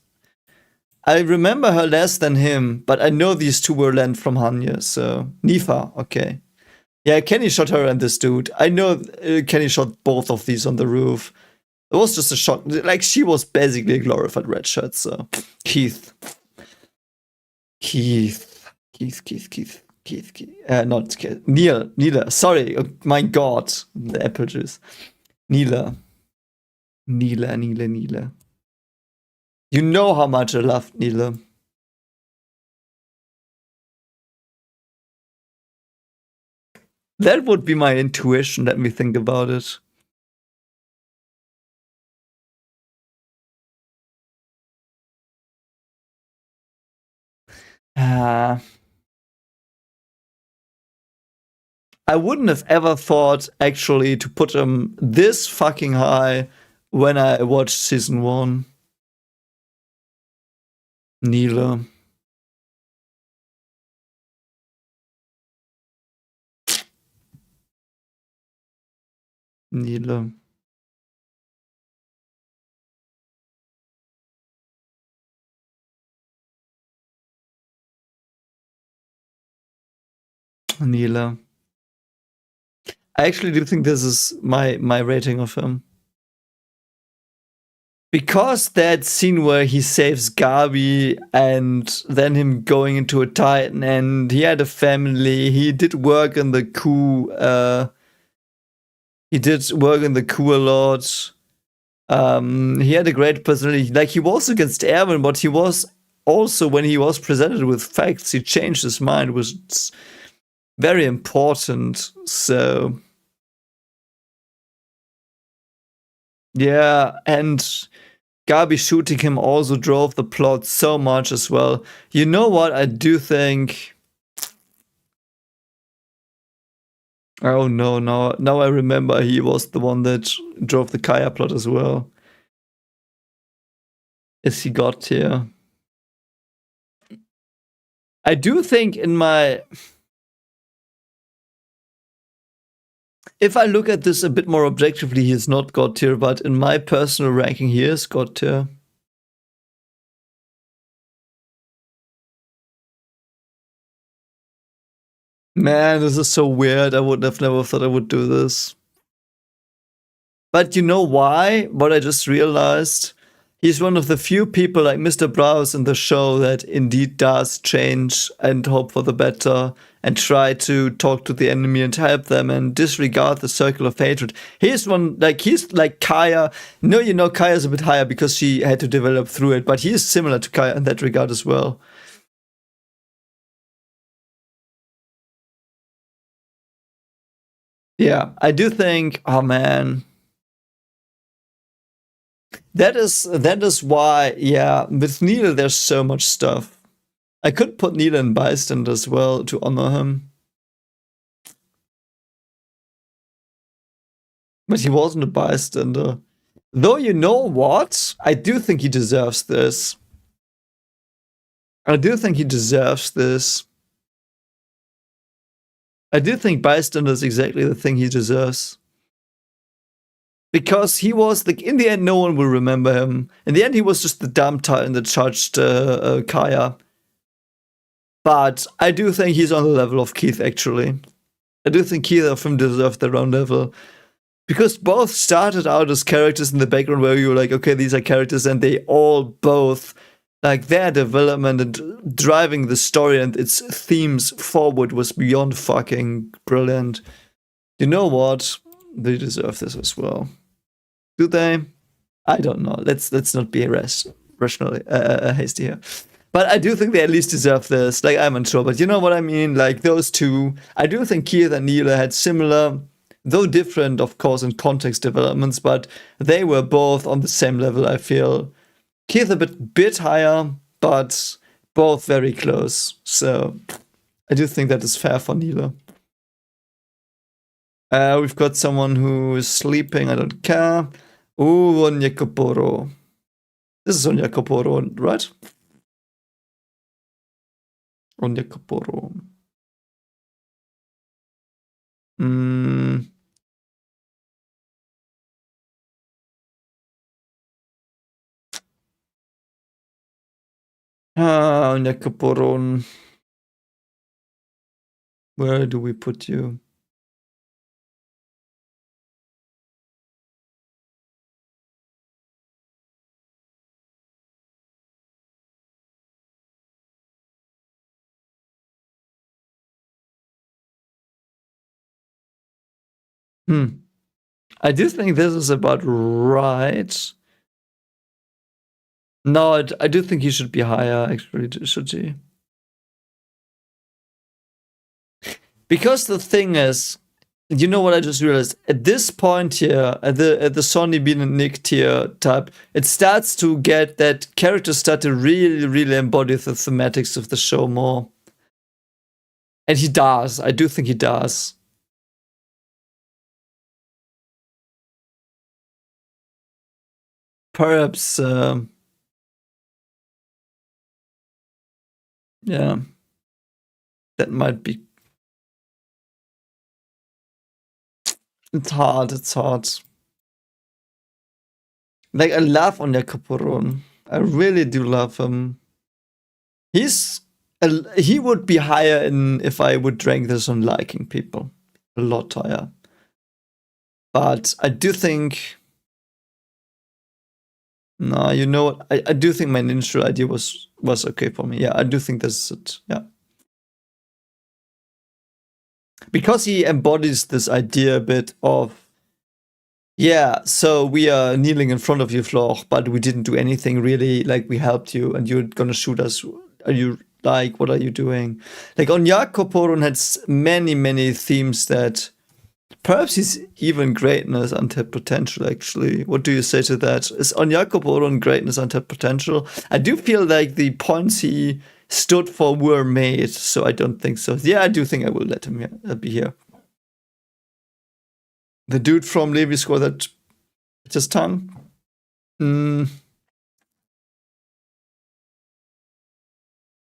I remember her less than him, but I know these two were lent from Hanya, so... Nifa, okay. Yeah, Kenny shot her and this dude. I know Kenny shot both of these on the roof. It was just a shock. Like, she was basically a glorified red shirt, so... Keith. Not Keith. Neela. Sorry, oh, my god. The apple juice. Neela. You know how much I love Neela. That would be my intuition. Let me think about it. I wouldn't have ever thought, actually, to put him this fucking high when I watched season 1. Neela. Neela. I actually do think this is my rating of him. Because that scene where he saves Gabi and then him going into a Titan, and he had a family, he did work in the coup, a lot. He had a great personality. Like, he was against Erwin, but he was also, when he was presented with facts, he changed his mind, which was very important. So, yeah, and Gabi shooting him also drove the plot so much as well. You know what? I do think... Oh no, now I remember he was the one that drove the Kaya plot as well. Is he got here? I do think in my... If I look at this a bit more objectively, he is not God tier, but in my personal ranking, he is God tier. Man, this is so weird. I would have never thought I would do this. But you know why? What I just realized? He's one of the few people like Mr. Browse in the show that indeed does change and hope for the better and try to talk to the enemy and help them and disregard the circle of hatred. He's like Kaya. No, you know, Kaya's a bit higher because she had to develop through it, but he is similar to Kaya in that regard as well. Yeah, I do think, oh man, that is why, yeah, with Neil there's so much stuff. I could put Neil in bystander as well to honor him. But he wasn't a bystander. Though you know what? I do think he deserves this. I do think he deserves this. I do think bystander is exactly the thing he deserves. Because he was, like, in the end, no one will remember him. In the end, he was just the dumb titan that charged Kaya. But I do think he's on the level of Keith, actually. I do think either of them deserve their own level. Because both started out as characters in the background where you were like, okay, these are characters, and they all both, like, their development and driving the story and its themes forward was beyond fucking brilliant. You know what? They deserve this as well. Do they? I don't know. Let's not be rationally hasty here. But I do think they at least deserve this. Like, I'm unsure, but you know what I mean? Like, those two, I do think Keith and Neela had similar, though different, of course, in context developments, but they were both on the same level, I feel. Keith a bit higher, but both very close. So I do think that is fair for Neela. We've got someone who is sleeping, I don't care. Ooh, Onyekoporo. This is Onyekoporo, right? Onyekoporo. Onyekoporo. Where do we put you? I do think this is about right. No, I do think he should be higher, actually, should he? Because the thing is, you know what I just realized? At this point here, at the Sonny Bean and Nick tier type, it starts to get that characters start to really embody the thematics of the show more. And he does. I do think he does. Perhaps, yeah, that might be. It's hard. It's hard. Like, I love Onyekoporo. I really do love him. He would be higher if I would rank this on liking people. A lot higher. But I do think. No, you know what? I do think my initial idea was okay for me. Yeah, I do think this is it. Yeah. Because he embodies this idea a bit of, yeah, so we are kneeling in front of you, Floch, but we didn't do anything really. Like, we helped you and you're gonna shoot us. Are you, like, what are you doing? Like, Onyekoporo had many themes that perhaps he's even greatness untapped potential, actually. What do you say to that? Is Onyekoporo greatness untapped potential? I do feel like the points he stood for were made, so I don't think so. Yeah, I do think I will let him be here. The dude from Levi score that just tongue?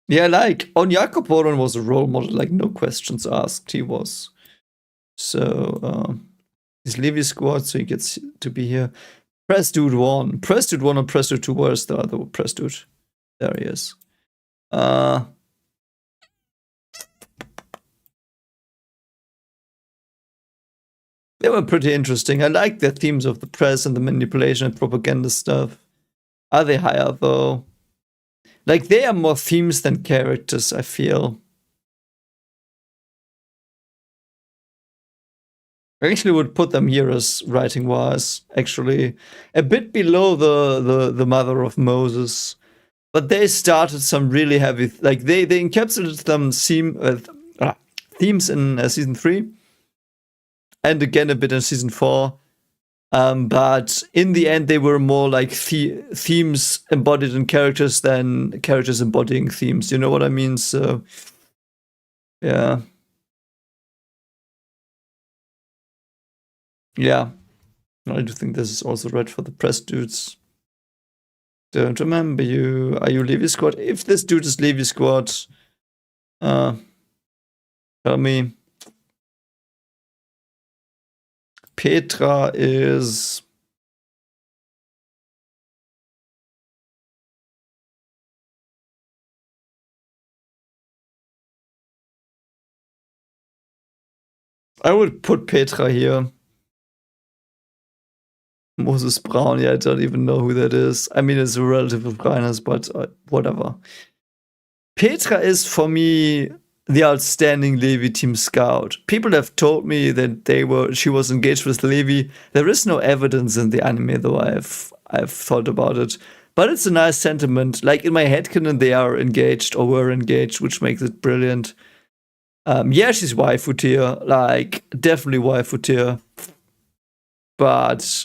Yeah, like, Onyekoporo was a role model, like, no questions asked, he was. So, his Levi squad, so he gets to be here. Press Dude 1. Press Dude 1 and Press Dude 2. Where's the other Press Dude? There he is. They were pretty interesting. I like the themes of the press and the manipulation and propaganda stuff. Are they higher though? Like, they are more themes than characters, I feel. I actually would put them here as writing wise, actually. A bit below the mother of Moses. But they started some really heavy, like they encapsulated some themes in season 3, and again a bit in season 4. But in the end, they were more like themes embodied in characters than characters embodying themes. You know what I mean? So, yeah. Yeah. I do think this is also right for the press dudes. Don't remember you. Are you Levi Squad? If this dude is Levi Squad, tell me. Petra is... I would put Petra here. Moses Brown, yeah, I don't even know who that is. I mean, it's a relative of Reiners, but whatever. Petra is, for me, the outstanding Levi team scout. People have told me that she was engaged with Levi. There is no evidence in the anime, though. I've thought about it, but it's a nice sentiment. Like, in my headcanon, they are engaged or were engaged, which makes it brilliant. Yeah, she's waifu tier, like definitely waifu tier. But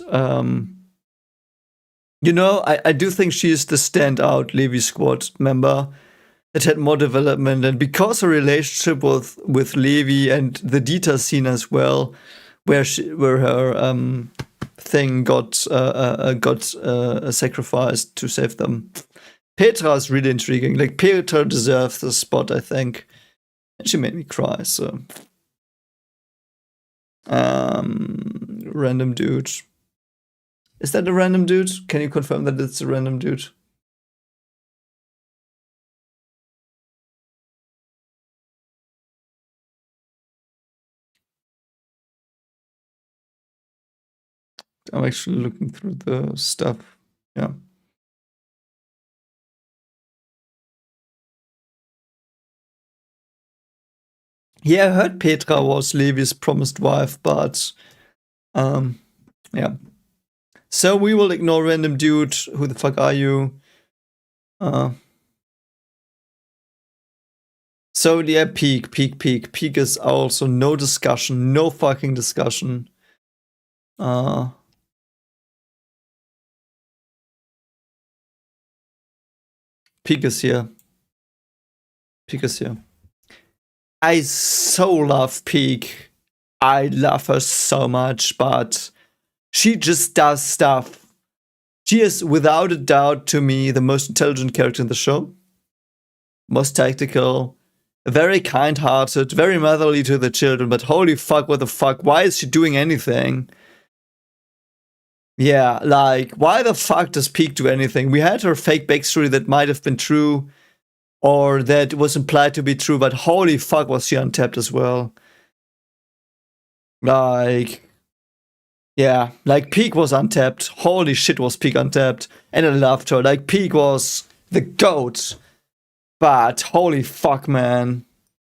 you know, I do think she is the standout Levi Squad member that had more development, and because her relationship with Levi and the Dita scene as well, where her thing got sacrificed to save them. Petra is really intriguing. Like, Petra deserves the spot, I think. And she made me cry, so. Random dude. Is that a random dude? Can you confirm that it's a random dude? I'm actually looking through the stuff. Yeah. Yeah, I heard Petra was Levi's promised wife, but yeah. So we will ignore random dude. Who the fuck are you? So yeah, peak. Peak is also no discussion, no fucking discussion. Peak is here. Peak is here. I so love Peak. I love her so much, but she just does stuff. She is, without a doubt, to me, the most intelligent character in the show. Most tactical, very kind-hearted, very motherly to the children, but holy fuck, what the fuck? Why is she doing anything? Yeah, like, why the fuck does Peak do anything? We had her fake backstory that might have been true, or that was implied to be true, but holy fuck, was she untapped as well. Like, yeah, like, Peak was untapped. Holy shit, was Peak untapped. And I loved her. Like, Peak was the GOAT. But holy fuck, man.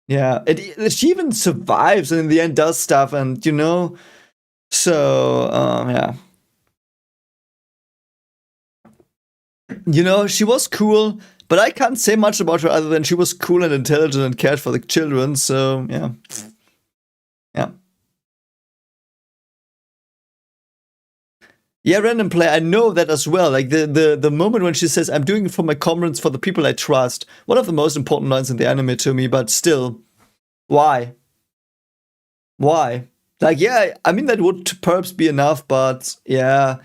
Yeah, she even survives and in the end does stuff, and you know. So, yeah. You know, she was cool, but I can't say much about her other than she was cool and intelligent and cared for the children, so yeah. Yeah. Yeah, random play. I know that as well. Like the moment when she says, "I'm doing it for my comrades, for the people I trust." One of the most important lines in the anime to me, but still, why? Why? Like, yeah, I mean that would perhaps be enough, but yeah,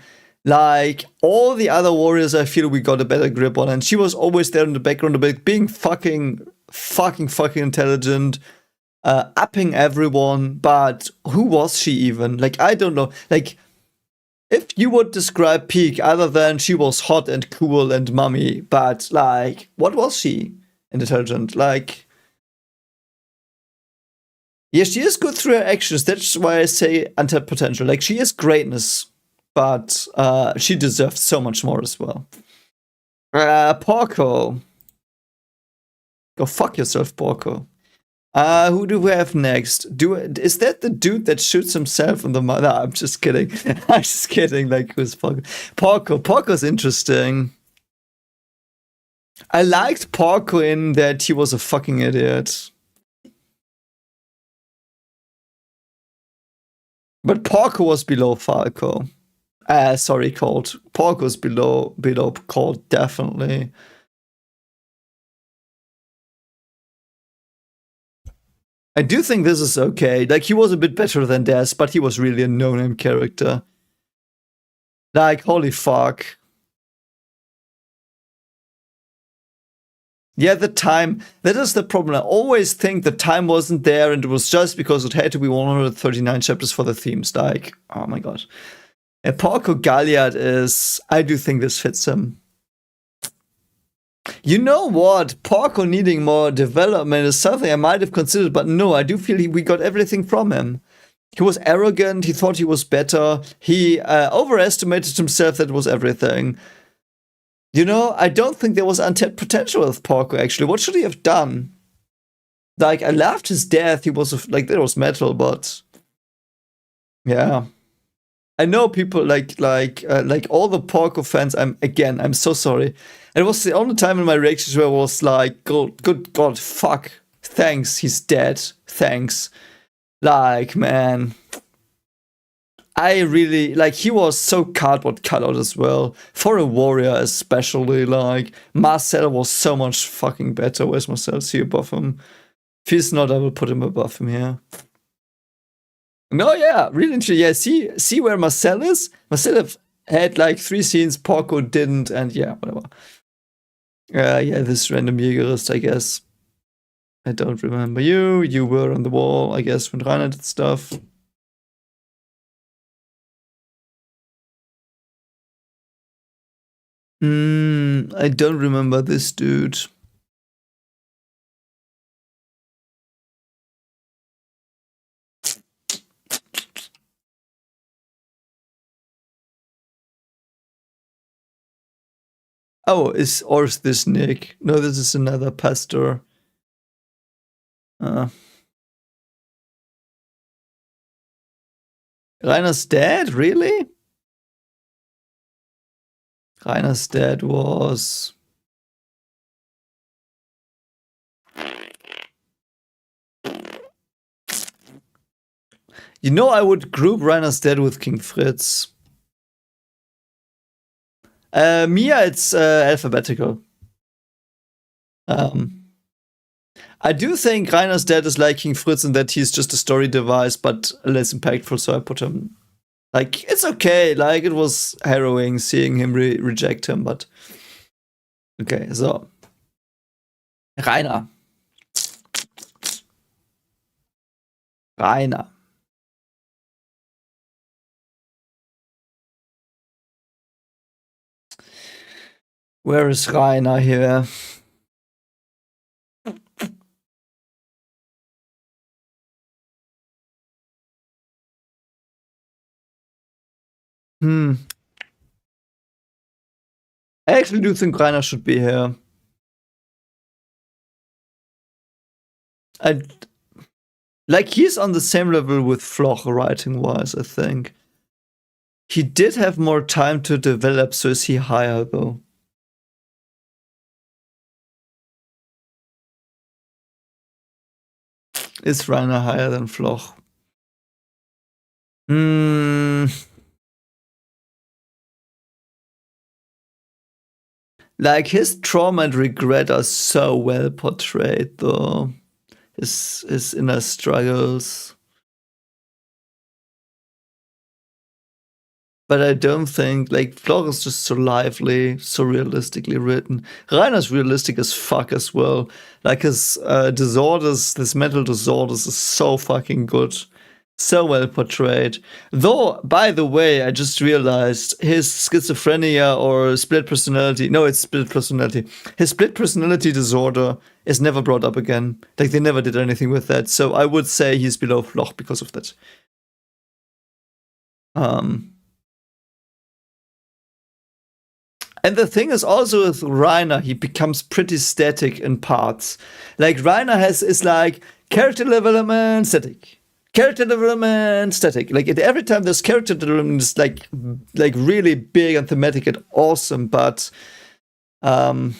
like all the other warriors, I feel we got a better grip on, and she was always there in the background, being fucking intelligent, upping everyone. But who was she even? Like, I don't know. Like, if you would describe Peak other than she was hot and cool and mummy, but like, what was she? Intelligent, like. Yeah, she is good through her actions. That's why I say untapped potential. Like, she is greatness, but she deserves so much more as well. Porco. Go fuck yourself, Porco. Who do we have next? Is that the dude that shoots himself in the mouth? No, I'm just kidding. I'm just kidding. Like, who's Porco? Porco's interesting. I liked Porco in that he was a fucking idiot. But Porco was below Falco. Sorry, Colt. Porco's below Colt, definitely. I do think this is okay. Like, he was a bit better than Des, but he was really a no-name character. Like, holy fuck. Yeah, the time. That is the problem. I always think the time wasn't there and it was just because it had to be 139 chapters for the themes. Like, oh my god. And Porco Galliard is. I do think this fits him. You know what? Porco needing more development is something I might have considered, but no, I do feel we got everything from him. He was arrogant, he thought he was better, he overestimated himself, that was everything. You know, I don't think there was untapped potential with Porco, actually. What should he have done? Like, I laughed his death, he was, like, that was metal, but... Yeah. I know people like all the Porco fans. I'm so sorry. And it was the only time in my reactions where I was like, good God, fuck, thanks, he's dead, thanks. Like, man, I really like. He was so cardboard cutout as well for a warrior, especially. Like, Marcel was so much fucking better. Where's Marcel? See above him. If he's not, I will put him above him here. No, yeah, really interesting. Yeah, see where Marcel is? Marcel had like 3 scenes, Porco didn't, and yeah, whatever. Yeah, this random Jägerist, I guess. I don't remember you. You were on the wall, I guess, when Rainer did stuff. I don't remember this dude. Oh, is this Nick? No, this is another pastor. Reiner's dad? Really? Reiner's dad was... You know, I would group Reiner's dad with King Fritz. Mia, it's alphabetical. I do think Reiner's dad is like King Fritz in that he's just a story device, but less impactful, so I put him... Like, it's okay. Like, it was harrowing seeing him reject him, but... Okay, so... Rainer. Where is Rainer here? I actually do think Rainer should be here. Like, he's on the same level with Floch writing-wise, I think. He did have more time to develop, so is he higher, though? Is Rainer higher than Floch? Like, his trauma and regret are so well portrayed, though. His inner struggles. But I don't think, like, Floch is just so lively, so realistically written. Reiner's realistic as fuck as well. Like, his disorders, this mental disorders is so fucking good. So well portrayed. Though, by the way, I just realized his schizophrenia or split personality. No, it's split personality. His split personality disorder is never brought up again. Like, they never did anything with that. So I would say he's below Floch because of that. And the thing is also with Reiner, he becomes pretty static in parts. Like, Reiner is like character development, static. Character development, static. Like, every time there's character development, it's like really big and thematic and awesome, but yeah,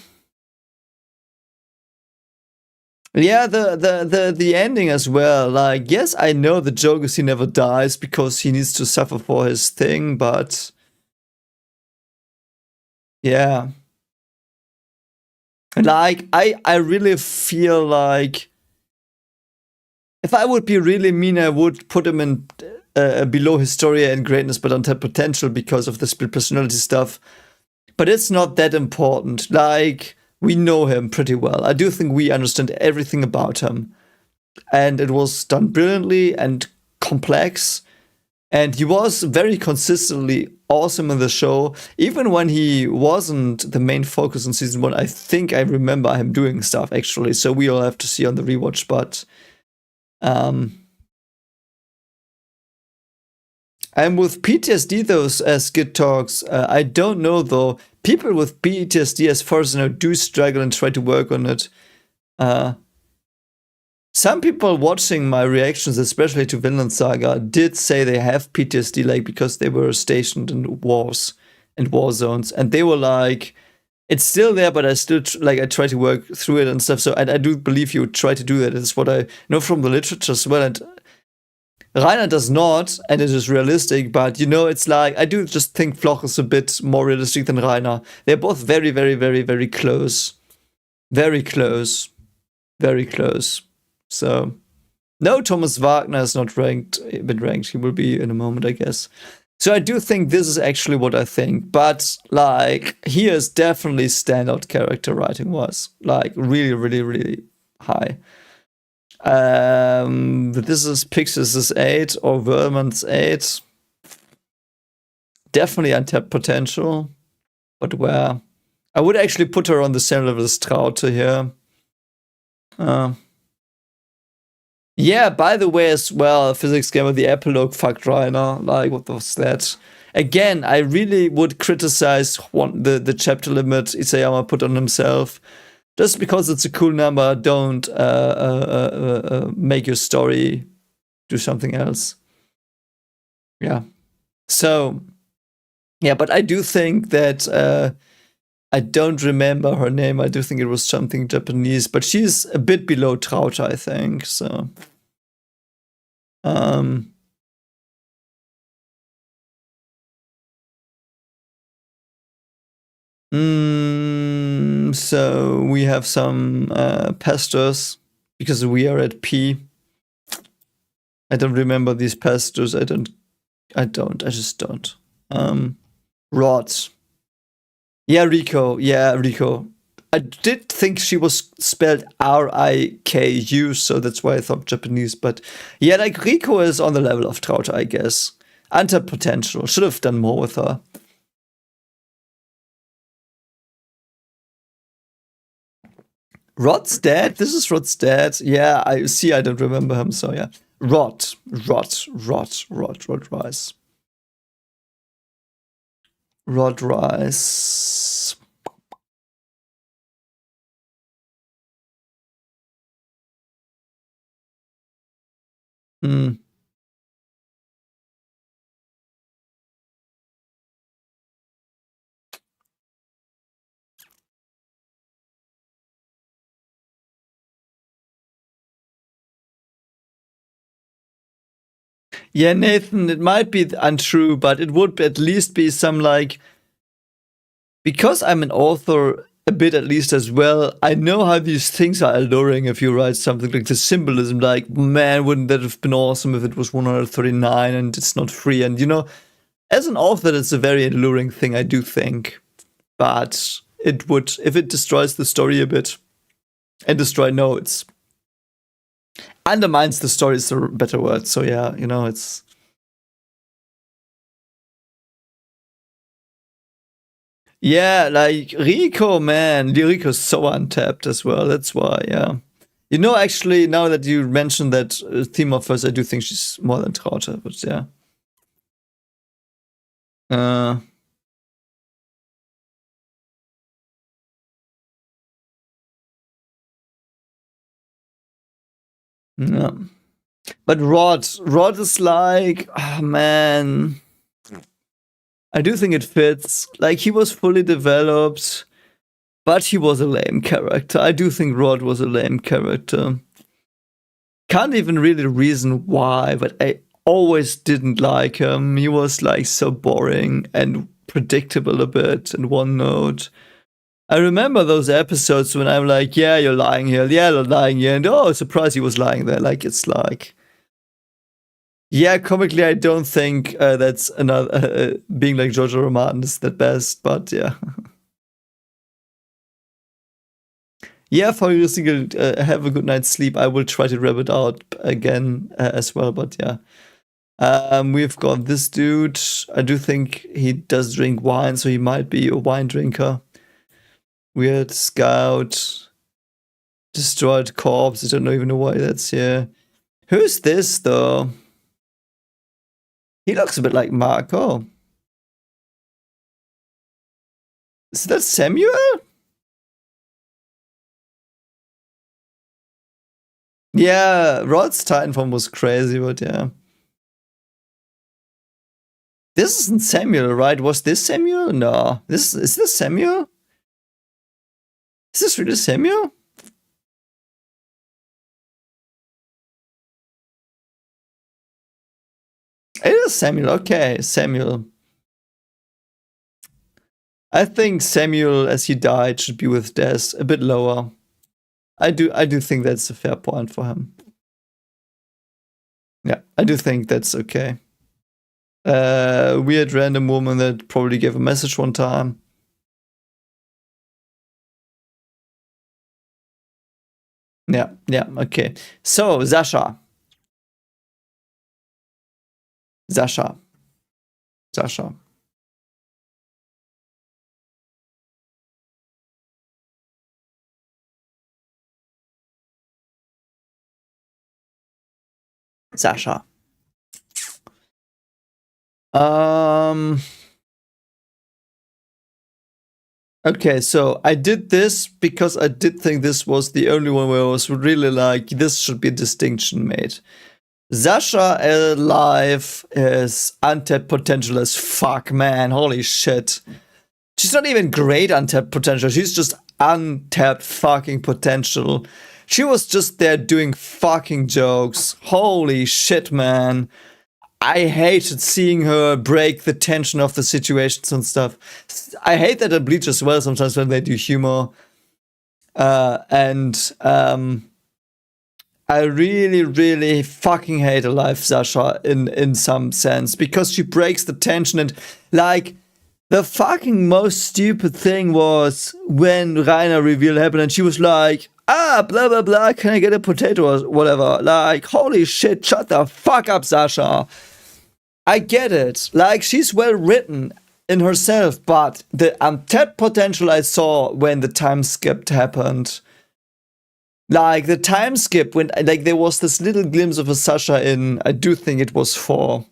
the ending as well. Like, yes, I know the joke is he never dies because he needs to suffer for his thing, but yeah. Like, I really feel like if I would be really mean, I would put him in below Historia and greatness, but untapped potential because of the split personality stuff. But it's not that important. Like, we know him pretty well. I do think we understand everything about him. And it was done brilliantly and complex. And he was very consistently awesome in the show. Even when he wasn't the main focus in season 1, I think I remember him doing stuff, actually. So we all have to see on the rewatch, but and with PTSD, those skit talks, I don't know though. People with PTSD, as far as I know, do struggle and try to work on it. Some people watching my reactions, especially to Vinland Saga, did say they have PTSD, like because they were stationed in wars and war zones, and they were like, "It's still there, but I still I try to work through it and stuff." So I do believe you try to do that. It's what I know from the literature as well. And Rainer does not, and it is realistic, but it's like, I do just think Floch is a bit more realistic than Rainer. They're both very, very, very, very close. Very close. Very close. So, no, Thomas Wagner is not been ranked. He will be in a moment, I guess. So I do think this is actually what I think. But, like, he is definitely standout character writing was. Like, really, really, really high. This is Pixis' 8 or Vermon's 8. Definitely untapped potential. But where? I would actually put her on the same level as Traute here. Yeah, by the way, as well, Physics Gamer, the epilogue fucked Rainer. Like, what was that? Again, I really would criticize the chapter limit Isayama put on himself. Just because it's a cool number, don't make your story do something else. Yeah. So, yeah, but I do think that I don't remember her name. I do think it was something Japanese, but she's a bit below Traute, I think. So, so we have some pastors because we are at P. I don't remember these pastors. I just don't. Rod. Yeah, Rico. I did think she was spelled Riku, so that's why I thought Japanese. But yeah, like, Rico is on the level of Traute, I guess. Untapped potential. Should have done more with her. Rod's dead? This is Rod's dad. Yeah, I see. I don't remember him, so yeah. Rod Rice. Rod Rice. Yeah, Nathan, it might be untrue, but it would at least be some, like, because I'm an author a bit at least as well, I know how these things are alluring if you write something like the symbolism, like, man, wouldn't that have been awesome if it was 139 and it's not free? And, as an author, it's a very alluring thing, I do think. But it would, if it destroys the story a bit, and destroy notes. undermines the story is a better word. So yeah, it's. Yeah, like Rico, man, Rico's so untapped as well. That's why, yeah. Actually, now that you mentioned that theme of hers, I do think she's more than Traute, but yeah. Yeah. But Rod is like, oh man. I do think it fits. Like, he was fully developed, but he was a lame character. I do think Rod was a lame character. Can't even really reason why, but I always didn't like him. He was like so boring and predictable a bit in one note. I remember those episodes when I'm like, yeah, you're lying here. Yeah, you're lying here. And oh, surprise, he was lying there. Like, it's like. Yeah, comically, I don't think that's another. Being like George R. R. Martin is the best, but yeah. Yeah, for your single, have a good night's sleep. I will try to wrap it out again as well, but yeah. We've got this dude. I do think he does drink wine, so he might be a wine drinker. Weird scout. Destroyed corpse. I don't even know why that's here. Who's this, though? He looks a bit like Marco. Is that Samuel? Yeah, Rod's Titan form was crazy, but yeah. This isn't Samuel, right? Was this Samuel? No. Is this Samuel? Is this really Samuel? It is Samuel. Okay, Samuel. I think Samuel, as he died, should be with Des a bit lower. I do think that's a fair point for him. Yeah, I do think that's okay. Weird random woman that probably gave a message one time. Yeah, okay. So, Sasha. Sasha. Sasha. Okay, so I did this because I did think this was the only one where I was really like, this should be a distinction made. Sasha alive is untapped potential as fuck, man. Holy shit. She's not even great untapped potential. She's just untapped fucking potential. She was just there doing fucking jokes. Holy shit, man. I hated seeing her break the tension of the situations and stuff. I hate that at Bleach as well sometimes when they do humor. I really, really fucking hate Alive Sasha in some sense because she breaks the tension and like the fucking most stupid thing was when Rainer reveal happened and she was like, blah blah blah, can I get a potato or whatever? Like, holy shit, shut the fuck up, Sasha. I get it. Like, she's well written in herself, but the untapped potential I saw when the time skip happened. Like, the time skip, when like there was this little glimpse of a Sasha in, I do think it was for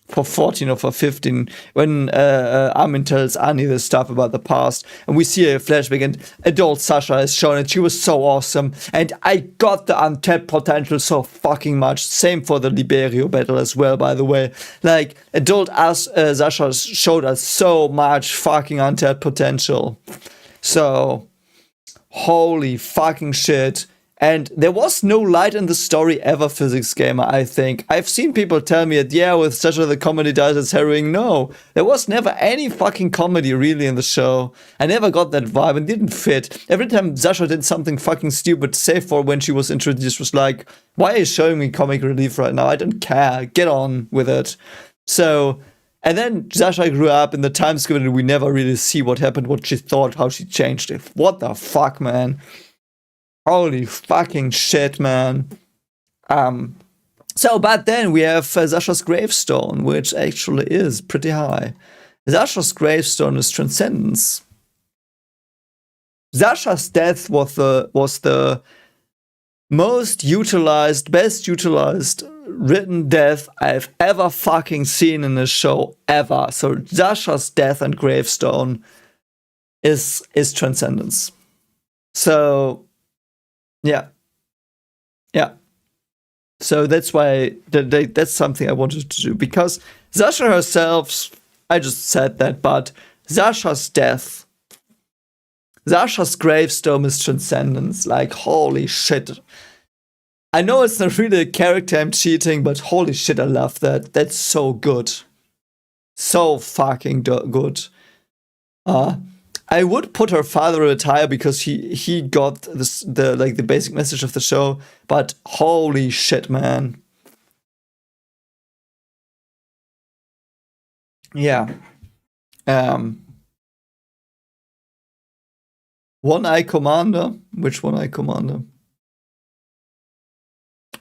14 or for 15, when Armin tells Annie this stuff about the past, and we see a flashback, and adult Sasha is shown, and she was so awesome, and I got the untapped potential so fucking much. Same for the Liberio battle as well, by the way. Like, adult Sasha showed us so much fucking untapped potential. So, holy fucking shit. And there was no light in the story ever, Physics Gamer, I think. I've seen people tell me that, yeah, with Sasha the comedy dies, it's harrowing. No, there was never any fucking comedy really in the show. I never got that vibe and didn't fit. Every time Sasha did something fucking stupid, save for when she was introduced, was like, why are you showing me comic relief right now? I don't care. Get on with it. So, and then Sasha grew up in the time skip and we never really see what happened, what she thought, how she changed it. What the fuck, man? Holy fucking shit, man. So, but then we have Sasha's gravestone, which actually is pretty high. Sasha's gravestone is transcendence. Sasha's death was the most utilized, best utilized written death I've ever fucking seen in a show ever. So Sasha's death and gravestone is transcendence. So yeah. So that's why that's something I wanted to do, because Sasha herself, I just said that, but Sasha's death, Sasha's gravestone is transcendence. Like, holy shit. I know it's not really a character I'm cheating, but holy shit, I love that. That's so good. So fucking good. I would put her father at higher because he got the basic message of the show, but holy shit, man. Yeah. One-Eye Commander? Which One-Eye Commander?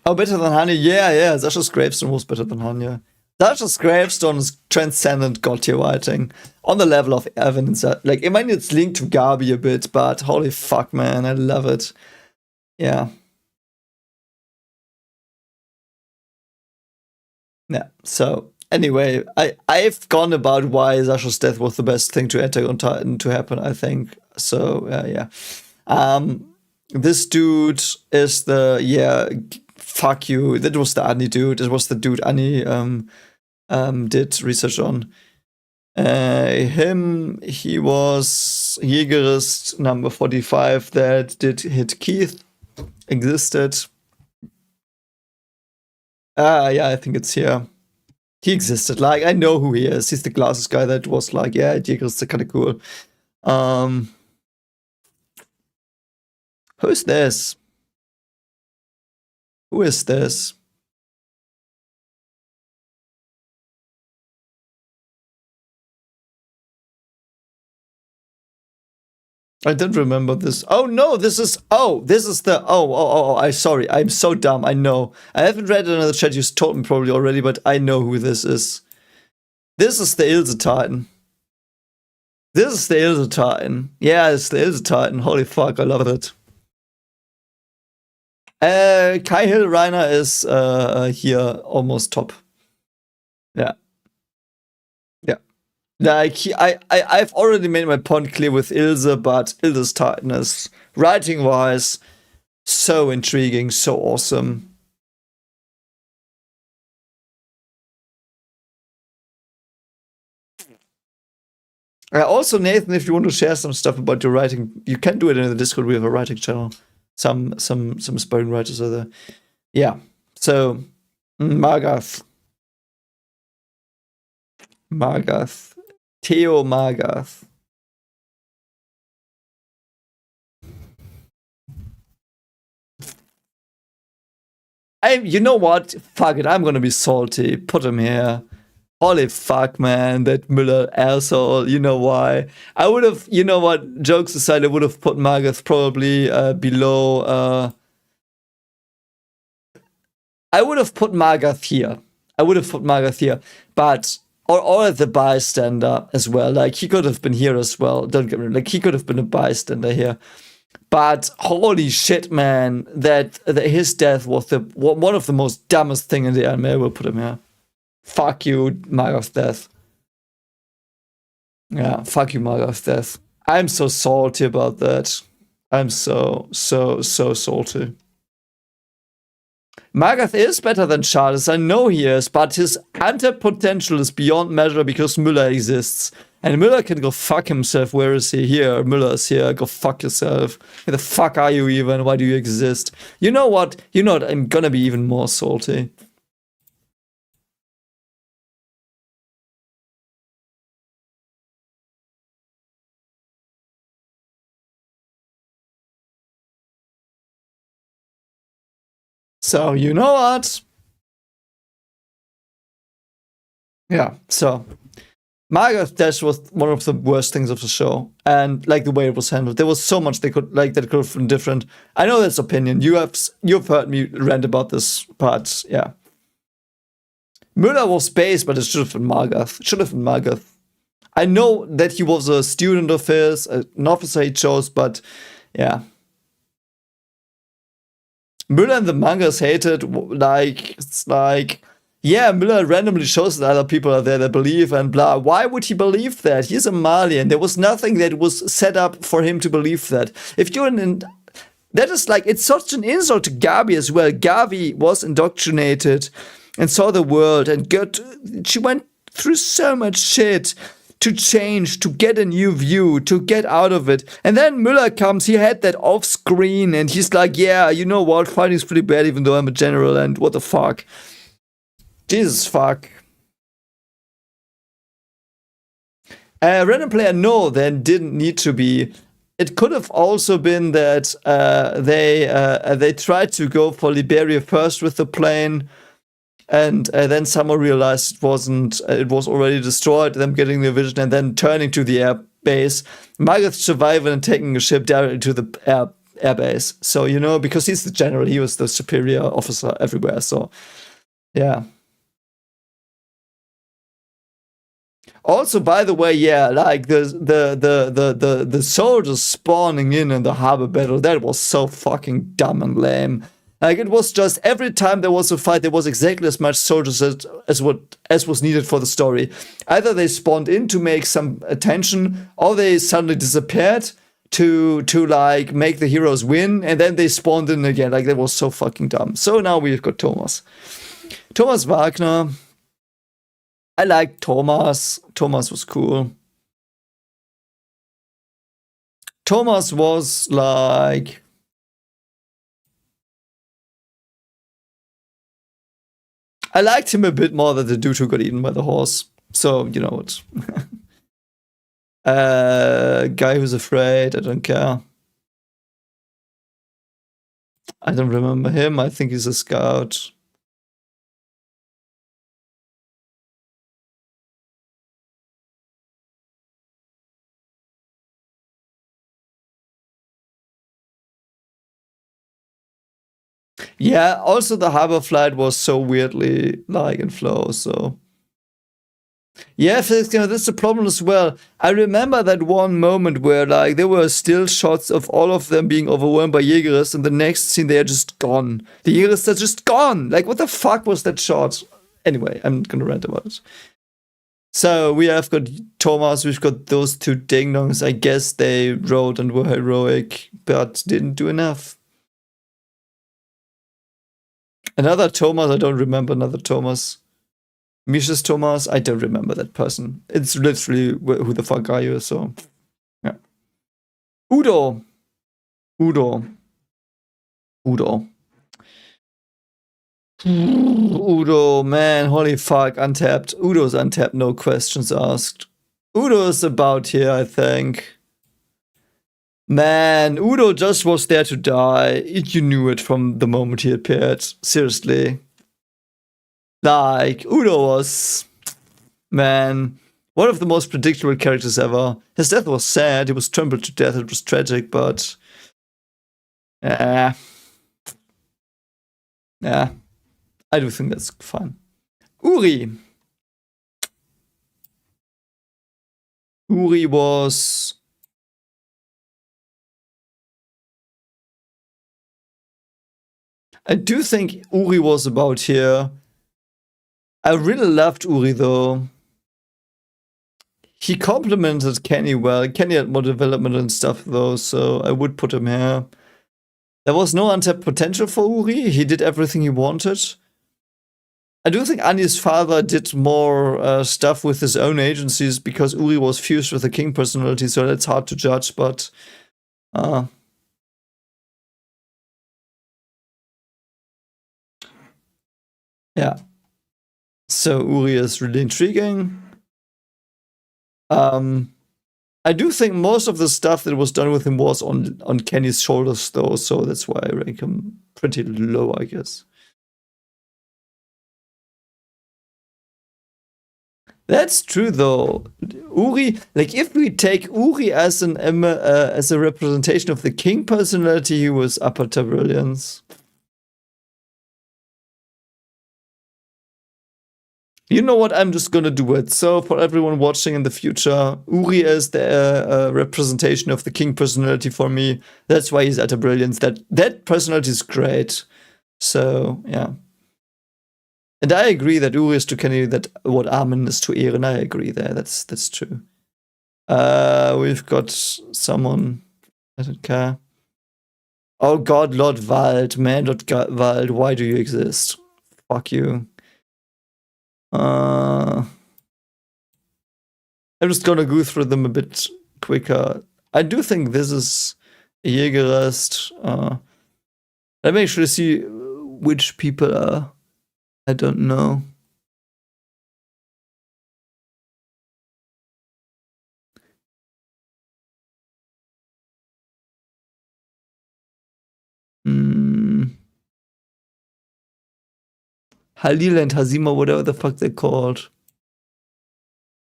Oh, better than Hanya? Yeah. Sasha's gravestone was better than Hanya. Sasha's gravestone is transcendent god tier writing on the level of evidence. Like, I mean, it's linked to Gabi a bit, but holy fuck, man, I love it. Yeah. Yeah. So anyway, I've gone about why Sasha's death was the best thing to Attack on Titan to happen, I think. So yeah. This dude is fuck you. That was the Annie dude. It was the dude Annie did research on. He was Jägerist number 45 that did hit Keith. Existed. Yeah, I think it's here. He existed. Like, I know who he is. He's the glasses guy that was like, yeah, Jägerist are kind of cool. Who's this? Who is this? I didn't remember this. Oh no, this is the I'm so dumb. I know. I haven't read it in the chat. You told me probably already, but I know who this is. This is the Ilse Titan. This is the Ilse Titan. Yeah, it's the Ilse Titan. Holy fuck, I love it. Kai Hill Reiner is here almost top. Yeah. Like, I've already made my point clear with Ilse, but Ilse's Titan is, writing-wise, so intriguing, so awesome. Also, Nathan, if you want to share some stuff about your writing, you can do it in the Discord. We have a writing channel. Some aspiring writers are there. Yeah. So, Margath. Theo Margath. You know what? Fuck it, I'm gonna be salty. Put him here. Holy fuck, man, that Müller asshole. You know why? I would have, you know what? Jokes aside, I would have put Margath probably below. I would have put Margath here. But or the bystander as well. Like, he could have been here as well. Don't get me wrong. Like, he could have been a bystander here. But holy shit, man, that his death was one of the most dumbest thing in the anime. I will put him here. Fuck you, Margath's death. Yeah, fuck you, Margath's death. I'm so salty about that. I'm so salty. Margath is better than Charles, I know he is, but his anti-potential is beyond measure because Müller exists. And Müller can go fuck himself. Where is he? Here. Müller is here. Go fuck yourself. Where the fuck are you even? Why do you exist? You know what? I'm gonna be even more salty. So, you know what? Yeah, so Margaret Dash was one of the worst things of the show, and like the way it was handled, there was so much they could like that could have been different. I know that's opinion. You've heard me rant about this, but yeah, Müller was base, but it should have been Margaret. It should have been Margaret. I know that he was a student of his, an officer he chose, but yeah. Müller and the mangas hated, like, it's like, yeah, Müller randomly shows that other people are there that believe and blah. Why would he believe that? He's a Malian. There was nothing that was set up for him to believe that. If you're that is like, it's such an insult to Gabi as well. Gabi was indoctrinated and saw the world and she went through so much shit to change, to get a new view, to get out of it. And then Müller comes, he had that off screen, and he's like, yeah, you know what, fighting's pretty bad even though I'm a general, and what the fuck. Jesus fuck. Random player, no, then didn't need to be. It could have also been that they tried to go for Liberia first with the plane, and then someone realized it was already destroyed, them getting the vision and then turning to the air base. Margaret surviving and taking a ship directly to the air base. So, you know, because he's the general, he was the superior officer everywhere. So, yeah. Also, by the way, yeah, like the soldiers spawning in the harbor battle, that was so fucking dumb and lame. Like, it was just every time there was a fight, there was exactly as much soldiers as was needed for the story. Either they spawned in to make some attention, or they suddenly disappeared to like make the heroes win, and then they spawned in again. Like, that was so fucking dumb. So now we've got Thomas Wagner. I liked Thomas. Thomas was cool. Thomas was like, I liked him a bit more than the dude who got eaten by the horse. So, you know what. Guy who's afraid, I don't care. I don't remember him. I think he's a scout. Yeah, also the harbor flight was so weirdly like in flow, so. Yeah, that's the problem as well. I remember that one moment where like there were still shots of all of them being overwhelmed by Jägeris, and the next scene they are just gone. The Jägeris are just gone. Like, what the fuck was that shot? Anyway, I'm not gonna rant about it. So we have got Thomas, we've got those two ding-dongs. I guess they rode and were heroic, but didn't do enough. Another Thomas, I don't remember another Thomas. Misha's Thomas, I don't remember that person. It's literally who the fuck are you, so. Yeah. Udo, man, holy fuck, untapped. Udo's untapped, no questions asked. Udo's about here, I think. Man, Udo just was there to die. You knew it from the moment he appeared. Seriously. Like, Udo was, man, one of the most predictable characters ever. His death was sad. He was trampled to death. It was tragic, but yeah, I do think that's fine. Uri was. I do think Uri was about here. I really loved Uri, though. He complimented Kenny well. Kenny had more development and stuff, though, so I would put him here. There was no untapped potential for Uri. He did everything he wanted. I do think Annie's father did more stuff with his own agencies because Uri was fused with the king personality, so that's hard to judge, but yeah. So Uri is really intriguing. I do think most of the stuff that was done with him was on Kenny's shoulders, though, so that's why I rank him pretty low, I guess. That's true though. Uri, like if we take Uri as as a representation of the king personality, he was upper brilliance. You know what? I'm just gonna do it. So for everyone watching in the future, Uri is the representation of the king personality for me. That's why he's at a brilliance. That personality is great. So yeah. And I agree that Uri is to Kennedy that what Armin is to Eren. I agree there. That's true. We've got someone. I don't care. Oh God, Lord Wald, man, Lord Wald, why do you exist? Fuck you. I'm just gonna go through them a bit quicker. I do think this is a Jägerist. Let me actually see which people are. I don't know. Halil and Hazima, whatever the fuck they're called.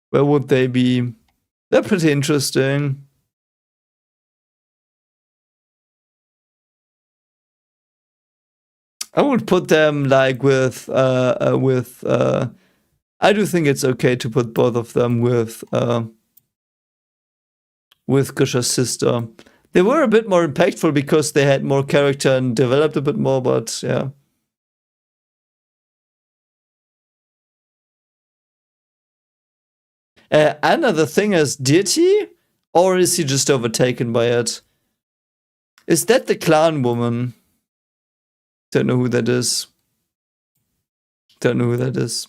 Where would they be? They're pretty interesting. I would put them like with I do think it's okay to put both of them with Grisha's sister. They were a bit more impactful because they had more character and developed a bit more, but yeah. Another thing is, did he? Or is he just overtaken by it? Is that the clown woman? Don't know who that is. Don't know who that is.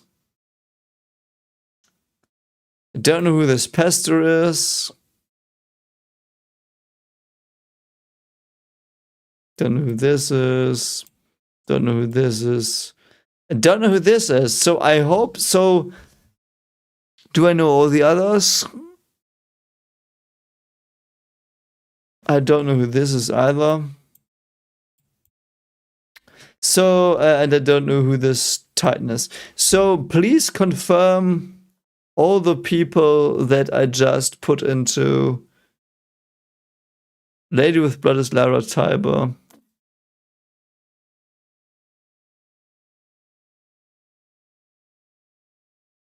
I don't know who this pastor is. Don't know who this is. Don't know who this is. I don't know who this is. So I hope so. Do I know all the others? I don't know who this is either. So, and I don't know who this Titan is. So please confirm all the people that I just put into Lady with Blood is Lara Tiber.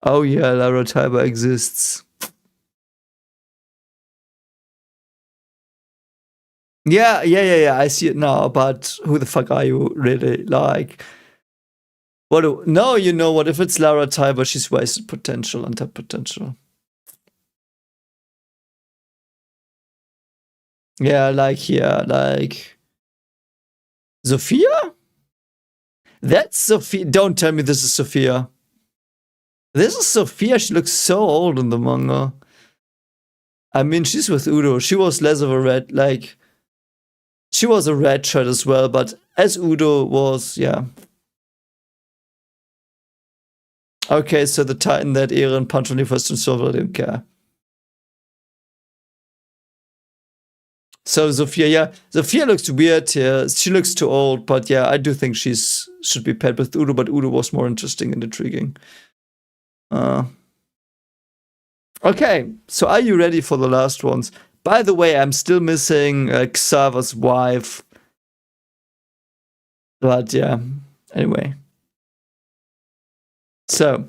Oh yeah, Lara Tiber exists. Yeah, I see it now, but who the fuck are you really? Like, what? No, you know what? If it's Lara Tiber, she's wasted potential, untapped potential. Yeah, like Sophia? That's Sophia. Don't tell me this is Sophia. This is Sophia. She looks so old in the manga. I mean, she's with Udo. She was less of a red, like, she was a red shirt as well, but as Udo was, yeah. Okay, so the Titan that Eren punched on the first install, I didn't care. So Sophia, yeah, Sophia looks weird here. She looks too old, but yeah, I do think she's should be paired with Udo, but Udo was more interesting and intriguing. Okay, so are you ready for the last ones? By the way, I'm still missing Xava's wife. But yeah, anyway. So,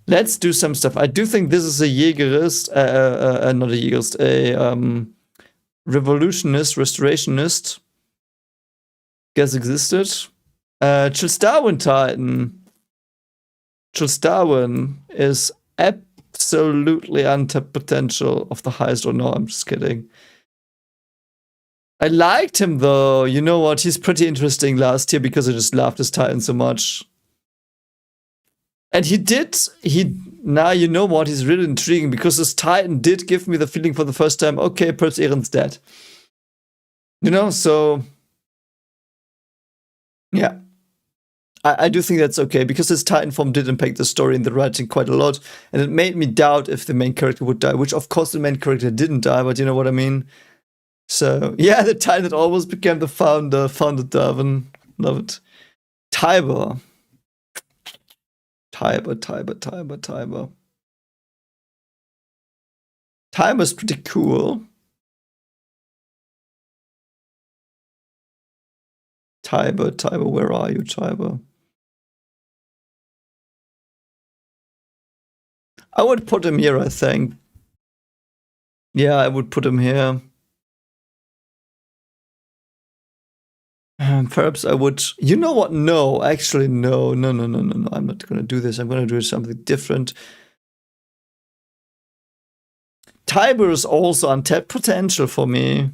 let's do some stuff. I do think this is a Jägerist, not a Jägerist, a revolutionist, restorationist. Guess existed. Chilstarwin Titan. Chilstarwin is absolutely untapped potential of the highest. Or no, I'm just kidding. I liked him though. You know what? He's pretty interesting last year because I just loved his Titan so much. And now you know what? He's really intriguing because this Titan did give me the feeling for the first time, okay, perhaps Eren's dead. You know, so yeah. I do think that's okay because his Titan form did impact the story and the writing quite a lot, and it made me doubt if the main character would die, which of course the main character didn't die, but you know what I mean? So yeah, the Titan that almost became the founder, founded Darwin. Love it. Tiber. Tiber's pretty cool. Tiber, where are you, Tiber? I would put him here, I think. Yeah, I would put him here. Perhaps I would. You know what? No, actually, no. I'm not gonna do this. I'm gonna do something different. Tiber is also untapped potential for me.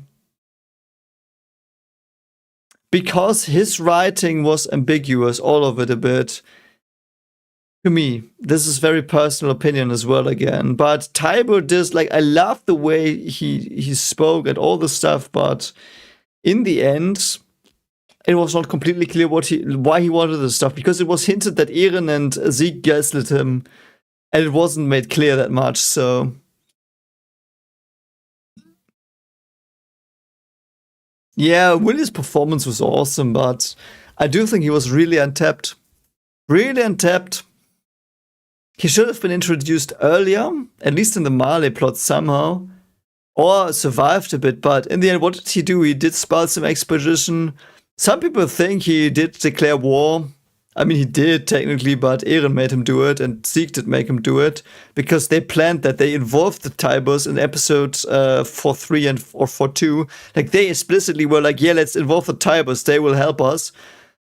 Because his writing was ambiguous, all of it a bit. To me, this is very personal opinion as well again. But Tiber does, like, I love the way he spoke and all the stuff, but in the end, it was not completely clear why he wanted this stuff, because it was hinted that Eren and Zeke gaslit him, and it wasn't made clear that much, so. Yeah, Willie's performance was awesome, but I do think he was really untapped. Really untapped. He should have been introduced earlier, at least in the Marley plot somehow, or survived a bit, but in the end, what did he do? He did spell some exposition. Some people think he did declare war. I mean, he did technically, but Eren made him do it, and Zeke did make him do it, because they planned that they involved the Tibers in episode 4-3 or 4-2. Like, they explicitly were like, yeah, let's involve the Tibers, they will help us.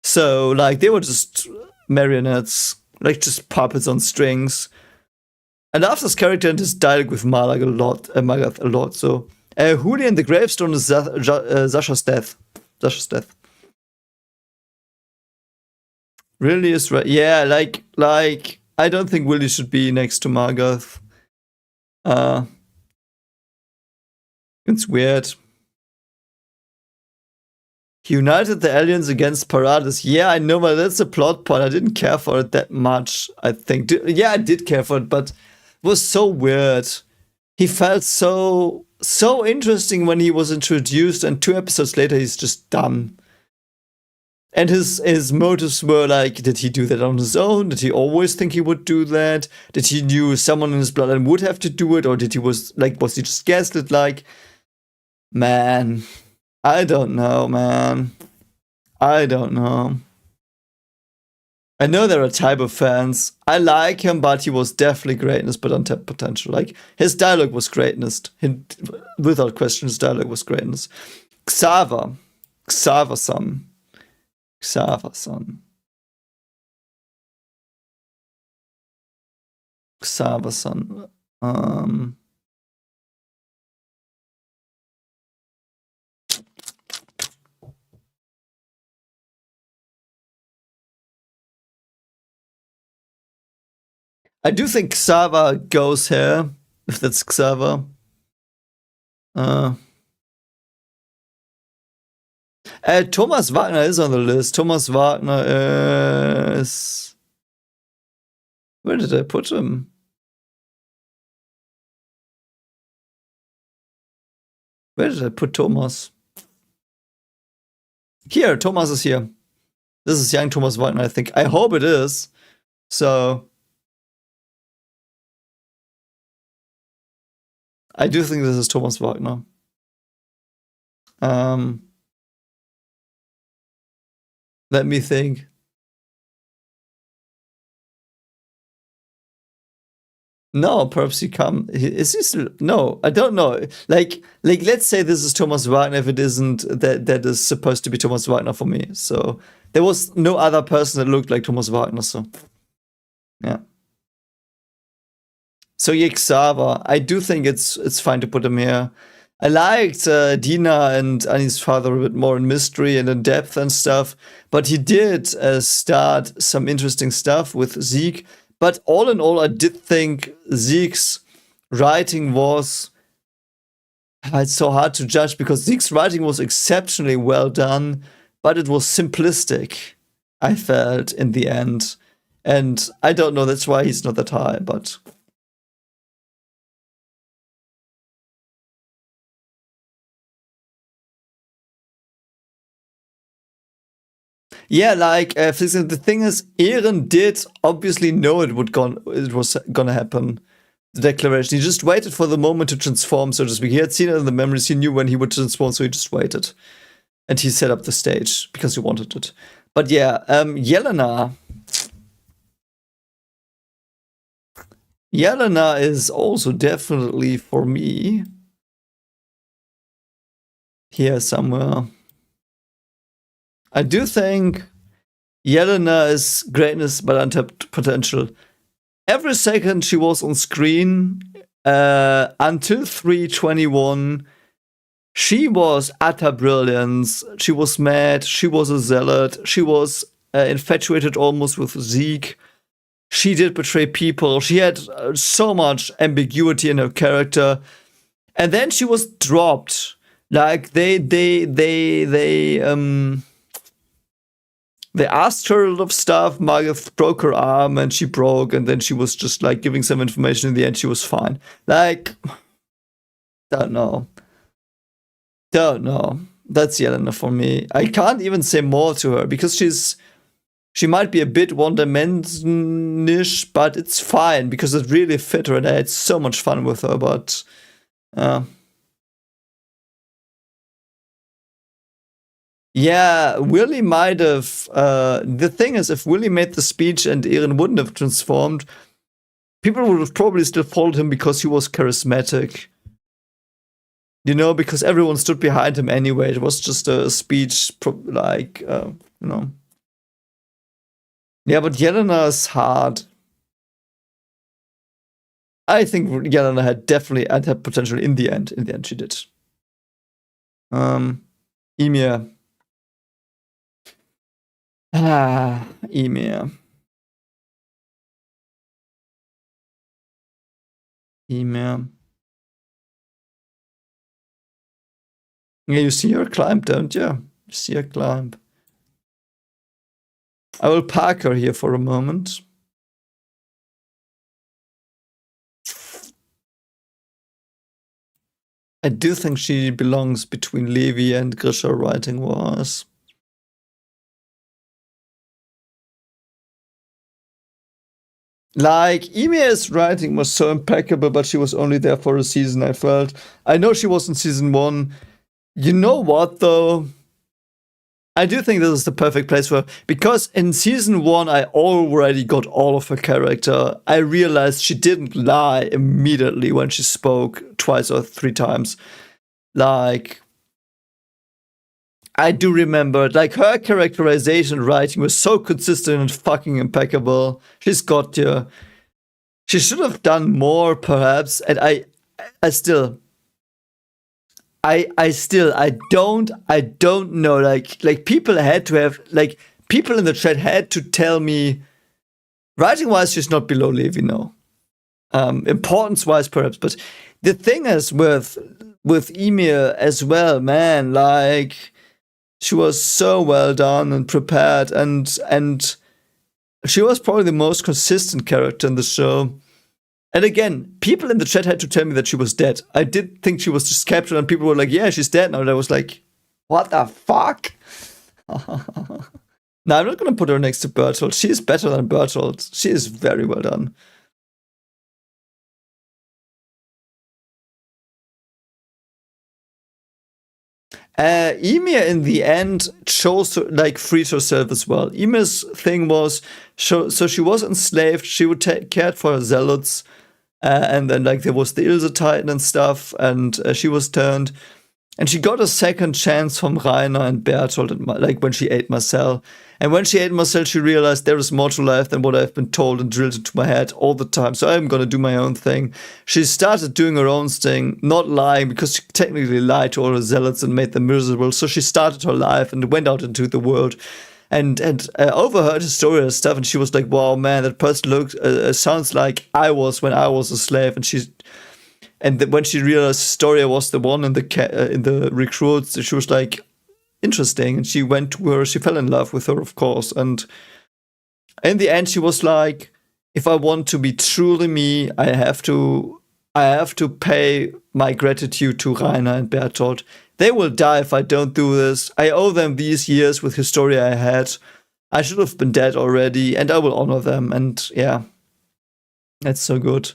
So, like, they were just marionettes, like just puppets on strings. And I love this character and his dialogue with Magath a lot. So, Huli and the Gravestone is Sasha's death. Really is right. Yeah, like I don't think Willie should be next to Magath. It's weird. He united the aliens against Paradis. Yeah, I know, but that's a plot point. I didn't care for it that much, I think. Yeah, I did care for it, but it was so weird. He felt so interesting when he was introduced, and 2 episodes later, he's just done. And his motives were like, did he do that on his own? Did he always think he would do that? Did he knew someone in his bloodline would have to do it? Or was he just gaslit? Like, man, I don't know, man. I don't know. I know there are Tiber fans. I like him, but he was definitely greatness, but untapped potential. Like, his dialogue was greatness. Without question, his dialogue was greatness. Xaver-san. I do think Xaver goes here, if that's Xaver. Thomas Wagner is on the list. Thomas Wagner is... Where did I put him? Where did I put Thomas? Here, Thomas is here. This is young Thomas Wagner, I think. I hope it is. So... I do think this is Thomas Wagner. Let me think. No, perhaps he come. Is he still? No, I don't know. Like, let's say this is Thomas Wagner. If it isn't, that is supposed to be Thomas Wagner for me. So there was no other person that looked like Thomas Wagner. So yeah. So Xaver, I do think it's fine to put him here. I liked Dina and Annie's father a bit more in mystery and in depth and stuff, but he did start some interesting stuff with Zeke. But all in all, I did think Zeke's writing was... It's so hard to judge because Zeke's writing was exceptionally well done, but it was simplistic, I felt, in the end. And I don't know, that's why he's not that high, but... Yeah, like the thing is, Eren did obviously know it was gonna happen, the declaration. He just waited for the moment to transform, so to speak. He had seen it in the memories. He knew when he would transform, so he just waited. And he set up the stage because he wanted it. But yeah, Yelena. Yelena is also definitely, for me, here somewhere. I do think Yelena is greatness but untapped potential. Every second she was on screen until 321, she was utter brilliance. She was mad. She was a zealot. She was infatuated almost with Zeke. She did betray people. She had so much ambiguity in her character. And then she was dropped. Like they asked her a lot of stuff. Margaret broke her arm and she broke, and then she was just like giving some information. In the end, she was fine. Like, don't know. That's Yelena for me. I can't even say more to her because she might be a bit one-dimensionish, but it's fine because it really fit her and I had so much fun with her. But yeah, Willie might have. The thing is, if Willie made the speech and Eren wouldn't have transformed, people would have probably still followed him because he was charismatic. You know, because everyone stood behind him anyway. It was just a speech, like, you know. Yeah, but Yelena is hard. I think Yelena had definitely had potential in the end. In the end, she did. Ymir. Ymir. Ymir. Yeah, you see her climb, don't you? You see her climb. I will park her here for a moment. I do think she belongs between Levi and Grisha writing-wise. Like, Ymir's writing was so impeccable, but she was only there for a season, I felt. I know she was in season 1. You know what, though? I do think this is the perfect place for her. Because in season 1, I already got all of her character. I realized she didn't lie immediately when she spoke twice or 3 times. Like, I do remember, like, her characterization writing was so consistent and fucking impeccable. She's got you. She should have done more, perhaps. And I still don't know. Like people had to have, like, people in the chat had to tell me, writing wise, she's not below Levi, no. Importance wise, perhaps, but the thing is with Ymir as well, man, like, she was so well done and prepared, and she was probably the most consistent character in the show. And again, people in the chat had to tell me that she was dead. I did think she was just captured, and people were like, yeah, she's dead now. And I was like, what the fuck? No, I'm not going to put her next to Bertolt. She is better than Bertolt. She is very well done. Ymir in the end chose to, like, freed herself as well. Ymir's thing was, so she was enslaved. She would take care for her zealots, and then, like, there was the Ilse Titan and stuff, and she was turned, and she got a second chance from Rainer and Bertolt, and, like, when she ate Marcel. And when she ate Marcel, she realized there is more to life than what I've been told and drilled into my head all the time. So I'm gonna do my own thing. She started doing her own thing, not lying, because she technically lied to all her zealots and made them miserable. So she started her life and went out into the world, and overheard Historia and stuff. And she was like, "Wow, man, that person looks sounds like I was when I was a slave." And when she realized Historia was the one in the recruits, she was like, interesting, and she went to her. She fell in love with her, of course, and in the end, she was like, "If I want to be truly me, I have to pay my gratitude to Rainer and Bertolt. They will die if I don't do this. I owe them these years with Historia I had. I should have been dead already, and I will honor them." And yeah, that's so good.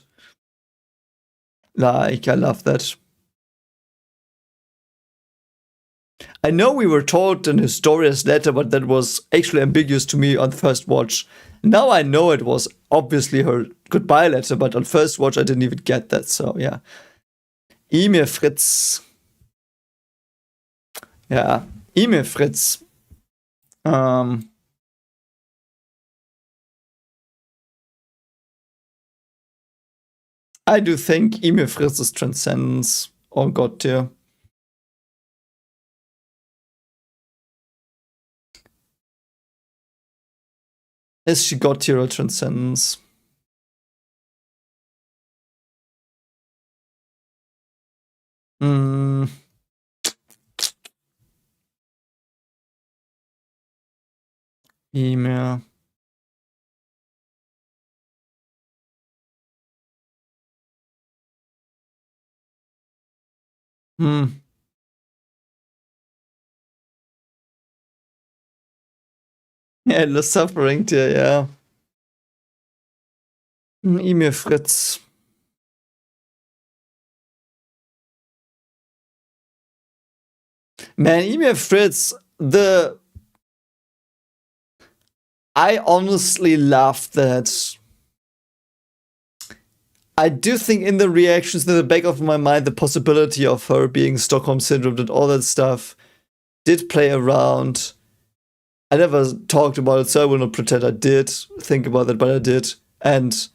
Like, I love that. I know we were told an Historia's letter, but that was actually ambiguous to me on first watch. Now I know it was obviously her goodbye letter, but on first watch I didn't even get that, so yeah. E-Mail Fritz. Yeah, E-Mail Fritz. I do think E-Mail Fritz's transcendence all God tier. Is she God tier or transcendence? Email. Endless suffering tier, yeah. E-Mail Fritz. Man, E-Mail Fritz, I honestly love that. I do think in the reactions in the back of my mind, the possibility of her being Stockholm Syndrome and all that stuff did play around. I never talked about it, so I will not pretend I did think about that, but I did. And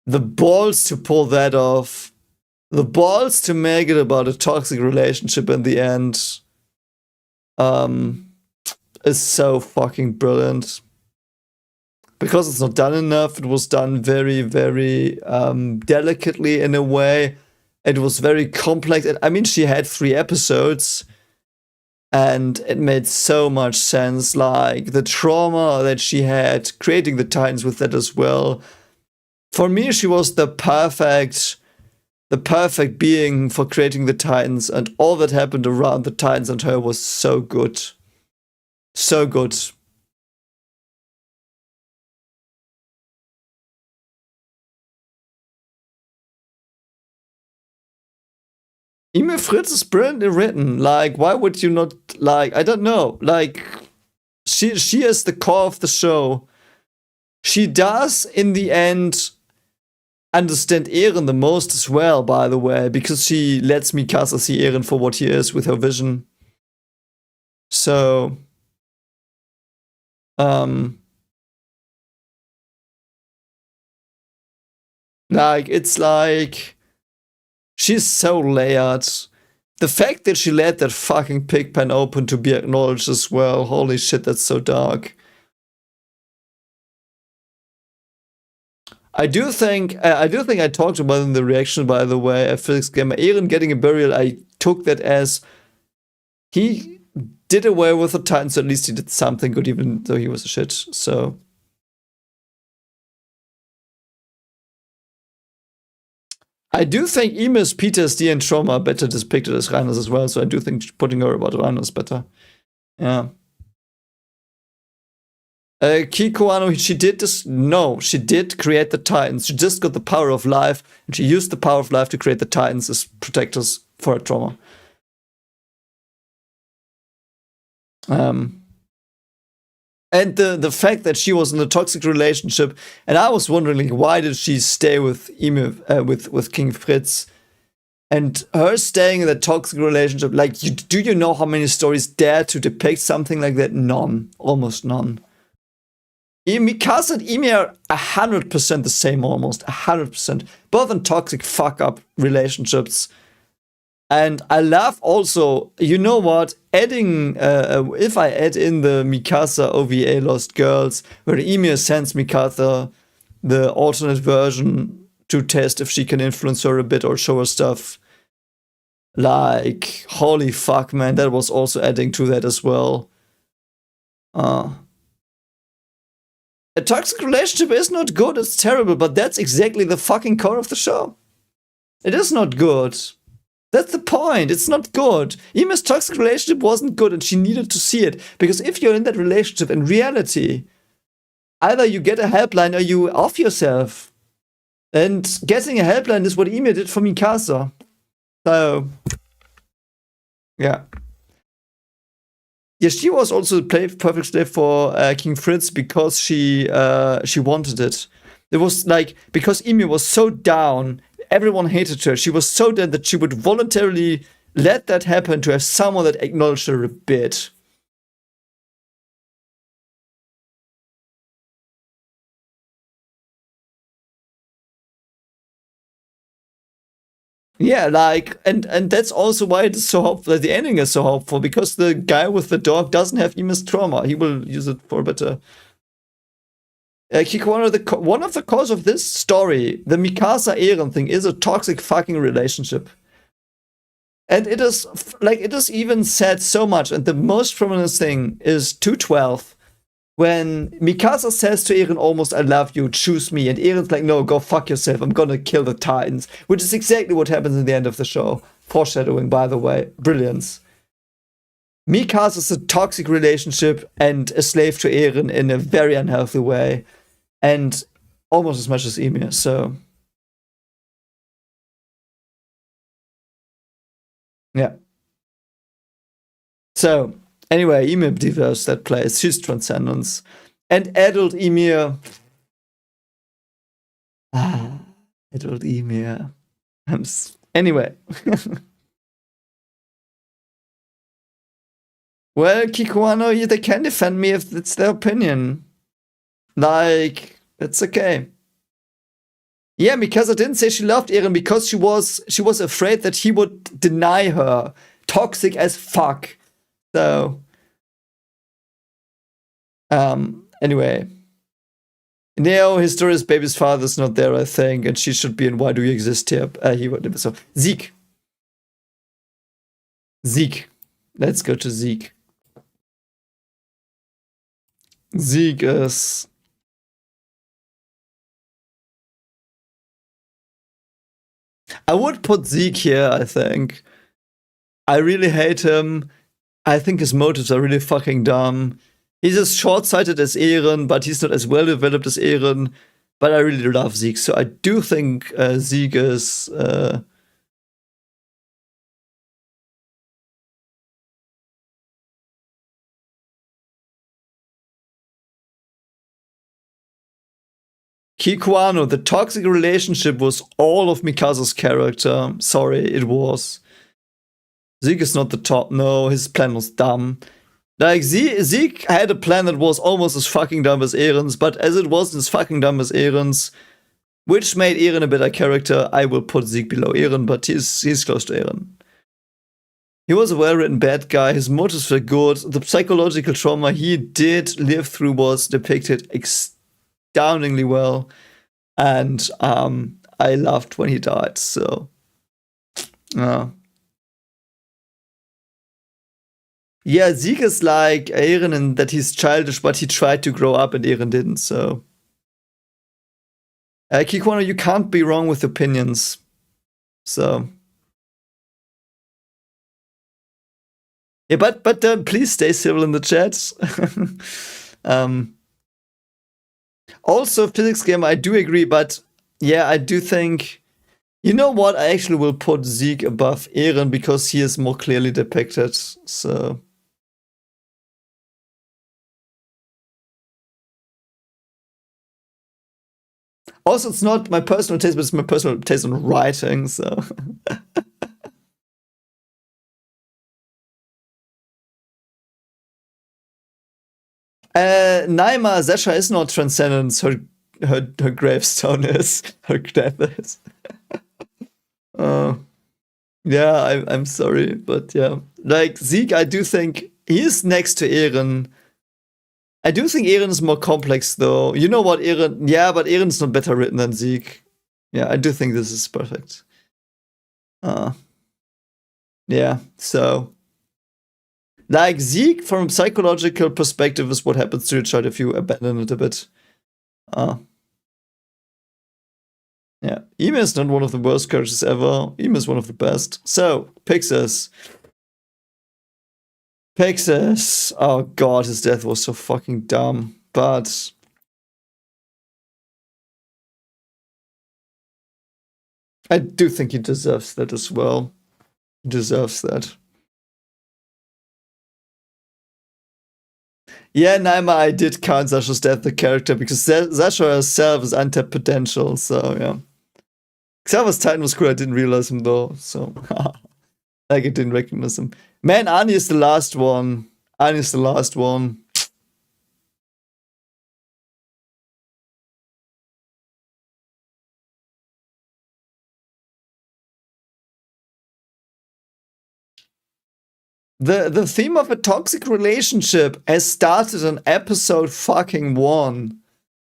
the balls to pull that off, the balls to make it about a toxic relationship in the end, is so fucking brilliant. Because it's not done enough, it was done very, very delicately in a way. It was very complex. I mean, she had 3 episodes, and it made so much sense. Like, the trauma that she had, creating the Titans with that as well. For me, she was the perfect being for creating the Titans, and all that happened around the Titans and her was so good. So good. E-Mail Fritz is brilliantly written. Like, why would you not, like, I don't know. Like, she is the core of the show. She does, in the end, understand Eren the most as well, by the way, because she lets Mikasa see Eren for what he is with her vision. So, like, it's like, she's so layered. The fact that she let that fucking pig pen open to be acknowledged as well, holy shit, that's so dark. I do think I talked about in the reaction, by the way, at Physics Gamer. Eren getting a burial, I took that as he did away with the Titans, so at least he did something good, even though he was a shit. So I do think Emus PTSD and trauma are better depicted as Rhinos as well, so I do think putting her about Rhinos better. Yeah. Kiko, she did this. No, she did create the Titans. She just got the power of life, and she used the power of life to create the Titans as protectors for her trauma. And the fact that she was in a toxic relationship, and I was wondering, like, why did she stay with with King Fritz? And her staying in that toxic relationship, like, do you know how many stories dare to depict something like that? None, almost none. Mikasa and Emi are 100% the same, almost 100%. Both in toxic fuck up relationships. And I love also, you know what? Adding, if I add in the Mikasa OVA Lost Girls, where Emi sends Mikasa the alternate version to test if she can influence her a bit or show her stuff. Like, holy fuck, man, that was also adding to that as well. A toxic relationship is not good, it's terrible, but that's exactly the fucking core of the show. It is not good. That's the point. It's not good. Emi's toxic relationship wasn't good, and she needed to see it. Because if you're in that relationship, in reality, either you get a helpline or you off yourself. And getting a helpline is what Ymir did for Mikasa. So, yeah. Yeah, she was also the perfect slave for King Fritz because she wanted it. It was like, because Ymir was so down, everyone hated her. She was so down that she would voluntarily let that happen to have someone that acknowledged her a bit. Yeah, like, and that's also why it is so hopeful. The ending is so hopeful, because the guy with the dog doesn't have Ymir's trauma. He will use it for better. Kikuano, one of the cause of this story, the Mikasa Eren thing, is a toxic fucking relationship. And it is, like, it is even said so much. And the most prominent thing is 212, when Mikasa says to Eren almost, I love you, choose me. And Eren's like, no, go fuck yourself. I'm gonna kill the Titans. Which is exactly what happens in the end of the show. Foreshadowing, by the way. Brilliance. Mikasa's a toxic relationship and a slave to Eren in a very unhealthy way. And almost as much as Ymir, so. Yeah. So, anyway, Ymir deserves that place. She's Transcendence. And adult Ymir. Adult Ymir. Anyway. Well, Kikuano, they can defend me if it's their opinion. Like, it's okay. Yeah, Mikasa didn't say she loved Eren because she was afraid that he would deny her. Toxic as fuck. So, anyway. Neo, his story's baby's father's not there, I think, and she should be in Why Do You Exist here. So, Zeke. Zeke. Let's go to Zeke. Zeke is. I would put Zeke here, I think. I really hate him. I think his motives are really fucking dumb. He's as short-sighted as Eren, but he's not as well-developed as Eren. But I really love Zeke, so I do think Zeke is... Kikuano, the toxic relationship was all of Mikasa's character. Sorry, it was. Zeke is not the top. No, his plan was dumb. Like, Zeke had a plan that was almost as fucking dumb as Eren's, but as it wasn't as fucking dumb as Eren's, which made Eren a better character, I will put Zeke below Eren, but he's close to Eren. He was a well-written bad guy. His motives were good. The psychological trauma he did live through was depicted astoundingly well. And I loved when he died, so... Yeah, Zeke is like Eren in that he's childish, but he tried to grow up and Eren didn't, so... Kikuano, you can't be wrong with opinions. So... Yeah, but please stay civil in the chat. Also, Physics Gamer, I do agree, but yeah, I do think... You know what? I actually will put Zeke above Eren because he is more clearly depicted, so... Also, it's not my personal taste, but it's my personal taste on writing, so... Naima, Sasha is not Transcendence. Her gravestone is. Her death is. Yeah, I'm sorry, but yeah. Like, Zeke, I do think he is next to Eren. I do think Eren is more complex, though. You know what, Eren? Yeah, but Eren's not better written than Zeke. Yeah, I do think this is perfect. Yeah, so... Like, Zeke, from a psychological perspective, is what happens to your child if you abandon it a bit. Yeah, Ymir is not one of the worst characters ever. Ymir is one of the best. So, Pixis. Pixis. Oh god, his death was so fucking dumb. But... I do think he deserves that as well. He deserves that. Yeah, Naima, I did count Sasha's death the character because Sasha herself is untapped potential, so yeah. Xava's Titan was cool, I didn't realize him though, so like I didn't recognize him. Man, Ani is the last one. Ani is the last one. The theme of a toxic relationship has started in episode fucking 1.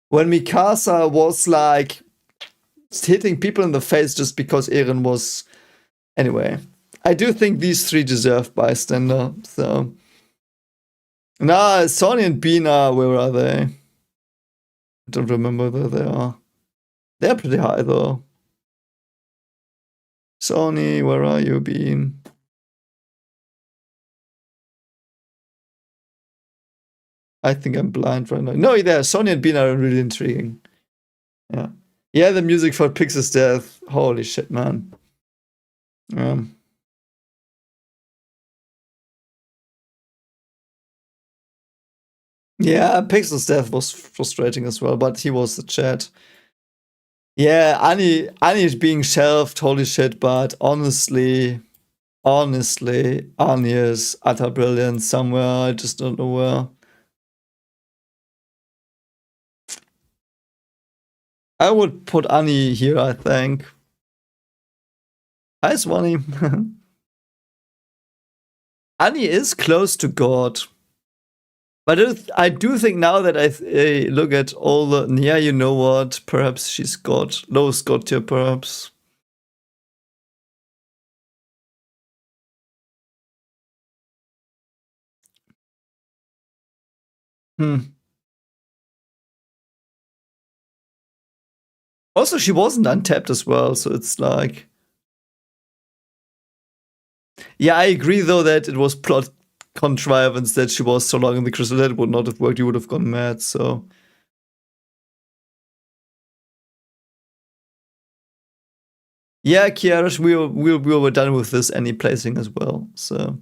When Mikasa was like hitting people in the face just because Eren was. Anyway, I do think these 3 deserve bystander. So, nah, Sonny and Bina, where are they? I don't remember where they are. They're pretty high though. Sonny, where are you, Bean? I think I'm blind right now. No, there. Sonny and Bean are really intriguing. Yeah. Yeah, the music for Pix's death. Holy shit, man. Yeah, Pixel's death was frustrating as well, but he was the chat. Yeah, Annie is being shelved, holy shit, but honestly, Annie is utter brilliant somewhere, I just don't know where. I would put Annie here, I think. Hi, Swanee. Annie is close to God. But I do think now that I look at all the. Yeah, you know what? Perhaps she's God. Lowest God tier, perhaps. Also, she wasn't untapped as well, so it's like. Yeah, I agree though that it was plot contrivance that she was so long in the crystal that it would not have worked. You would have gone mad. So. Yeah, Kiara, we were done with this any placing as well. So.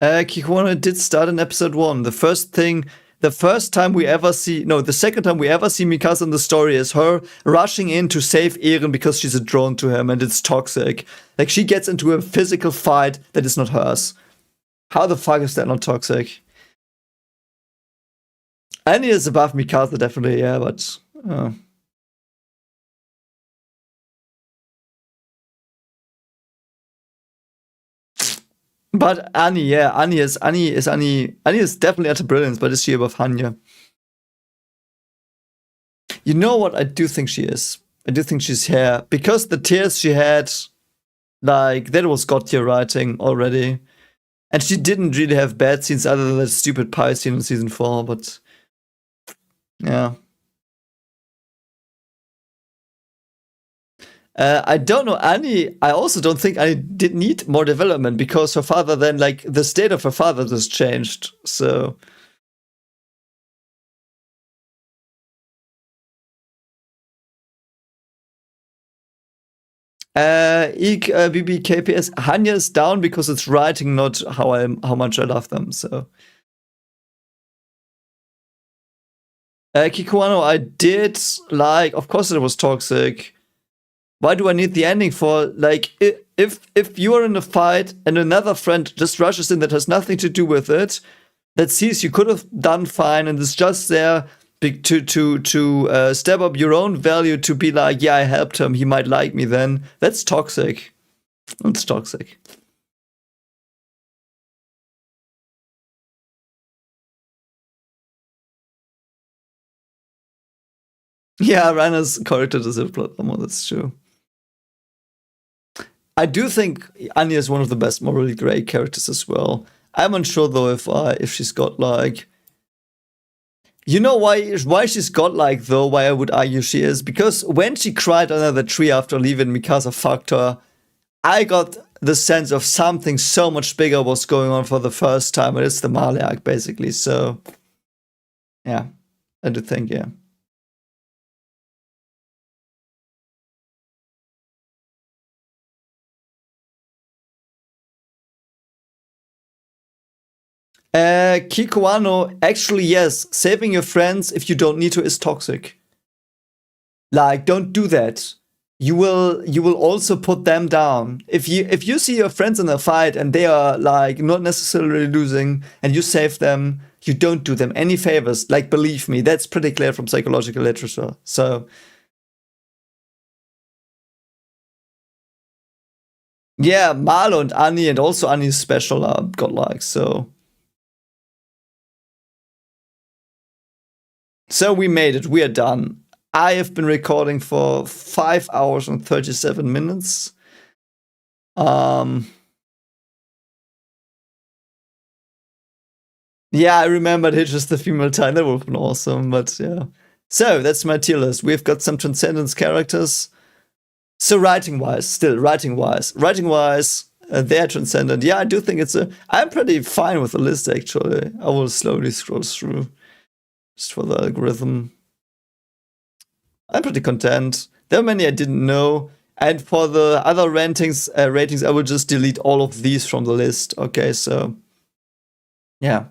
Kikuana did start in episode 1. The first time we ever see, no, the second time we ever see Mikasa in the story is her rushing in to save Eren because she's a drone to him and it's toxic. Like, she gets into a physical fight that is not hers. How the fuck is that not toxic? Annie is above Mikasa, definitely, yeah, but. But Annie, yeah, Annie is definitely at a brilliance, but is she above Hanya? You know what? I do think she is. I do think she's here because the tears she had, like that was God tier writing already, and she didn't really have bad scenes other than that stupid pie scene in season 4. But yeah, I don't know Annie. I also don't think Annie did need more development because her father then, like, the state of her father just changed. So. BBKPS Hanya is down because it's writing, not how much I love them. So. Kikuano, I did like. Of course, it was toxic. Why do I need the ending for, like, if you are in a fight and another friend just rushes in that has nothing to do with it, that sees you could have done fine and is just there to step up your own value to be like, yeah, I helped him, he might like me then. That's toxic. That's toxic. Yeah, Rainer's character deserves plot armor, that's true. I do think Anya is one of the best morally gray characters as well. I'm unsure though if she's got like. You know why she's godlike though? Why I would argue she is, because when she cried under the tree after leaving Mikasa fucked her, I got the sense of something so much bigger was going on for the first time, and it's the Marley arc, basically. So, yeah, I do think, yeah. Kikuano, actually, yes. Saving your friends if you don't need to is toxic. Like, don't do that. You will also put them down. If you see your friends in a fight and they are like not necessarily losing and you save them, you don't do them any favors. Like, believe me, that's pretty clear from psychological literature. So yeah, Marlo and Annie, and also Annie's special are godlike. So we made it. We are done. I have been recording for 5 hours and 37 minutes. Yeah, I remembered Hitch as the female Titan. That would have been awesome, but yeah. So that's my tier list. We've got some Transcendence characters. So writing wise, they're Transcendent. Yeah, I do think I'm pretty fine with the list actually. I will slowly scroll through just for the algorithm. I'm pretty content. There are many I didn't know. And for the other ratings, I will just delete all of these from the list. Okay, so yeah.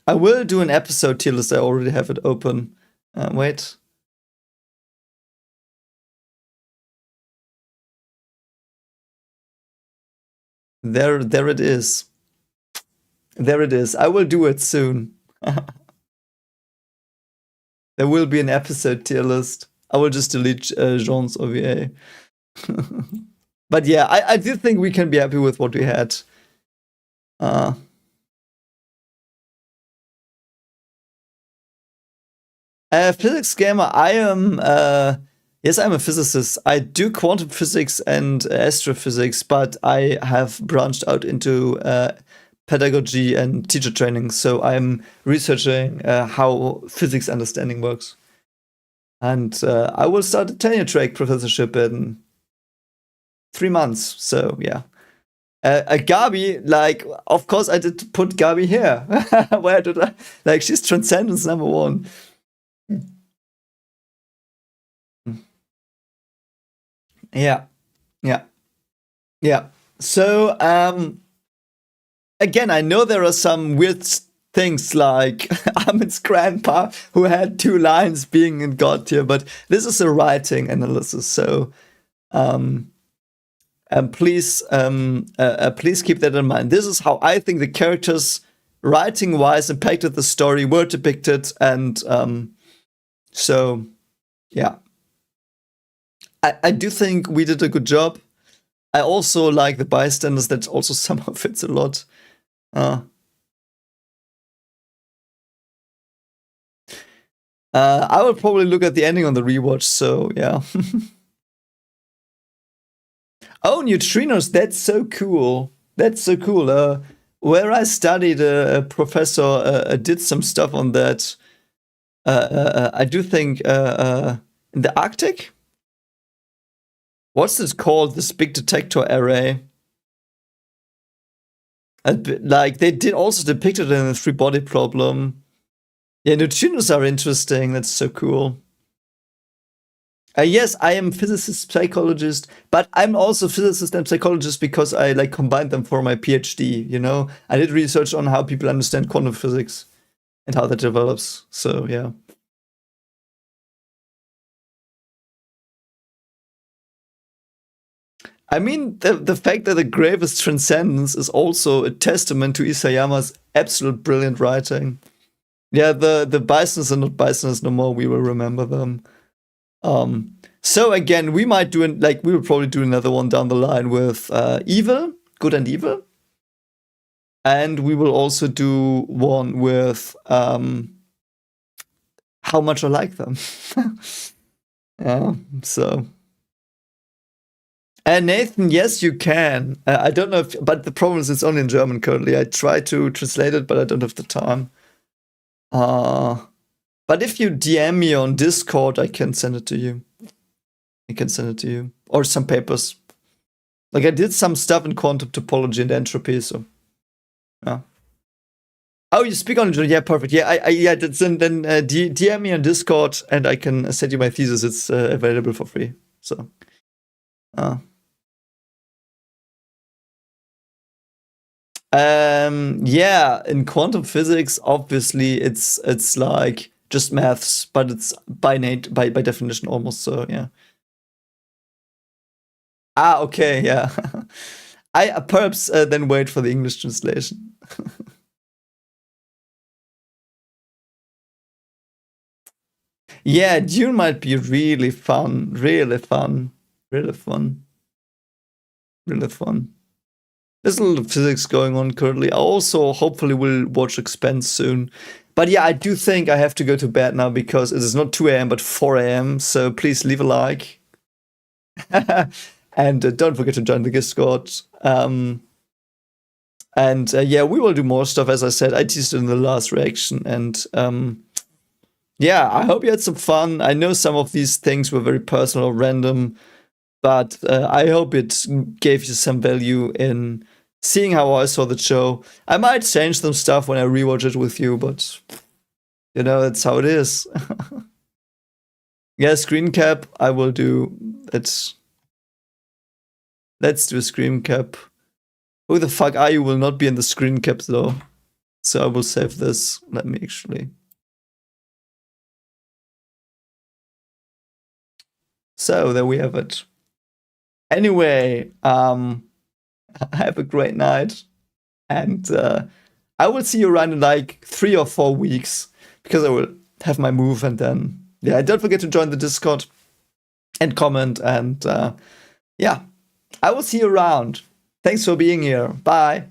I will do an episode tier list. I already have it open. Wait. There it is. There it is. I will do it soon. There will be an episode tier list. I will just delete Jean's OVA. But yeah, I do think we can be happy with what we had. Physics gamer, I am. Yes, I'm a physicist. I do quantum physics and astrophysics, but I have branched out into pedagogy and teacher training. So I'm researching how physics understanding works. And I will start a tenure track professorship in 3 months. So yeah. Gabi, like, of course I did put Gabi here. Where did I? Like, she's Transcendence #1. Yeah. Yeah. Yeah. So, again, I know there are some weird things like Ahmed's grandpa who had 2 lines being in God tier, but this is a writing analysis. So, please keep that in mind. This is how I think the characters, writing wise, impacted the story, were depicted, and so yeah. I do think we did a good job. I also like the bystanders. That also somehow fits a lot. I will probably look at the ending on the rewatch. So yeah. Oh, neutrinos! That's so cool. That's so cool. Where I studied, a professor did some stuff on that. I do think in the Arctic. What's this called? This big detector array. Like, they did also depict it in the 3-body problem. Yeah, neutrinos are interesting. That's so cool. Yes, I am physicist, psychologist, but I'm also physicist and psychologist because I like combined them for my PhD. You know, I did research on how people understand quantum physics and how that develops. So yeah. I mean, the fact that the grave is Transcendence is also a testament to Isayama's absolute brilliant writing. Yeah, the bisons are not bisons no more. We will remember them. So again, we might do we will probably do another one down the line with evil, good and evil, and we will also do one with how much I like them. Yeah, so. And Nathan, yes, you can. I don't know but the problem is it's only in German currently. I try to translate it, but I don't have the time. But if you DM me on Discord, I can send it to you. Or some papers. Like I did some stuff in quantum topology and entropy, so yeah. Oh, you speak on it? Yeah, perfect. Yeah, then DM me on Discord and I can send you my thesis. It's available for free. So, yeah, in quantum physics, obviously it's like just maths, but it's by definition almost so. Yeah. Ah, okay, yeah. I perhaps then wait for the English translation. Yeah, Dune might be really fun, really fun, really fun, really fun. There's a lot of physics going on currently. I also hopefully will watch Expense soon. But yeah, I do think I have to go to bed now because it is not 2 a.m. but 4 a.m. So please leave a like. And don't forget to join the Discord. And yeah, we will do more stuff. As I said, I teased it in the last reaction. And yeah, I hope you had some fun. I know some of these things were very personal or random, but I hope it gave you some value in seeing how I saw the show. I might change some stuff when I rewatch it with you, but you know, that's how it is. Yeah, screen cap, I will do. Let's do a screen cap. Who the fuck are you will not be in the screen cap though. So I will save this. Let me actually. So there we have it. Anyway, have a great night. And I will see you around in like 3 or 4 weeks because I will have my move. And then, yeah, don't forget to join the Discord and comment. And yeah, I will see you around. Thanks for being here. Bye.